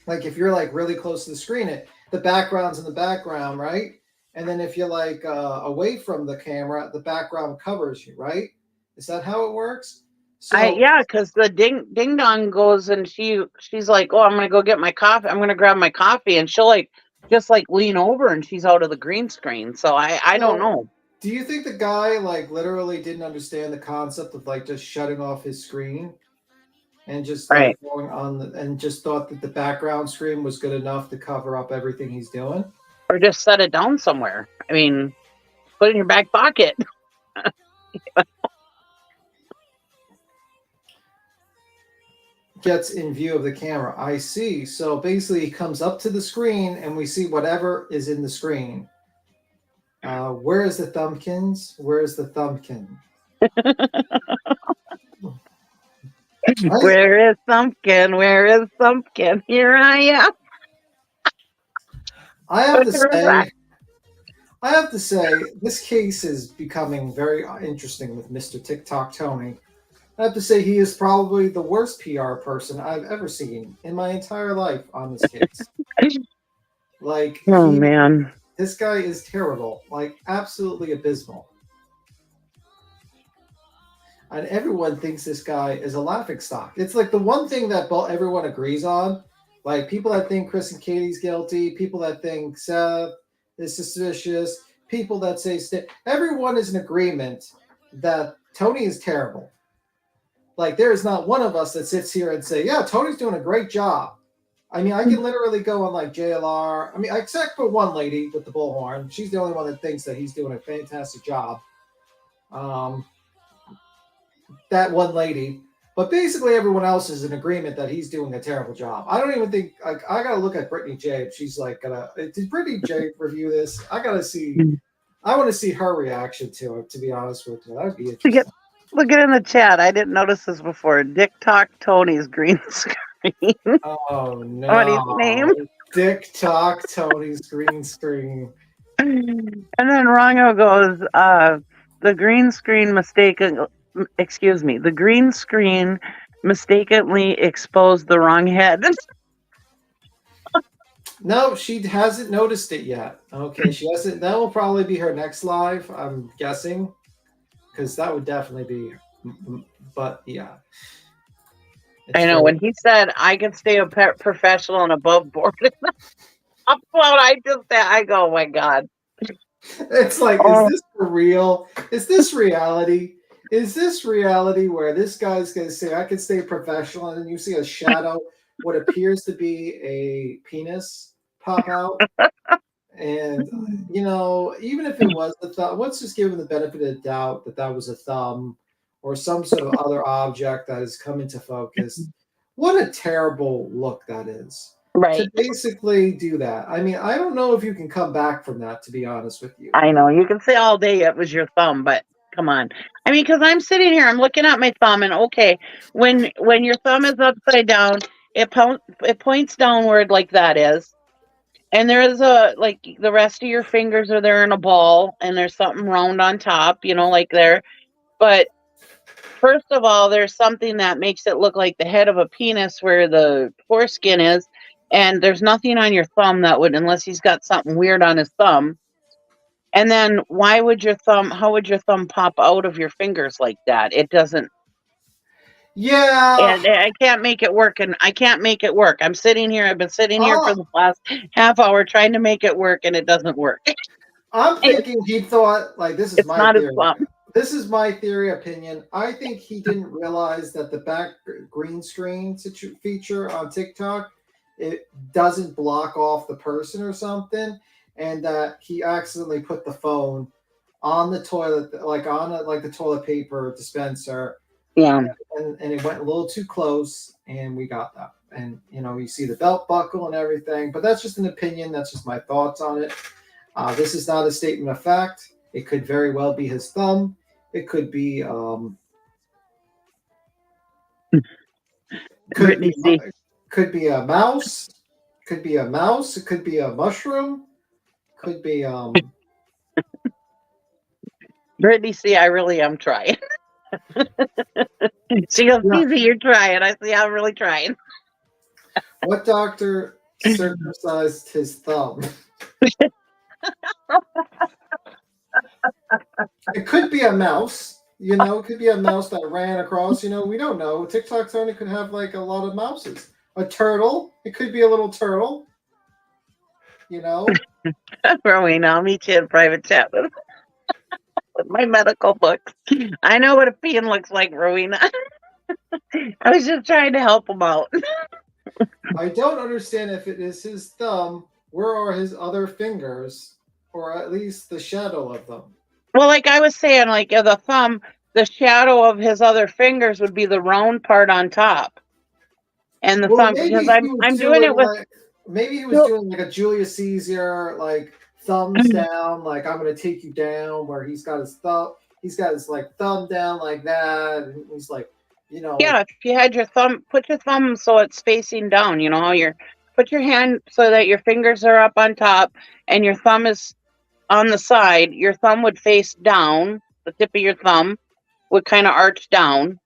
Like if you're like really close to the screen, the background's in the background, right? And then if you're like away from the camera, the background covers you, right? Is that how it works? So Yeah, because the ding dong goes and she's like, oh, I'm gonna go get my coffee. I'm gonna grab my coffee, and she'll like just like lean over and she's out of the green screen. So I don't know. Do you think the guy like literally didn't understand the concept of like just shutting off his screen and just like going on and just thought that the background screen was good enough to cover up everything he's doing? Or just set it down somewhere. I mean, put it in your back pocket. Gets in view of the camera. I see. So basically he comes up to the screen and we see whatever is in the screen. Where is the thumbkins? Where's the thumbkin? Where is Thumpkin? Where is Thumpkin? Here I am. I have to say, this case is becoming very interesting with Mr. Dick Tock Tony. I have to say, he is probably the worst PR person I've ever seen in my entire life on this case. Like, man, this guy is terrible, like absolutely abysmal. And everyone thinks this guy is a laughingstock. It's like the one thing that everyone agrees on. Like people that think Chris and Katie's guilty, people that think Seth is suspicious, people that say everyone is in agreement that Tony is terrible. Like there is not one of us that sits here and say, yeah, Tony's doing a great job. I mean, I can literally go on like JLR. I mean, except for one lady with the bullhorn. She's the only one that thinks that he's doing a fantastic job. That one lady. But basically everyone else is in agreement that he's doing a terrible job. I don't even think, like, I got to look at Brittany J. If she's like, did Brittany J review this? I got to see, I want to see her reaction to it, to be honest with you. That would be interesting. Look at in the chat. I didn't notice this before. Dick Tock Tony's green screen. Oh no! What his name? Dick Tock Tony's green screen. And then Rongo goes, the green screen the green screen mistakenly exposed the wrong head. No, she hasn't noticed it yet. Okay, she hasn't. That will probably be her next live, I'm guessing. Because that would definitely be, but yeah. I know when he said I can stay a professional and above board, I go, oh my god. It's like, is this for real? Is this reality? Is this reality where this guy's gonna say I can stay professional, and then you see a shadow, what appears to be a penis pop out? And, you know, even if it was the thumb, let's just give him the benefit of the doubt that that was a thumb or some sort of other object that has come into focus. What a terrible look that is. Right. To basically do that. I mean, I don't know if you can come back from that, to be honest with you. I know. You can say all day it was your thumb, but come on. I mean, because I'm sitting here, I'm looking at my thumb, and okay, when your thumb is upside down, it points downward like that is. And there is like the rest of your fingers are there in a ball, and there's something round on top, you know, like there. But first of all, there's something that makes it look like the head of a penis where the foreskin is, and there's nothing on your thumb that would, unless he's got something weird on his thumb. And then how would your thumb pop out of your fingers like that? It doesn't. Yeah. And I can't make it work, and I can't make it work. I've been sitting here for the last half hour trying to make it work, and it doesn't work. I'm thinking he thought, like, this is my theory. This is my theory opinion. I think he didn't realize that the back green screen feature on TikTok, it doesn't block off the person or something, and that he accidentally put the phone on the toilet, like on the toilet paper dispenser. Yeah. And it went a little too close, and we got that. And, you know, you see the belt buckle and everything, but that's just an opinion. That's just my thoughts on it. This is not a statement of fact. It could very well be his thumb. It could be, could be a mouse. Could be a mouse. It could be a mushroom. Could be, Brittany, see, I really am trying. She goes, easy, you're trying. I see, I'm really trying. What doctor circumcised his thumb? It could be a mouse, you know, it could be a mouse that ran across, you know, we don't know. TikTok Tony could have like a lot of mouses. A turtle, it could be a little turtle, you know. Rowena, I'll meet you in private chat with my medical books. I know what a peon looks like, Rowena. I was just trying to help him out. I don't understand if it is his thumb. Where are his other fingers, or at least the shadow of them? Well, like I was saying, like the thumb, the shadow of his other fingers would be the round part on top, and the thumb. Because I'm doing it with. Like, maybe he was doing like a Julius Caesar, like thumbs down, like I'm gonna take you down, where he's got his thumb like thumb down like that, and he's like you know. Yeah, if you had your thumb, put your thumb so it's facing down. You know, put your hand so that your fingers are up on top and your thumb is on the side. Your thumb would face down. The tip of your thumb would kind of arch down,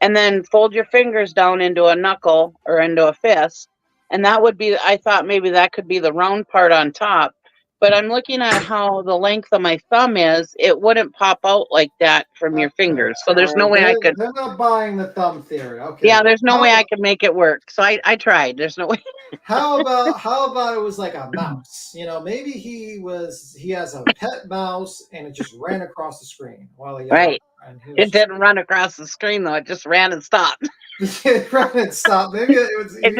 and then fold your fingers down into a knuckle or into a fist. And that would be, I thought maybe that could be the round part on top. But I'm looking at how the length of my thumb is. It wouldn't pop out like that from your fingers. So there's no way I could. They're not buying the thumb theory. Okay. Yeah, there's no way I could make it work. So I tried. There's no way. How about it was like a mouse? You know, maybe he has a pet mouse and it just ran across the screen while he Right. It didn't run across the screen though. It just ran and stopped. It ran and stopped. Maybe it was. It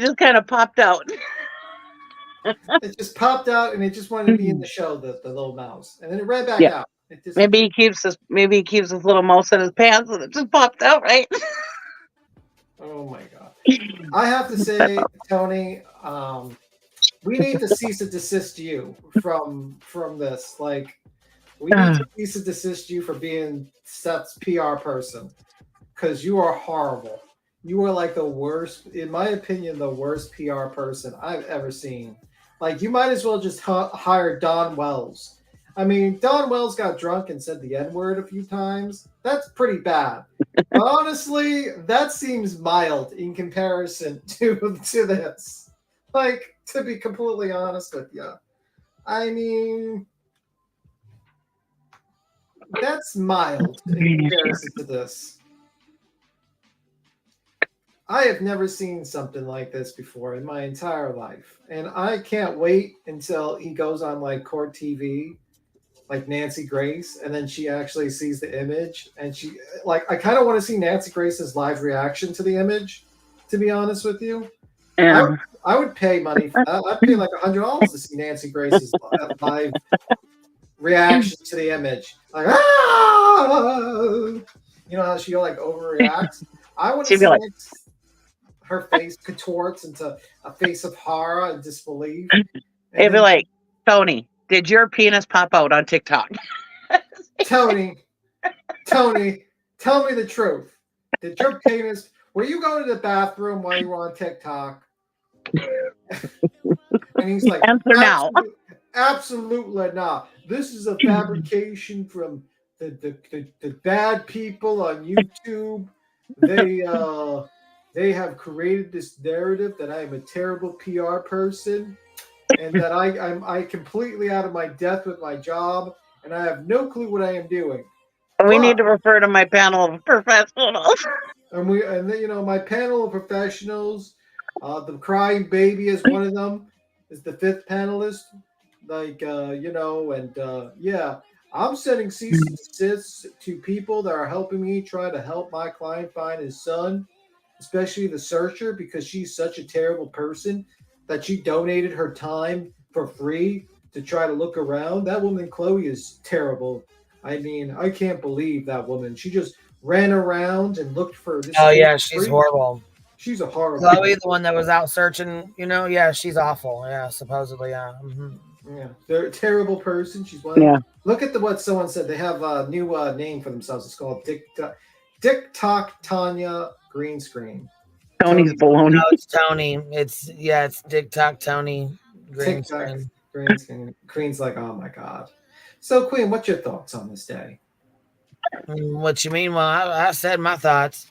just kind of popped out. It just popped out and it just wanted to be in the show, the little mouse, and then it ran back out. It just, Maybe he keeps his little mouse in his pants and it just popped out, right? Oh my god! I have to say, Tony, we need to cease and desist you from this. Like, we need to cease and desist you for being Seth's PR person, because you are horrible. You are like the worst, in my opinion, the worst PR person I've ever seen. Like, you might as well just hire Don Wells. I mean, Don Wells got drunk and said the N-word a few times. That's pretty bad. But honestly, that seems mild in comparison to this. Like, to be completely honest with you. I mean, that's mild in comparison to this. I have never seen something like this before in my entire life. And I can't wait until he goes on like court TV, like Nancy Grace, and then she actually sees the image. And she, like, I kind of want to see Nancy Grace's live reaction to the image, to be honest with you. Yeah. I would pay money for that. I'd pay like $100 to see Nancy Grace's live reaction to the image. Like, ah! You know how she like overreacts? I want to see her face contorts into a face of horror and disbelief. It'd be like, Tony, did your penis pop out on TikTok? Tony, tell me the truth. Did your penis, were you going to the bathroom while you were on TikTok? And he's like, answer now. Absolutely not. This is a fabrication from the bad people on YouTube. They have created this narrative that I am a terrible PR person and that I'm completely out of my depth with my job and I have no clue what I am doing. We need to refer to my panel of professionals. And then, you know, my panel of professionals, the crying baby is one of them, is the fifth panelist. Like, you know, and yeah, I'm sending cease and desist to people that are helping me try to help my client find his son, especially the searcher, because she's such a terrible person that she donated her time for free to try to look around. That woman, Chloe, is terrible. I mean, I can't believe that woman. She just ran around and looked for this. Oh, yeah, she's horrible. She's a horrible. Chloe, the one that was out searching, you know, yeah, she's awful. Yeah, supposedly, yeah. Mm-hmm. Yeah, they're a terrible person. She's one. Yeah. Look at what someone said. They have a new name for themselves. It's called Dick Tock Tanya Green Screen. Tony's baloney. No, it's Tony. It's Dick Tock Tony Green Screen. Green Screen. Queen's like, oh my god. So, Queen, what's your thoughts on this day? What you mean? Well, I said my thoughts.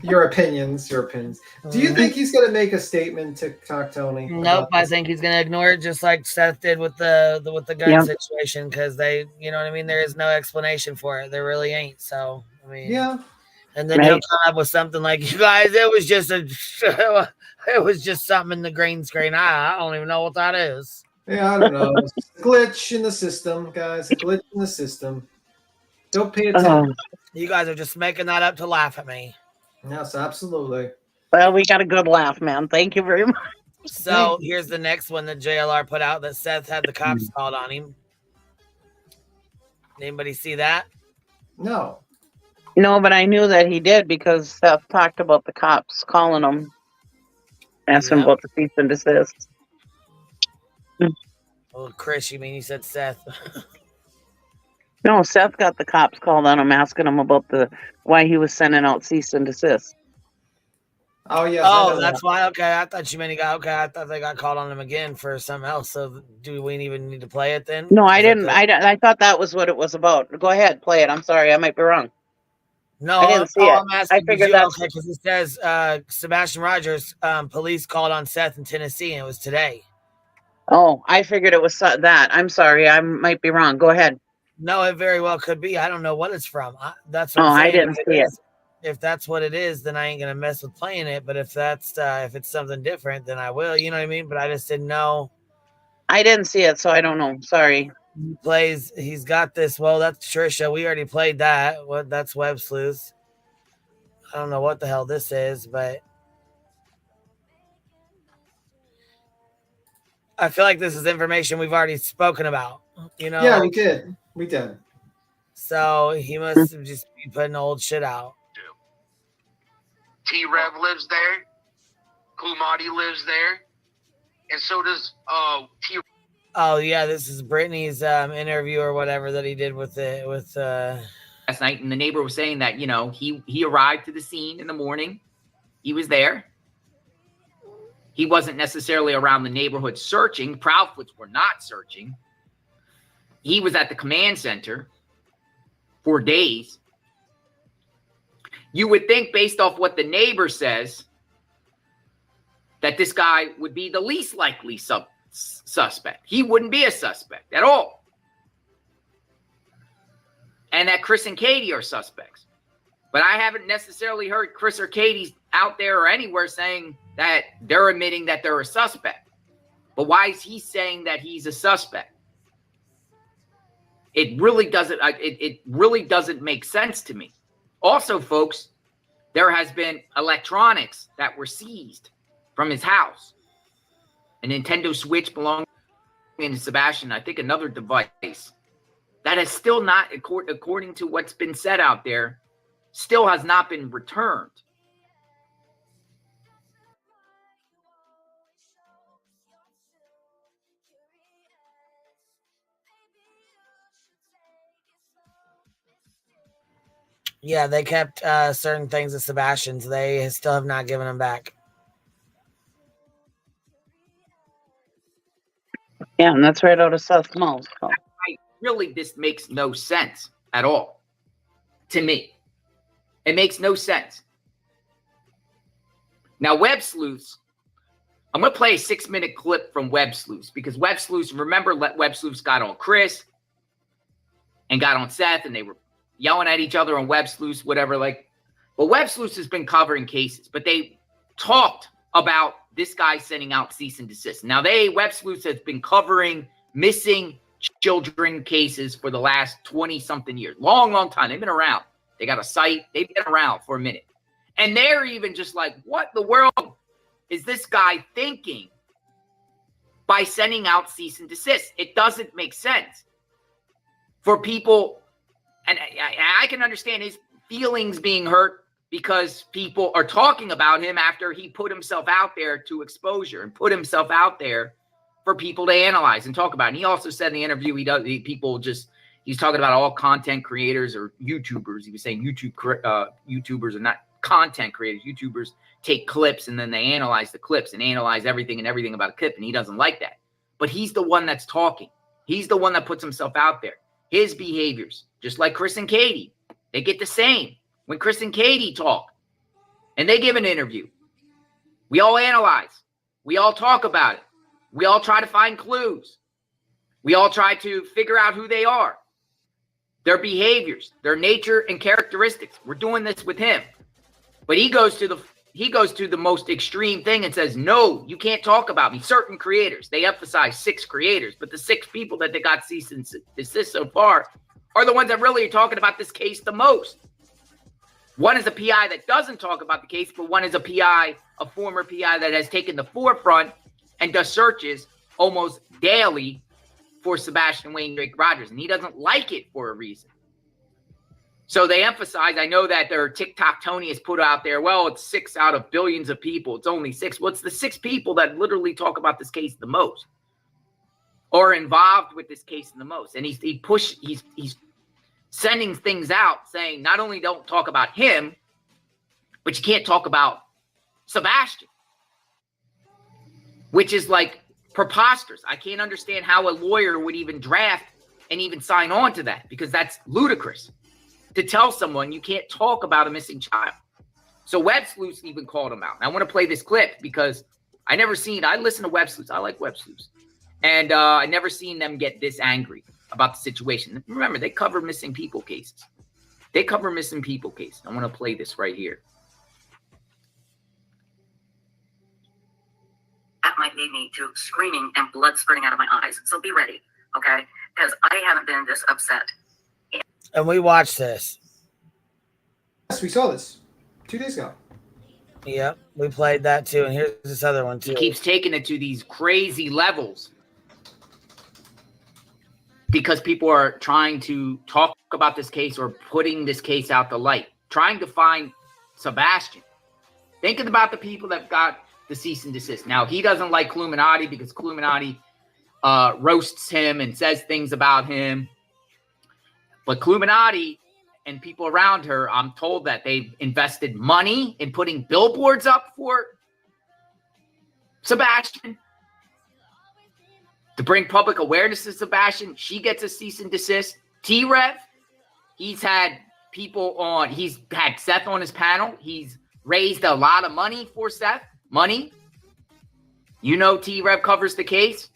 Your opinions. Do you think he's going to make a statement, TikTok Tony? Nope, I think he's going to ignore it, just like Seth did with the gun situation, because they, you know what I mean. There is no explanation for it. There really ain't. So I mean, yeah. And then he'll come up with something like, "You guys, it was just something in the green screen. I don't even know what that is." Yeah, I don't know. It's a glitch in the system, guys. A glitch in the system. Don't pay attention. You guys are just making that up to laugh at me. Yes, absolutely. Well, we got a good laugh, man. Thank you very much. So here's the next one that JLR put out that Seth had the cops called on him. Anybody see that? No. No, but I knew that he did because Seth talked about the cops calling him, asking about the cease and desist. Oh, Chris, you mean you said Seth? No, Seth got the cops called on him, asking him about why he was sending out cease and desist. Oh yes. Oh, that's why. Okay, I thought you meant he got. Okay, I thought they got called on him again for something else. So do we even need to play it then? No, I didn't. I thought that was what it was about. Go ahead, play it. I'm sorry, I might be wrong. No, I didn't see it. I'm asking I figured that's because it says Sebastian Rogers, police called on Seth in Tennessee, and it was today. Oh, I figured it was that. I'm sorry, I might be wrong. Go ahead. No, it very well could be. I don't know what it's from. That's what I'm I saying. didn't see it. If that's what it is, then I ain't gonna mess with playing it. But if that's if it's something different, then I will. You know what I mean? But I just didn't know. I didn't see it, so I don't know. Sorry. He's got this. Well, that's Trisha. We already played that. That's Web Sleuths. I don't know what the hell this is, but I feel like this is information we've already spoken about. You know? Yeah, we did. We did. So he must have just be putting old shit out. T-Rev lives there. Kumadi lives there. And so does T. Oh yeah, this is Brittany's interview or whatever that he did with last night, and the neighbor was saying that, you know, he arrived to the scene in the morning. He was there. He wasn't necessarily around the neighborhood searching. Proudfoots were not searching. He was at the command center for days. You would think, based off what the neighbor says, that this guy would be the least likely suspect. He wouldn't be a suspect at all. And that Chris and Katie are suspects. But I haven't necessarily heard Chris or Katie out there or anywhere saying that they're admitting that they're a suspect. But why is he saying that he's a suspect? It really doesn't. It really doesn't make sense to me. Also, folks, there has been electronics that were seized from his house. A Nintendo Switch belonging to Sebastian, I think another device. That has still not, according to what's been said out there, still has not been returned. Yeah, they kept certain things of Sebastian's. They still have not given them back. Yeah, and that's right out of Seth's mouth. So. Really, this makes no sense at all to me. It makes no sense. Now, Web Sleuths, I'm going to play a 6-minute clip from Web Sleuths because Web Sleuths, remember, Web Sleuths got on Chris and got on Seth, and they were yelling at each other on Web Sleuths, whatever. But Web Sleuths has been covering cases, but they talked about this guy sending out cease and desist. Now, Web Sleuths has been covering missing children cases for the last 20-something years. Long time. They've been around. They got a site. They've been around for a minute. And they're even just like, what the world is this guy thinking by sending out cease and desist? It doesn't make sense for people. And I can understand his feelings being hurt because people are talking about him after he put himself out there to exposure and put himself out there for people to analyze and talk about. And he also said in the interview, he's talking about all content creators or YouTubers. He was saying YouTubers are not content creators. YouTubers take clips and then they analyze the clips and analyze everything about a clip. And he doesn't like that. But he's the one that's talking. He's the one that puts himself out there. His behaviors, just like Chris and Katie, they get the same. When Chris and Katie talk and they give an interview, we all analyze. We all talk about it. We all try to find clues. We all try to figure out who they are, their behaviors, their nature and characteristics. We're doing this with him. But he goes to the most extreme thing and says, no, you can't talk about me. Certain creators, they emphasize 6 creators, but the 6 people that they got cease and desist so far are the ones that really are talking about this case the most. One is a PI that doesn't talk about the case, but one is a former PI that has taken the forefront and does searches almost daily for Sebastian Wayne Drake Rogers, and he doesn't like it for a reason. So they emphasize, I know that their Dick Tock Tony has put out there, well, it's 6 out of billions of people. It's only 6. Well, it's the 6 people that literally talk about this case the most or involved with this case the most. And he's sending things out saying not only don't talk about him, but you can't talk about Sebastian, which is like preposterous. I can't understand how a lawyer would even draft and even sign on to that, because that's ludicrous to tell someone you can't talk about a missing child. So Web Sleuths even called him out. And I want to play this clip because I listen to Web Sleuths. I like Web Sleuths. And I never seen them get this angry about the situation. Remember, they cover missing people cases. I want to play this right here. That might lead me to screaming and blood spurting out of my eyes. So be ready, okay? Because I haven't been this upset. And we watched this. Yes, we saw this 2 days ago. Yep, we played that too. And here's this other one too. He keeps taking it to these crazy levels because people are trying to talk about this case or putting this case out the light, trying to find Sebastian. Thinking about the people that got the cease and desist. Now, he doesn't like Illuminati because Illuminati roasts him and says things about him. But Illuminati and people around her, I'm told that they've invested money in putting billboards up for Sebastian to bring public awareness to Sebastian. She gets a cease and desist. T-Rev, he's had people on, he's had Seth on his panel. He's raised a lot of money for Seth. Money. You know, T-Rev covers the case.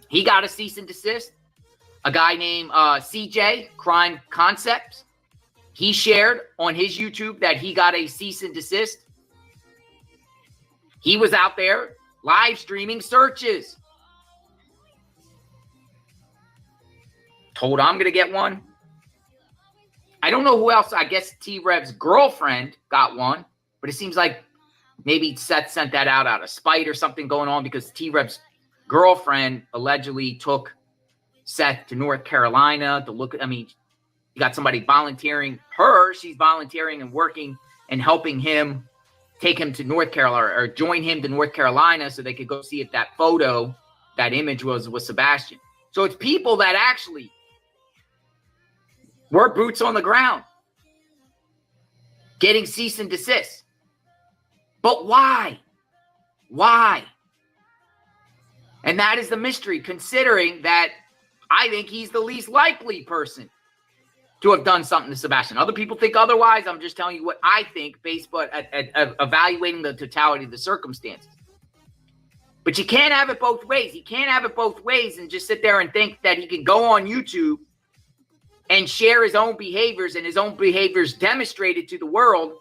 He got a cease and desist. A guy named CJ, Crime Concepts, he shared on his YouTube that he got a cease and desist. He was out there live streaming searches. Told I'm going to get one. I don't know who else. I guess T-Rev's girlfriend got one, but it seems like maybe Seth sent that out of spite or something going on, because T-Rev's girlfriend allegedly took Seth to North Carolina to look at, I mean, you got somebody volunteering her. She's volunteering and working and helping him take him to North Carolina or join him to North Carolina so they could go see if that photo, that image was Sebastian. So it's people that actually were boots on the ground getting cease and desist. But why? Why? And that is the mystery, considering that I think he's the least likely person to have done something to Sebastian. Other people think otherwise. I'm just telling you what I think based at evaluating the totality of the circumstances. But you can't have it both ways. He can't have it both ways and just sit there and think that he can go on YouTube and share his own behaviors and his own behaviors demonstrated to the world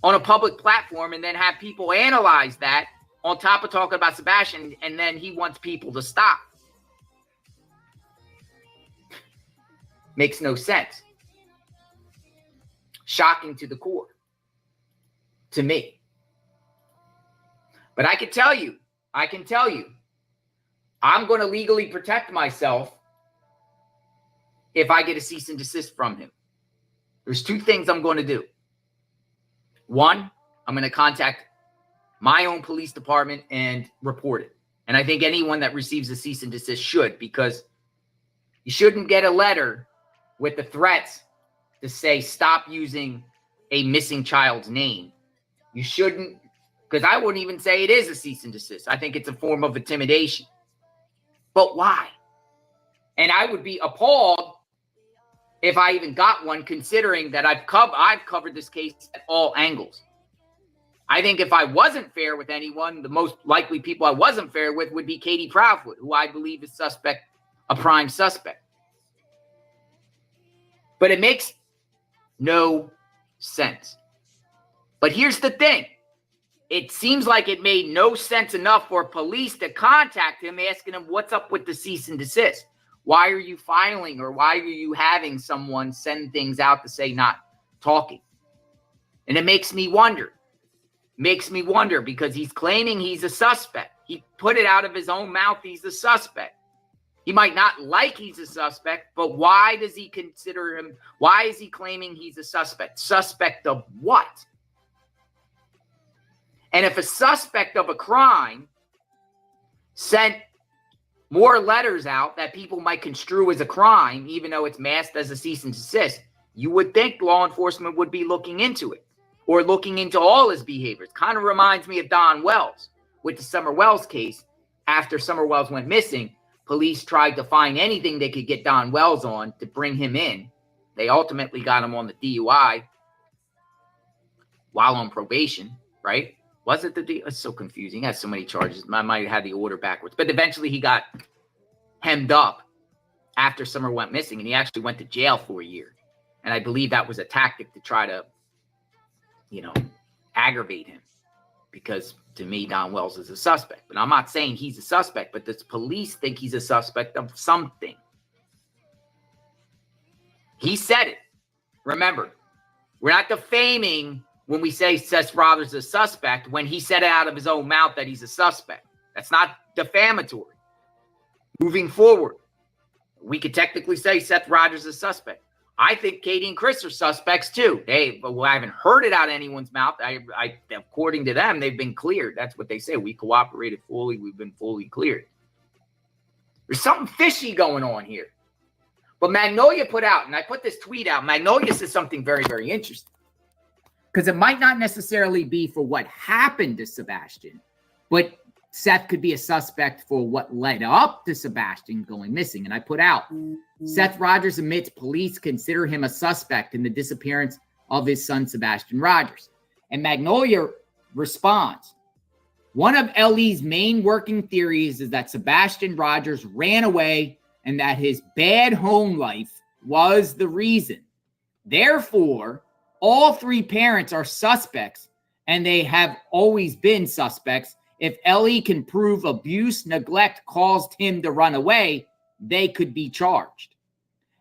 on a public platform and then have people analyze that on top of talking about Sebastian, and then he wants people to stop. Makes no sense. Shocking to the core. To me. But I can tell you, I'm going to legally protect myself if I get a cease and desist from him. There's two things I'm going to do. One, I'm going to contact my own police department and report it. And I think anyone that receives a cease and desist should, because you shouldn't get a letter with the threats to say, stop using a missing child's name. You shouldn't, because I wouldn't even say it is a cease and desist. I think it's a form of intimidation. But why? And I would be appalled if I even got one, considering that I've covered this case at all angles. I think if I wasn't fair with anyone, the most likely people I wasn't fair with would be Katie Proudfoot, who I believe is a prime suspect. But it makes no sense. But here's the thing. It seems like it made no sense enough for police to contact him, asking him, what's up with the cease and desist? Why are you filing, or why are you having someone send things out to say not talking? And it makes me wonder. Because he's claiming he's a suspect. He put it out of his own mouth, he's a suspect. He might not like he's a suspect, but why does he consider him? Why is he claiming he's a suspect? Suspect of what? And if a suspect of a crime sent more letters out that people might construe as a crime, even though it's masked as a cease and desist, you would think law enforcement would be looking into it or looking into all his behaviors. Kind of reminds me of Don Wells with the Summer Wells case. After Summer Wells went missing, police tried to find anything they could get Don Wells on to bring him in. They ultimately got him on the DUI while on probation, right? Was it the DUI? It's so confusing. He has so many charges. I might have had the order backwards. But eventually he got hemmed up after Summer went missing, and he actually went to jail for a year. And I believe that was a tactic to try to, aggravate him. Because to me, Don Wells is a suspect. But I'm not saying he's a suspect, but the police think he's a suspect of something. He said it. Remember, we're not defaming when we say Seth Rogers is a suspect when he said it out of his own mouth that he's a suspect. That's not defamatory. Moving forward, we could technically say Seth Rogers is a suspect. I think Katie and Chris are suspects too. I haven't heard it out of anyone's mouth. According to them, they've been cleared. That's what they say. We cooperated fully. We've been fully cleared. There's something fishy going on here. But Magnolia put out, and I put this tweet out, Magnolia says something very, very interesting. Because it might not necessarily be for what happened to Sebastian, but Seth could be a suspect for what led up to Sebastian going missing. And I put out, Seth Rogers admits police consider him a suspect in the disappearance of his son, Sebastian Rogers. And Magnolia responds, one of LE's main working theories is that Sebastian Rogers ran away and that his bad home life was the reason. Therefore, all three parents are suspects, and they have always been suspects. If LE can prove abuse, neglect caused him to run away, they could be charged.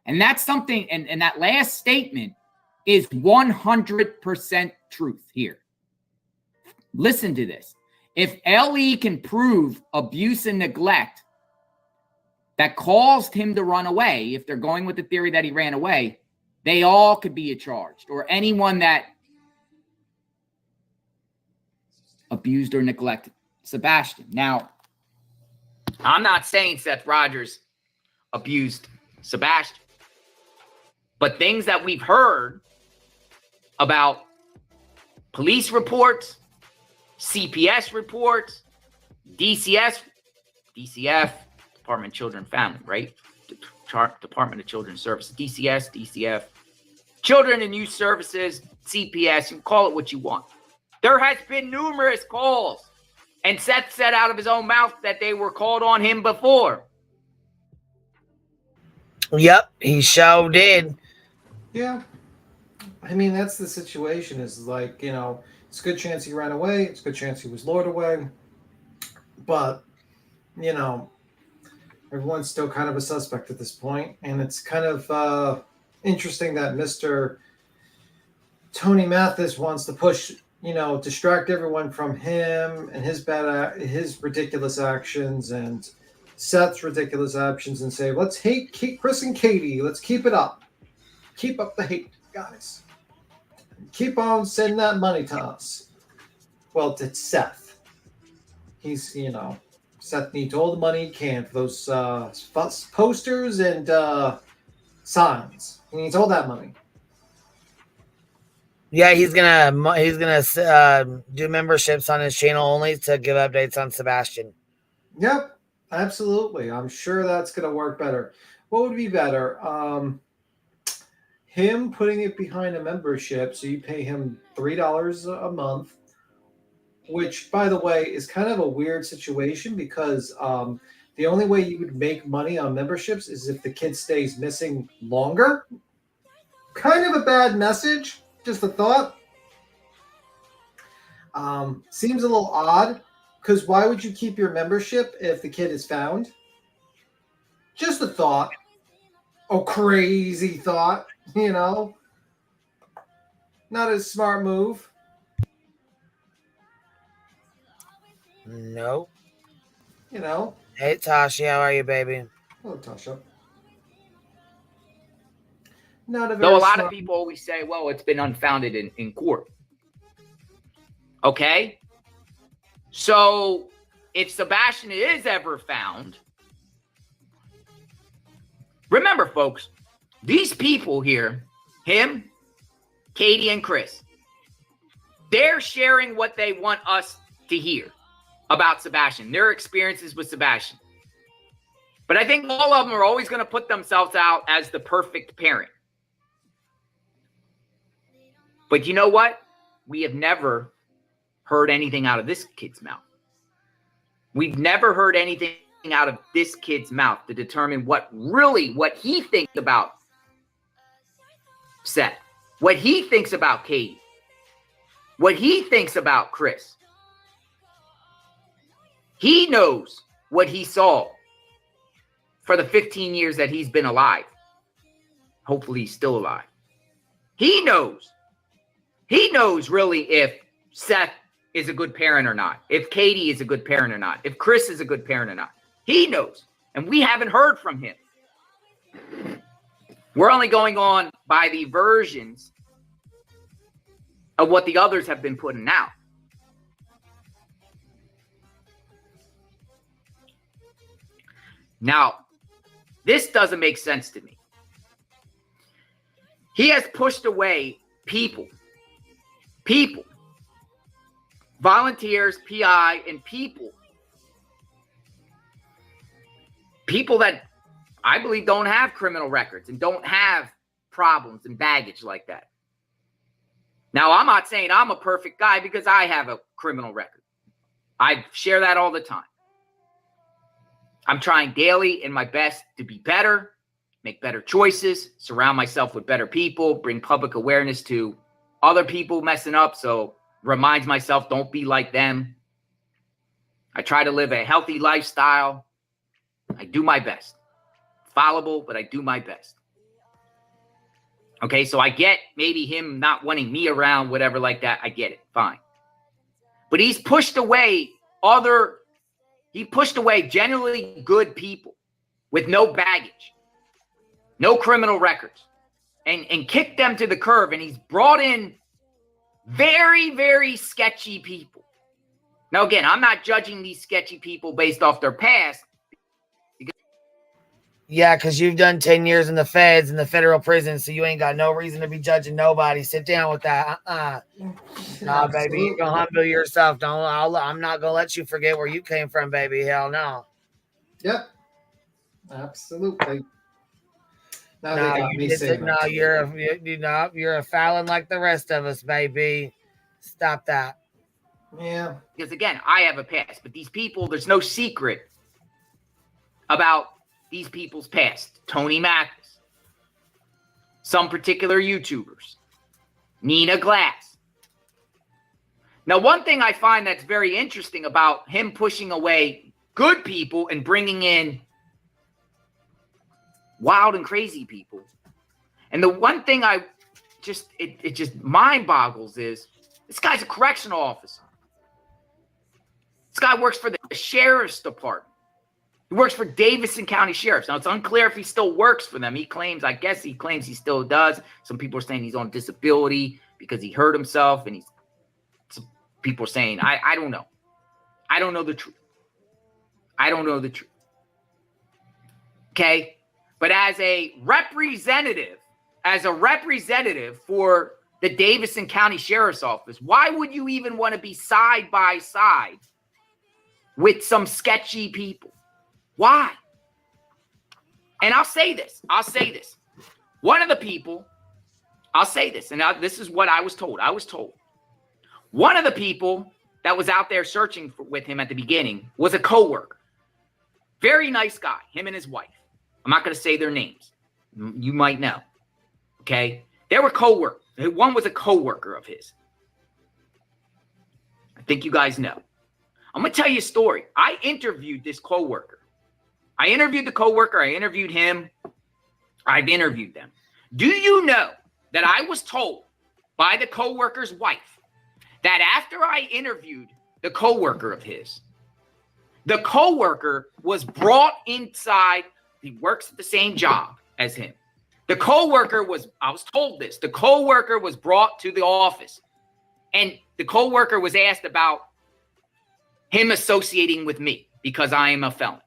And that's something, and that last statement is 100% truth here. Listen to this. If LE can prove abuse and neglect that caused him to run away, if they're going with the theory that he ran away, they all could be charged, or anyone that abused or neglected Sebastian. Now, I'm not saying Seth Rogers abused Sebastian, but things that we've heard about police reports, CPS reports, DCF, Department of Children and Family, right? Department of Children's Services, DCF, Children and Youth Services, CPS, you can call it what you want. There has been numerous calls, and Seth said out of his own mouth that they were called on him before. Yep, he sure did. Yeah. I mean, that's the situation, is like, it's a good chance he ran away. It's a good chance he was lured away. But, everyone's still kind of a suspect at this point. And it's kind of interesting that Mr. Tony Mathis wants to push, distract everyone from him and his ridiculous actions and Seth's ridiculous actions and say, let's keep Chris and Katie. Let's keep it up. Keep up the hate, guys. Keep on sending that money to us. Well, to Seth. He's, Seth needs all the money he can for those posters and signs. He needs all that money. Yeah, he's gonna do memberships on his channel only to give updates on Sebastian. Yep, absolutely. I'm sure that's gonna work better. What would be better? Him putting it behind a membership, so you pay him $3 a month, which, by the way, is kind of a weird situation because the only way you would make money on memberships is if the kid stays missing longer. Kind of a bad message, just a thought. Seems a little odd, because why would you keep your membership if the kid is found? Just a thought. A crazy thought, Not a smart move. Nope. Hey, Tashi, how are you, baby? Hello, Tasha. Not a very Though a lot smart of people always say, well, it's been unfounded in court. Okay? So if Sebastian is ever found, Remember, folks, these people here, him, Katie, and Chris, they're sharing what they want us to hear about Sebastian, their experiences with Sebastian. But I think all of them are always going to put themselves out as the perfect parent. But you know what? We have never heard anything out of this kid's mouth. We've never heard anything out of this kid's mouth to determine what he thinks about Seth, what he thinks about Katie, what he thinks about Chris. He knows what he saw for the 15 years that he's been alive. Hopefully he's still alive. He knows really if Seth is a good parent or not, if Katie is a good parent or not, if Chris is a good parent or not. He knows, and we haven't heard from him. We're only going on by the versions of what the others have been putting out. Now, this doesn't make sense to me. He has pushed away people, volunteers, PI, and people that I believe don't have criminal records and don't have problems and baggage like that. Now, I'm not saying I'm a perfect guy because I have a criminal record. I share that all the time. I'm trying daily in my best to be better, make better choices, surround myself with better people, bring public awareness to other people messing up, so reminds myself, don't be like them. I try to live a healthy lifestyle. I do my best. Fallible, but I do my best. Okay, so I get maybe him not wanting me around, whatever like that. I get it. Fine. But he's pushed away genuinely good people with no baggage, no criminal records, and kicked them to the curb. And he's brought in very, very sketchy people. Now, again, I'm not judging these sketchy people based off their past. Yeah, because you've done 10 years in the feds, in the federal prison, so you ain't got no reason to be judging nobody. Sit down with that. Nah, baby, you're going to humble yourself. I'm not going to let you forget where you came from, baby. Hell no. Yep. Absolutely. Now No, they got me saying no, you're a Fallon like the rest of us, baby. Stop that. Yeah. Because, again, I have a past, but these people, there's no secret about these people's past. Tony Mathis, some particular YouTubers, Nina Glass. Now, one thing I find that's very interesting about him pushing away good people and bringing in wild and crazy people. And the one thing it just mind boggles is this guy's a correctional officer. This guy works for the sheriff's department. He works for Davidson County Sheriff's. Now, it's unclear if he still works for them. He claims he still does. Some people are saying he's on disability because he hurt himself. And some people are saying, I don't know. I don't know the truth. I don't know the truth. Okay? But as a representative for the Davidson County Sheriff's Office, why would you even want to be side by side with some sketchy people? Why? And I'll say this. One of the people, I'll say this, and this is what I was told. One of the people that was out there searching with him at the beginning was a coworker. Very nice guy, him and his wife. I'm not going to say their names. You might know. Okay? They were coworkers. One was a coworker of his. I think you guys know. I'm going to tell you a story. I interviewed this coworker. I interviewed the coworker. I interviewed him. I've interviewed them. Do you know that I was told by the coworker's wife that after I interviewed the coworker of his, the coworker was brought inside. He works at the same job as him. I was told this. The coworker was brought to the office, and the coworker was asked about him associating with me because I am a felon.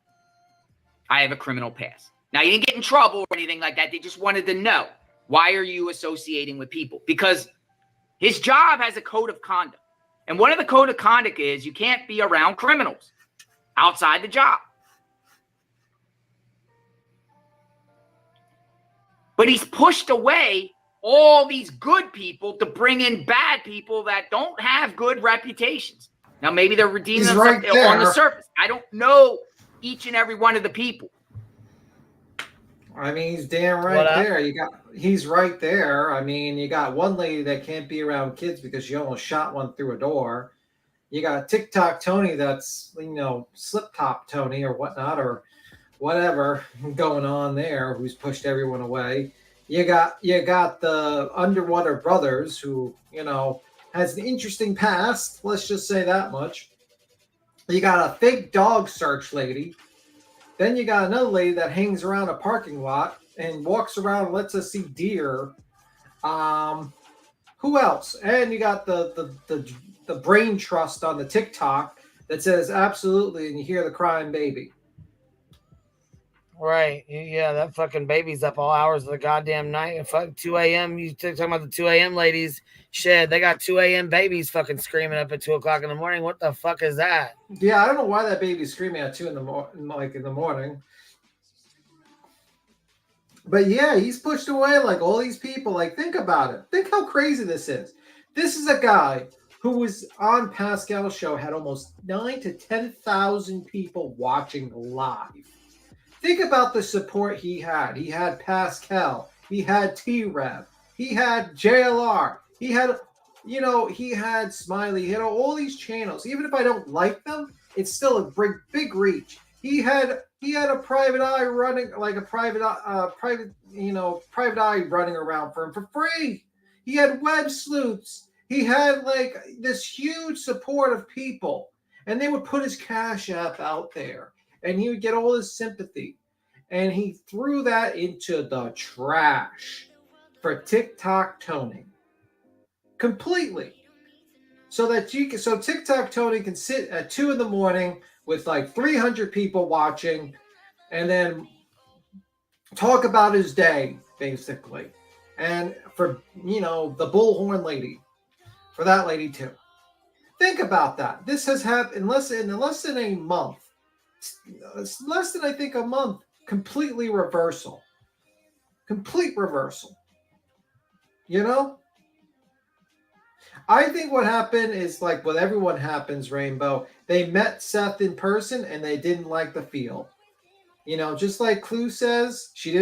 I have a criminal past. Now, he didn't get in trouble or anything like that. They just wanted to know, why are you associating with people? Because his job has a code of conduct. And one of the code of conduct is you can't be around criminals outside the job. But he's pushed away all these good people to bring in bad people that don't have good reputations. Now, maybe they're redeeming themselves on the surface. I don't know each and every one of the people. I mean, he's damn right there. He's right there. I mean, you got one lady that can't be around kids because she almost shot one through a door. You got Dick Tock Tony that's, slip top Tony or whatnot or whatever going on there, who's pushed everyone away. You got the Underwater Brothers who, has an interesting past. Let's just say that much. You got a fake dog search lady. Then you got another lady that hangs around a parking lot and walks around and lets us see deer. Who else? And you got the brain trust on the TikTok that says absolutely, and you hear the crying baby. Right. Yeah, that fucking baby's up all hours of the goddamn night. And fuck 2 a.m. You talking about the 2 a.m. ladies? Shit, they got 2 a.m. babies fucking screaming up at 2 o'clock in the morning. What the fuck is that? Yeah, I don't know why that baby's screaming at 2 in the morning. But yeah, he's pushed away like all these people. Like, think about it. Think how crazy this is. This is a guy who was on Pascal's show, had almost 9,000 to 10,000 people watching live. Think about the support he had. He had Pascal. He had T-Rev. He had JLR. He had, he had Smiley. He had all these channels. Even if I don't like them, it's still a big reach. He had a private eye running, like a private eye running around for him for free. He had web sleuths. He had like this huge support of people, and they would put his Cash App out there. And he would get all his sympathy. And he threw that into the trash for Dick Tock Tony. Completely. So Dick Tock Tony can sit at 2 in the morning with like 300 people watching and then talk about his day, basically. And for, the bullhorn lady. For that lady too. Think about that. This has happened in less than a month. It's less than, I think, a month. Complete reversal. I think what happened is like what everyone happens, Rainbow. They met Seth in person and they didn't like the feel. Just like Clue says, she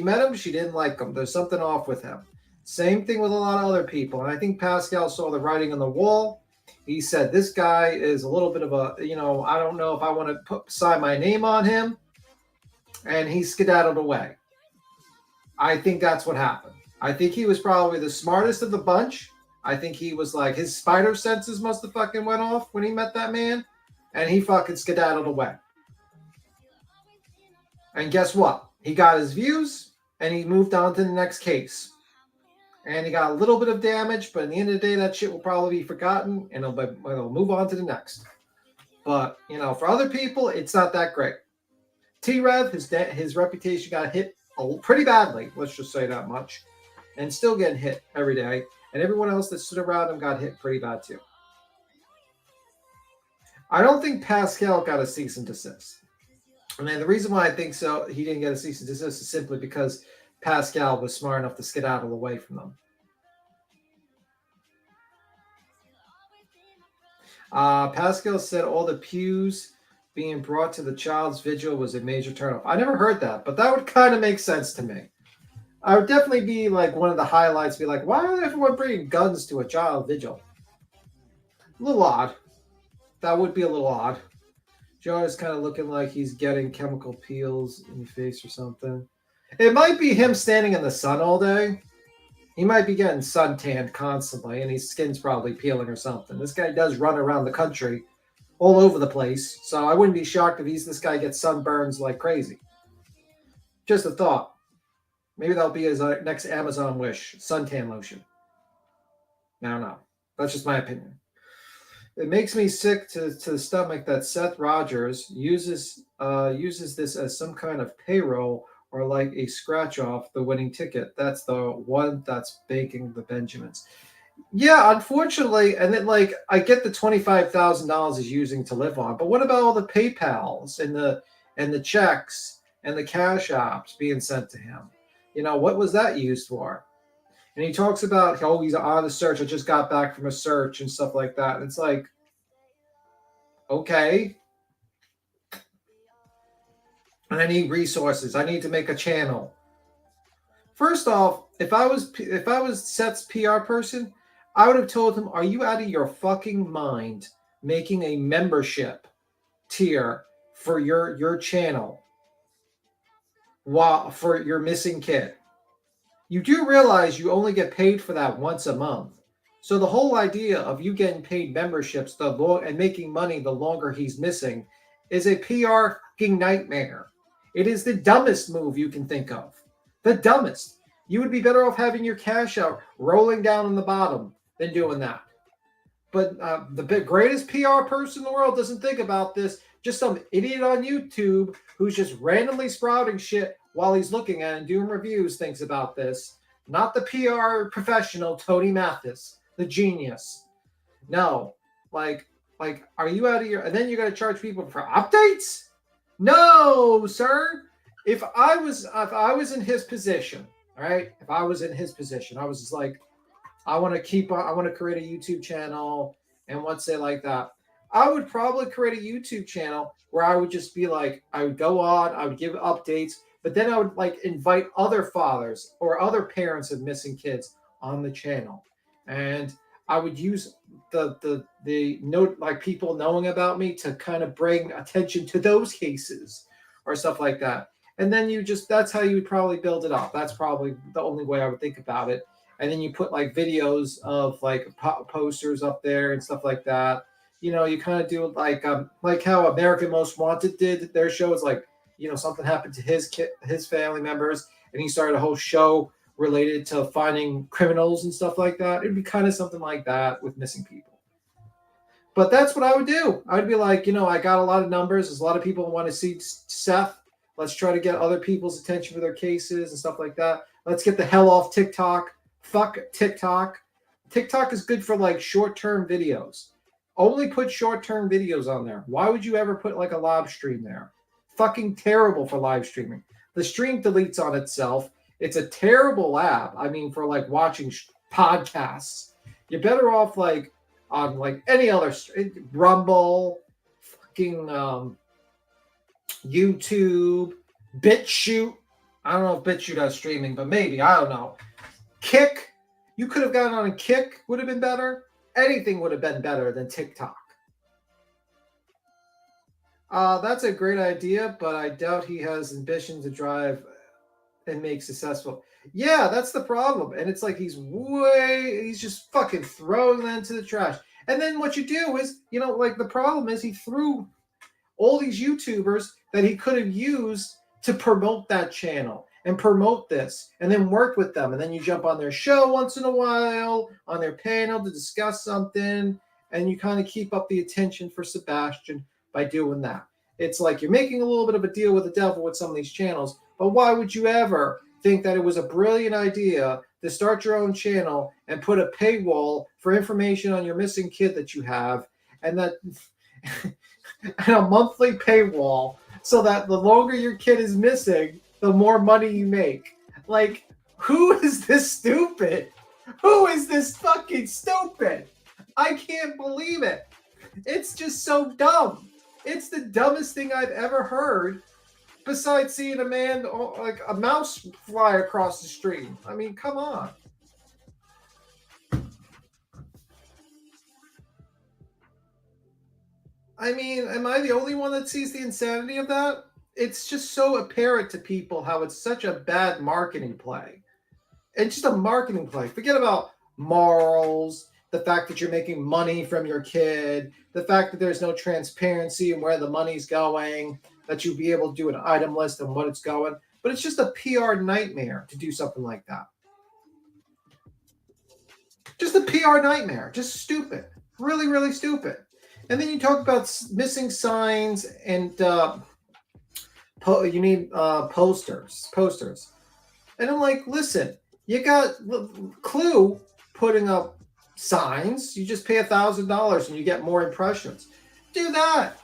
met him, she didn't like him. There's something off with him. Same thing with a lot of other people. And I think Pascal saw the writing on the wall. He said, this guy is a little bit of a, I don't know if I want to sign my name on him. And he skedaddled away. I think that's what happened. I think he was probably the smartest of the bunch. I think he was like, his spider senses must have fucking went off when he met that man. And he fucking skedaddled away. And guess what? He got his views and he moved on to the next case. And he got a little bit of damage, but at the end of the day, that shit will probably be forgotten and it'll move on to the next. But, for other people, it's not that great. T-Rev, his reputation got hit pretty badly, let's just say that much, and still getting hit every day. And everyone else that stood around him got hit pretty bad too. I don't think Pascal got a cease and desist. And then the reason why I think so, he didn't get a cease and desist is simply because Pascal was smart enough to skedaddle away from them. Pascal said all the pews being brought to the child's vigil was a major turnoff. I never heard that, but that would kind of make sense to me. I would definitely be like one of the highlights, be like, why is everyone bringing guns to a child vigil? A little odd. That would be a little odd. Joe is kind of looking like he's getting chemical peels in the face or something. It might be him standing in the sun all day. He might be getting suntanned constantly, and his skin's probably peeling or something. This guy does run around the country all over the place, so I wouldn't be shocked if this guy gets sunburns like crazy. Just a thought. Maybe that'll be his next Amazon wish, suntan lotion. I don't know. That's just my opinion. It makes me sick to the stomach that Seth Rogers uses this as some kind of payroll or like a scratch off the winning ticket. That's the one that's baking the Benjamins. Yeah, unfortunately, and then like I get the $25,000 he's using to live on, but what about all the PayPals and the checks and the cash apps being sent to him? You know, what was that used for? And he talks about, oh, he's on the search. I just got back from a search and stuff like that. And it's like, okay. And I need resources. I need to make a channel. First off, if I was Seth's PR person, I would have told him, are you out of your fucking mind making a membership tier for your channel for your missing kid? You do realize you only get paid for that once a month. So the whole idea of you getting paid memberships and making money the longer he's missing is a PR fucking nightmare. It is the dumbest move you can think of. The dumbest. You would be better off having your cash out rolling down on the bottom than doing that. But the greatest PR person in the world doesn't think about this. Just some idiot on YouTube who's just randomly sprouting shit while he's looking at it and doing reviews thinks about this. Not the PR professional, Tony Mathis, the genius. No. Like, are you out of your... And then you got to charge people for updates? No, sir. If I was in his position, all right? If I was in his position, I was just like, I want to create a YouTube channel and what's it like that. I would probably create a YouTube channel where I would just be like, I would go on, I would give updates, but then I would like invite other fathers or other parents of missing kids on the channel. And I would use the note, like people knowing about me to kind of bring attention to those cases or stuff like that. And then that's how you would probably build it up. That's probably the only way I would think about it. And then you put like videos of like posters up there and stuff like that. You know, you kind of do like how American Most Wanted did their shows. Like, you know, something happened to his family members, and he started a whole show related to finding criminals and stuff like that. It'd be kind of something like that with missing people. But that's what I would do. I'd be like, you know, I got a lot of numbers. There's a lot of people who want to see Seth. Let's try to get other people's attention for their cases and stuff like that. Let's get the hell off TikTok. Fuck TikTok. TikTok is good for like short-term videos. Only put short-term videos on there. Why would you ever put like a live stream there? Fucking terrible for live streaming. The stream deletes on itself. It's a terrible app. I mean, for like watching podcasts, you're better off like on like any other Rumble, fucking YouTube, BitChute. I don't know if BitChute has streaming, but maybe, I don't know. Kick. You could have gotten on a Kick, would have been better. Anything would have been better than TikTok. That's a great idea, but I doubt he has ambition to drive and make successful. Yeah, that's the problem. And it's like he's just fucking throwing that into the trash. And then what you do is, you know, like the problem is he threw all these YouTubers that he could have used to promote that channel and promote this and then work with them. And then you jump on their show once in a while, on their panel to discuss something, and you kind of keep up the attention for Sebastian by doing that. It's like you're making a little bit of a deal with the devil with some of these channels, but why would you ever think that it was a brilliant idea to start your own channel and put a paywall for information on your missing kid that you have, and that and a monthly paywall so that the longer your kid is missing, the more money you make? Like, who is this stupid? Who is this fucking stupid? I can't believe it. It's just so dumb. It's the dumbest thing I've ever heard, besides seeing a man, like a mouse, fly across the street. I mean, come on. I mean, am I the only one that sees the insanity of that? It's just so apparent to people how it's such a bad marketing play. It's just a marketing play. Forget about morals, the fact that you're making money from your kid, the fact that there's no transparency in where the money's going, that you'll be able to do an item list on what it's going. But it's just a PR nightmare to do something like that. Just a PR nightmare. Just stupid. Really, really stupid. And then you talk about missing signs and you need posters. And I'm like, listen, you got Clue putting up signs. You just pay $1,000 and you get more impressions. Do that.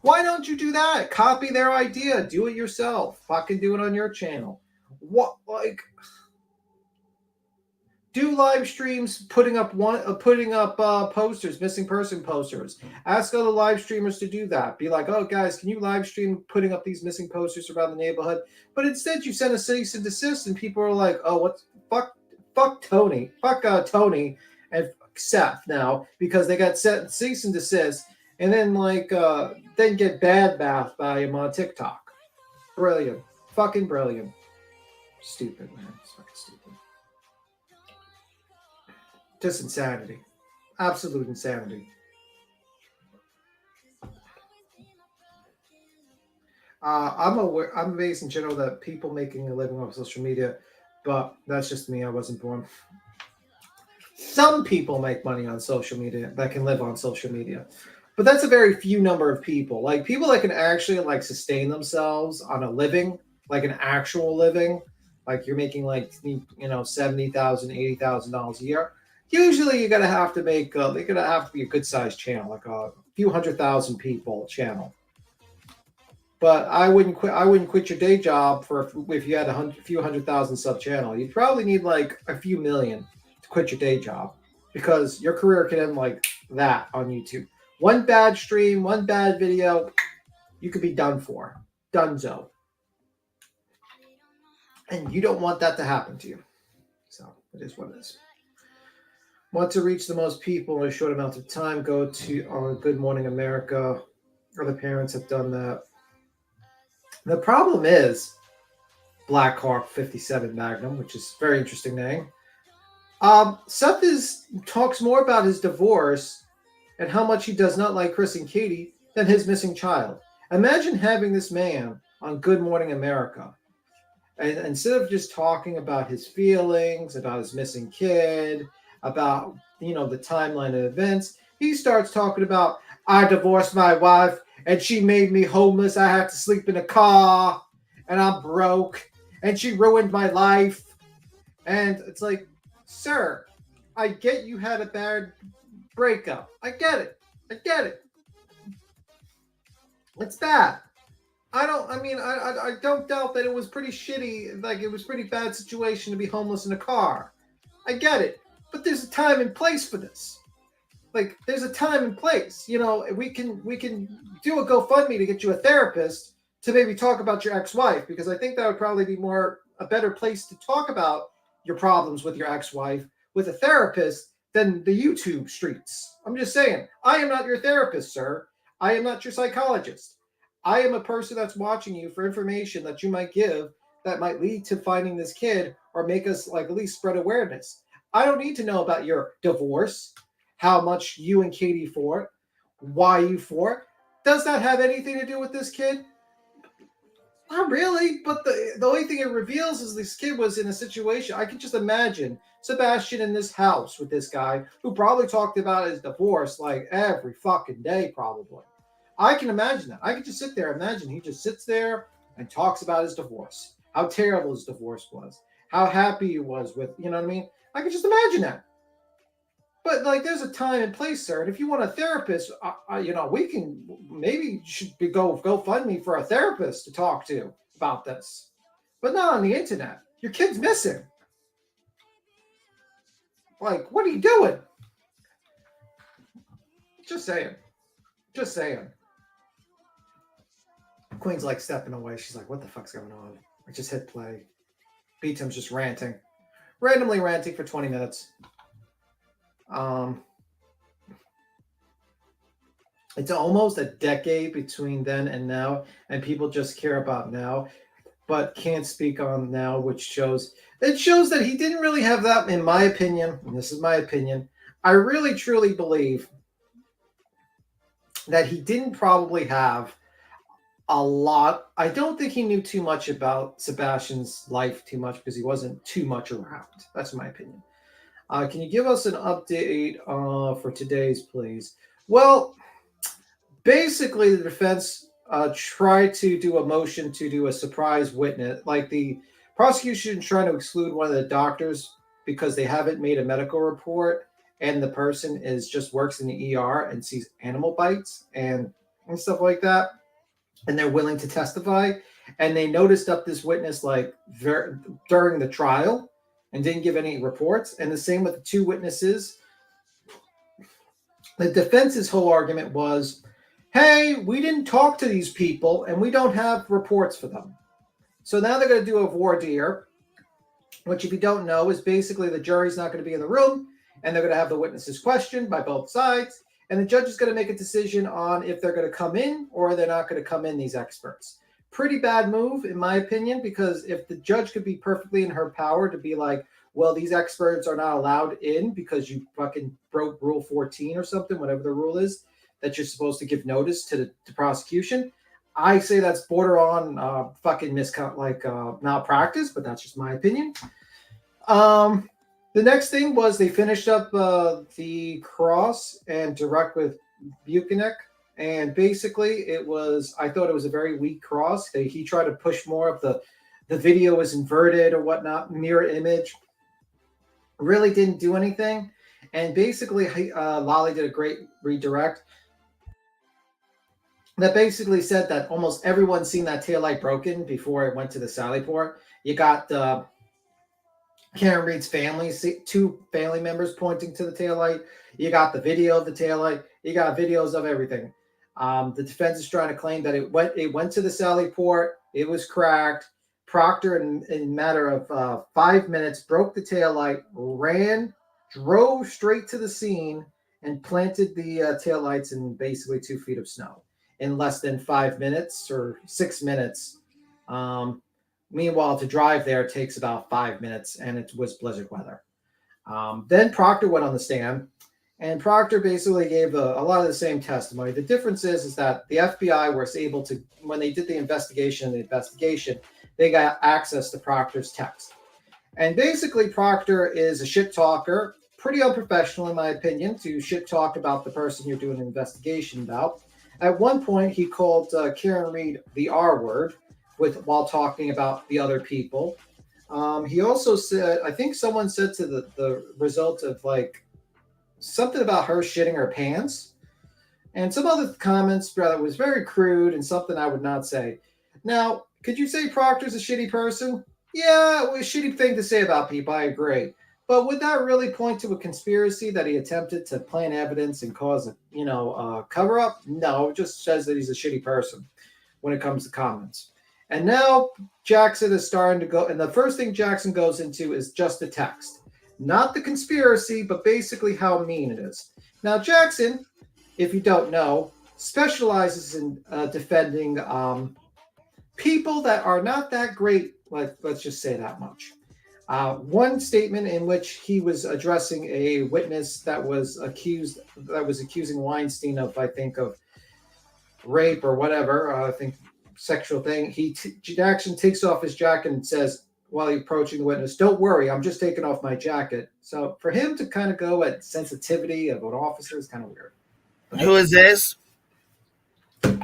Why don't you do that? Copy their idea. Do it yourself. Fucking do it on your channel. What, like, do live streams putting up posters, missing person posters. Ask other live streamers to do that. Be like, oh guys, can you live stream putting up these missing posters around the neighborhood? But instead you send a cease and desist, and people are like, oh, what? Fuck Tony, Tony and Seth now, because they got set cease and desist, and then then get bad mouthed by him on TikTok. Brilliant, fucking brilliant. Stupid, man. It's fucking stupid. Just insanity. Absolute insanity. I'm amazed in general that people making a living off social media, but that's just me. I wasn't born. Some people make money on social media that can live on social media, but that's a very few number of people. Like people that can actually sustain themselves on a living, like an actual living, like you're making $70,000, $80,000 a year. Usually you're gonna have to make they're gonna have to be a good sized channel, like a few 100,000 people channel. But I wouldn't quit your day job if you had a few 100,000 sub channel. You'd probably need a few million to quit your day job, because your career can end like that on YouTube. One bad stream, one bad video, you could be done for. Dunzo. And you don't want that to happen to you. So it is what it is. Want to reach the most people in a short amount of time, go to Good Morning America. Other parents have done that. The problem is Blackhawk 57 Magnum, which is a very interesting name. Seth talks more about his divorce and how much he does not like Chris and Katie than his missing child. Imagine having this man on Good Morning America, and instead of just talking about his feelings, about his missing kid, about the timeline of events, he starts talking about, I divorced my wife and she made me homeless. I had to sleep in a car and I'm broke and she ruined my life. And it's like, sir, I get you had a bad breakup. I get it. It's bad. I don't doubt that it was pretty shitty. It was a pretty bad situation to be homeless in a car. I get it. But there's a time and place for this. There's a time and place. We can do a GoFundMe to get you a therapist to maybe talk about your ex-wife, because I think that would probably be a better place to talk about your problems with your ex-wife with a therapist than the YouTube streets. I'm just saying, I am not your therapist, sir. I am not your psychologist. I am a person that's watching you for information that you might give that might lead to finding this kid or make us at least spread awareness. I don't need to know about your divorce, how much you and Katie fought, why you fought. Does that have anything to do with this kid? Not really, but the only thing it reveals is this kid was in a situation. I can just imagine Sebastian in this house with this guy who probably talked about his divorce every fucking day, probably. I can imagine that. I can just sit there and imagine he just sits there and talks about his divorce, how terrible his divorce was, how happy he was with, you know what I mean? I can just imagine that. But there's a time and place, sir. And if you want a therapist, we can maybe should go fund me for a therapist to talk to about this, but not on the internet. Your kid's missing. What are you doing? Just saying. Queen's stepping away. She's like, what the fuck's going on? I just hit play. Beatum's just randomly ranting for 20 minutes. It's almost a decade between then and now, and people just care about now, but can't speak on now, which shows that he didn't really have that, in my opinion, and this is my opinion, I really truly believe that he didn't probably have a lot. I don't think he knew too much about Sebastian's life too much because he wasn't too much around. That's my opinion. Can you give us an update for today's, please? Well, basically the defense try to do a motion to do a surprise witness. Like the prosecution trying to exclude one of the doctors because they haven't made a medical report, and the person is just works in the ER and sees animal bites and stuff like that, and they're willing to testify. And they noticed up this witness like during the trial and didn't give any reports. And the same with the two witnesses. The defense's whole argument was, hey, we didn't talk to these people and we don't have reports for them. So now they're going to do a voir dire, which if you don't know is basically the jury's not going to be in the room and they're going to have the witnesses questioned by both sides. And the judge is going to make a decision on if they're going to come in or they're not going to come in, these experts. Pretty bad move, in my opinion, because if the judge could be perfectly in her power to be like, well, these experts are not allowed in because you fucking broke Rule 14 or something, whatever the rule is, that you're supposed to give notice to the prosecution. I say that's border on fucking malpractice, but that's just my opinion. The next thing was they finished up the cross and direct with Buchanan. And basically I thought it was a very weak cross. He tried to push more of the video was inverted or whatnot, mirror image. Really didn't do anything. And basically Lolly did a great redirect that basically said that almost everyone's seen that taillight broken before it went to the Sally port. You got Karen Reed's family, two family members pointing to the taillight. You got the video of the taillight. You got videos of everything. The defense is trying to claim that it went to the Sally port. It was cracked. Proctor, in a matter of 5 minutes, broke the taillight, drove straight to the scene, and planted the taillights in basically 2 feet of snow in less than 5 minutes or 6 minutes. Meanwhile, to drive there takes about 5 minutes, and it was blizzard weather. Then Proctor went on the stand, and Proctor basically gave a lot of the same testimony. The difference is that the FBI was able to, when they did the investigation, they got access to Proctor's text. And basically, Proctor is a shit talker, pretty unprofessional, in my opinion, to shit talk about the person you're doing an investigation about. At one point, he called Karen Reed the R word while talking about the other people. He also said, I think someone said to the result of like something about her shitting her pants, and some other comments that was very crude and something I would not say. Now, could you say Proctor's a shitty person? Yeah, it was a shitty thing to say about people, I agree. But would that really point to a conspiracy that he attempted to plant evidence and cause a cover-up? No, it just says that he's a shitty person when it comes to comments. And now Jackson is starting to go, and the first thing Jackson goes into is just the text. Not the conspiracy, but basically how mean it is. Now, Jackson, if you don't know, specializes in defending people that are not that great. Let's just say that much. One statement in which he was addressing a witness that was accusing Weinstein of, I think, of rape or whatever. I think sexual thing. Jackson takes off his jacket and says, while he's approaching the witness, "Don't worry, I'm just taking off my jacket." So for him to kind of go at sensitivity of an officer is kind of weird. Who is this?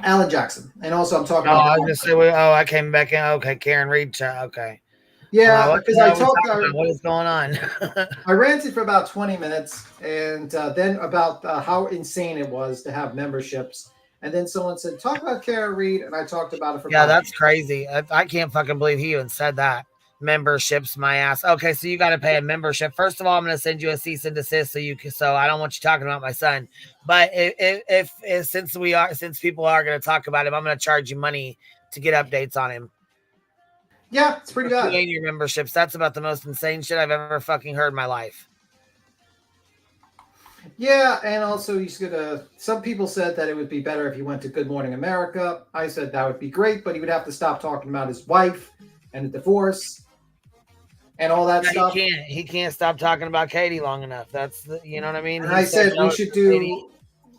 Alan Jackson. And also I'm talking about... I was just say, I came back in. Okay, Karen Reed. Okay. Yeah, because I talked about what is going on. I ranted for about 20 minutes, and then about how insane it was to have memberships. And then someone said, talk about Karen Reed, and I talked about it for that's crazy. I can't fucking believe he even said that. Memberships, my ass. Okay, so you got to pay a membership. First of all, I'm going to send you a cease and desist so I don't want you talking about my son. But if since people are going to talk about him, I'm going to charge you money to get updates on him. Yeah, it's pretty bad. Your memberships. That's about the most insane shit I've ever fucking heard in my life. Yeah, and also he's gonna. Some people said that it would be better if he went to Good Morning America. I said that would be great, but he would have to stop talking about his wife and the divorce and all that stuff. He can't stop talking about Katie long enough. That's you know what I mean. And I said we should do.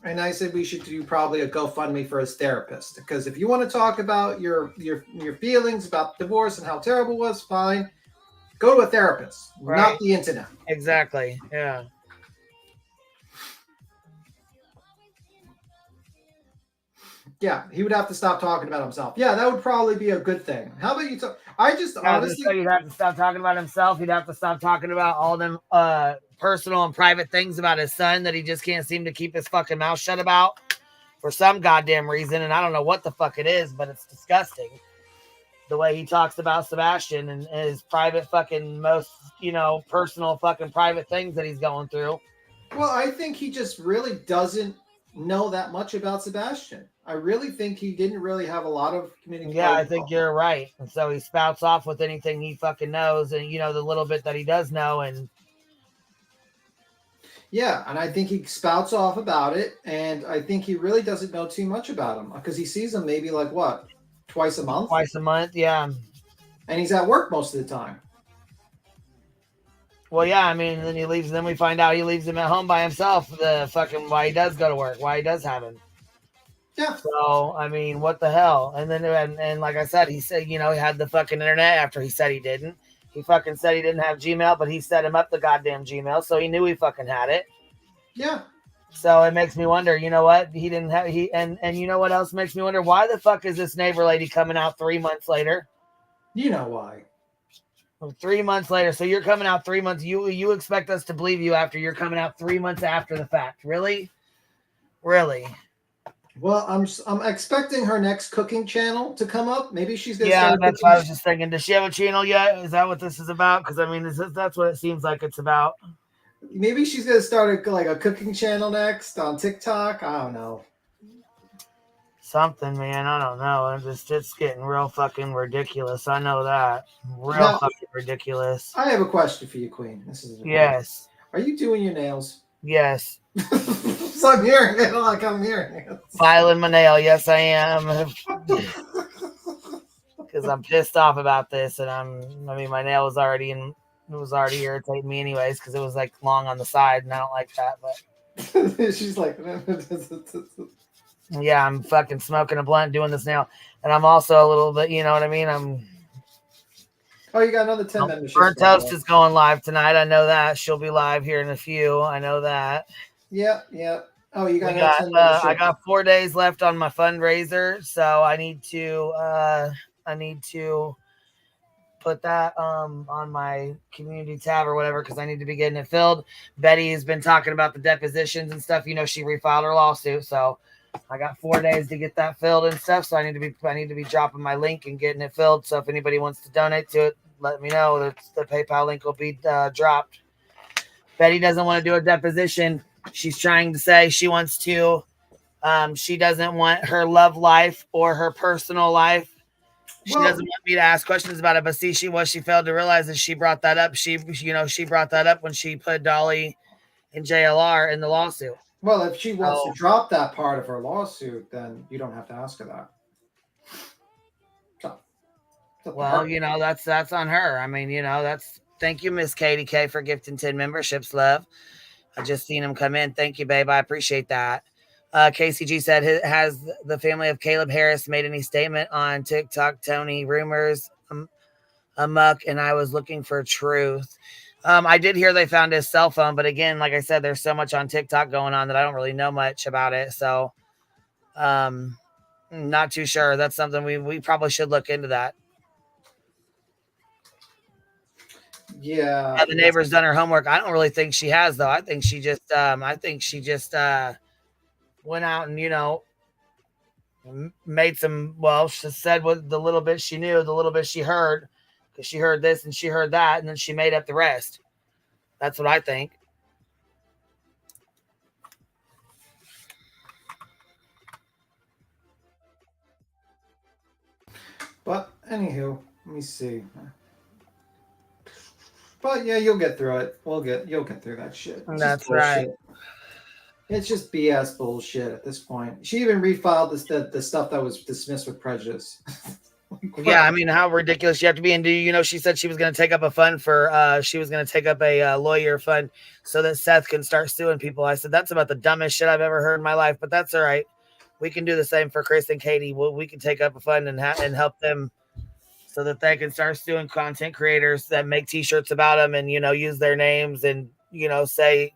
And I said we should do probably a GoFundMe for his therapist, because if you want to talk about your feelings about divorce and how terrible it was, fine. Go to a therapist, not the internet. Exactly. Yeah. Yeah, he would have to stop talking about himself. Yeah, that would probably be a good thing. How about you talk? I just honestly, he'd have to stop talking about himself. He'd have to stop talking about all them personal and private things about his son that he just can't seem to keep his fucking mouth shut about for some goddamn reason. And I don't know what the fuck it is, but it's disgusting. The way he talks about Sebastian and his private fucking most, personal fucking private things that he's going through. well, I think he just really doesn't know that much about Sebastian. I really think he didn't really have a lot of communication. Yeah, I think you're right. And so he spouts off with anything he fucking knows and, the little bit that he does know. And yeah, and I think he spouts off about it. And I think he really doesn't know too much about him because he sees him maybe like what? Twice a month? Twice a month, yeah. And he's at work most of the time. Well, yeah, I mean, then he leaves. Then we find out he leaves him at home by himself. The fucking why he does go to work, why he does have him. Yeah. So I mean, what the hell? And then and like I said, he said he had the fucking internet after he said he didn't. He fucking said he didn't have Gmail, but he set him up the goddamn Gmail, so he knew he fucking had it. Yeah. So it makes me wonder. You know what? He didn't have and you know what else makes me wonder? Why the fuck is this neighbor lady coming out 3 months later? You know why? 3 months later. So you're coming out 3 months. You expect us to believe you after you're coming out 3 months after the fact? Really? Really? Well, I'm expecting her next cooking channel to come up. Maybe she's gonna. Yeah, start that's cooking. what I was just thinking. Does she have a channel yet? Is that what this is about? Because I mean, that's what it seems like it's about. Maybe she's gonna start a cooking channel next on TikTok. I don't know. Something, man. I don't know. It's getting real fucking ridiculous. I know that. Real fucking ridiculous. I have a question for you, Queen. This is yes. Are you doing your nails? Yes. So I'm hearing it like I'm hearing it. Filing my nail. Yes, I am. Because I'm pissed off about this, and my nail was already irritating me anyways because it was like long on the side, and I don't like that. But she's like, yeah, I'm fucking smoking a blunt doing this nail, and I'm also a little bit, you know what I mean? Oh, you got another 10 memberships. Burnt Toast is going live tonight. I know that she'll be live here in a few. I know that. Yeah. Oh, you got. I got 4 days left on my fundraiser, so I need to put that on my community tab or whatever because I need to be getting it filled. Betty has been talking about the depositions and stuff. She refiled her lawsuit, so I got 4 days to get that filled and stuff. So I need to be dropping my link and getting it filled. So if anybody wants to donate to it, let me know. The PayPal link will be dropped. Betty doesn't want to do a deposition. She's trying to say she wants to. She doesn't want her love life or her personal life. She doesn't want me to ask questions about it. But see, she failed to realize that she brought that up. She brought that up when she put Dolly in JLR in the lawsuit. Well, if she wants to drop that part of her lawsuit, then you don't have to ask her that. Well, that's on her. I mean, thank you, Miss Katie K, for gifting 10 memberships, love. I just seen him come in. Thank you, babe. I appreciate that. KCG said, has the family of Caleb Harris made any statement on Dick Tock Tony rumors amok? And I was looking for truth. I did hear they found his cell phone, but again, like I said, there's so much on TikTok going on that I don't really know much about it. So, not too sure. That's something we probably should look into that. Yeah. Have the neighbor's done her homework? I don't really think she has, though. I think she just went out and, made some, she said what the little bit she knew, the little bit she heard, because she heard this and she heard that, and then she made up the rest. That's what I think. But anywho, let me see. But yeah, you'll get through it. You'll get through that shit. That's right. It's just BS bullshit at this point. She even refiled the stuff that was dismissed with prejudice. Yeah, I mean, how ridiculous you have to be. And she said she was going to take up a fund for, she was going to take up a lawyer fund so that Seth can start suing people. I said, that's about the dumbest shit I've ever heard in my life, but that's all right. We can do the same for Chris and Katie. We can take up a fund and help them so that they can start suing content creators that make t-shirts about them and, use their names and, say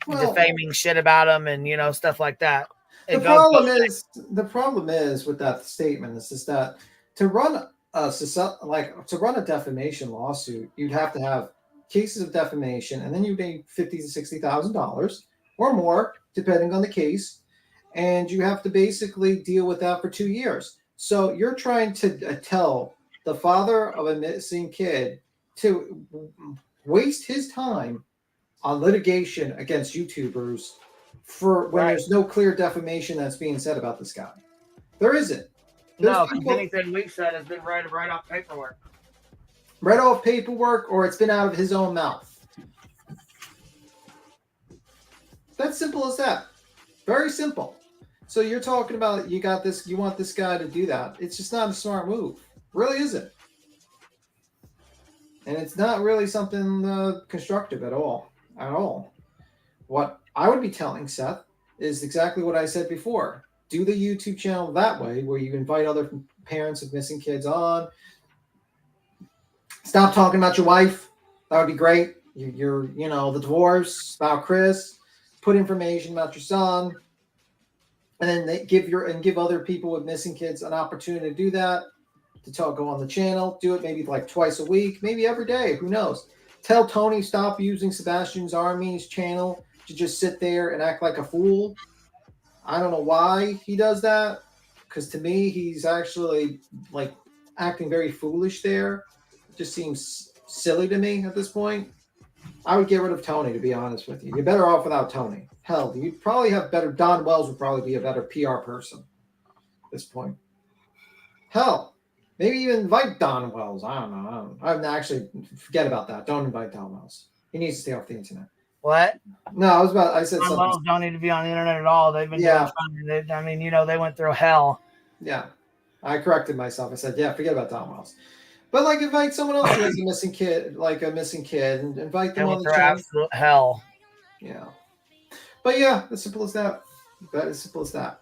defaming shit about them and, stuff like that. The problem is with that statement is that to run a defamation lawsuit, you'd have to have cases of defamation, and then you pay $50,000 to $60,000 or more, depending on the case, and you have to basically deal with that for 2 years. So you're trying to tell the father of a missing kid to waste his time on litigation against YouTubers for when there's no clear defamation that's being said about this guy. There isn't. No, anything we've said has been right off paperwork. Right off paperwork, or it's been out of his own mouth. That's simple as that. Very simple. So you're talking about you want this guy to do that. It's just not a smart move. Really isn't. And it's not really something constructive at all. At all. What I would be telling Seth is exactly what I said before. Do the YouTube channel that way, where you invite other parents of missing kids on. Stop talking about your wife. That would be great. The divorce, about Chris. Put information about your son. And then they give other people with missing kids an opportunity to do that. Go on the channel. Do it maybe like twice a week, maybe every day. Who knows? Tell Tony stop using Sebastian's Army's channel to just sit there and act like a fool. I don't know why he does that, because to me he's actually like acting very foolish there. It just seems silly to me at this point. I would get rid of Tony, to be honest with you. You're better off without Tony. Hell, you'd probably have better. Don Wells would probably be a better PR person at this point. Hell, maybe even invite Don Wells. I don't know. I actually forget about that. Don't invite Don Wells. He needs to stay off the internet. What? No, I said Don something. Wells don't need to be on the internet at all. They've been doing fun. They went through hell. Yeah. I corrected myself. I said, forget about Don Wells. But like invite someone else who has a missing kid, and invite them on the channel. Absolute hell. Yeah. But yeah, as simple as that. That as simple as that.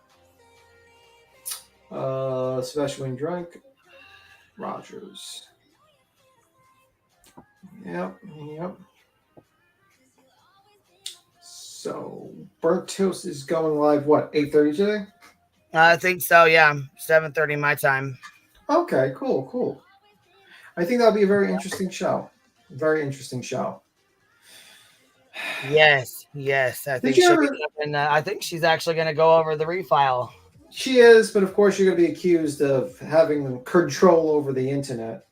Sebastian Drunk. Rogers. Yep. So Burnt Toast is going live, 8:30 today? I think so, yeah. 7:30 my time. Okay, cool. I think that'll be a very interesting show. Very interesting show. Yes. I think she's actually going to go over the refile. She is, but of course you're going to be accused of having control over the internet.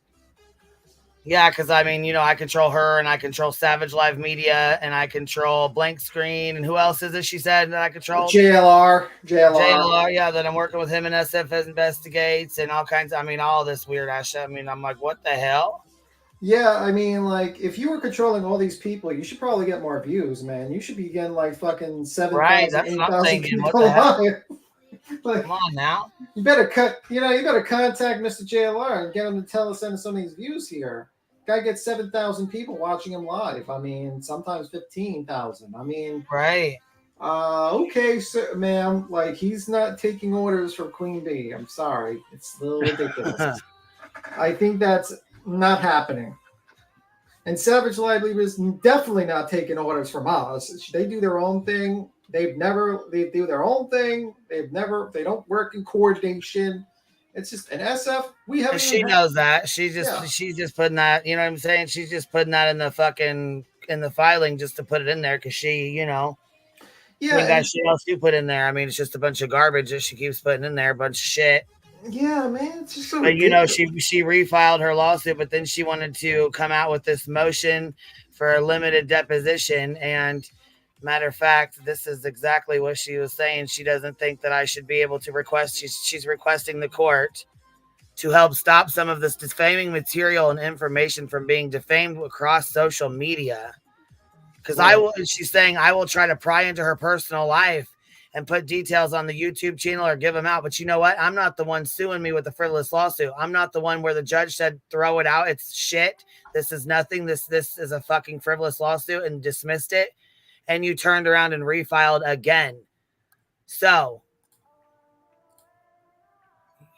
Yeah, because I control her, and I control Savage Live Media, and I control Blank Screen, and who else is it she said that I control? JLR, yeah, that I'm working with him and SF Investigates and all kinds of, all this weird ass shit. I'm like, what the hell? Yeah, if you were controlling all these people, you should probably get more views, man. You should be getting like fucking 7,000, 8,000 people live. Come on now. You better contact Mr. JLR and get him to send us some of these views here. Guy gets 7,000 people watching him live. Sometimes 15,000. Right. Okay, sir, ma'am. He's not taking orders from Queen Bee. I'm sorry. It's a little ridiculous. I think that's not happening. And Savage Live is definitely not taking orders from us. They do their own thing. They do their own thing. They don't work in coordination. It's just an SF. She knows that. She's just putting that, you know what I'm saying? She's just putting that in the filing just to put it in there because she, got shit else to put in there. It's just a bunch of garbage that she keeps putting in there, a bunch of shit. Yeah, man. It's just so But she refiled her lawsuit, but then she wanted to come out with this motion for a limited deposition. And matter of fact, this is exactly what she was saying. She doesn't think that I should be able to request. She's requesting the court to help stop some of this defaming material and information from being defamed across social media. Because she's saying I will try to pry into her personal life and put details on the YouTube channel or give them out. But you know what? I'm not the one suing me with a frivolous lawsuit. I'm not the one where the judge said, throw it out. It's shit. This is nothing. This is a fucking frivolous lawsuit and dismissed it. And you turned around and refiled again. So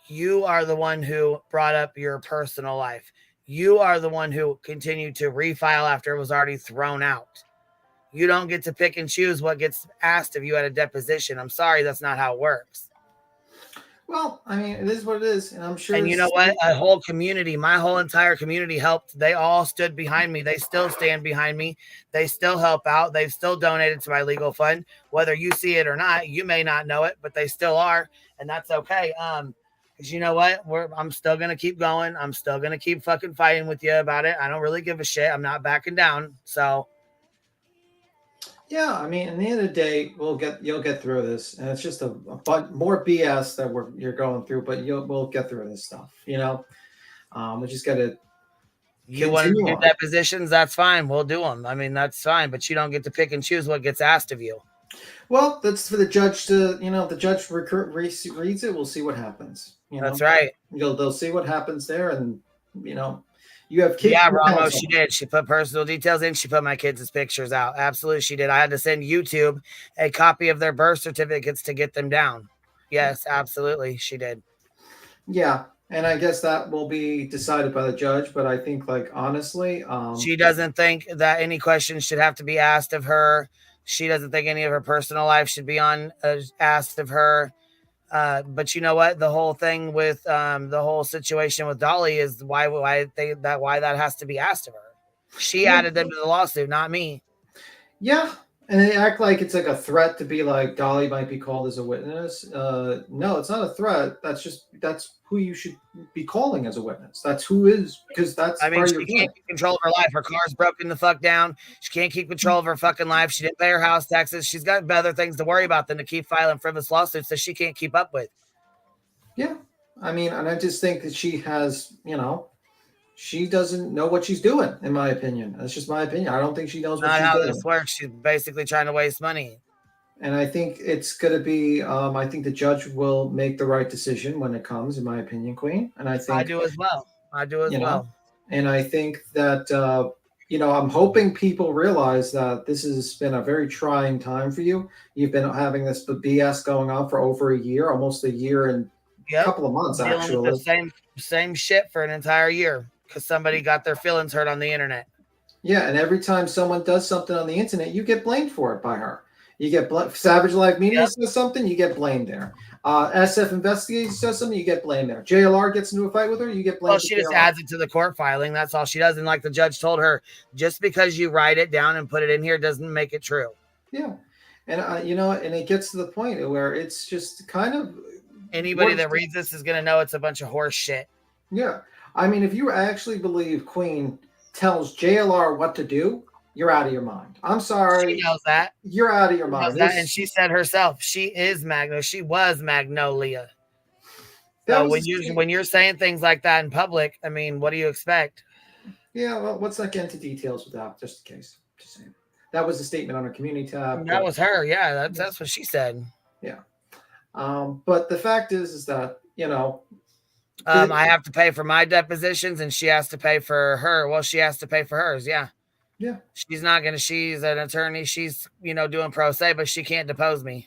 you are the one who brought up your personal life. You are the one who continued to refile after it was already thrown out. You don't get to pick and choose what gets asked of you at a deposition. I'm sorry, that's not how it works. Well, I mean, it is what it is, and I'm sure. And you know what? A whole community, my whole entire community helped. They all stood behind me. They still stand behind me. They still help out. They've still donated to my legal fund. Whether you see it or not, you may not know it, but they still are, and that's okay. Because you know what? I'm still gonna keep going. I'm still gonna keep fucking fighting with you about it. I don't really give a shit. I'm not backing down. So. Yeah, I mean, at the end of the day, you'll get through this, and it's just a more BS that you're going through, but we'll get through this stuff. You know, we just got to. You want to do depositions? That's fine. We'll do them. I mean, that's fine, but you don't get to pick and choose what gets asked of you. Well, that's for the judge to, the judge reads it. We'll see what happens. That's right. They'll see what happens there, and you have kids. Yeah, Ramo, she did. She put personal details in. She put my kids' pictures out. Absolutely, she did. I had to send YouTube a copy of their birth certificates to get them down. Yes, absolutely, she did. Yeah, and I guess that will be decided by the judge. But I think, honestly, she doesn't think that any questions should have to be asked of her. She doesn't think any of her personal life should be asked of her. But you know what? The whole thing with the whole situation with Dolly is why that has to be asked of her. She added them to the lawsuit, not me. Yeah, and they act like it's like a threat to be like Dolly might be called as a witness. No, it's not a threat. That's who you should be calling as a witness. That's who is, because that's. I mean, she can't keep control of her life. Her car's broken the fuck down. She can't keep control of her fucking life. She didn't pay her house taxes. She's got better things to worry about than to keep filing frivolous lawsuits that she can't keep up with. Yeah, I mean, and I just think that she has, she doesn't know what she's doing. In my opinion, that's just my opinion. I don't think she knows what she's doing. Not how this works. She's basically trying to waste money. And I think it's going to be, I think the judge will make the right decision when it comes, in my opinion, Queen. And I think I do as well. And I think that, I'm hoping people realize that this has been a very trying time for you. You've been having this BS going on for over a year, almost a year and a couple of months, actually. With the same shit for an entire year because somebody got their feelings hurt on the internet. Yeah. And every time someone does something on the internet, you get blamed for it by her. You get Savage Live Media says something, you get blamed there. SF Investigating says something, you get blamed there. JLR gets into a fight with her, you get blamed. Well, she just adds it to the court filing. That's all she does. And like the judge told her, just because you write it down and put it in here doesn't make it true. Yeah. And, and it gets to the point where it's just kind of. Anybody that reads this is going to know it's a bunch of horse shit. Yeah. I mean, if you actually believe Queen tells JLR what to do, you're out of your mind. I'm sorry. She knows that. You're out of your mind. And she said herself, she was Magnolia. So when you're saying things like that in public, I mean, what do you expect? Yeah, well, let's not get into details with that, just in case. Just saying. That was a statement on her community tab. That was her. Yeah, that's what she said. Yeah. But the fact is that, I have to pay for my depositions and she has to pay for her. Well, she has to pay for hers. Yeah. Yeah. She's an attorney. She's, doing pro se, but she can't depose me.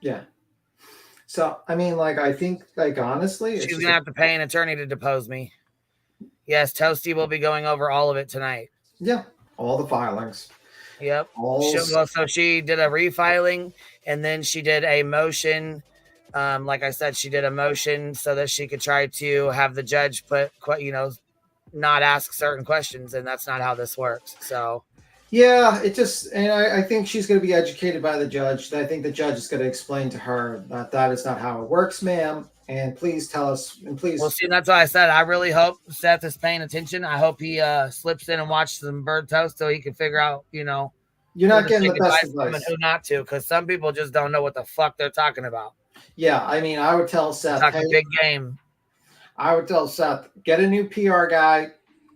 Yeah. So, I mean, I think, honestly, she's going to have to pay an attorney to depose me. Yes. Toasty will be going over all of it tonight. Yeah. All the filings. Yep. So she did a refiling and then she did a motion. Like I said, she did a motion so that she could try to have the judge not ask certain questions, and that's not how this works. So yeah, and I think she's going to be educated by the judge. I think the judge is going to explain to her that is not how it works, ma'am, and please tell us, and please. Well, see, that's why I said I really hope Seth is paying attention. I hope he slips in and watches some bird toast so he can figure out, you're not getting the best advice. And who not to, because some people just don't know what the fuck they're talking about. Yeah, I mean, I would tell Seth, talking big game. I would tell Seth, get a new PR guy,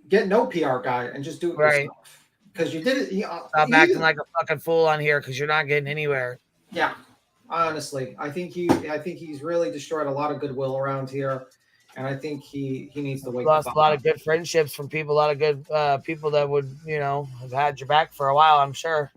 get no PR guy, and just do it yourself. Because you did it. Stop acting like a fucking fool on here because you're not getting anywhere. Yeah, honestly, I think he's really destroyed a lot of goodwill around here, and I think he needs to wake up. Lost a lot of good friendships from people, a lot of good people that would have had your back for a while. I'm sure.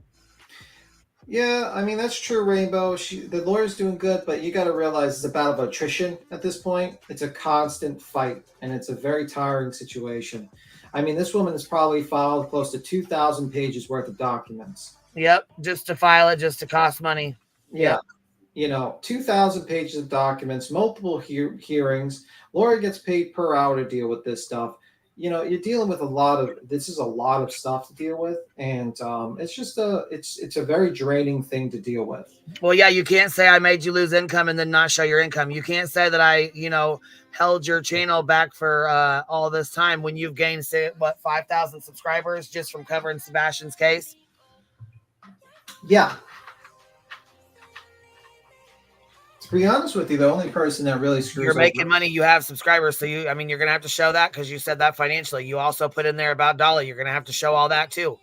Yeah, I mean, that's true, Rainbow. The lawyer's doing good, but you got to realize it's a battle of attrition at this point. It's a constant fight, and it's a very tiring situation. I mean, this woman has probably filed close to 2,000 pages worth of documents. Yep, just to file it, just to cost money. Yeah. You know, 2,000 pages of documents, multiple hearings. Lawyer gets paid per hour to deal with this stuff. You know, you're dealing with a lot of stuff to deal with, and it's just it's a very draining thing to deal with. Well, yeah, you can't say I made you lose income and then not show your income. You can't say that I, held your channel back for all this time when you've gained, say, 5,000 subscribers just from covering Sebastian's case. Yeah. To be honest with you, the only person that really screws You're making money, you have subscribers, so you're going to have to show that because you said that financially. You also put in there about Dolly. You're going to have to show all that too.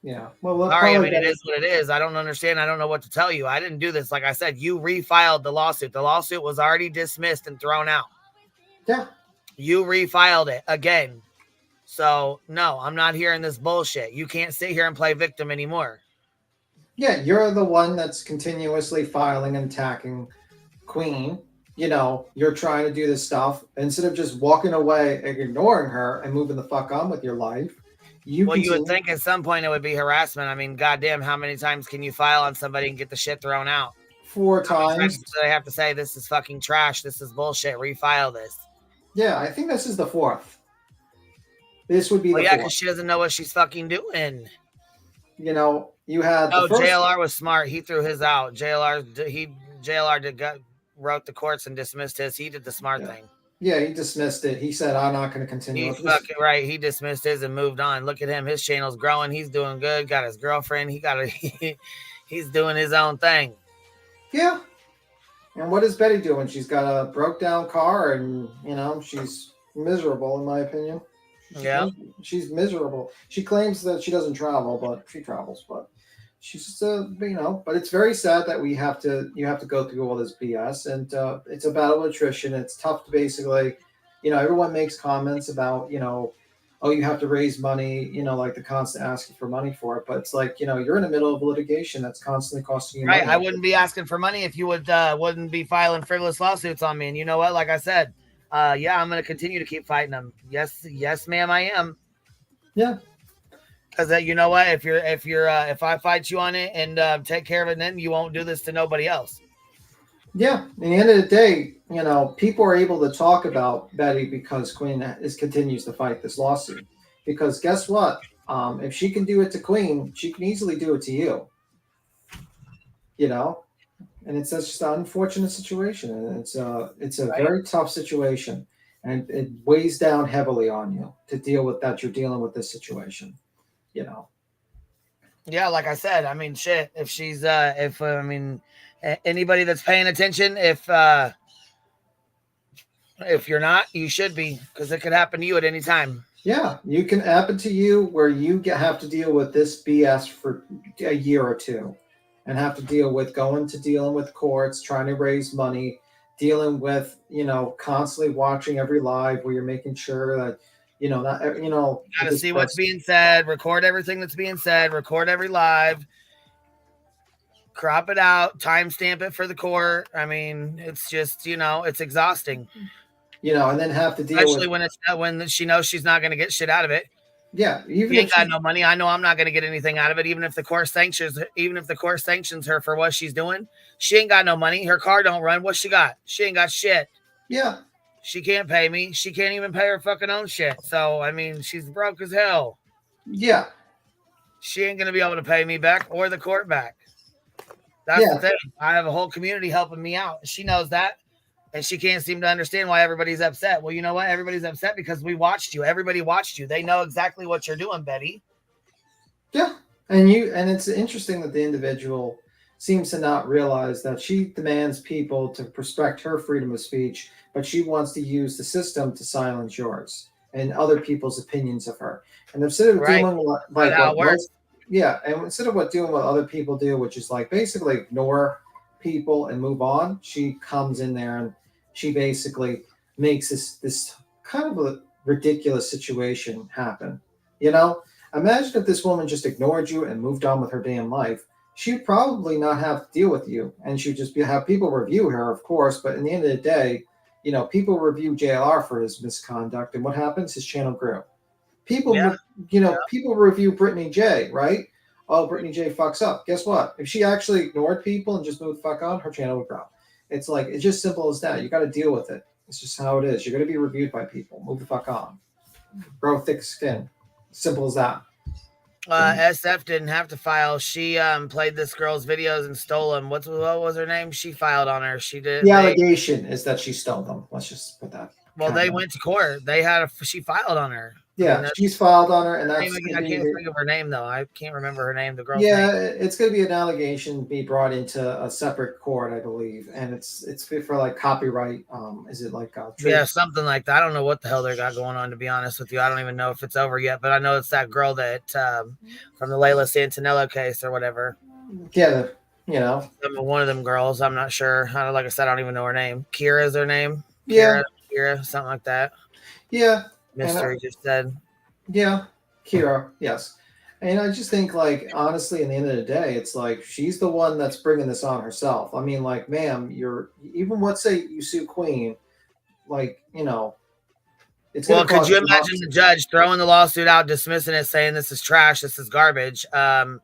Yeah. Well, sorry, I mean, it is what it is. I don't understand. I don't know what to tell you. I didn't do this. Like I said, you refiled the lawsuit. The lawsuit was already dismissed and thrown out. Yeah. You refiled it again. So, no, I'm not hearing this bullshit. You can't sit here and play victim anymore. Yeah, you're the one that's continuously filing and attacking Queen. You know, you're trying to do this stuff instead of just walking away and ignoring her and moving the fuck on with your life. You would think at some point it would be harassment. I mean, goddamn, how many times can you file on somebody and get the shit thrown out? 4 times. So they have to say this is fucking trash. This is bullshit. Refile this. Yeah, I think this is the 4th. This would be the 4th. Yeah, because she doesn't know what she's fucking doing. You know, you had. JLR was smart. He threw his out. JLR wrote the courts and dismissed his. He did the smart thing. Yeah, he dismissed it. He said, I'm not going to continue. He's fucking right. He dismissed his and moved on. Look at him. His channel's growing. He's doing good. Got his girlfriend. He's doing his own thing. Yeah. And what is Betty doing? She's got a broke down car and, she's miserable in my opinion. She's miserable. She claims that she doesn't travel, but she travels, but she's just, but it's very sad that you have to go through all this BS, and it's a battle of attrition. It's tough to basically, everyone makes comments about, oh, you have to raise money, like the constant asking for money for it. But it's like, you're in the middle of litigation that's constantly costing you money. Right. I wouldn't be asking for money if you wouldn't be filing frivolous lawsuits on me. And you know what? Like I said, I'm going to continue to keep fighting them. Yes, ma'am, I am. Yeah. Because you know what? If I fight you on it and take care of it, then you won't do this to nobody else. Yeah. At the end of the day, people are able to talk about Betty because Queen continues to fight this lawsuit. Because guess what? If she can do it to Queen, she can easily do it to you. And it's just an unfortunate situation. And it's a very tough situation. And it weighs down heavily on you to deal with that. You're dealing with this situation. Yeah, like I said, I mean, shit. If she's, anybody that's paying attention, if you're not, you should be, because it could happen to you at any time. Yeah, you can happen to you where you have to deal with this BS for a year or two, and have to dealing with courts, trying to raise money, dealing with constantly watching every live where you're making sure that. Gotta see what's being said, record everything that's being said, record every live, crop it out, timestamp it for the court. I mean, it's just, it's exhausting. And then have to deal especially when she knows she's not going to get shit out of it. Yeah. Even if ain't got no money, I know I'm not going to get anything out of it. Even if the court sanctions her for what she's doing, she ain't got no money. Her car don't run. What she got? She ain't got shit. Yeah. She can't pay me. She can't even pay her fucking own shit. So, I mean, she's broke as hell. Yeah. She ain't going to be able to pay me back or the court back. That's the thing. I have a whole community helping me out. She knows that. And she can't seem to understand why everybody's upset. Well, you know what? Everybody's upset because we watched you. Everybody watched you. They know exactly what you're doing, Betty. Yeah. And it's interesting that the individual seems to not realize that she demands people to respect her freedom of speech, but she wants to use the system to silence yours and other people's opinions of her. And instead of doing instead of doing what other people do, which is like basically ignore people and move on, she comes in there and she basically makes this kind of a ridiculous situation happen. Imagine if this woman just ignored you and moved on with her damn life. She'd probably not have to deal with you, and she'd just have people review her, of course. But in the end of the day, people review JLR for his misconduct, and what happens? His channel grew. People, people review Brittany J, right? oh, Brittany J fucks up. Guess what? If she actually ignored people and just moved the fuck on, her channel would grow. It's like, it's just simple as that. You got to deal with it. It's just how it is. You're going to be reviewed by people. Move the fuck on. Grow thick skin. Simple as that. SF didn't have to file. She played this girl's videos and stole them. What was her name? She filed on her. She did. The allegation is that she stole them. Let's just put that. Well, they went to court. They had she filed on her. Yeah, she's filed on her, and that's. I can't think of her name though. I can't remember her name. The girl's yeah, name. It's going to be an allegation be brought into a separate court, I believe, and it's for like copyright. Is it like yeah, something like that. I don't know what the hell they got going on, to be honest with you. I don't even know if it's over yet, but I know it's that girl that from the Layla Santinello case or whatever. Yeah, you know, one of them girls. I'm not sure. Like I said, I don't even know her name. Kira's her name. Yeah, Kira, something like that. Yeah. Mystery just said. Yeah, Kira, yes. And I just think, like, honestly, in the end of the day, it's like she's the one that's bringing this on herself. I mean, like, ma'am, even let's say you sue Queen, like, you know, it's well, could you imagine the judge throwing the lawsuit out, dismissing it, saying this is trash, this is garbage, throwing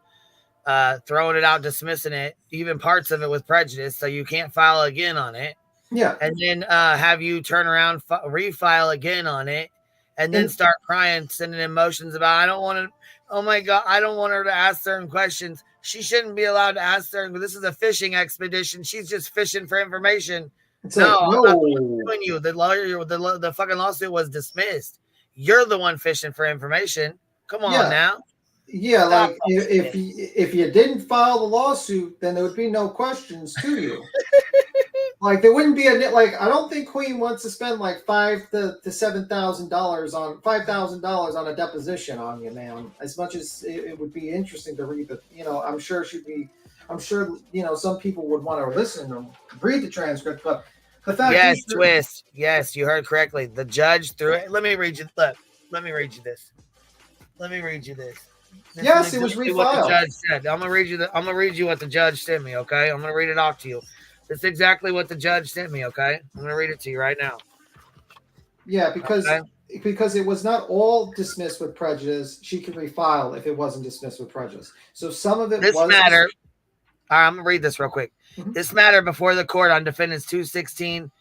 it out, dismissing it, even parts of it with prejudice, so you can't file again on it. Yeah. And then have you turn around, refile again on it, and then start crying, sending in motions about, I don't want to, oh my God, I don't want her to ask certain questions. She shouldn't be allowed to ask certain, but this is a fishing expedition. She's just fishing for information. It's no, like, I'm not doing you. The lawyer, the fucking lawsuit was dismissed. You're the one fishing for information. Come on now. Yeah, like if you didn't file the lawsuit, then there would be no questions to you. Like there wouldn't be I don't think Queen wants to spend like $5,000 to $7,000 on $5,000 on a deposition on you, man. As much as it would be interesting to read I'm sure some people would want to listen or read the transcript, but the fact is, twist. Yes, you heard correctly. The judge threw it. Let me read you. Look, let me read you this. Yes, it was refiled. What the judge said. I'm gonna read you what the judge sent me. Okay, I'm gonna read it off to you. That's exactly what the judge sent me. Okay, I'm gonna read it to you right now. Yeah, because it was not all dismissed with prejudice. She could refile if it wasn't dismissed with prejudice. So some of it was matter. All right, I'm gonna read this real quick. Mm-hmm. This matter before the court on defendants 216,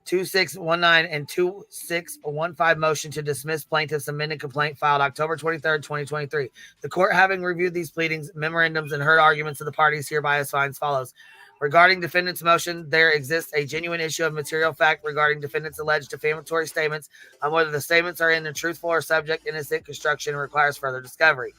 2619, and 2615 motion to dismiss plaintiff's amended complaint filed October 23rd, 2023. The court, having reviewed these pleadings, memorandums, and heard arguments of the parties hereby assigns follows. Regarding defendant's motion, there exists a genuine issue of material fact regarding defendant's alleged defamatory statements on whether the statements are in the truthful or subject innocent construction and requires further discovery.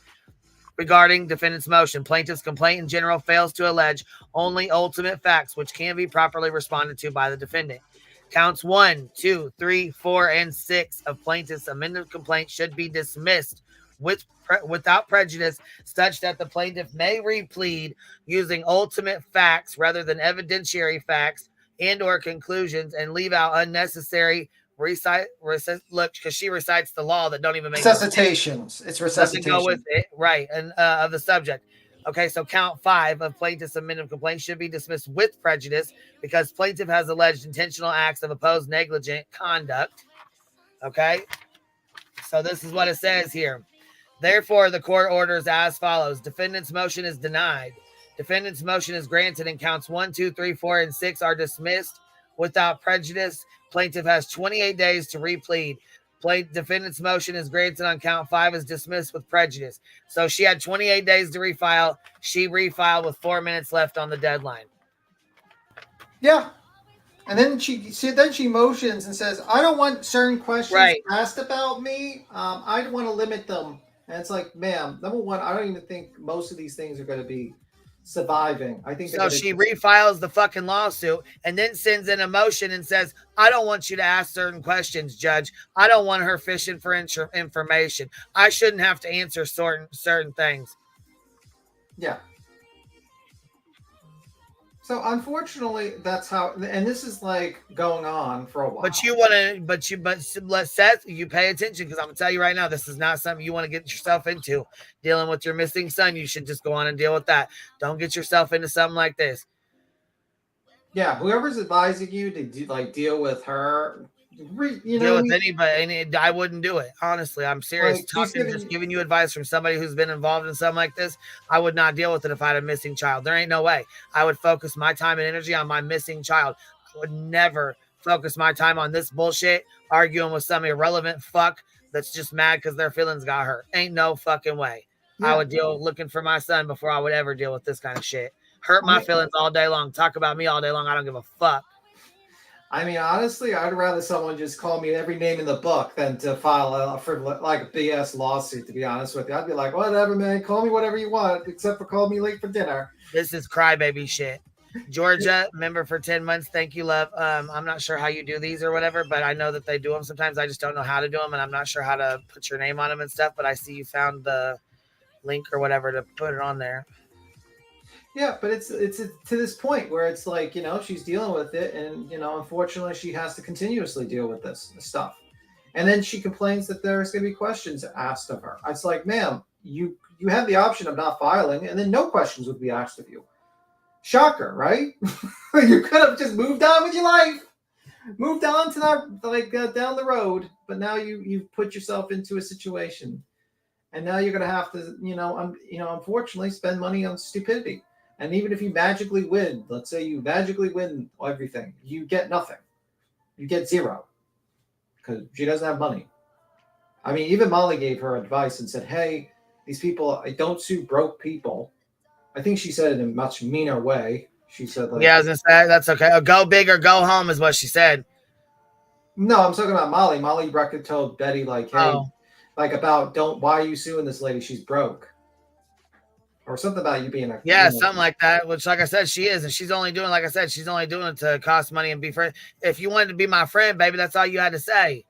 Regarding defendant's motion, plaintiff's complaint in general fails to allege only ultimate facts which can be properly responded to by the defendant. Counts 1, 2, 3, 4, and 6 of plaintiff's amended complaint should be dismissed without prejudice, such that the plaintiff may replead using ultimate facts rather than evidentiary facts and or conclusions, and leave out unnecessary look, because she recites the law that don't even make resuscitations. It's resuscitation. Doesn't go with it, right? And of the subject. Okay, so count 5 of plaintiff's amended complaint should be dismissed with prejudice because plaintiff has alleged intentional acts of opposed negligent conduct. Okay, so this is what it says here. Therefore, the court orders as follows. Defendant's motion is denied. Defendant's motion is granted and counts 1, 2, 3, 4, and 6 are dismissed without prejudice. Plaintiff has 28 days to replead. Defendant's motion is granted on count 5 is dismissed with prejudice. So she had 28 days to refile. She refiled with 4 minutes left on the deadline. Yeah. And then she motions and says, I don't want certain questions asked about me. I want to limit them. And it's like, ma'am, number one, I don't even think most of these things are going to be surviving. I think so. She refiles the fucking lawsuit and then sends in a motion and says, I don't want you to ask certain questions, Judge. I don't want her fishing for information. I shouldn't have to answer certain things. Yeah. So unfortunately, that's how, and this is like going on for a while. But Seth, you pay attention because I'm gonna tell you right now, this is not something you want to get yourself into. Dealing with your missing son, you should just go on and deal with that. Don't get yourself into something like this. Yeah, whoever's advising you to deal with her, deal with anybody. And I wouldn't do it. Honestly, I'm serious. Like, just giving you advice from somebody who's been involved in something like this. I would not deal with it if I had a missing child. There ain't no way. I would focus my time and energy on my missing child. I would never focus my time on this bullshit, arguing with some irrelevant fuck that's just mad because their feelings got hurt. Ain't no fucking way. Yeah. I would deal looking for my son before I would ever deal with this kind of shit. Hurt my feelings all day long. Talk about me all day long. I don't give a fuck. I mean, honestly, I'd rather someone just call me every name in the book than to file a BS lawsuit, to be honest with you. I'd be like, whatever, man. Call me whatever you want, except for call me late for dinner. This is crybaby shit. Georgia, member for 10 months. Thank you, love. I'm not sure how you do these or whatever, but I know that they do them sometimes. I just don't know how to do them, and I'm not sure how to put your name on them and stuff, but I see you found the link or whatever to put it on there. Yeah, but it's to this point where it's like, you know, she's dealing with it, and, you know, unfortunately she has to continuously deal with this stuff. And then she complains that there's going to be questions asked of her. It's like, ma'am, you have the option of not filing, and then no questions would be asked of you. Shocker, right? You could have just moved on with your life, moved on to that, down the road, but now you've put yourself into a situation, and now you're going to have to, unfortunately spend money on stupidity. And even if you magically win, let's say you magically win everything, you get nothing. You get zero because she doesn't have money. I mean, even Molly gave her advice and said, hey, these people, I don't sue broke people. I think she said it in a much meaner way. She said, like, yeah, I was going to say, that's okay. Go big or go home is what she said. No, I'm talking about Molly. Molly Brecker told Betty, like, hey, why are you suing this lady? She's broke. Or something about you being something like that, which, like I said, she is. And she's only doing, like I said, she's only doing it to cost money and be friends. If you wanted to be my friend, baby, that's all you had to say.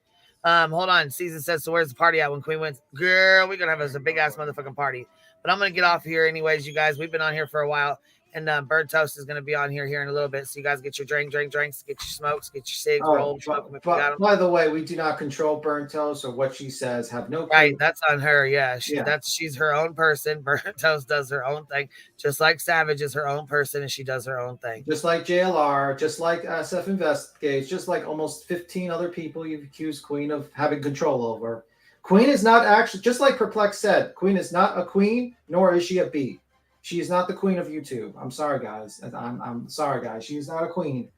Hold on. Season says, so where's the party at when Queen wins? Girl, we're going to have a big-ass motherfucking party. But I'm going to get off here anyways, you guys. We've been on here for a while. And Bird Toast is going to be on here in a little bit. So you guys get your drinks, get your smokes, get your cigs, roll them, smoke them if you got them. By the way, we do not control Burnt Toast or what she says. Have no clue. Right, that's on her. Yeah, she's her own person. Burnt Toast does her own thing, just like Savage is her own person and she does her own thing. Just like JLR, just like SF Investigates, just like almost 15 other people you've accused Queen of having control over. Queen is not actually, just like Perplex said, Queen is not a queen, nor is she a bee. She is not the queen of YouTube. I'm sorry, guys. I'm sorry, guys. She's not a queen.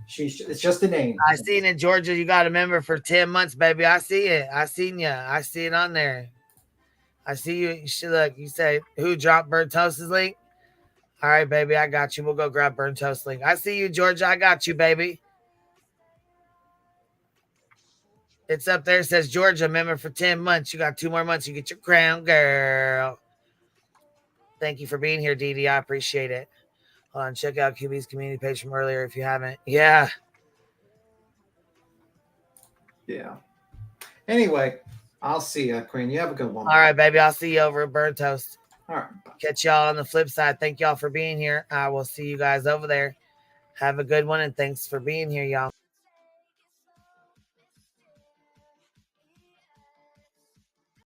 It's just a name. I seen it, Georgia. You got a member for 10 months, baby. I see it. I seen you. I see it on there. I see you. You should look. You say, who dropped Burnt Toast's link? All right, baby. I got you. We'll go grab Burnt Toast link. I see you, Georgia. I got you, baby. It's up there. It says, Georgia, member for 10 months. You got 2 more months. You get your crown, girl. Thank you for being here, Dee Dee. I appreciate it. Hold on. Check out QB's community page from earlier if you haven't. Yeah. Yeah. Anyway, I'll see you, Queen. You have a good one. All right, baby. I'll see you over at Burnt Toast. All right. Bye. Catch y'all on the flip side. Thank y'all for being here. I will see you guys over there. Have a good one, and thanks for being here, y'all.